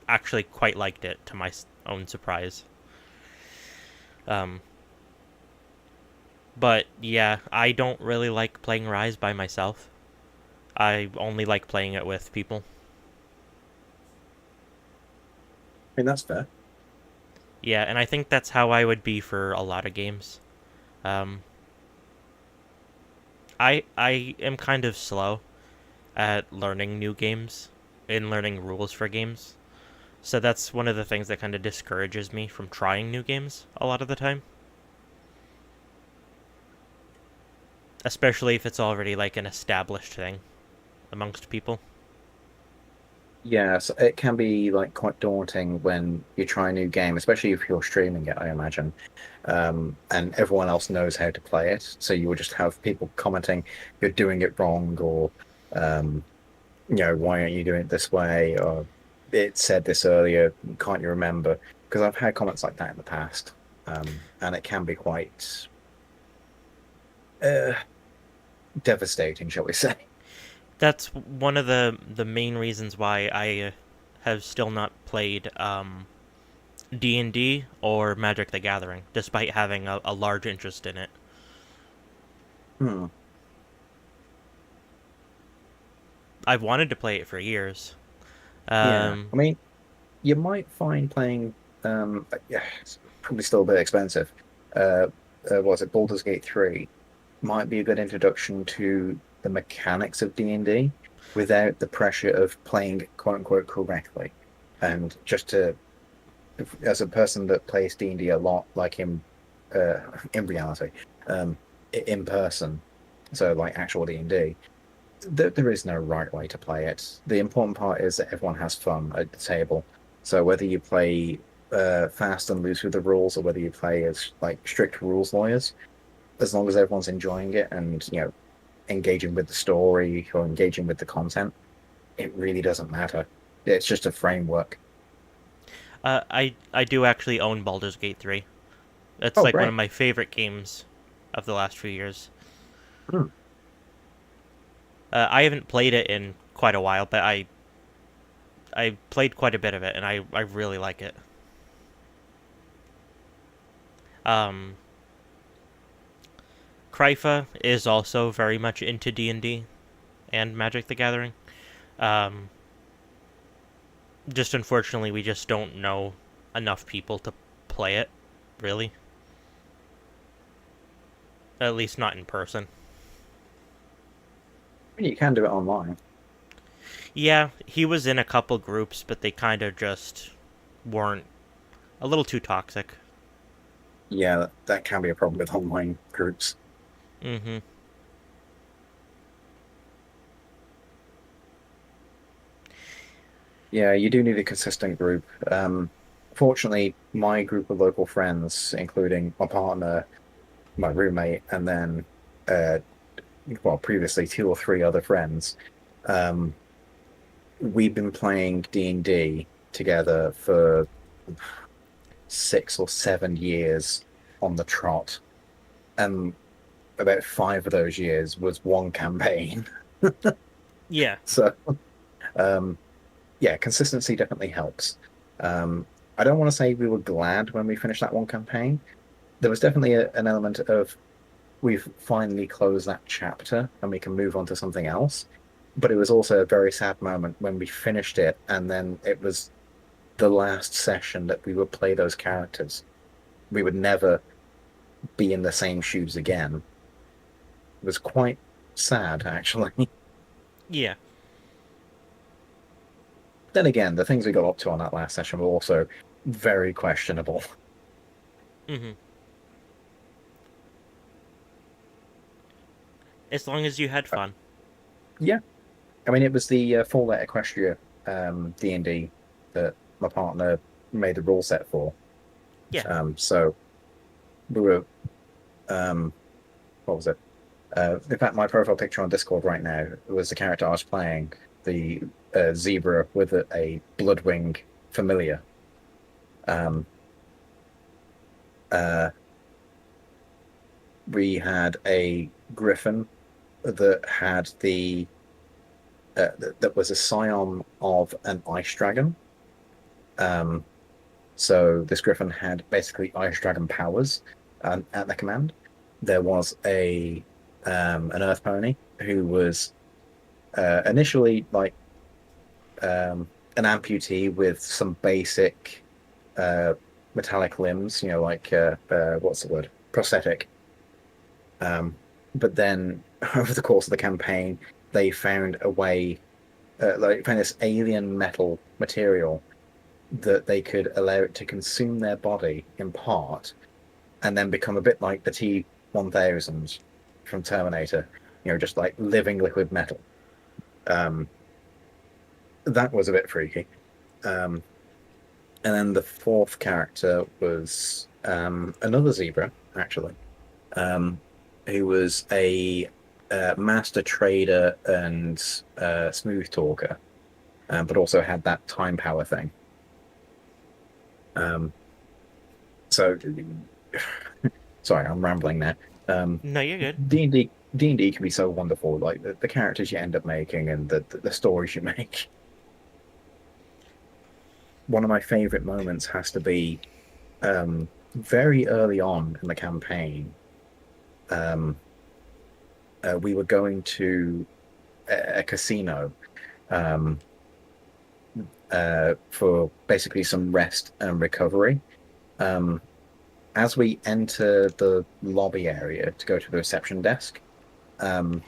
Speaker 1: actually quite liked it, to my own surprise. Um, but yeah, I don't really like playing Rise by myself. I only like playing it with people.
Speaker 2: I mean, that's fair.
Speaker 1: Yeah, and I think that's how I would be for a lot of games. Um, I am kind of slow at learning new games and learning rules for games. So that's one of the things that kind of discourages me from trying new games a lot of the time. Especially if it's already like an established thing amongst people.
Speaker 2: Yeah, so it can be like quite daunting when you try a new game, especially if you're streaming it, I imagine. And everyone else knows how to play it. So you will just have people commenting, you're doing it wrong, or um, why aren't you doing it this way? Or it said this earlier, can't you remember? Because I've had comments like that in the past. And it can be quite uh, devastating, shall we say.
Speaker 1: That's one of the main reasons why I have still not played D&D or Magic the Gathering, despite having a large interest in it.
Speaker 2: Hmm.
Speaker 1: I've wanted to play it for years.
Speaker 2: Yeah.
Speaker 1: Um,
Speaker 2: I mean, you might find playing yeah, it's probably still a bit expensive. Uh, what was it, Baldur's Gate 3 might be a good introduction to the mechanics of D&D without the pressure of playing quote unquote correctly. And just to as a person that plays D&D a lot, like in reality, um in person, so like actual D&D, there is no right way to play it. The important part is that everyone has fun at the table. So whether you play fast and loose with the rules, or whether you play as like strict rules lawyers, as long as everyone's enjoying it and engaging with the story or engaging with the content, it really doesn't matter. It's just a framework.
Speaker 1: I do actually own Baldur's Gate 3. It's
Speaker 2: Oh,
Speaker 1: like one of
Speaker 2: great.
Speaker 1: my favorite games of the last few years.
Speaker 2: Hmm.
Speaker 1: I haven't played it in quite a while, but I played quite a bit of it, and I really like it. Um, Krypha is also very much into D&D and Magic the Gathering. Um, just unfortunately, we just don't know enough people to play it, really. At least not in person.
Speaker 2: You can do it online.
Speaker 1: Yeah, he was in a couple groups, but they kind of just weren't a little too toxic.
Speaker 2: Yeah, that can be a problem with online groups.
Speaker 1: Mm-hmm.
Speaker 2: Yeah, you do need a consistent group. Fortunately, my group of local friends, including my partner, my roommate, and then uh, well, previously two or three other friends, um, we've been playing D&D together for 6 or 7 years on the trot, and about 5 of those years was one campaign.
Speaker 1: Yeah.
Speaker 2: So, um, yeah, consistency definitely helps. Um, I don't want to say we were glad when we finished that one campaign. There was definitely an element of we've finally closed that chapter and we can move on to something else. But it was also a very sad moment when we finished it, and then it was the last session that we would play those characters. We would never be in the same shoes again. It was quite sad, actually.
Speaker 1: Yeah.
Speaker 2: Then again, the things we got up to on that last session were also very questionable.
Speaker 1: Mm-hmm. As long as you had fun.
Speaker 2: Yeah, I mean, it was the Fallout Equestria D&D that my partner made the rule set for.
Speaker 1: Yeah.
Speaker 2: So we were, um, what was it? In fact, my profile picture on Discord right now was the character I was playing, the zebra with a bloodwing familiar. Um, uh, we had a griffin that had that was a scion of an ice dragon. So this griffin had basically ice dragon powers at the command. There was a an earth pony who was initially like an amputee with some basic uh, metallic limbs, like what's the word? Prosthetic. But then over the course of the campaign, they found a way, like found this alien metal material that they could allow it to consume their body in part, and then become a bit like the T-1000 from Terminator, just like living liquid metal. Um, that was a bit freaky. Um, and then the fourth character was another zebra, actually, um, who was a master trader and smooth talker, but also had that time power thing. Um, so, sorry, I'm rambling now.
Speaker 1: No, you're good.
Speaker 2: D&D can be so wonderful, like the characters you end up making and the stories you make. One of my favorite moments has to be very early on in the campaign. Um, we were going to a casino um, for basically some rest and recovery. Um, as we enter the lobby area to go to the reception desk, um,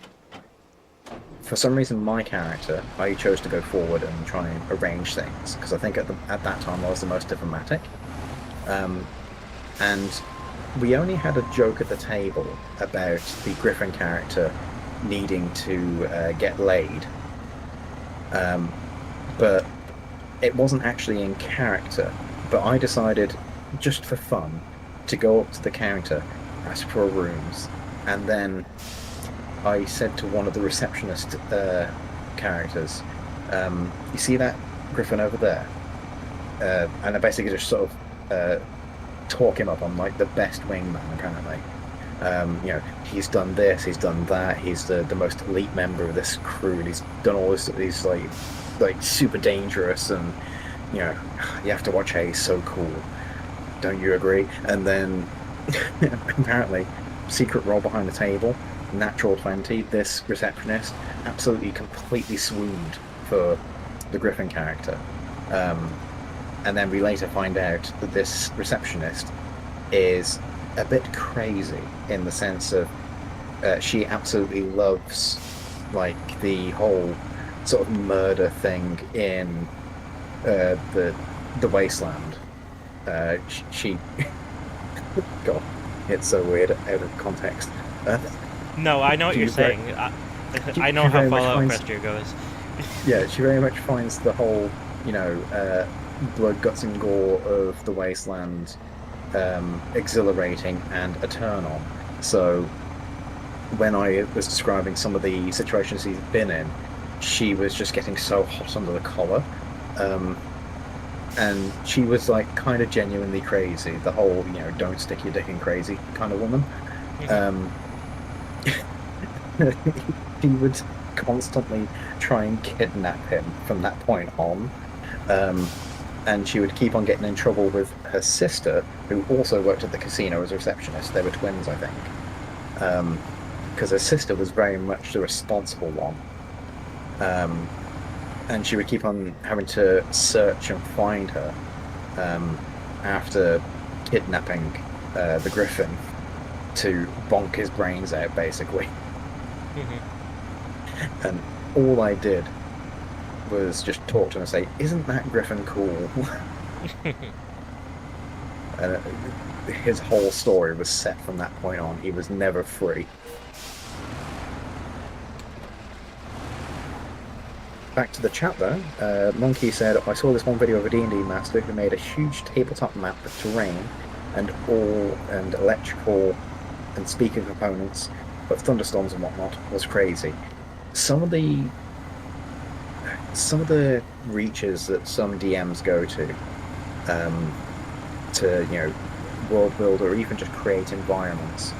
Speaker 2: for some reason, my character, I chose to go forward and try and arrange things because I think at that time I was the most diplomatic. Um, and we only had a joke at the table about the Griffin character needing to get laid, um, but it wasn't actually in character. But I decided, just for fun, to go up to the counter, ask for rooms, and then I said to one of the receptionist characters, "You see that Griffin over there?" And I basically just sort of talk him up on like the best wingman, apparently. He's done this, he's done that. He's the most elite member of this crew, and he's done all this. He's like super dangerous, and you know, you have to watch how he's so cool. Don't you agree? And then apparently, secret role behind the table. Natural 20, this receptionist absolutely completely swooned for the Griffin character. And then we later find out that this receptionist is a bit crazy in the sense of she absolutely loves like the whole sort of murder thing in the wasteland. She God, it's so weird out of context.
Speaker 1: No, I know what you're saying. I know how Fallout Frontier goes.
Speaker 2: Yeah, she very much finds the whole, blood, guts, and gore of the wasteland exhilarating and eternal. So when I was describing some of the situations he's been in, she was just getting so hot under the collar. And she was like kind of genuinely crazy, the whole, don't stick your dick in crazy kind of woman. He would constantly try and kidnap him from that point on. And she would keep on getting in trouble with her sister, who also worked at the casino as a receptionist. They were twins, I think. Because her sister was very much the responsible one. And she would keep on having to search and find her after kidnapping the Griffin to bonk his brains out, basically. And all I did was just talk to him and say, "Isn't that Griffin cool?" And his whole story was set from that point on. He was never free. Back to the chat though. Monkey said, "I saw this one video of a D&D master who made a huge tabletop map with terrain and electrical and speaker components of thunderstorms and whatnot. Was crazy. Some of the reaches that some DMs go to world build or even just create environments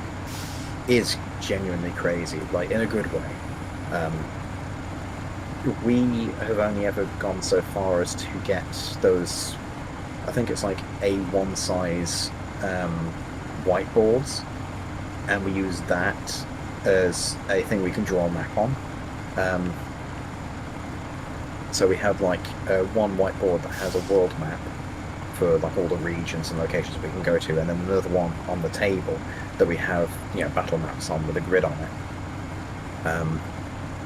Speaker 2: is genuinely crazy, like in a good way. We have only ever gone so far as to get those I think it's like A1 size whiteboards, and we use that as a thing we can draw a map on. Um, so we have like one whiteboard that has a world map for like all the regions and locations we can go to, and then another one on the table that we have, battle maps on with a grid on it.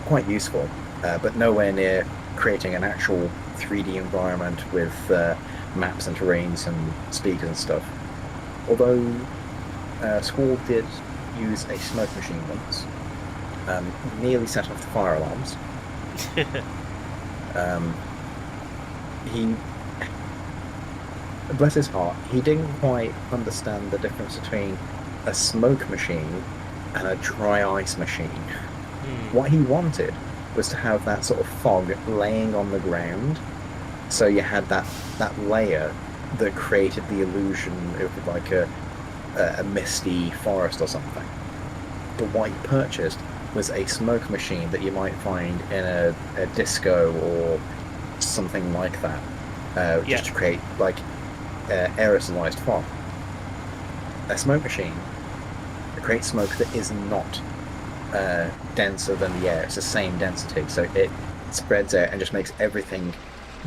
Speaker 2: Quite useful, but nowhere near creating an actual 3D environment with maps and terrains and speakers and stuff. Although Squall did use a smoke machine once, nearly set off the fire alarms. He, bless his heart, he didn't quite understand the difference between a smoke machine and a dry ice machine. What he wanted was to have that sort of fog laying on the ground, so you had that layer that created the illusion of like a misty forest or something. But what he purchased was a smoke machine that you might find in a disco or something like that, just to create like aerosolized fog. A smoke machine creates smoke that is not denser than the air. It's the same density, so it spreads out and just makes everything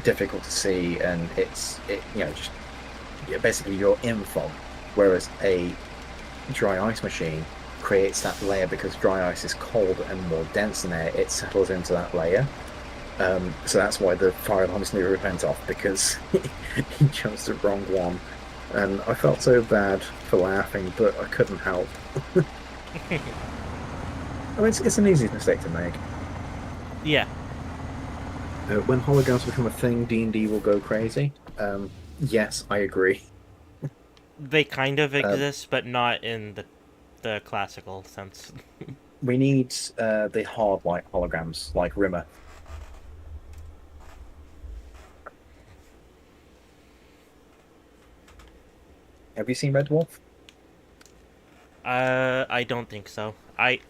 Speaker 2: difficult to see, and basically you're in fog. Whereas a dry ice machine creates that layer because dry ice is colder and more dense than air. It settles into that layer. So that's why the fire alarms nearly went off, because he chose the wrong one. And I felt so bad for laughing, but I couldn't help. I mean, it's an easy mistake to make.
Speaker 1: Yeah.
Speaker 2: When holograms become a thing, D&D will go crazy. Yes, I agree.
Speaker 1: They kind of exist, but not in the classical sense.
Speaker 2: We need the hard light holograms, like Rimmer. Have you seen Red Dwarf?
Speaker 1: I don't think so. I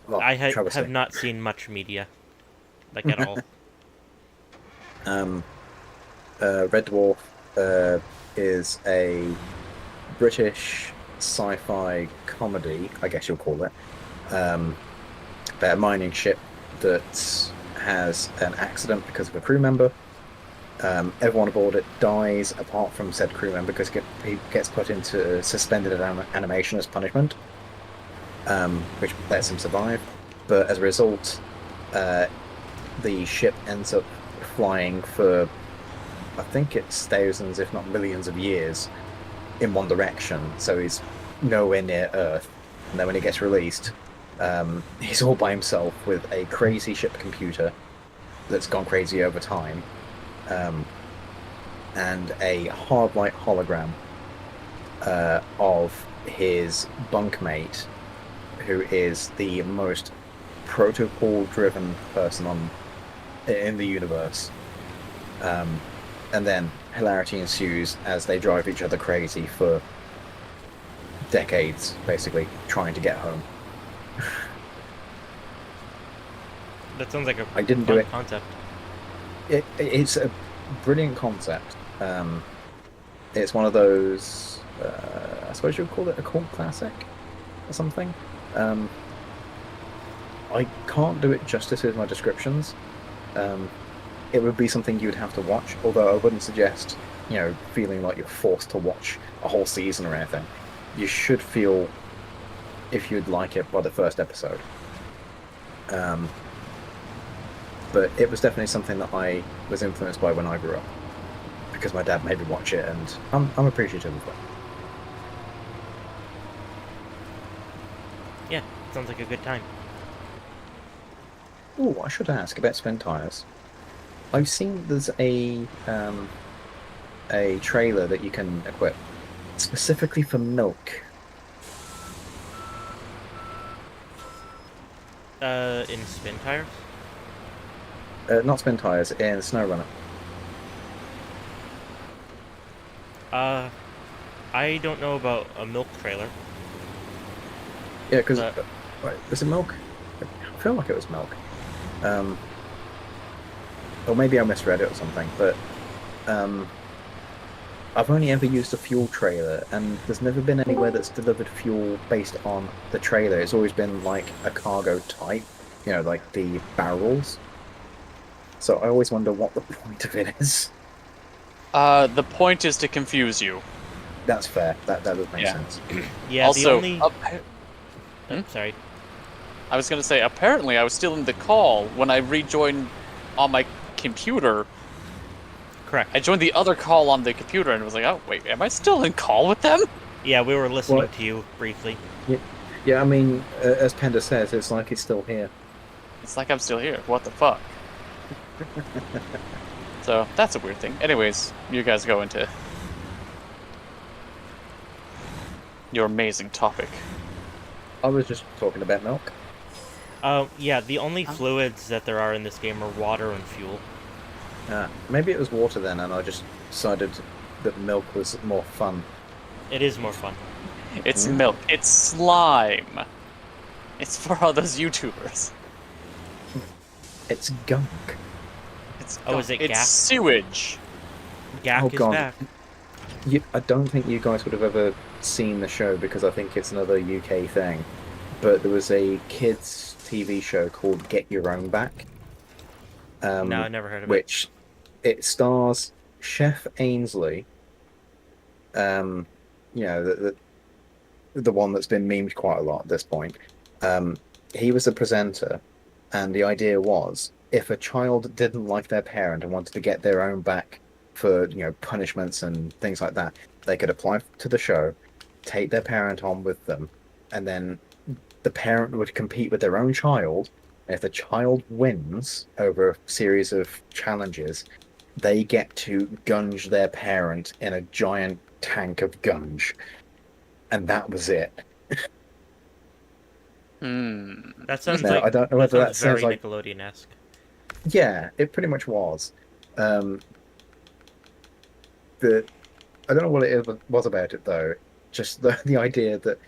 Speaker 1: have not seen much media, like at all.
Speaker 2: Red Dwarf is a British sci-fi comedy, I guess you'll call it, about a mining ship that has an accident because of a crew member. Everyone aboard it dies apart from said crew member because he gets put into suspended animation as punishment, which lets him survive. But as a result, the ship ends up flying for, I think it's thousands, if not millions of years in one direction, so he's nowhere near Earth. And then when he gets released, he's all by himself with a crazy ship computer that's gone crazy over time, and a hard light hologram of his bunkmate, who is the most protocol-driven person in the universe. And then hilarity ensues as they drive each other crazy for decades, basically, trying to get home.
Speaker 1: That sounds like a
Speaker 2: I didn't do it.
Speaker 1: Concept.
Speaker 2: It's a brilliant concept. It's one of those, I suppose you would call it a cult classic or something. I can't do it justice with my descriptions. It would be something you would have to watch, although I wouldn't suggest, feeling like you're forced to watch a whole season or anything. You should feel if you'd like it by the first episode. But it was definitely something that I was influenced by when I grew up, because my dad made me watch it, and I'm appreciative of it.
Speaker 1: Yeah, sounds like a good time.
Speaker 2: Oh, I should ask about spin tires. I've seen there's a trailer that you can equip specifically for milk.
Speaker 1: In spin tires?
Speaker 2: Not spin tires, in Snowrunner.
Speaker 1: I don't know about a milk trailer.
Speaker 2: Yeah, because was it milk? I feel like it was milk. Or maybe I misread it or something. But I've only ever used a fuel trailer, and there's never been anywhere that's delivered fuel based on the trailer. It's always been like a cargo type, like the barrels. So I always wonder what the point of it is.
Speaker 3: The point is to confuse you.
Speaker 2: That's fair. That does make
Speaker 3: Yeah.
Speaker 2: sense.
Speaker 1: Yeah, the
Speaker 3: Also,
Speaker 1: only...
Speaker 3: Hmm?
Speaker 1: Sorry.
Speaker 3: I was gonna say, apparently I was still in the call when I rejoined on my computer.
Speaker 1: Correct.
Speaker 3: I joined the other call on the computer and was like, oh, wait, am I still in call with them?
Speaker 1: Yeah, we were listening
Speaker 2: What?
Speaker 1: to you briefly.
Speaker 2: Yeah, I mean, as Panda says, it's like it's still here.
Speaker 3: It's like I'm still here. What the fuck? So, that's a weird thing. Anyways, you guys go into your amazing topic.
Speaker 2: I was just talking about milk.
Speaker 1: Yeah, the only fluids that there are in this game are water and fuel.
Speaker 2: Maybe it was water then, and I just decided that milk was more fun.
Speaker 1: It is more fun.
Speaker 3: It's milk. It's slime. It's for all those YouTubers.
Speaker 2: It's gunk.
Speaker 3: It's
Speaker 1: Oh, is it
Speaker 3: it's
Speaker 1: gas?
Speaker 3: sewage.
Speaker 1: Gak
Speaker 2: Oh,
Speaker 1: is
Speaker 2: God.
Speaker 1: back.
Speaker 2: I don't think you guys would have ever seen the show because I think it's another UK thing. But there was a kids' TV show called Get Your Own Back.
Speaker 1: No, I never heard of it.
Speaker 2: Which it stars Chef Ainsley. The one that's been memed quite a lot at this point. He was a presenter, and the idea was if a child didn't like their parent and wanted to get their own back for punishments and things like that, they could apply to the show, take their parent on with them, and then the parent would compete with their own child. And if the child wins over a series of challenges, they get to gunge their parent in a giant tank of gunge. And that was it.
Speaker 1: That sounds
Speaker 2: Now,
Speaker 1: like
Speaker 2: I don't know whether that
Speaker 1: very
Speaker 2: sounds like...
Speaker 1: Nickelodeon-esque.
Speaker 2: Yeah, it pretty much was. I don't know what it was about it, though. Just the idea that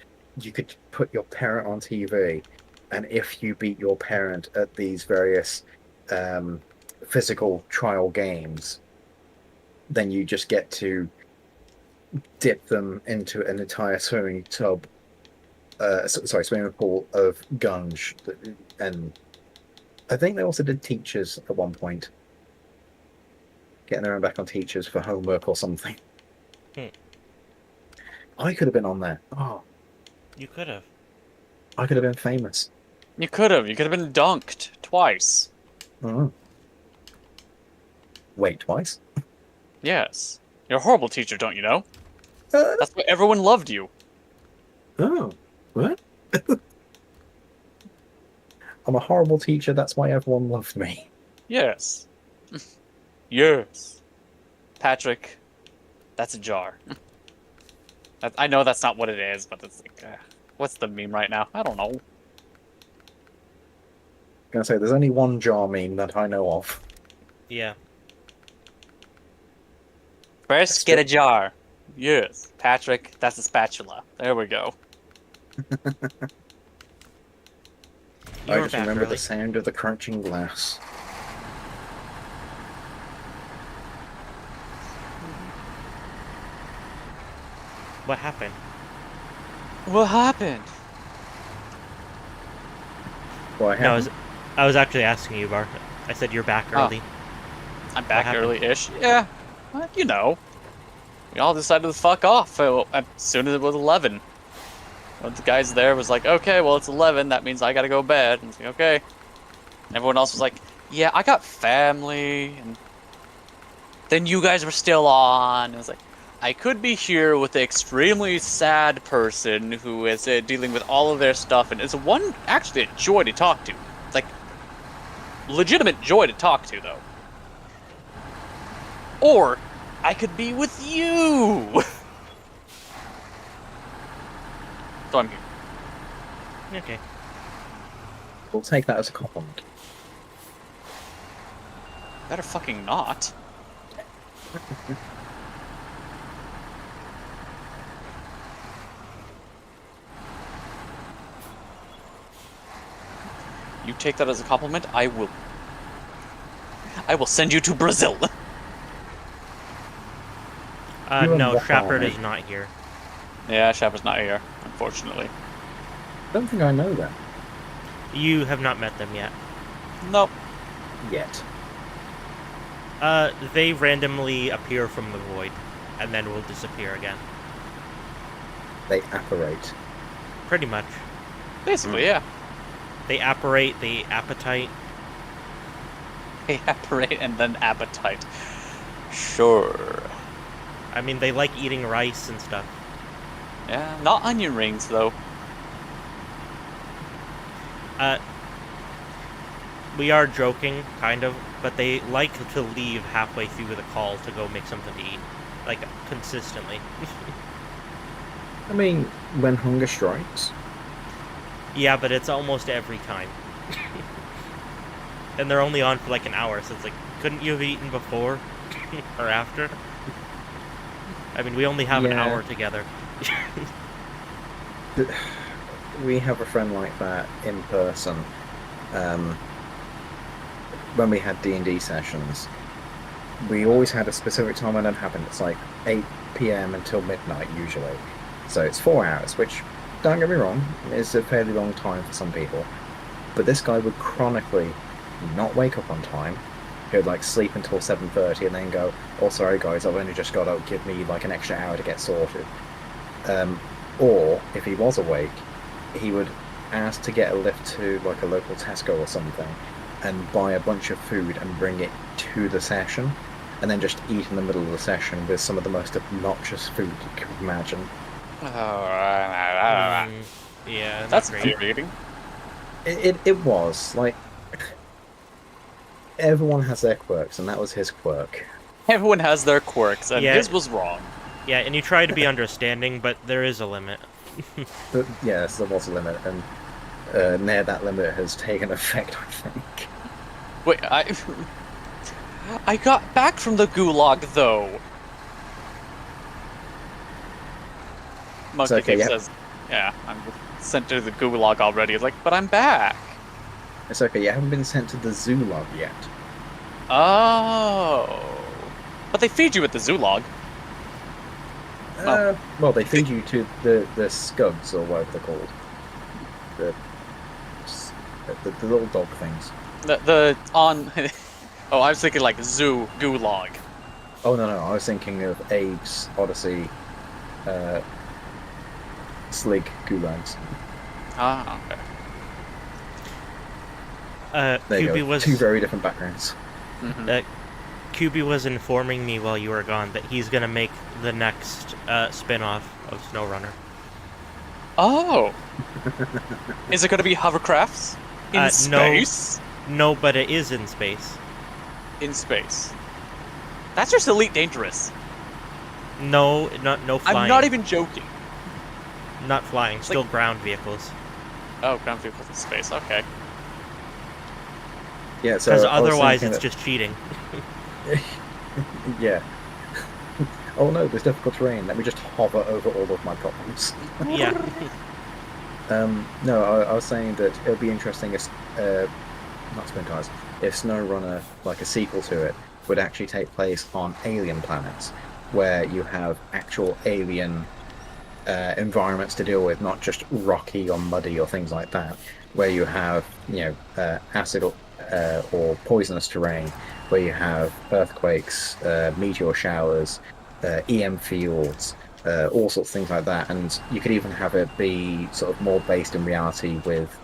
Speaker 2: you could put your parent on TV, and if you beat your parent at these various physical trial games, then you just get to dip them into an entire swimming pool of gunge. And I think they also did teachers at one point, getting their own back on teachers for homework or something. I could have been on there. Oh,
Speaker 1: You could have.
Speaker 2: I could have been famous.
Speaker 3: You could have. You could have been dunked twice.
Speaker 2: Oh. Wait, twice?
Speaker 3: Yes. You're a horrible teacher, don't you know?
Speaker 2: Uh,
Speaker 3: That's why everyone loved you.
Speaker 2: oh, what? I'm a horrible teacher. That's why everyone loved me.
Speaker 3: Yes. Yes. Patrick, that's a jar. I know that's not what it is, but it's like, what's the meme right now? I don't know.
Speaker 2: I'm gonna say there's only one jar meme that I know of.
Speaker 1: Yeah.
Speaker 3: First, get a jar. Yes. Patrick, that's a spatula. There we go.
Speaker 2: I
Speaker 1: were
Speaker 2: just
Speaker 1: back
Speaker 2: remember
Speaker 1: early.
Speaker 2: the sound of the crunching glass.
Speaker 1: What happened?
Speaker 3: What happened?
Speaker 2: Well,
Speaker 1: No, I was actually asking you, Bar. I said you're back
Speaker 3: Oh.
Speaker 1: early.
Speaker 3: I'm back
Speaker 1: happened?
Speaker 3: early-ish. Yeah. Well, you know. We all decided to fuck off as soon as it was 11. One of the guys there was like, okay, well, it's 11. That means I gotta go to bed. And I was like, okay. And everyone else was like, yeah, I got family. And then you guys were still on. And I was like, I could be here with an extremely sad person who is dealing with all of their stuff. And it's actually a joy to talk to. It's like, legitimate joy to talk to, though. Or I could be with you. So I'm here.
Speaker 1: Okay.
Speaker 2: We'll take that as a compliment.
Speaker 3: Better fucking not. You take that as a compliment, I will send you to Brazil.
Speaker 2: You and
Speaker 1: No,
Speaker 2: what
Speaker 1: Shepard
Speaker 2: army?
Speaker 1: is not here.
Speaker 3: Yeah, Shepard's not here, unfortunately.
Speaker 2: I don't think I know them
Speaker 1: You have not met them yet.
Speaker 3: Nope.
Speaker 2: yet.
Speaker 1: They randomly appear from the void, and then will disappear again.
Speaker 2: They apparate.
Speaker 1: Pretty much.
Speaker 3: Basically, yeah.
Speaker 1: They apparate, they appetite.
Speaker 3: Evaporate and then appetite. Sure.
Speaker 1: I mean, they like eating rice and stuff.
Speaker 3: Yeah, not onion rings, though.
Speaker 1: We are joking, kind of, but they like to leave halfway through the call to go make something to eat. Like, consistently.
Speaker 2: I mean, when hunger strikes.
Speaker 1: Yeah, but it's almost every time. And they're only on for like an hour, so it's like, couldn't you have eaten before? Or after? I mean, we only have an
Speaker 2: Yeah.
Speaker 1: hour together.
Speaker 2: We have a friend like that in person. When we had D&D sessions, we always had a specific time when it happened. It's like 8 p.m. until midnight usually. So it's 4 hours, which, don't get me wrong, is a fairly long time for some people. But this guy would chronically not wake up on time. He would like sleep until 7:30 and then go, "Oh, sorry guys, I've only just got to give me like an extra hour to get sorted." Or if he was awake, he would ask to get a lift to like a local Tesco or something and buy a bunch of food and bring it to the session, and then just eat in the middle of the session with some of the most obnoxious food you could imagine.
Speaker 1: Yeah, not
Speaker 3: That's
Speaker 1: great.
Speaker 3: infuriating.
Speaker 2: It was like everyone has their quirks, and that was his quirk.
Speaker 3: Everyone has their quirks, and
Speaker 1: Yeah.
Speaker 3: his was wrong.
Speaker 1: Yeah, and you try to be understanding, but there is a limit.
Speaker 2: But yes, there was a limit, and near that limit has taken effect, I think.
Speaker 3: Wait, I got back from the gulag, though. Monkey
Speaker 2: okay,
Speaker 3: Thief
Speaker 2: yeah.
Speaker 3: says, yeah, I'm sent to the gulag already. It's like, but I'm back.
Speaker 2: It's okay, you haven't been sent to the Zulog yet.
Speaker 3: Oh. But they feed you at the zoolog.
Speaker 2: Well, they feed you to the scuds, or whatever they're called. The little dog things.
Speaker 3: Oh, I was thinking like zoo gulag.
Speaker 2: Oh, no, I was thinking of Abe's Odyssey, Slig Gulags.
Speaker 3: Ah, okay.
Speaker 2: There you
Speaker 1: QB
Speaker 2: go.
Speaker 1: was
Speaker 2: Two very different backgrounds.
Speaker 1: QB was informing me while you were gone that he's gonna make the next spin-off of Snowrunner.
Speaker 3: Oh. Is it going to be hovercrafts? In
Speaker 1: No.
Speaker 3: space?
Speaker 1: No, but it is in space.
Speaker 3: In space. That's just Elite Dangerous.
Speaker 1: No, no flying.
Speaker 3: I'm not even joking.
Speaker 1: Not flying. Still ground vehicles.
Speaker 3: Oh, ground vehicles in space. Okay.
Speaker 2: Yeah, so
Speaker 1: Because
Speaker 2: I was
Speaker 1: otherwise,
Speaker 2: thinking
Speaker 1: it's just cheating.
Speaker 2: yeah. Oh no, there's difficult terrain. Let me just hover over all of my problems.
Speaker 1: Yeah.
Speaker 2: No, I was saying that it would be interesting if, not Spin Tires, if SnowRunner, like a sequel to it, would actually take place on alien planets, where you have actual alien environments to deal with, not just rocky or muddy or things like that, where you have, acid or poisonous terrain, where you have earthquakes, meteor showers, EM fields, all sorts of things like that, and you could even have it be sort of more based in reality with,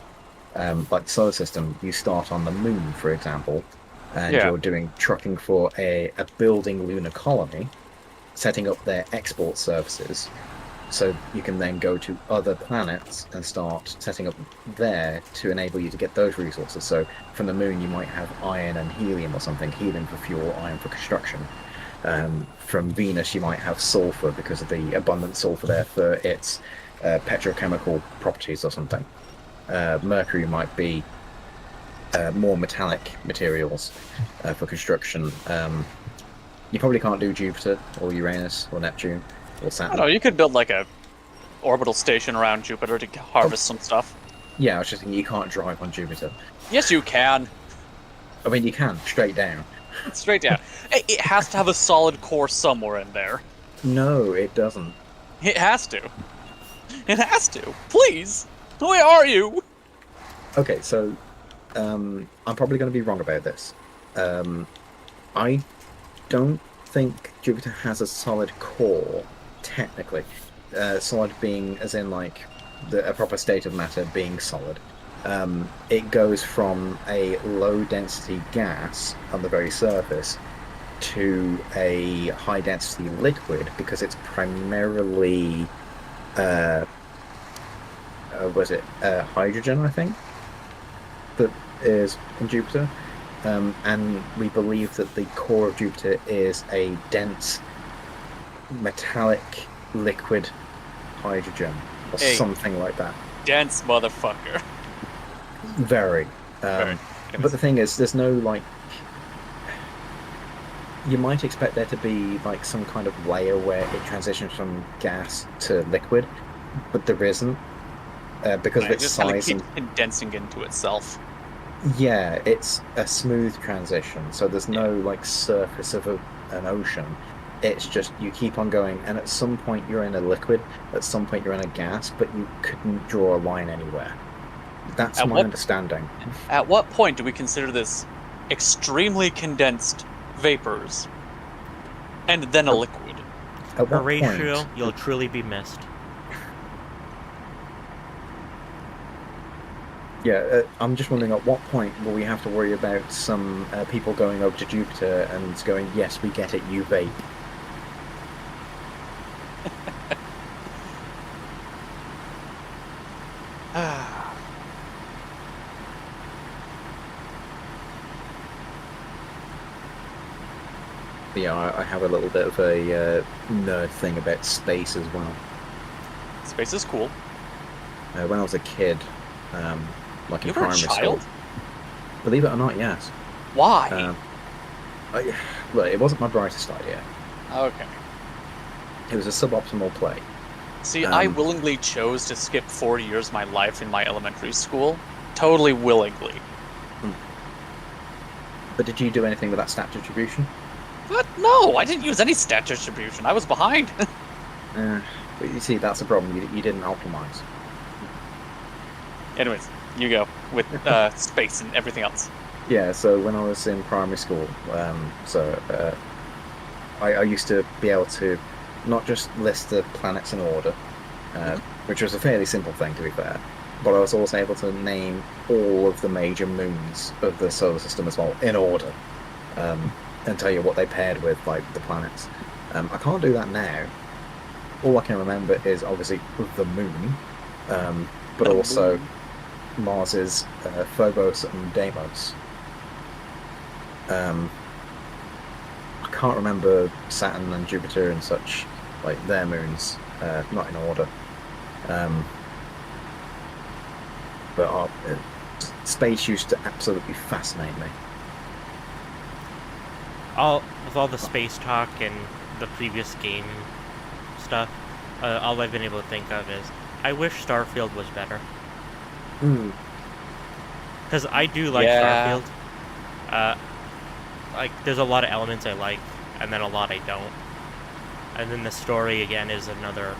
Speaker 2: like the solar system. You start on the moon, for example, and
Speaker 3: Yeah.
Speaker 2: you're doing trucking for a building lunar colony, setting up their export services, so you can then go to other planets and start setting up there to enable you to get those resources. So from the moon you might have iron and helium or something, helium for fuel, iron for construction. From Venus you might have sulfur because of the abundant sulfur there for its petrochemical properties or something. Mercury might be more metallic materials for construction. You probably can't do Jupiter or Uranus or Neptune or
Speaker 3: I
Speaker 2: Saturn.
Speaker 3: don't know, you could build like a orbital station around Jupiter to harvest some stuff.
Speaker 2: Yeah, I was just thinking you can't drive on Jupiter.
Speaker 3: Yes, you can.
Speaker 2: I mean, you can, straight down.
Speaker 3: Straight down. It has to have a solid core somewhere in there.
Speaker 2: No, it doesn't.
Speaker 3: It has to. It has to. Please. Where are you?
Speaker 2: Okay, so I'm probably going to be wrong about this. Um, I don't think Jupiter has a solid core, technically. Solid being as in like a proper state of matter being solid. It goes from a low density gas on the very surface to a high density liquid because it's primarily uh, was it hydrogen, I think, that is in Jupiter. And we believe that the core of Jupiter is a dense metallic liquid hydrogen or
Speaker 3: Hey.
Speaker 2: something like that.
Speaker 3: Dense motherfucker.
Speaker 2: Very.
Speaker 3: Very.
Speaker 2: But the thing is, there's no like. You might expect there to be like some kind of layer where it transitions from gas to liquid, but there isn't because of
Speaker 3: It
Speaker 2: its
Speaker 3: just kind of
Speaker 2: size
Speaker 3: keeps
Speaker 2: and
Speaker 3: condensing into itself.
Speaker 2: yeah, it's a smooth transition, so there's no like surface of an ocean. It's just you keep on going, and at some point you're in a liquid, at some point you're in a gas, but you couldn't draw a line anywhere. That's
Speaker 3: At
Speaker 2: my
Speaker 3: what
Speaker 2: understanding.
Speaker 3: at what point do we consider this extremely condensed vapors and then a
Speaker 2: Oh.
Speaker 3: liquid?
Speaker 2: At what
Speaker 1: Horatio,
Speaker 2: point?
Speaker 1: you'll truly be missed.
Speaker 2: Yeah, I'm just wondering at what point will we have to worry about some people going over to Jupiter and going, yes, we get it, you vape. But yeah, I have a little bit of a nerd thing about space as well.
Speaker 3: Space is cool.
Speaker 2: When I was a kid, like in
Speaker 3: You were a
Speaker 2: primary
Speaker 3: child?
Speaker 2: school, believe it or not, yes.
Speaker 3: Why?
Speaker 2: Um, well, it wasn't my brightest idea.
Speaker 3: Okay.
Speaker 2: It was a suboptimal play.
Speaker 3: See, I
Speaker 2: Um,
Speaker 3: willingly chose to skip 4 years of my life in my elementary school. Totally willingly.
Speaker 2: But did you do anything with that stat distribution?
Speaker 3: But no, I didn't use any stat distribution. I was behind.
Speaker 2: But you see, that's the problem. You didn't optimize.
Speaker 3: Anyways, you go with space and everything else.
Speaker 2: Yeah, so when I was in primary school, I used to be able to not just list the planets in order, which was a fairly simple thing to be fair, but I was also able to name all of the major moons of the solar system as well in order, and tell you what they paired with, like the planets. I can't do that now. All I can remember is obviously the moon, but
Speaker 3: The
Speaker 2: also
Speaker 3: moon.
Speaker 2: Mars's Phobos and Deimos. I can't remember Saturn and Jupiter and such, like their moons, not in order. But space used to absolutely fascinate me.
Speaker 1: With all the space talk and the previous game stuff, all I've been able to think of is I wish Starfield was better. Because I do like
Speaker 3: Yeah.
Speaker 1: Starfield. Like, there's a lot of elements I like, and then a lot I don't. And then the story, again, is another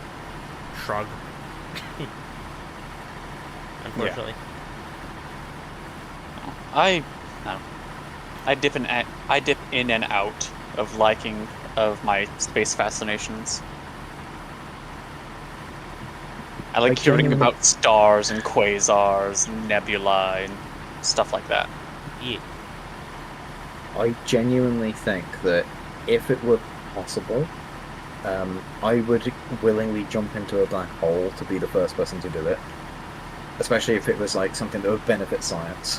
Speaker 1: shrug. Unfortunately.
Speaker 3: I don't know. I dip in and out of liking of my space fascinations. I like
Speaker 2: I
Speaker 3: hearing
Speaker 2: genuinely-
Speaker 3: about stars and quasars and nebulae and stuff like that.
Speaker 1: Yeah.
Speaker 2: I genuinely think that if it were possible, I would willingly jump into a black hole to be the first person to do it. Especially if it was like something that would benefit science.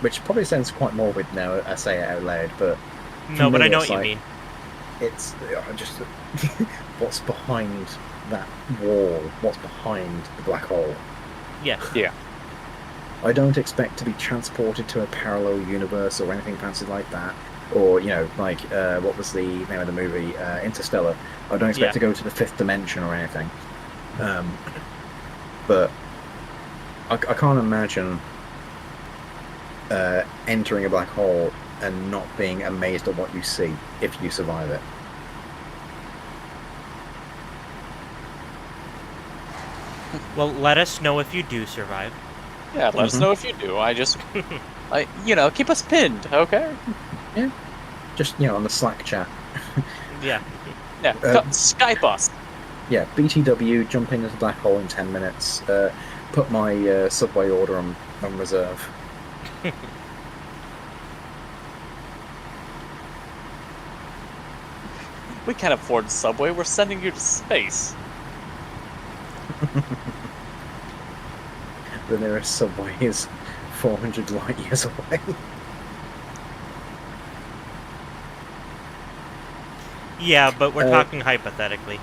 Speaker 2: Which probably sounds quite morbid now I say it out loud, but
Speaker 1: No,
Speaker 2: for
Speaker 1: but
Speaker 2: me,
Speaker 1: I know
Speaker 2: it's
Speaker 1: what you
Speaker 2: like-
Speaker 1: mean.
Speaker 2: it's just what's behind that wall, what's behind the black hole.
Speaker 1: Yeah.
Speaker 3: Yeah.
Speaker 2: I don't expect to be transported to a parallel universe or anything fancy like that. Or, you know, like, what was the name of the movie? Interstellar. I don't expect
Speaker 1: Yeah.
Speaker 2: to go to the fifth dimension or anything. But I can't imagine entering a black hole and not being amazed at what you see if you survive it.
Speaker 1: Well, let us know if you do survive.
Speaker 3: Yeah, let us know if you do. Keep us pinned, okay?
Speaker 2: Yeah, just on the Slack chat.
Speaker 1: Yeah.
Speaker 3: Yeah, Skype us.
Speaker 2: Yeah, BTW, jump into the black hole in 10 minutes. Put my subway order on reserve.
Speaker 3: We can't afford Subway. We're sending you to space.
Speaker 2: The nearest subway is 400 light years away.
Speaker 1: Yeah, but we're talking hypothetically.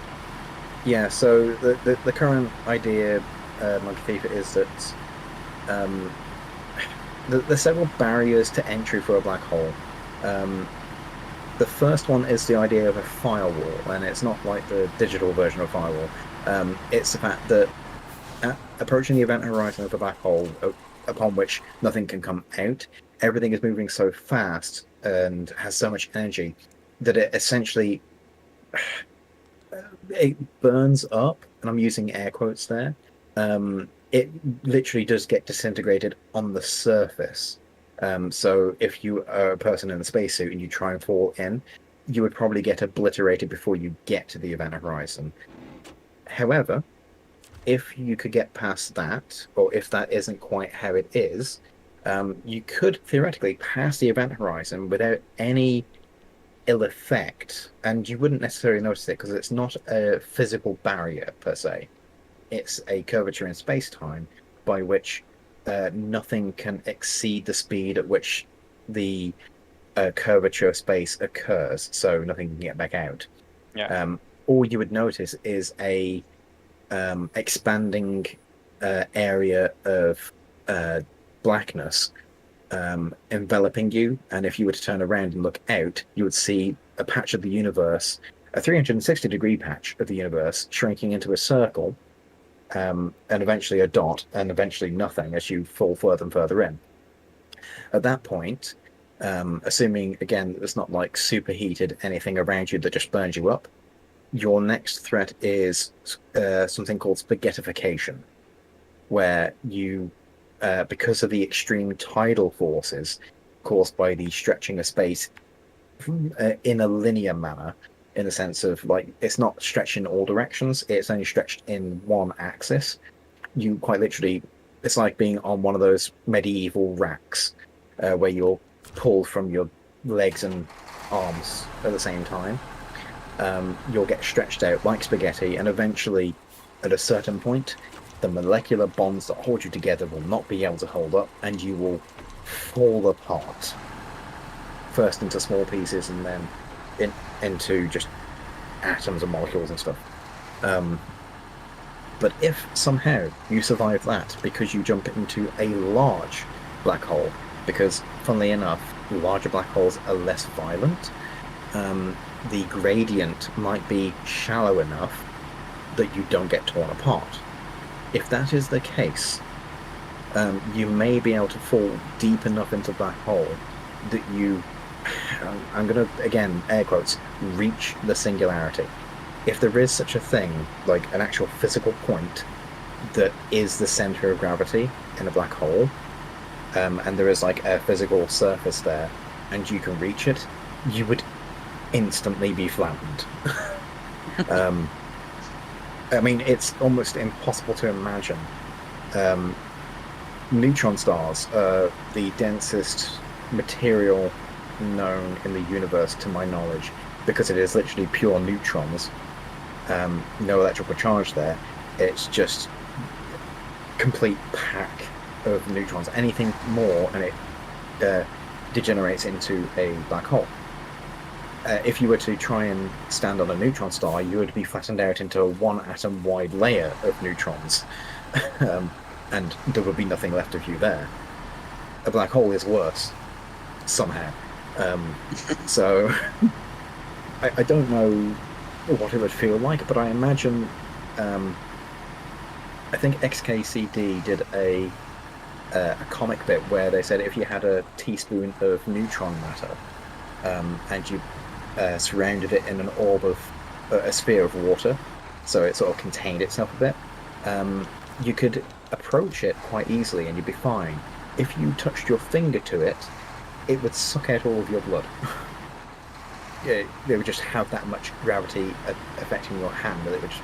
Speaker 2: Yeah, so the current idea, Monkey Thief, is that there's several barriers to entry for a black hole. The first one is the idea of a firewall, and it's not like the digital version of firewall. It's the fact that approaching the event horizon of a black hole, upon which nothing can come out, everything is moving so fast and has so much energy that it essentially it burns up, and I'm using air quotes there. It literally does get disintegrated on the surface. So if you are a person in a spacesuit and you try and fall in, you would probably get obliterated before you get to the event horizon. However, if you could get past that, or if that isn't quite how it is, you could theoretically pass the event horizon without any ill effect, and you wouldn't necessarily notice it because it's not a physical barrier per se. It's a curvature in space-time by which nothing can exceed the speed at which the curvature of space occurs, so nothing can get back out.
Speaker 3: Yeah.
Speaker 2: All you would notice is a expanding area of blackness enveloping you, and if you were to turn around and look out, you would see a patch of the universe, a 360-degree patch of the universe, shrinking into a circle, and eventually a dot, and eventually nothing as you fall further and further in. At that point, assuming again that it's not like superheated anything around you that just burns you up, your next threat is something called spaghettification, where you, because of the extreme tidal forces caused by the stretching of space in a linear manner, in the sense of like it's not stretched in all directions, it's only stretched in one axis. You quite literally, it's like being on one of those medieval racks where you're pulled from your legs and arms at the same time. You'll get stretched out like spaghetti, and eventually, at a certain point, the molecular bonds that hold you together will not be able to hold up, and you will fall apart. First into small pieces, and then into just atoms and molecules and stuff. But if somehow you survive that because you jump into a large black hole, because funnily enough, larger black holes are less violent, the gradient might be shallow enough that you don't get torn apart. If that is the case, you may be able to fall deep enough into the black hole that you, I'm going to, again, air quotes, reach the singularity. If there is such a thing, like an actual physical point that is the center of gravity in a black hole, and there is like a physical surface there, and you can reach it, you would instantly be flattened. I mean, it's almost impossible to imagine. Neutron stars are the densest material known in the universe, to my knowledge, because it is literally pure neutrons. No electrical charge there. It's just complete pack of neutrons. Anything more, and it degenerates into a black hole. If you were to try and stand on a neutron star, you would be flattened out into a one-atom wide layer of neutrons, and there would be nothing left of you there. A black hole is worse, somehow. So, I don't know what it would feel like, but I imagine, I think XKCD did a a comic bit where they said if you had a teaspoon of neutron matter and you surrounded it in an orb of a sphere of water, so it sort of contained itself a bit, you could approach it quite easily and you'd be fine. If you touched your finger to it, it would suck out all of your blood. They would just have that much gravity affecting your hand that it would just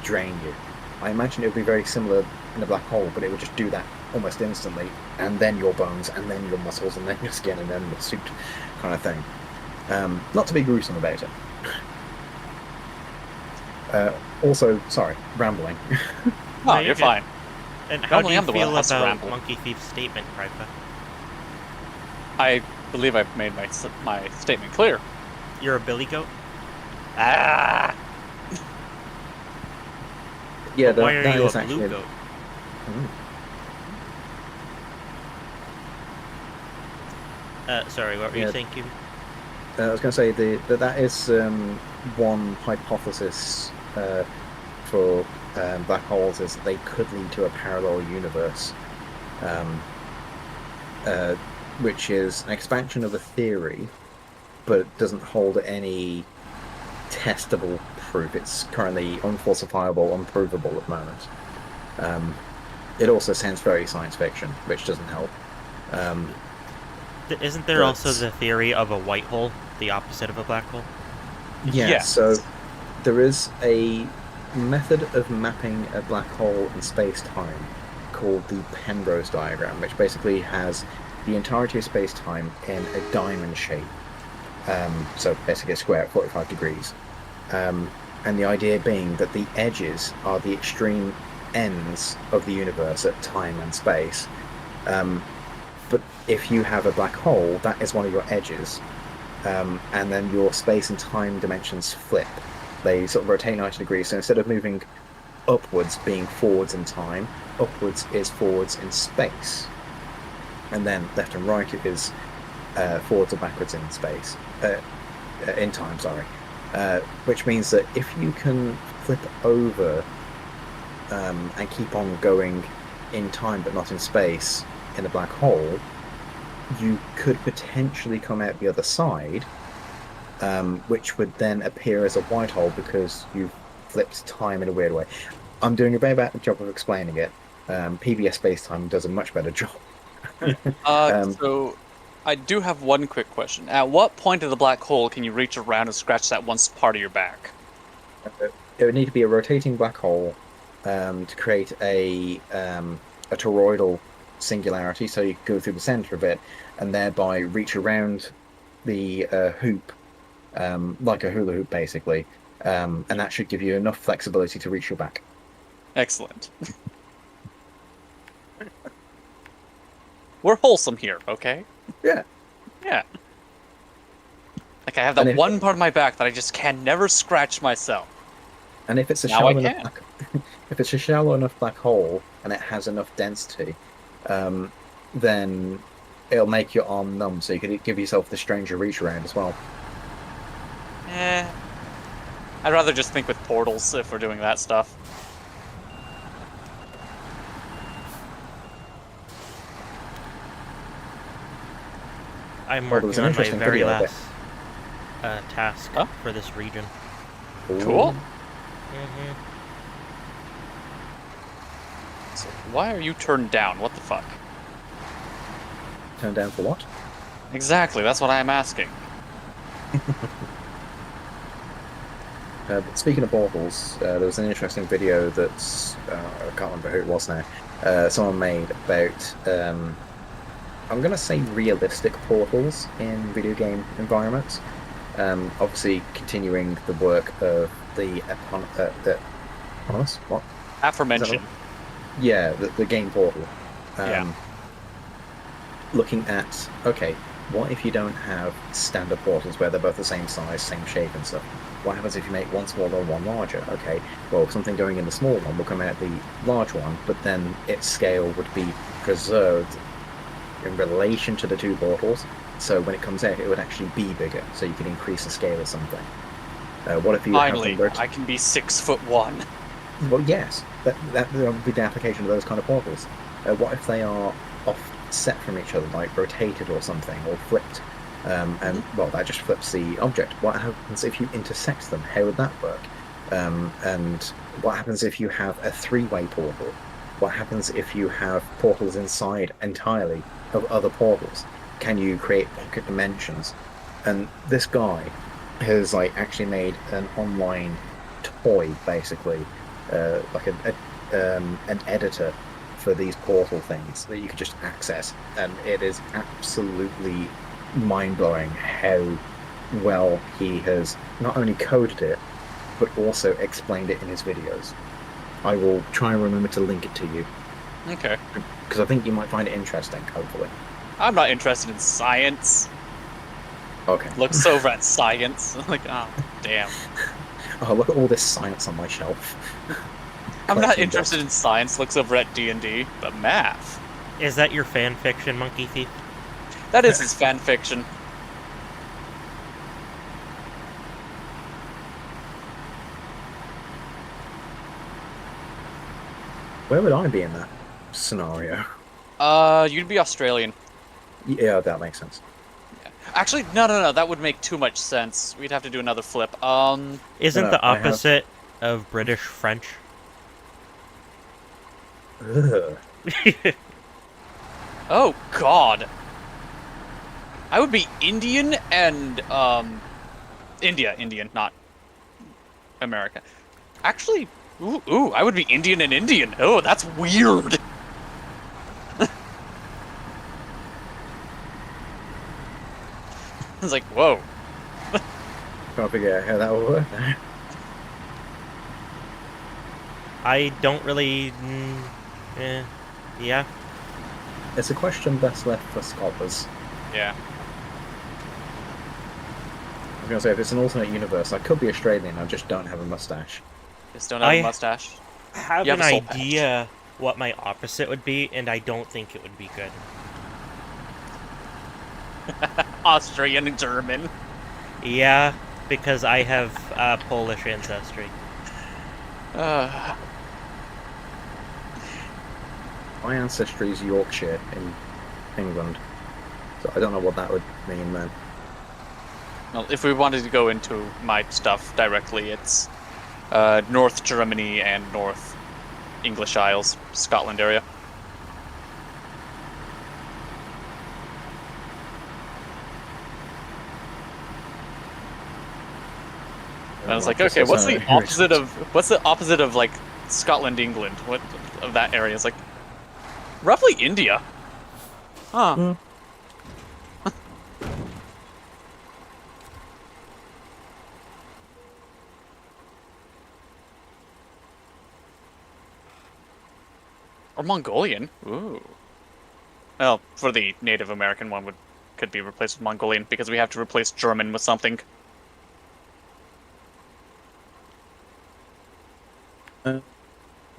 Speaker 2: drain you. I imagine it would be very similar in a black hole, but it would just do that almost instantly, and then your bones, and then your muscles, and then your skin, and then the suit kind of thing. Not to be gruesome about it. Also, sorry, rambling.
Speaker 3: No,
Speaker 1: No,
Speaker 3: you're
Speaker 1: good.
Speaker 3: fine.
Speaker 1: And how do
Speaker 3: Normally
Speaker 1: you
Speaker 3: I'm the one
Speaker 1: feel
Speaker 3: that has to
Speaker 1: about
Speaker 3: ramble.
Speaker 1: Monkey Thief's statement, Kripa?
Speaker 3: I believe I've made my statement clear.
Speaker 1: You're a billy goat?
Speaker 3: Ah!
Speaker 2: Yeah,
Speaker 1: Why
Speaker 2: that,
Speaker 1: are
Speaker 2: that
Speaker 1: you a
Speaker 2: is
Speaker 1: blue
Speaker 2: actually.
Speaker 1: goat? Sorry, what were you
Speaker 2: Yeah.
Speaker 1: saying, Cuban?
Speaker 2: I was going to say that is one hypothesis for black holes is that they could lead to a parallel universe, which is an expansion of a theory, but doesn't hold any testable proof. It's currently unfalsifiable, unprovable at the moment. It also sounds very science fiction, which doesn't help.
Speaker 1: Isn't there
Speaker 2: but-
Speaker 1: also the theory of a white hole, the opposite of a black hole?
Speaker 2: Yeah,
Speaker 3: Yes.
Speaker 2: so there is a method of mapping a black hole in space-time called the Penrose diagram, which basically has the entirety of space-time in a diamond shape. So basically a square at 45 degrees. And the idea being that the edges are the extreme ends of the universe at time and space. But if you have a black hole, that is one of your edges. And then your space and time dimensions flip. They sort of rotate 90 degrees. So instead of moving upwards, being forwards in time, upwards is forwards in space. And then left and right is forwards or backwards in space. In time, sorry. Which means that if you can flip over and keep on going in time but not in space in a black hole, you could potentially come out the other side, which would then appear as a white hole because you've flipped time in a weird way. I'm doing a very bad job of explaining it. PBS Spacetime does a much better job.
Speaker 3: So I do have one quick question. At what point of the black hole can you reach around and scratch that one part of your back?
Speaker 2: It would need to be a rotating black hole to create a toroidal singularity, so you could go through the center of it and thereby reach around the hoop like a hula hoop, basically, and that should give you enough flexibility to reach your back.
Speaker 3: Excellent. We're wholesome here, okay?
Speaker 2: Yeah.
Speaker 3: Yeah. Like I have
Speaker 2: And
Speaker 3: that
Speaker 2: if-
Speaker 3: one part of my back that I just can never scratch myself.
Speaker 2: And if it's a
Speaker 3: Now
Speaker 2: shallow
Speaker 3: I
Speaker 2: enough
Speaker 3: can.
Speaker 2: black, if it's a shallow enough black hole and it has enough density, then it'll make your arm numb, so you could give yourself the stranger reach around as well.
Speaker 3: I'd rather just think with portals if we're doing that stuff.
Speaker 1: I'm
Speaker 2: Well, there was
Speaker 1: working
Speaker 2: an
Speaker 1: on my
Speaker 2: interesting
Speaker 1: very
Speaker 2: video of it.
Speaker 1: last task
Speaker 3: Huh?
Speaker 1: for this region.
Speaker 3: Cool.
Speaker 1: hmm
Speaker 3: So why are you turned down? What the fuck?
Speaker 2: Turn down for what?
Speaker 3: Exactly, that's what I'm asking.
Speaker 2: But speaking of portals, there was an interesting video that's I can't remember who it was now. Someone made about I'm going to say realistic portals in video game environments. Obviously, continuing the work of the Eponymous? What?
Speaker 3: Aforementioned.
Speaker 2: Yeah, the game portal.
Speaker 3: Yeah.
Speaker 2: Looking at, okay, what if you don't have standard portals where they're both the same size, same shape and stuff? What happens if you make one smaller and one larger? Okay, well, something going in the small one will come out the large one, but then its scale would be preserved in relation to the two portals. So when it comes out, it would actually be bigger, so you can increase the scale of something. What if you
Speaker 3: Finally,
Speaker 2: have them
Speaker 3: I can be 6'1".
Speaker 2: Well, yes, that would be the application of those kind of portals. What if they are offset from each other, like rotated or something, or flipped. And well, that just flips the object. What happens if you intersect them? How would that work? And what happens if you have a three-way portal? What happens if you have portals inside entirely of other portals? Can you create pocket dimensions? And this guy has like actually made an online toy, basically, like an editor for these portal things that you could just access, and it is absolutely mind-blowing how well he has not only coded it but also explained it in his videos. I will try and remember to link it to you
Speaker 3: Okay.
Speaker 2: because I think you might find it interesting, hopefully.
Speaker 3: I'm not interested in science.
Speaker 2: Okay.
Speaker 3: Looks over at science. Like, oh, damn.
Speaker 2: Oh, look at all this science on my shelf.
Speaker 3: I'm not
Speaker 2: Collection
Speaker 3: interested in science. Looks over at D&D, but math.
Speaker 1: Is that your fan fiction, Monkey Thief?
Speaker 3: That is his fan fiction.
Speaker 2: Where would I be in that scenario?
Speaker 3: You'd be Australian.
Speaker 2: Yeah, that makes sense.
Speaker 3: Actually, no. That would make too much sense. We'd have to do another flip.
Speaker 1: Isn't
Speaker 2: No,
Speaker 1: the
Speaker 2: I have-
Speaker 1: opposite of British French?
Speaker 2: Ugh.
Speaker 3: Oh God. I would be Indian and Indian, not America. Actually, ooh, I would be Indian and Indian. Oh, that's weird. It's like, whoa.
Speaker 2: Can't figure out how that will work now.
Speaker 1: I don't really. Yeah.
Speaker 2: It's a question best left for scholars.
Speaker 3: Yeah.
Speaker 2: I was going to say, if it's an alternate universe, I could be Australian, I just don't have a mustache.
Speaker 3: Just don't have a mustache.
Speaker 1: I have
Speaker 3: You
Speaker 1: an
Speaker 3: have a soul
Speaker 1: idea what my opposite would be, and I don't think it would be good.
Speaker 3: Austrian and German.
Speaker 1: Yeah, because I have Polish ancestry.
Speaker 3: Uh,
Speaker 2: My ancestry is Yorkshire in England, so I don't know what that would mean then.
Speaker 3: well, if we wanted to go into my stuff directly, it's North Germany and North English Isles, Scotland area. And I was like, okay, what's the opposite of like Scotland, England? What of that area? It's like roughly India. Huh.
Speaker 2: Mm.
Speaker 3: Or Mongolian. Ooh. Well, for the Native American one could be replaced with Mongolian because we have to replace German with something.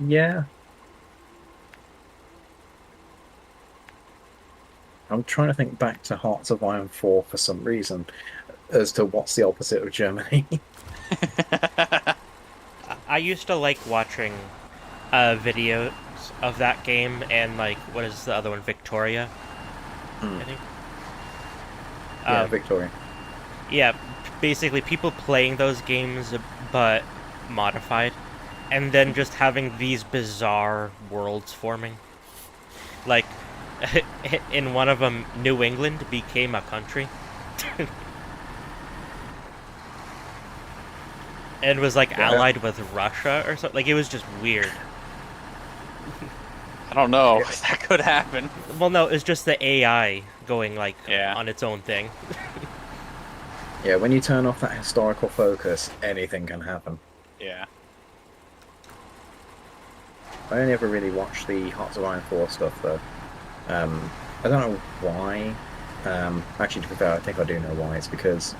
Speaker 2: Yeah. I'm trying to think back to Hearts of Iron 4 for some reason as to what's the opposite of Germany.
Speaker 1: I used to like watching videos of that game, and like, what is the other one? Victoria, I think.
Speaker 2: Yeah, Victoria.
Speaker 1: Yeah, basically people playing those games, but modified, and then just having these bizarre worlds forming. Like, in one of them, New England became a country. And was like allied with Russia or something. Like, it was just weird.
Speaker 3: I don't know. That could happen.
Speaker 1: Well, no, it's just the AI going like
Speaker 3: Yeah.
Speaker 1: on its own thing.
Speaker 2: Yeah, when you turn off that historical focus, anything can happen.
Speaker 3: Yeah.
Speaker 2: I only ever really watched the Hearts of Iron 4 stuff, though. I don't know why. Actually, to be fair, I think I do know why. It's because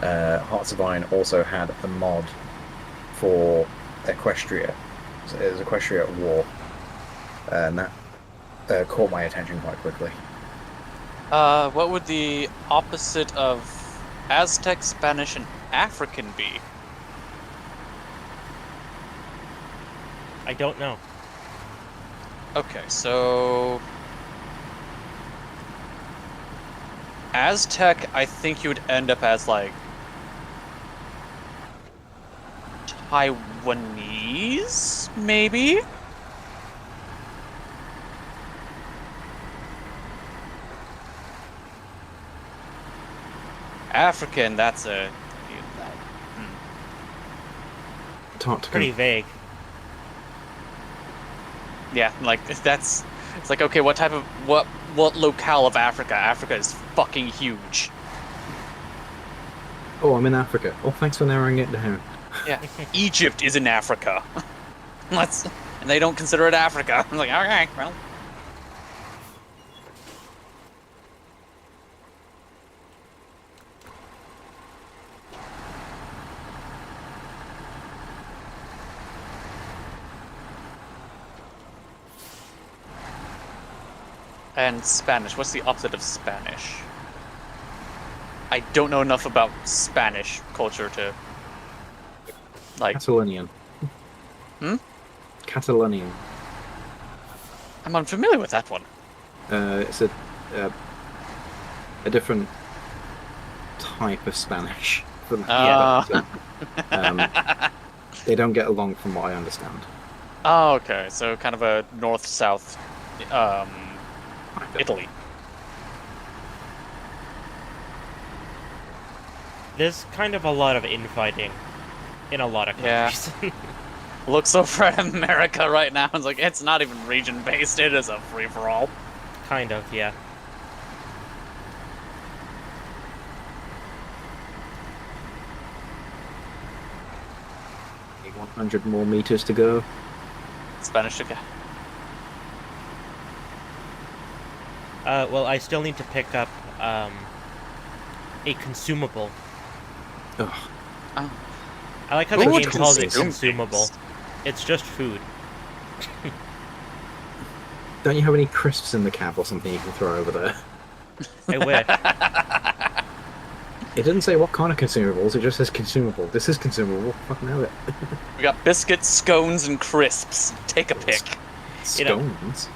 Speaker 2: Hearts of Iron also had a mod for Equestria. So it was Equestria at War. And that caught my attention quite quickly.
Speaker 3: What would the opposite of Aztec, Spanish, and African be?
Speaker 1: I don't know.
Speaker 3: Okay, so Aztec, I think you would end up as like Taiwanese, maybe? African, that's a...
Speaker 1: Pretty vague.
Speaker 3: Yeah, like, that's... It's like, okay, what type of... What locale of Africa? Africa is fucking huge.
Speaker 2: Oh, I'm in Africa. Oh, thanks for narrowing it down.
Speaker 3: Yeah, Egypt is in Africa. And they don't consider it Africa. I'm like, okay, well... And Spanish. What's the opposite of Spanish? I don't know enough about Spanish culture to... Like...
Speaker 2: Catalonian.
Speaker 3: Hmm?
Speaker 2: Catalonian.
Speaker 3: I'm unfamiliar with that one.
Speaker 2: It's a different type of Spanish. They don't get along from what I understand.
Speaker 3: Oh, okay. So kind of a north-south Italy.
Speaker 1: There's kind of a lot of infighting in a lot of countries.
Speaker 3: Yeah. Looks over at America right now. It's like, it's not even region-based. It is a free-for-all.
Speaker 1: Kind of, yeah.
Speaker 2: Need 100 more meters to go.
Speaker 3: Spanish again.
Speaker 1: Well, I still need to pick up a consumable.
Speaker 2: Ugh.
Speaker 3: Oh.
Speaker 1: I like how
Speaker 3: Who
Speaker 1: the
Speaker 3: would
Speaker 1: game calls it
Speaker 3: consume
Speaker 1: consumable.
Speaker 3: things?
Speaker 1: It's just food.
Speaker 2: Don't you have any crisps in the cab or something you can throw over there?
Speaker 1: I wish.
Speaker 2: It doesn't say what kind of consumables, it just says consumable. This is consumable. Fucking hell it.
Speaker 3: We got biscuits, scones, and crisps. Take a pick.
Speaker 1: You know,
Speaker 2: Scones?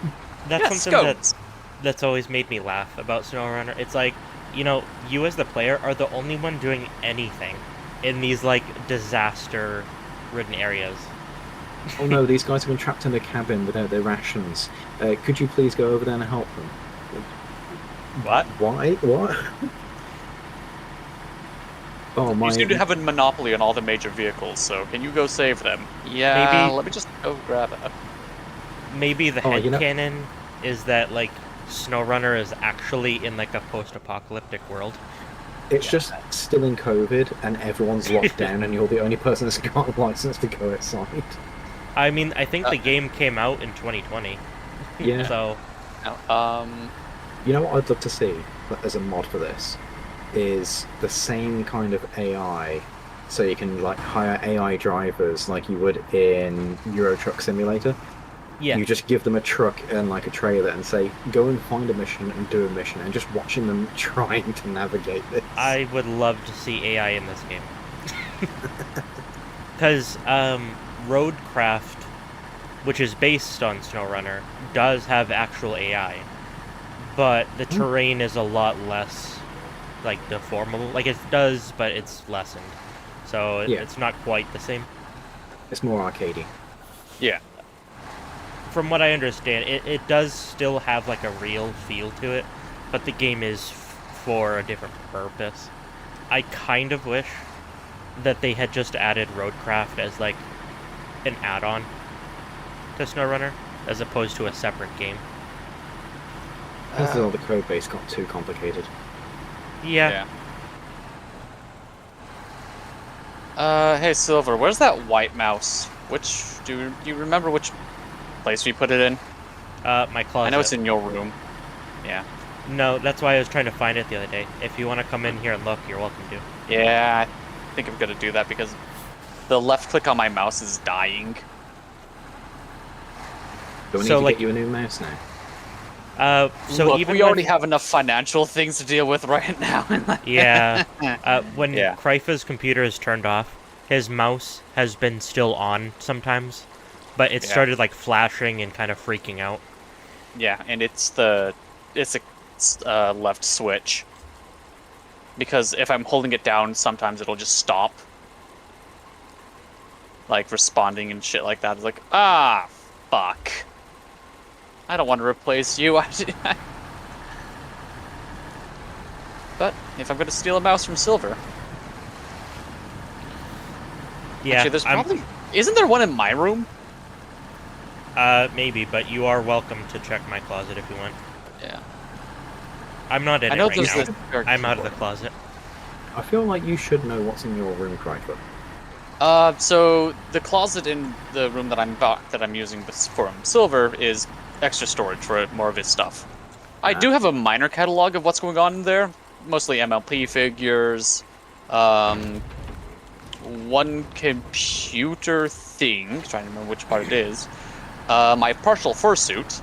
Speaker 1: That's
Speaker 3: Yeah,
Speaker 1: something
Speaker 3: scones.
Speaker 1: that's always made me laugh about Snowrunner. It's like, you know, you as the player are the only one doing anything in these, like, disaster-ridden areas.
Speaker 2: Oh no, these guys have been trapped in a cabin without their rations. Could you please go over there and help them?
Speaker 3: What?
Speaker 2: Why? What? Oh my...
Speaker 3: You seem to have a monopoly on all the major vehicles, so can you go save them? Yeah,
Speaker 1: Maybe-
Speaker 3: let me just go grab it.
Speaker 1: Maybe the
Speaker 2: Oh,
Speaker 1: head
Speaker 2: you know-
Speaker 1: canon is that, like, Snowrunner is actually in, like, a post-apocalyptic world.
Speaker 2: It's just still in COVID and everyone's locked down and you're the only person that's got a license to go outside.
Speaker 1: I mean, I think the game came out in 2020.
Speaker 2: Yeah.
Speaker 1: So,
Speaker 2: You know what I'd love to see as a mod for this? Is the same kind of AI, so you can like hire AI drivers like you would in Euro Truck Simulator.
Speaker 1: yeah.
Speaker 2: You just give them a truck and like a trailer and say, go and find a mission and do a mission, and just watching them trying to navigate this.
Speaker 1: I would love to see AI in this game. Because Roadcraft, which is based on Snowrunner, does have actual AI. But the terrain is a lot less, like, deformable. Like, it does, but it's lessened. So
Speaker 2: Yeah.
Speaker 1: it's not quite the same.
Speaker 2: It's more arcadey.
Speaker 3: yeah.
Speaker 1: From what I understand, it does still have, like, a real feel to it, but the game is for a different purpose. I kind of wish that they had just added Roadcraft as, like, an add-on to Snowrunner, as opposed to a separate game.
Speaker 2: Because all the code base got too complicated.
Speaker 1: Yeah.
Speaker 3: Hey Silver, where's that white mouse? Which do you remember which place we put it in?
Speaker 1: My closet.
Speaker 3: I know it's in your room. Yeah.
Speaker 1: No, that's why I was trying to find it the other day. If you want to come in here and look, you're welcome to.
Speaker 3: Yeah, I think I'm gonna do that because the left click on my mouse is dying.
Speaker 2: Do I need
Speaker 1: So,
Speaker 2: to
Speaker 1: like-
Speaker 2: get you a new mouse now?
Speaker 1: So
Speaker 3: Look,
Speaker 1: even
Speaker 3: we already
Speaker 1: when-
Speaker 3: have enough financial things to deal with right now.
Speaker 1: Yeah. When
Speaker 3: Yeah.
Speaker 1: Kryfa's computer is turned off, his mouse has been still on sometimes, but it
Speaker 3: Yeah.
Speaker 1: started like flashing and kind of freaking out.
Speaker 3: Yeah, and it's a left switch. because if I'm holding it down, sometimes it'll just stop. Like, responding and shit like that. It's like, ah, fuck. I don't want to replace you. But, if I'm going to steal a mouse from Silver...
Speaker 1: Yeah,
Speaker 3: Actually, there's probably... Isn't there one in my room?
Speaker 1: Maybe, but you are welcome to check my closet if you want.
Speaker 3: Yeah.
Speaker 1: I'm not in
Speaker 3: I
Speaker 1: it
Speaker 3: know
Speaker 1: right
Speaker 3: there's
Speaker 1: now.
Speaker 3: this...
Speaker 1: I'm out of the closet.
Speaker 2: I feel like you should know what's in your room, Cryfoot.
Speaker 3: So the closet in the room that I'm using for Silver is extra storage for more of his stuff. I do have a minor catalog of what's going on in there, mostly MLP figures, one computer thing, trying to remember which part it is, my partial fursuit.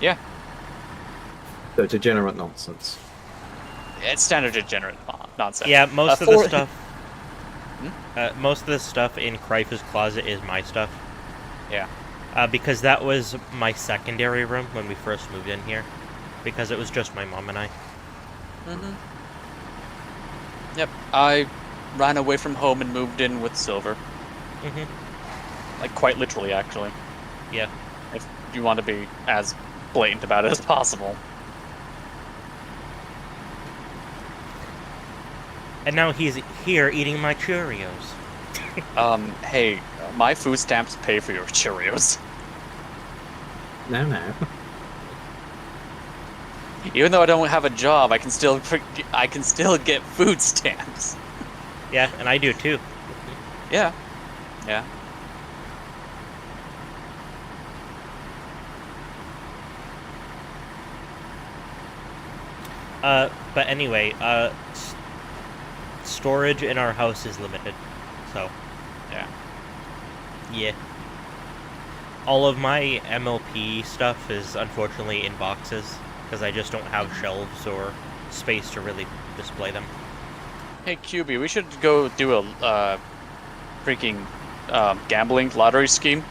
Speaker 3: Yeah,
Speaker 2: So degenerate nonsense.
Speaker 3: it's standard degenerate nonsense.
Speaker 1: Yeah, most of
Speaker 3: for-
Speaker 1: the stuff. Most of the stuff in Kryfa's closet is my stuff.
Speaker 3: Yeah.
Speaker 1: Because that was my secondary room when we first moved in here. Because it was just my mom and I.
Speaker 3: Mm-hmm. Yep, I ran away from home and moved in with Silver.
Speaker 1: Mm-hmm.
Speaker 3: Like, quite literally, actually.
Speaker 1: Yeah.
Speaker 3: If you want to be as blatant about it as possible.
Speaker 1: And now he's here eating my Cheerios.
Speaker 3: Hey, my food stamps pay for your Cheerios.
Speaker 2: No.
Speaker 3: Even though I don't have a job, I can still get food stamps.
Speaker 1: Yeah, and I do too.
Speaker 3: Yeah. Yeah.
Speaker 1: But anyway, storage in our house is limited, so
Speaker 3: Yeah.
Speaker 1: yeah. All of my MLP stuff is unfortunately in boxes, because I just don't have shelves or space to really display them.
Speaker 3: Hey, QB, we should go do a freaking gambling lottery scheme.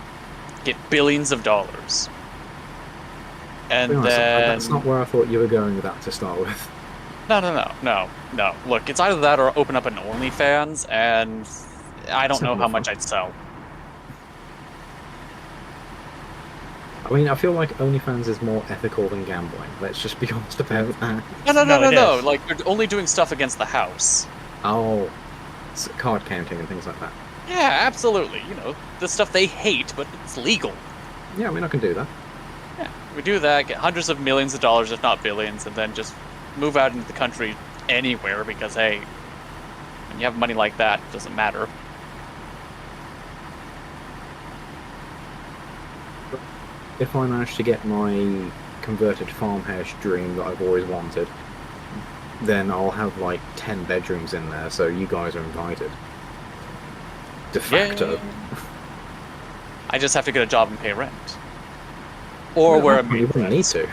Speaker 3: Get billions of dollars. And
Speaker 2: To be honest,
Speaker 3: then...
Speaker 2: that's not where I thought you were going with that to start with.
Speaker 3: No. Look, it's either that or open up an OnlyFans, and I don't know how much I'd sell.
Speaker 2: I mean, I feel like OnlyFans is more ethical than gambling. Let's just be honest about that.
Speaker 1: No, it is.
Speaker 3: Like, you're only doing stuff against the house.
Speaker 2: Oh, it's card counting and things like that.
Speaker 3: Yeah, absolutely. You know, the stuff they hate, but it's legal.
Speaker 2: Yeah, I mean, I can do that.
Speaker 3: Yeah, we do that, get hundreds of millions of dollars, if not billions, and then just move out into the country anywhere, because, hey, when you have money like that, it doesn't matter.
Speaker 2: If I manage to get my converted farmhouse dream that I've always wanted, then I'll have like 10 bedrooms in there, so you guys are invited. De facto.
Speaker 3: Yay. I just have to get a job and pay rent. Or
Speaker 2: No,
Speaker 3: wear a
Speaker 2: you
Speaker 3: maid
Speaker 2: wouldn't need
Speaker 3: dress.
Speaker 2: to.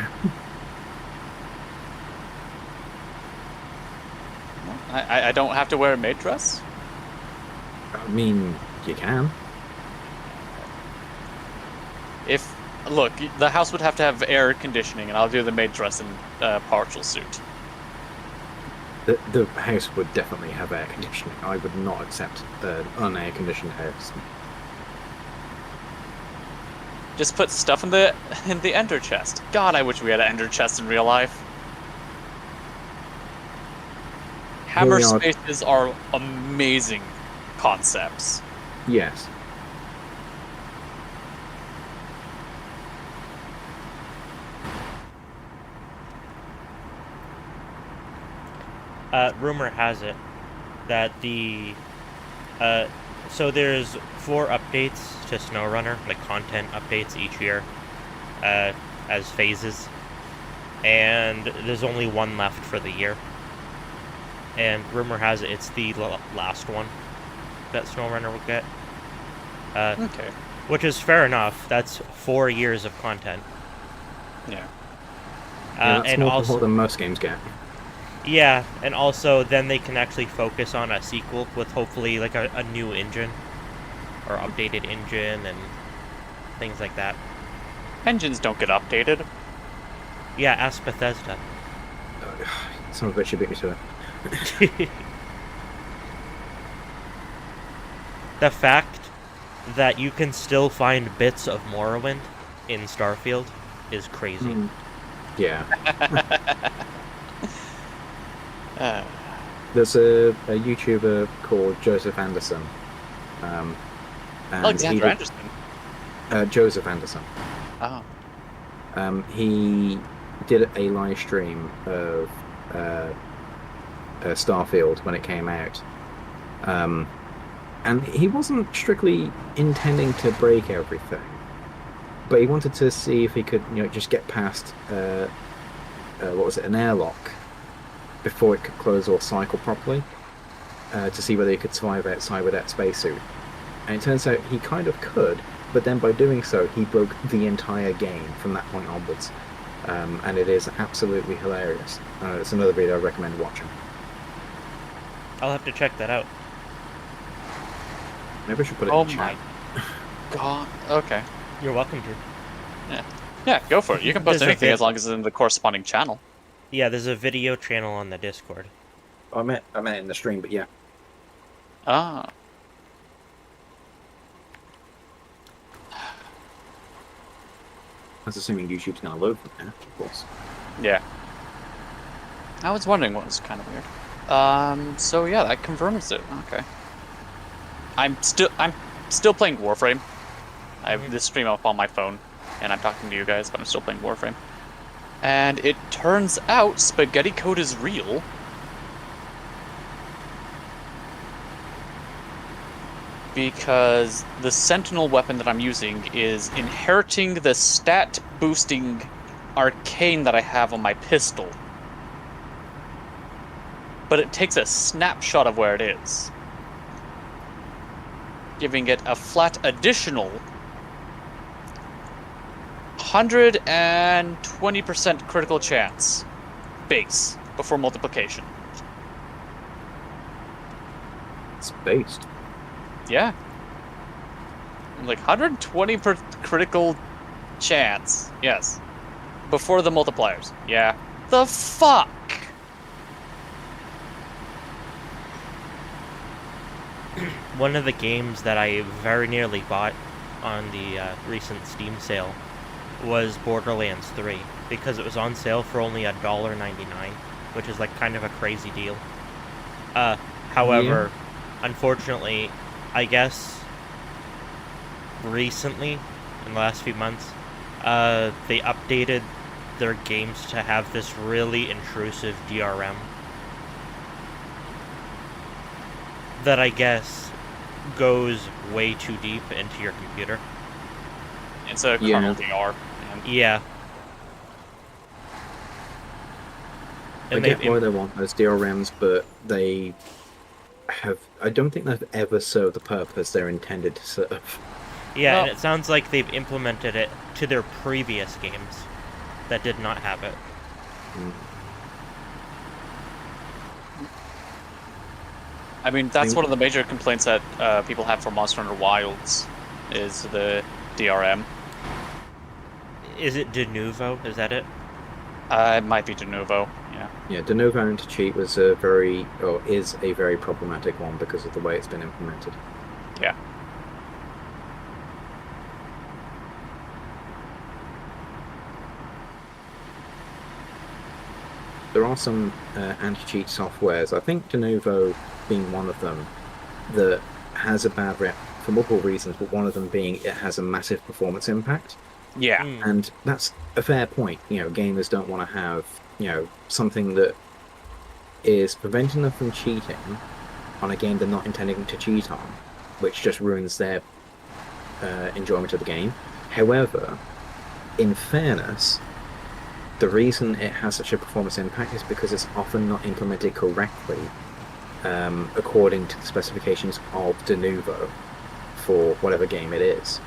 Speaker 3: I don't have to wear a maid dress?
Speaker 2: I mean, you can.
Speaker 3: Look, the house would have to have air conditioning, and I'll do the maid dress in partial suit.
Speaker 2: The house would definitely have air conditioning. I would not accept an unair conditioned house.
Speaker 3: Just put stuff in the ender chest. God, I wish we had an ender chest in real life. Hammer
Speaker 2: Really odd.
Speaker 3: spaces are amazing concepts.
Speaker 2: Yes.
Speaker 1: Rumor has it that so there's 4 updates to Snowrunner, like content updates each year, as phases, and there's only 1 left for the year. And rumor has it it's the last one that Snowrunner will get.
Speaker 3: Okay.
Speaker 1: Which is fair enough. That's 4 years of content.
Speaker 3: Yeah.
Speaker 2: Yeah, that's
Speaker 1: and
Speaker 2: more
Speaker 1: also,
Speaker 2: than most games get.
Speaker 1: yeah, and also then they can actually focus on a sequel with hopefully like a new engine or updated engine and things like that.
Speaker 3: Engines don't get updated.
Speaker 1: Yeah, ask Bethesda.
Speaker 2: Some of it should beat me to it.
Speaker 1: The fact that you can still find bits of Morrowind in Starfield is crazy.
Speaker 2: Yeah.
Speaker 3: Uh,
Speaker 2: There's a YouTuber called Joseph Anderson. And
Speaker 3: Alexander Anderson.
Speaker 2: Joseph Anderson.
Speaker 3: Oh.
Speaker 2: He did a live stream of Starfield when it came out. And he wasn't strictly intending to break everything, but he wanted to see if he could, just get past an airlock before it could close or cycle properly, to see whether he could survive outside with that spacesuit. And it turns out he kind of could, but then by doing so, he broke the entire game from that point onwards. And it is absolutely hilarious. It's another video I recommend watching.
Speaker 1: I'll have to check that out.
Speaker 2: Maybe I should put it in the chat.
Speaker 3: My god. Okay.
Speaker 1: You're welcome to.
Speaker 3: Yeah, go for it. You can post
Speaker 1: There's a
Speaker 3: anything
Speaker 1: vid-
Speaker 3: as long as it's in the corresponding channel.
Speaker 1: Yeah, there's a video channel on the Discord.
Speaker 2: I meant in the stream, but yeah.
Speaker 3: Ah.
Speaker 2: I was assuming YouTube's going to load from there, of course.
Speaker 3: Yeah. I was wondering what was kind of weird. So yeah, that confirms it. Okay. I'm still playing Warframe. I have this stream up on my phone, and I'm talking to you guys, but I'm still playing Warframe. And it turns out spaghetti code is real. Because the Sentinel weapon that I'm using is inheriting the stat boosting arcane that I have on my pistol. But it takes a snapshot of where it is, giving it a flat additional 120% critical chance base before multiplication.
Speaker 2: It's based.
Speaker 3: Yeah. Like 120 per critical chance. Yes. Before the multipliers. Yeah. The fuck?
Speaker 1: One of the games that I very nearly bought on the recent Steam sale was Borderlands 3, because it was on sale for only $1.99, which is like kind of a crazy deal. However, unfortunately, I guess recently, in the last few months, they updated their games to have this really intrusive DRM that I guess goes way too deep into your computer.
Speaker 3: It's a kernel DR.
Speaker 1: Yeah.
Speaker 2: I get why they want those DRMs, but I don't think they've ever served the purpose they're intended to serve.
Speaker 1: Yeah, and it sounds like they've implemented it to their previous games that did not have it.
Speaker 3: I mean, that's one of the major complaints that people have for Monster Hunter Wilds, is the DRM.
Speaker 1: Is it de novo? Is that it?
Speaker 3: It might be de novo, yeah.
Speaker 2: Yeah, de novo and to cheat is a very problematic one because of the way it's been implemented.
Speaker 3: Yeah.
Speaker 2: There are some anti-cheat softwares, I think de novo being one of them, that has a bad rep for multiple reasons, but one of them being it has a massive performance impact.
Speaker 3: Yeah.
Speaker 2: And that's a fair point. Gamers don't want to have, something that is preventing them from cheating on a game they're not intending to cheat on, which just ruins their enjoyment of the game. However, in fairness, the reason it has such a performance impact is because it's often not implemented correctly according to the specifications of de novo for whatever game it is.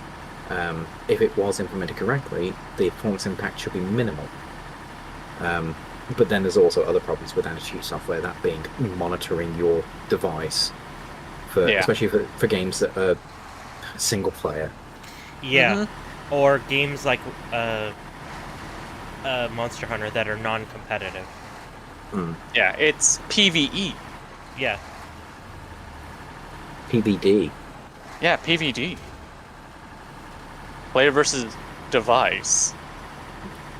Speaker 2: If it was implemented correctly, the performance impact should be minimal. But then there's also other problems with anti-cheat software, that being monitoring your device, especially for games that are single player.
Speaker 1: Yeah, or games like Monster Hunter that are non-competitive.
Speaker 3: Yeah, it's PvE.
Speaker 1: Yeah,
Speaker 2: PVD.
Speaker 3: Yeah, PvD. Player versus device.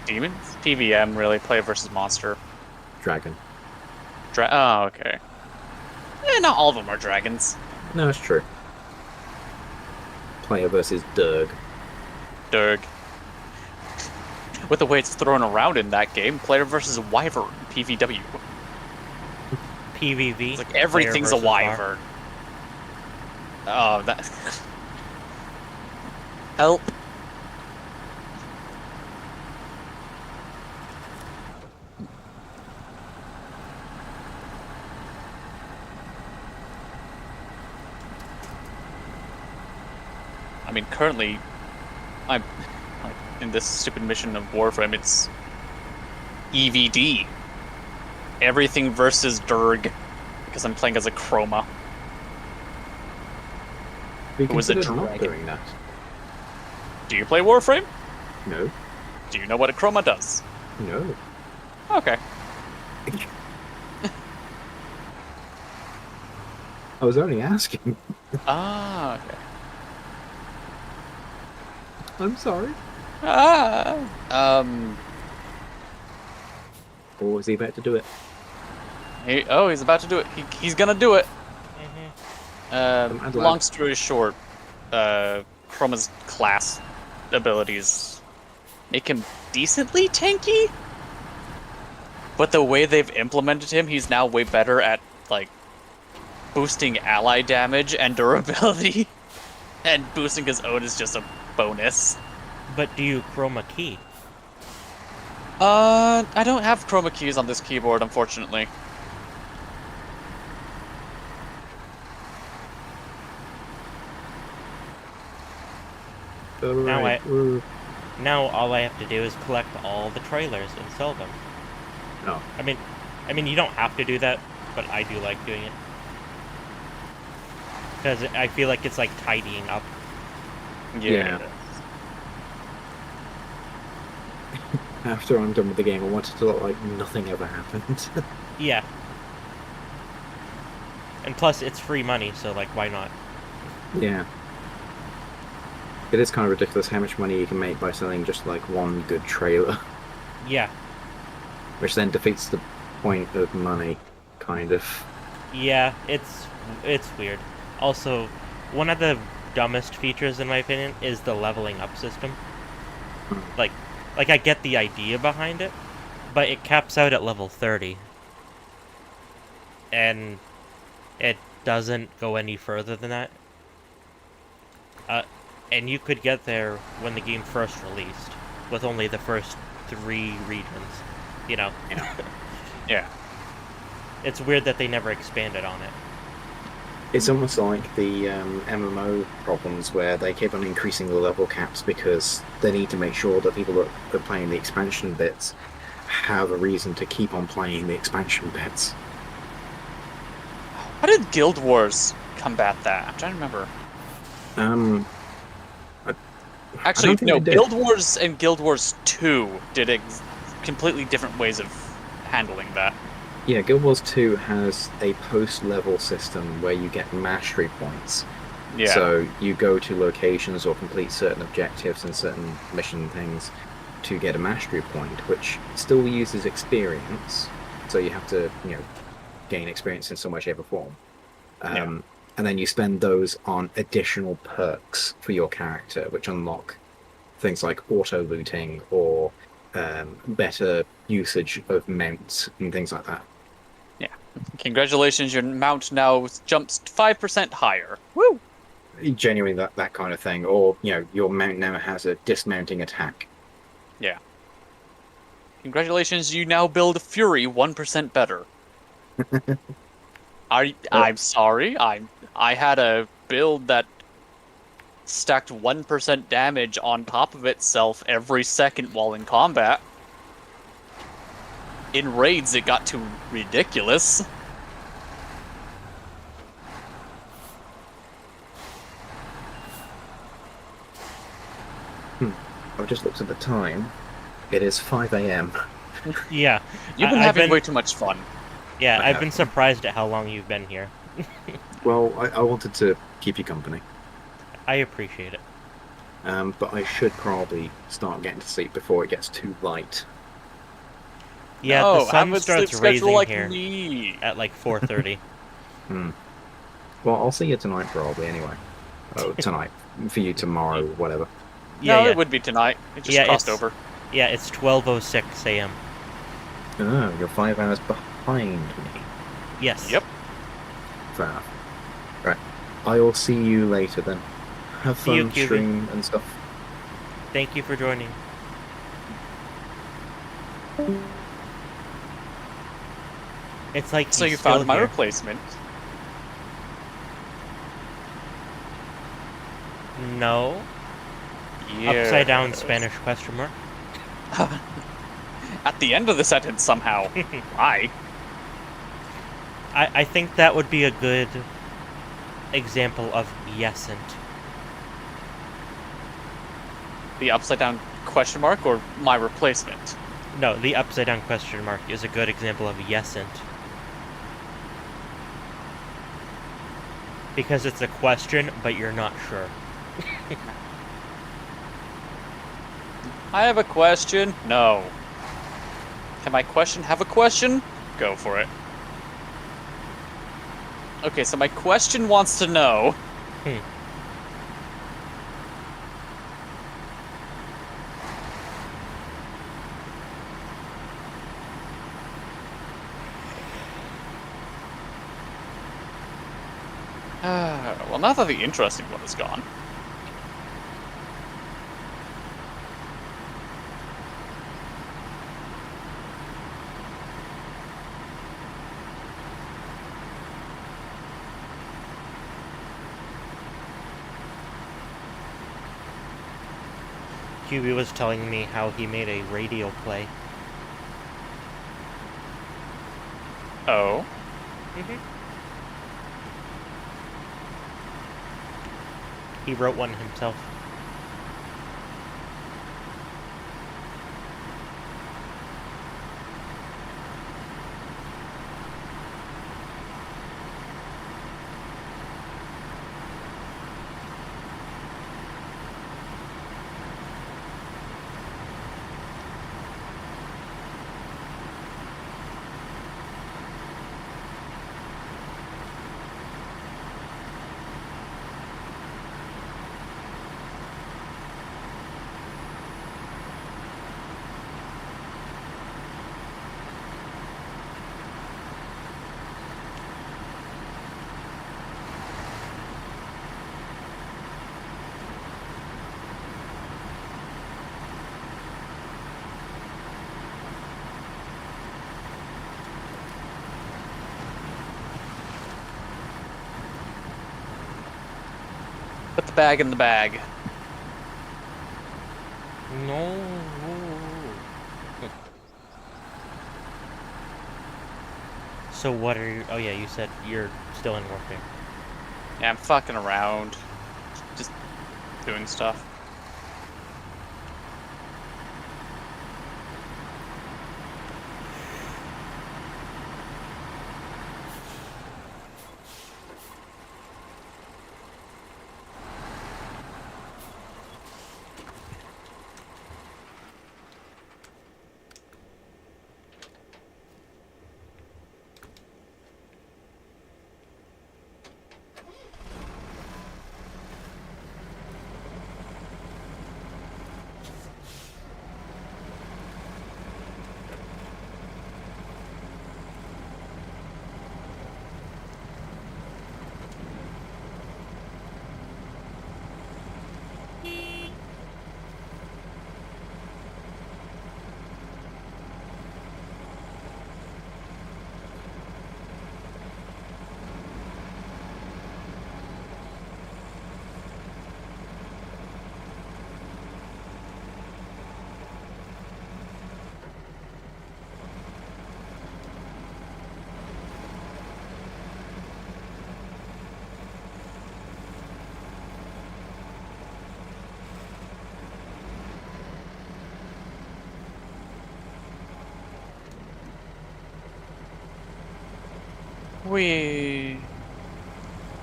Speaker 3: Demons? PVM, really. Player versus monster.
Speaker 2: Dragon.
Speaker 3: Oh, okay. Not all of them are dragons.
Speaker 2: No, it's true. Player versus Durg.
Speaker 3: Durg. With the way it's thrown around in that game, player versus wyvern. PVW.
Speaker 1: PvV.
Speaker 3: It's like everything's a
Speaker 1: player versus
Speaker 3: wyvern. Oh, that. Help. I mean, currently, I'm like in this stupid mission of Warframe. It's EVD. Everything versus Durg, because I'm playing as a Chroma.
Speaker 2: We
Speaker 3: Who was a
Speaker 2: considered not
Speaker 3: dragon.
Speaker 2: doing that.
Speaker 3: Do you play Warframe?
Speaker 2: No.
Speaker 3: Do you know what a Chroma does?
Speaker 2: No.
Speaker 3: Okay.
Speaker 2: I was only asking.
Speaker 3: Ah, okay.
Speaker 2: I'm sorry.
Speaker 3: Ah.
Speaker 2: Or was he about to do it?
Speaker 3: He's about to do it. He's gonna do it.
Speaker 1: Mhm.
Speaker 3: Long story short, Chroma's class abilities make him decently tanky. But the way they've implemented him, he's now way better at, like, boosting ally damage and durability. And boosting his own is just a bonus.
Speaker 1: But do you chroma key?
Speaker 3: I don't have chroma keys on this keyboard, unfortunately.
Speaker 2: Alright.
Speaker 1: Now all I have to do is collect all the trailers and sell them.
Speaker 2: No.
Speaker 1: I mean, you don't have to do that, but I do like doing it. Because I feel like it's like tidying up.
Speaker 2: Yeah. After I'm done with the game, I want it to look like nothing ever happened.
Speaker 1: Yeah. And plus, it's free money, so like, why not?
Speaker 2: Yeah. It is kind of ridiculous how much money you can make by selling just like one good trailer,
Speaker 1: Yeah.
Speaker 2: which then defeats the point of money, kind of.
Speaker 1: Yeah, it's weird. Also, one of the dumbest features, in my opinion, is the leveling up system. Like I get the idea behind it, but it caps out at level 30. And it doesn't go any further than that. And you could get there when the game first released, with only the first 3 regions. You know?
Speaker 3: Yeah.
Speaker 1: It's weird that they never expanded on it.
Speaker 2: It's almost like the MMO problems where they keep on increasing the level caps because they need to make sure that people that are playing the expansion bits have a reason to keep on playing the expansion bits.
Speaker 3: How did Guild Wars combat that? I'm trying to remember. Actually,
Speaker 2: think
Speaker 3: no.
Speaker 2: they did.
Speaker 3: Guild Wars and Guild Wars 2 did completely different ways of handling that.
Speaker 2: Yeah, Guild Wars 2 has a post-level system where you get mastery points.
Speaker 3: Yeah.
Speaker 2: So you go to locations or complete certain objectives and certain mission things to get a mastery point, which still uses experience. So you have to, gain experience in some way, shape, or form. And then you spend those on additional perks for your character, which unlock things like auto-looting or better usage of mounts and things like that.
Speaker 3: Yeah. Congratulations, your mount now jumps 5% higher. Woo!
Speaker 2: Genuinely that kind of thing. Or, your mount now has a dismounting attack.
Speaker 3: Yeah. Congratulations, you now build a Fury 1% better. I'm sorry. I had a build that stacked 1% damage on top of itself every second while in combat. In raids, it got too ridiculous.
Speaker 2: I've just looked at the time. It is 5 a.m.
Speaker 1: Yeah,
Speaker 3: You've been
Speaker 1: I've
Speaker 3: having
Speaker 1: been
Speaker 3: way too much fun.
Speaker 1: yeah,
Speaker 2: I
Speaker 1: I've
Speaker 2: have.
Speaker 1: been surprised at how long you've been here.
Speaker 2: Well, I wanted to keep you company,
Speaker 1: I appreciate it.
Speaker 2: but I should probably start getting to sleep before it gets too light.
Speaker 1: Yeah, the
Speaker 3: No, have
Speaker 1: sun
Speaker 3: a sleep
Speaker 1: starts
Speaker 3: schedule
Speaker 1: raising
Speaker 3: like
Speaker 1: here
Speaker 3: me.
Speaker 1: at like 4:30.
Speaker 2: Hmm. Well, I'll see you tonight probably anyway. Oh, tonight. For you tomorrow, whatever.
Speaker 1: Yeah,
Speaker 3: No, it
Speaker 1: yeah,
Speaker 3: would be tonight. It just
Speaker 1: yeah.
Speaker 3: crossed over.
Speaker 1: It's 12:06 a.m.
Speaker 2: Oh, you're 5 hours behind me.
Speaker 1: Yes.
Speaker 3: Yep.
Speaker 2: Fair enough. Right. I will see you later then. Have
Speaker 1: See you,
Speaker 2: fun,
Speaker 1: QB.
Speaker 2: stream and stuff.
Speaker 1: Thank you for joining. It's like
Speaker 3: So
Speaker 1: he's
Speaker 3: you
Speaker 1: still
Speaker 3: found my
Speaker 1: here.
Speaker 3: replacement.
Speaker 1: No.
Speaker 3: Yeah.
Speaker 1: Upside down Spanish question mark.
Speaker 3: At the end of the sentence somehow. Why?
Speaker 1: I think that would be a good example of yesent.
Speaker 3: The upside down question mark or my replacement?
Speaker 1: No, the upside down question mark is a good example of yesent. Because it's a question, but you're not sure.
Speaker 3: I have a question. No. Can my question have a question? Go for it. Okay, so my question wants to know. Well, now that the interesting one is gone.
Speaker 1: QB was telling me how he made a radio play.
Speaker 3: Oh.
Speaker 1: He wrote one himself.
Speaker 3: Put the bag in the bag.
Speaker 1: No. So what are you... Oh yeah, you said you're still in warfare.
Speaker 3: Yeah, I'm fucking around. Just doing stuff.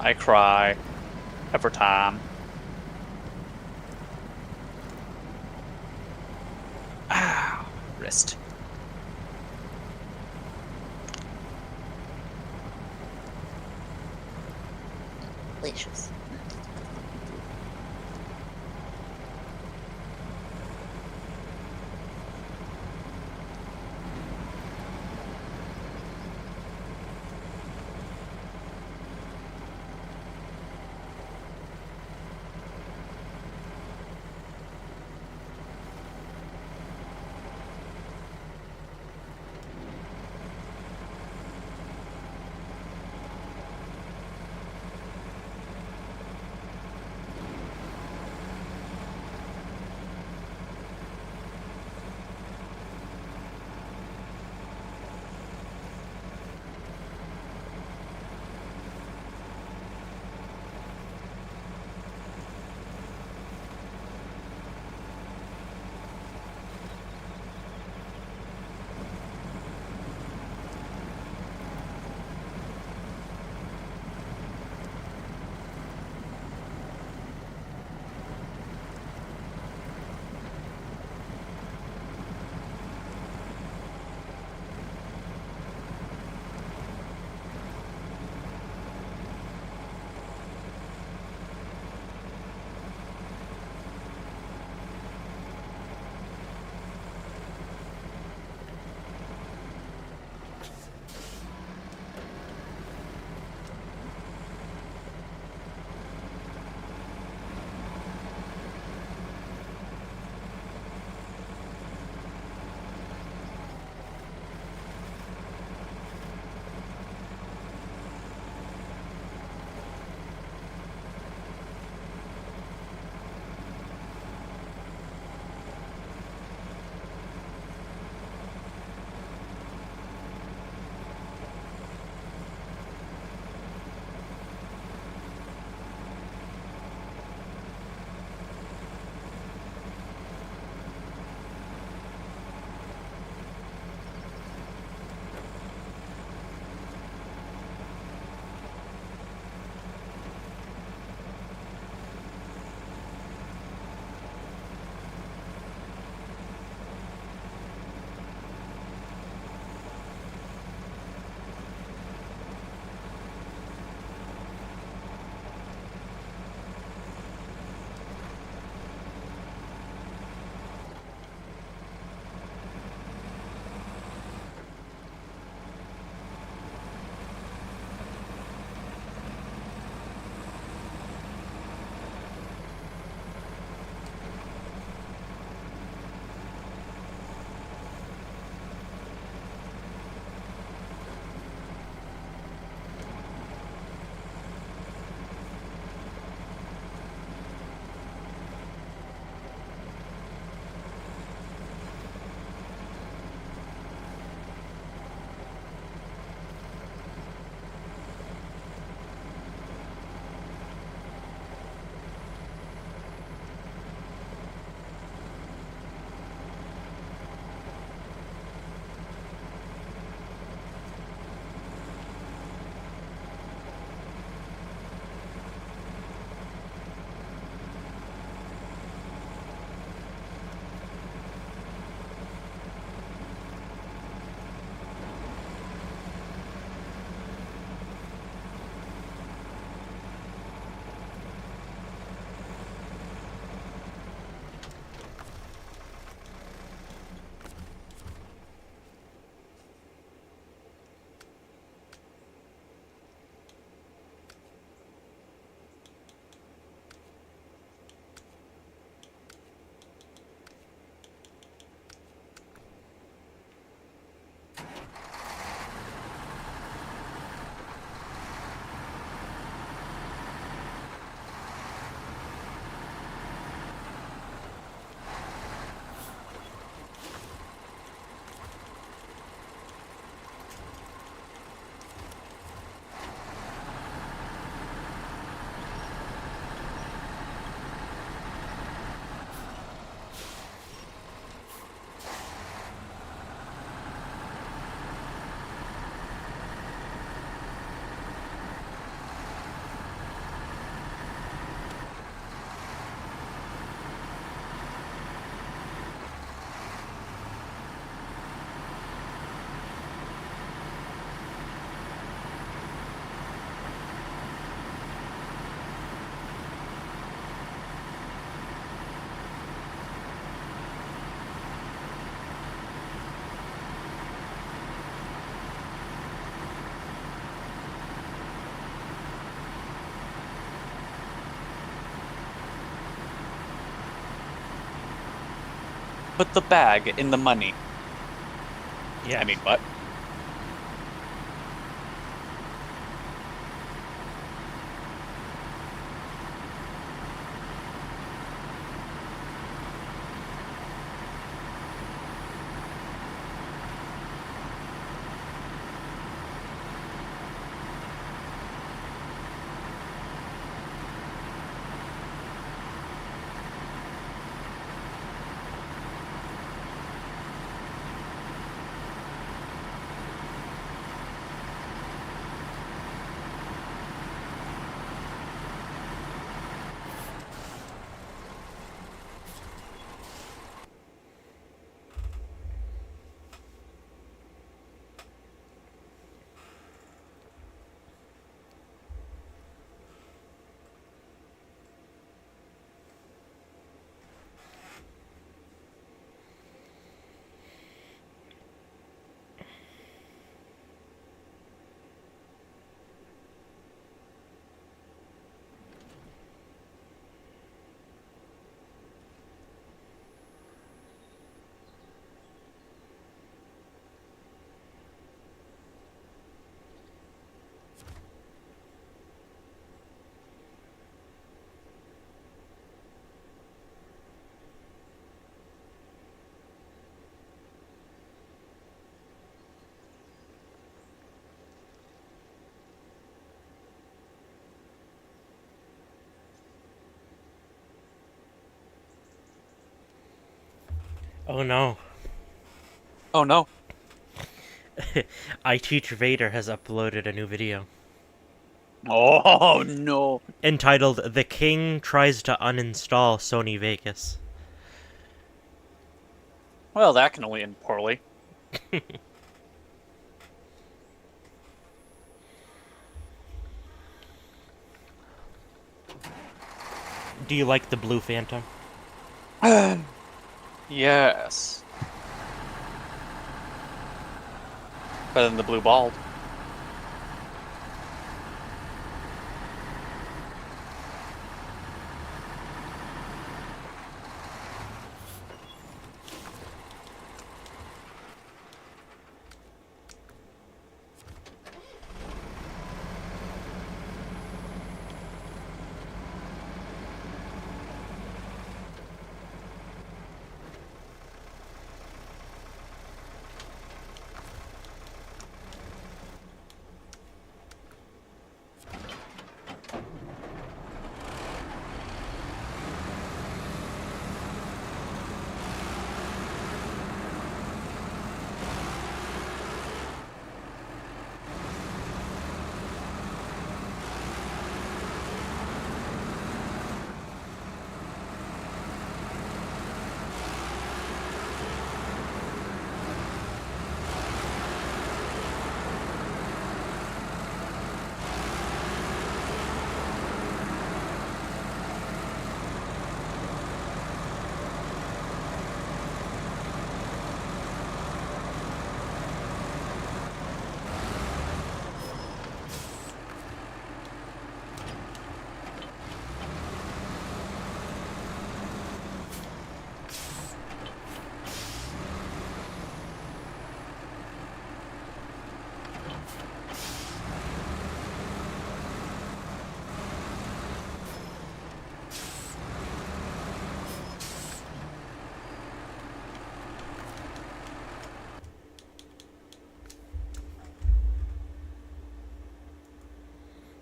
Speaker 3: I cry every time. Ah, wrist.
Speaker 4: Delicious.
Speaker 3: But the bag in the money.
Speaker 1: Yeah.
Speaker 3: I mean, what?
Speaker 1: Oh no.
Speaker 3: Oh no.
Speaker 1: I Teach Vader has uploaded a new video
Speaker 3: Oh no.
Speaker 1: entitled "The King Tries to Uninstall Sony Vegas."
Speaker 3: Well, that can only end poorly.
Speaker 1: Do you like the blue Phantom?
Speaker 3: Yes. Better than the blue bald.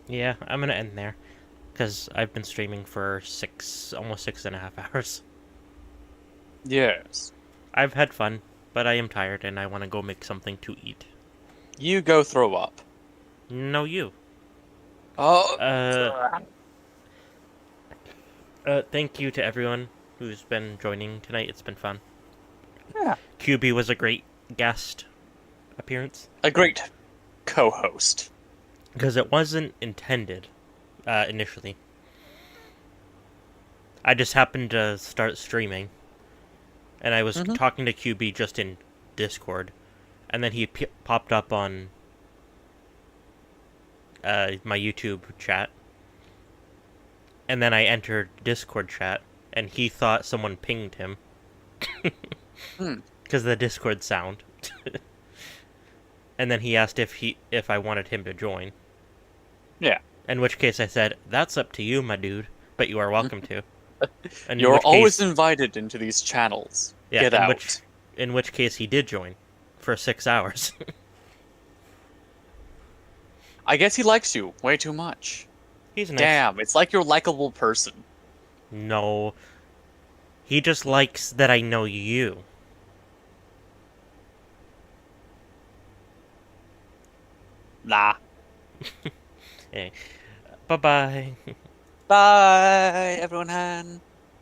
Speaker 1: Yeah, I'm gonna end there. Because I've been streaming for almost 6.5 hours.
Speaker 3: Yes.
Speaker 1: I've had fun, but I am tired and I want to go make something to eat.
Speaker 3: You go throw up.
Speaker 1: No, you.
Speaker 3: Oh.
Speaker 1: Uh, thank you to everyone who's been joining tonight. It's been fun.
Speaker 3: Yeah.
Speaker 1: QB was a great guest appearance.
Speaker 3: A great co-host.
Speaker 1: Because it wasn't intended, initially. I just happened to start streaming. And I was talking to QB just in Discord. And then he popped up on my YouTube chat. And then I entered Discord chat. And he thought someone pinged him.
Speaker 3: Hmm.
Speaker 1: because of the Discord sound. And then he asked if I wanted him to join.
Speaker 3: Yeah.
Speaker 1: In which case I said, "That's up to you, my dude, but you are welcome to." And in
Speaker 3: You're
Speaker 1: which
Speaker 3: always
Speaker 1: case,
Speaker 3: invited into these channels.
Speaker 1: yeah,
Speaker 3: Get out.
Speaker 1: in which case he did join for 6 hours.
Speaker 3: I guess he likes you way too much.
Speaker 1: He's nice.
Speaker 3: Damn, it's like you're a likable person.
Speaker 1: No, he just likes that I know you.
Speaker 3: Nah.
Speaker 1: Hey, bye bye.
Speaker 3: Bye, everyone.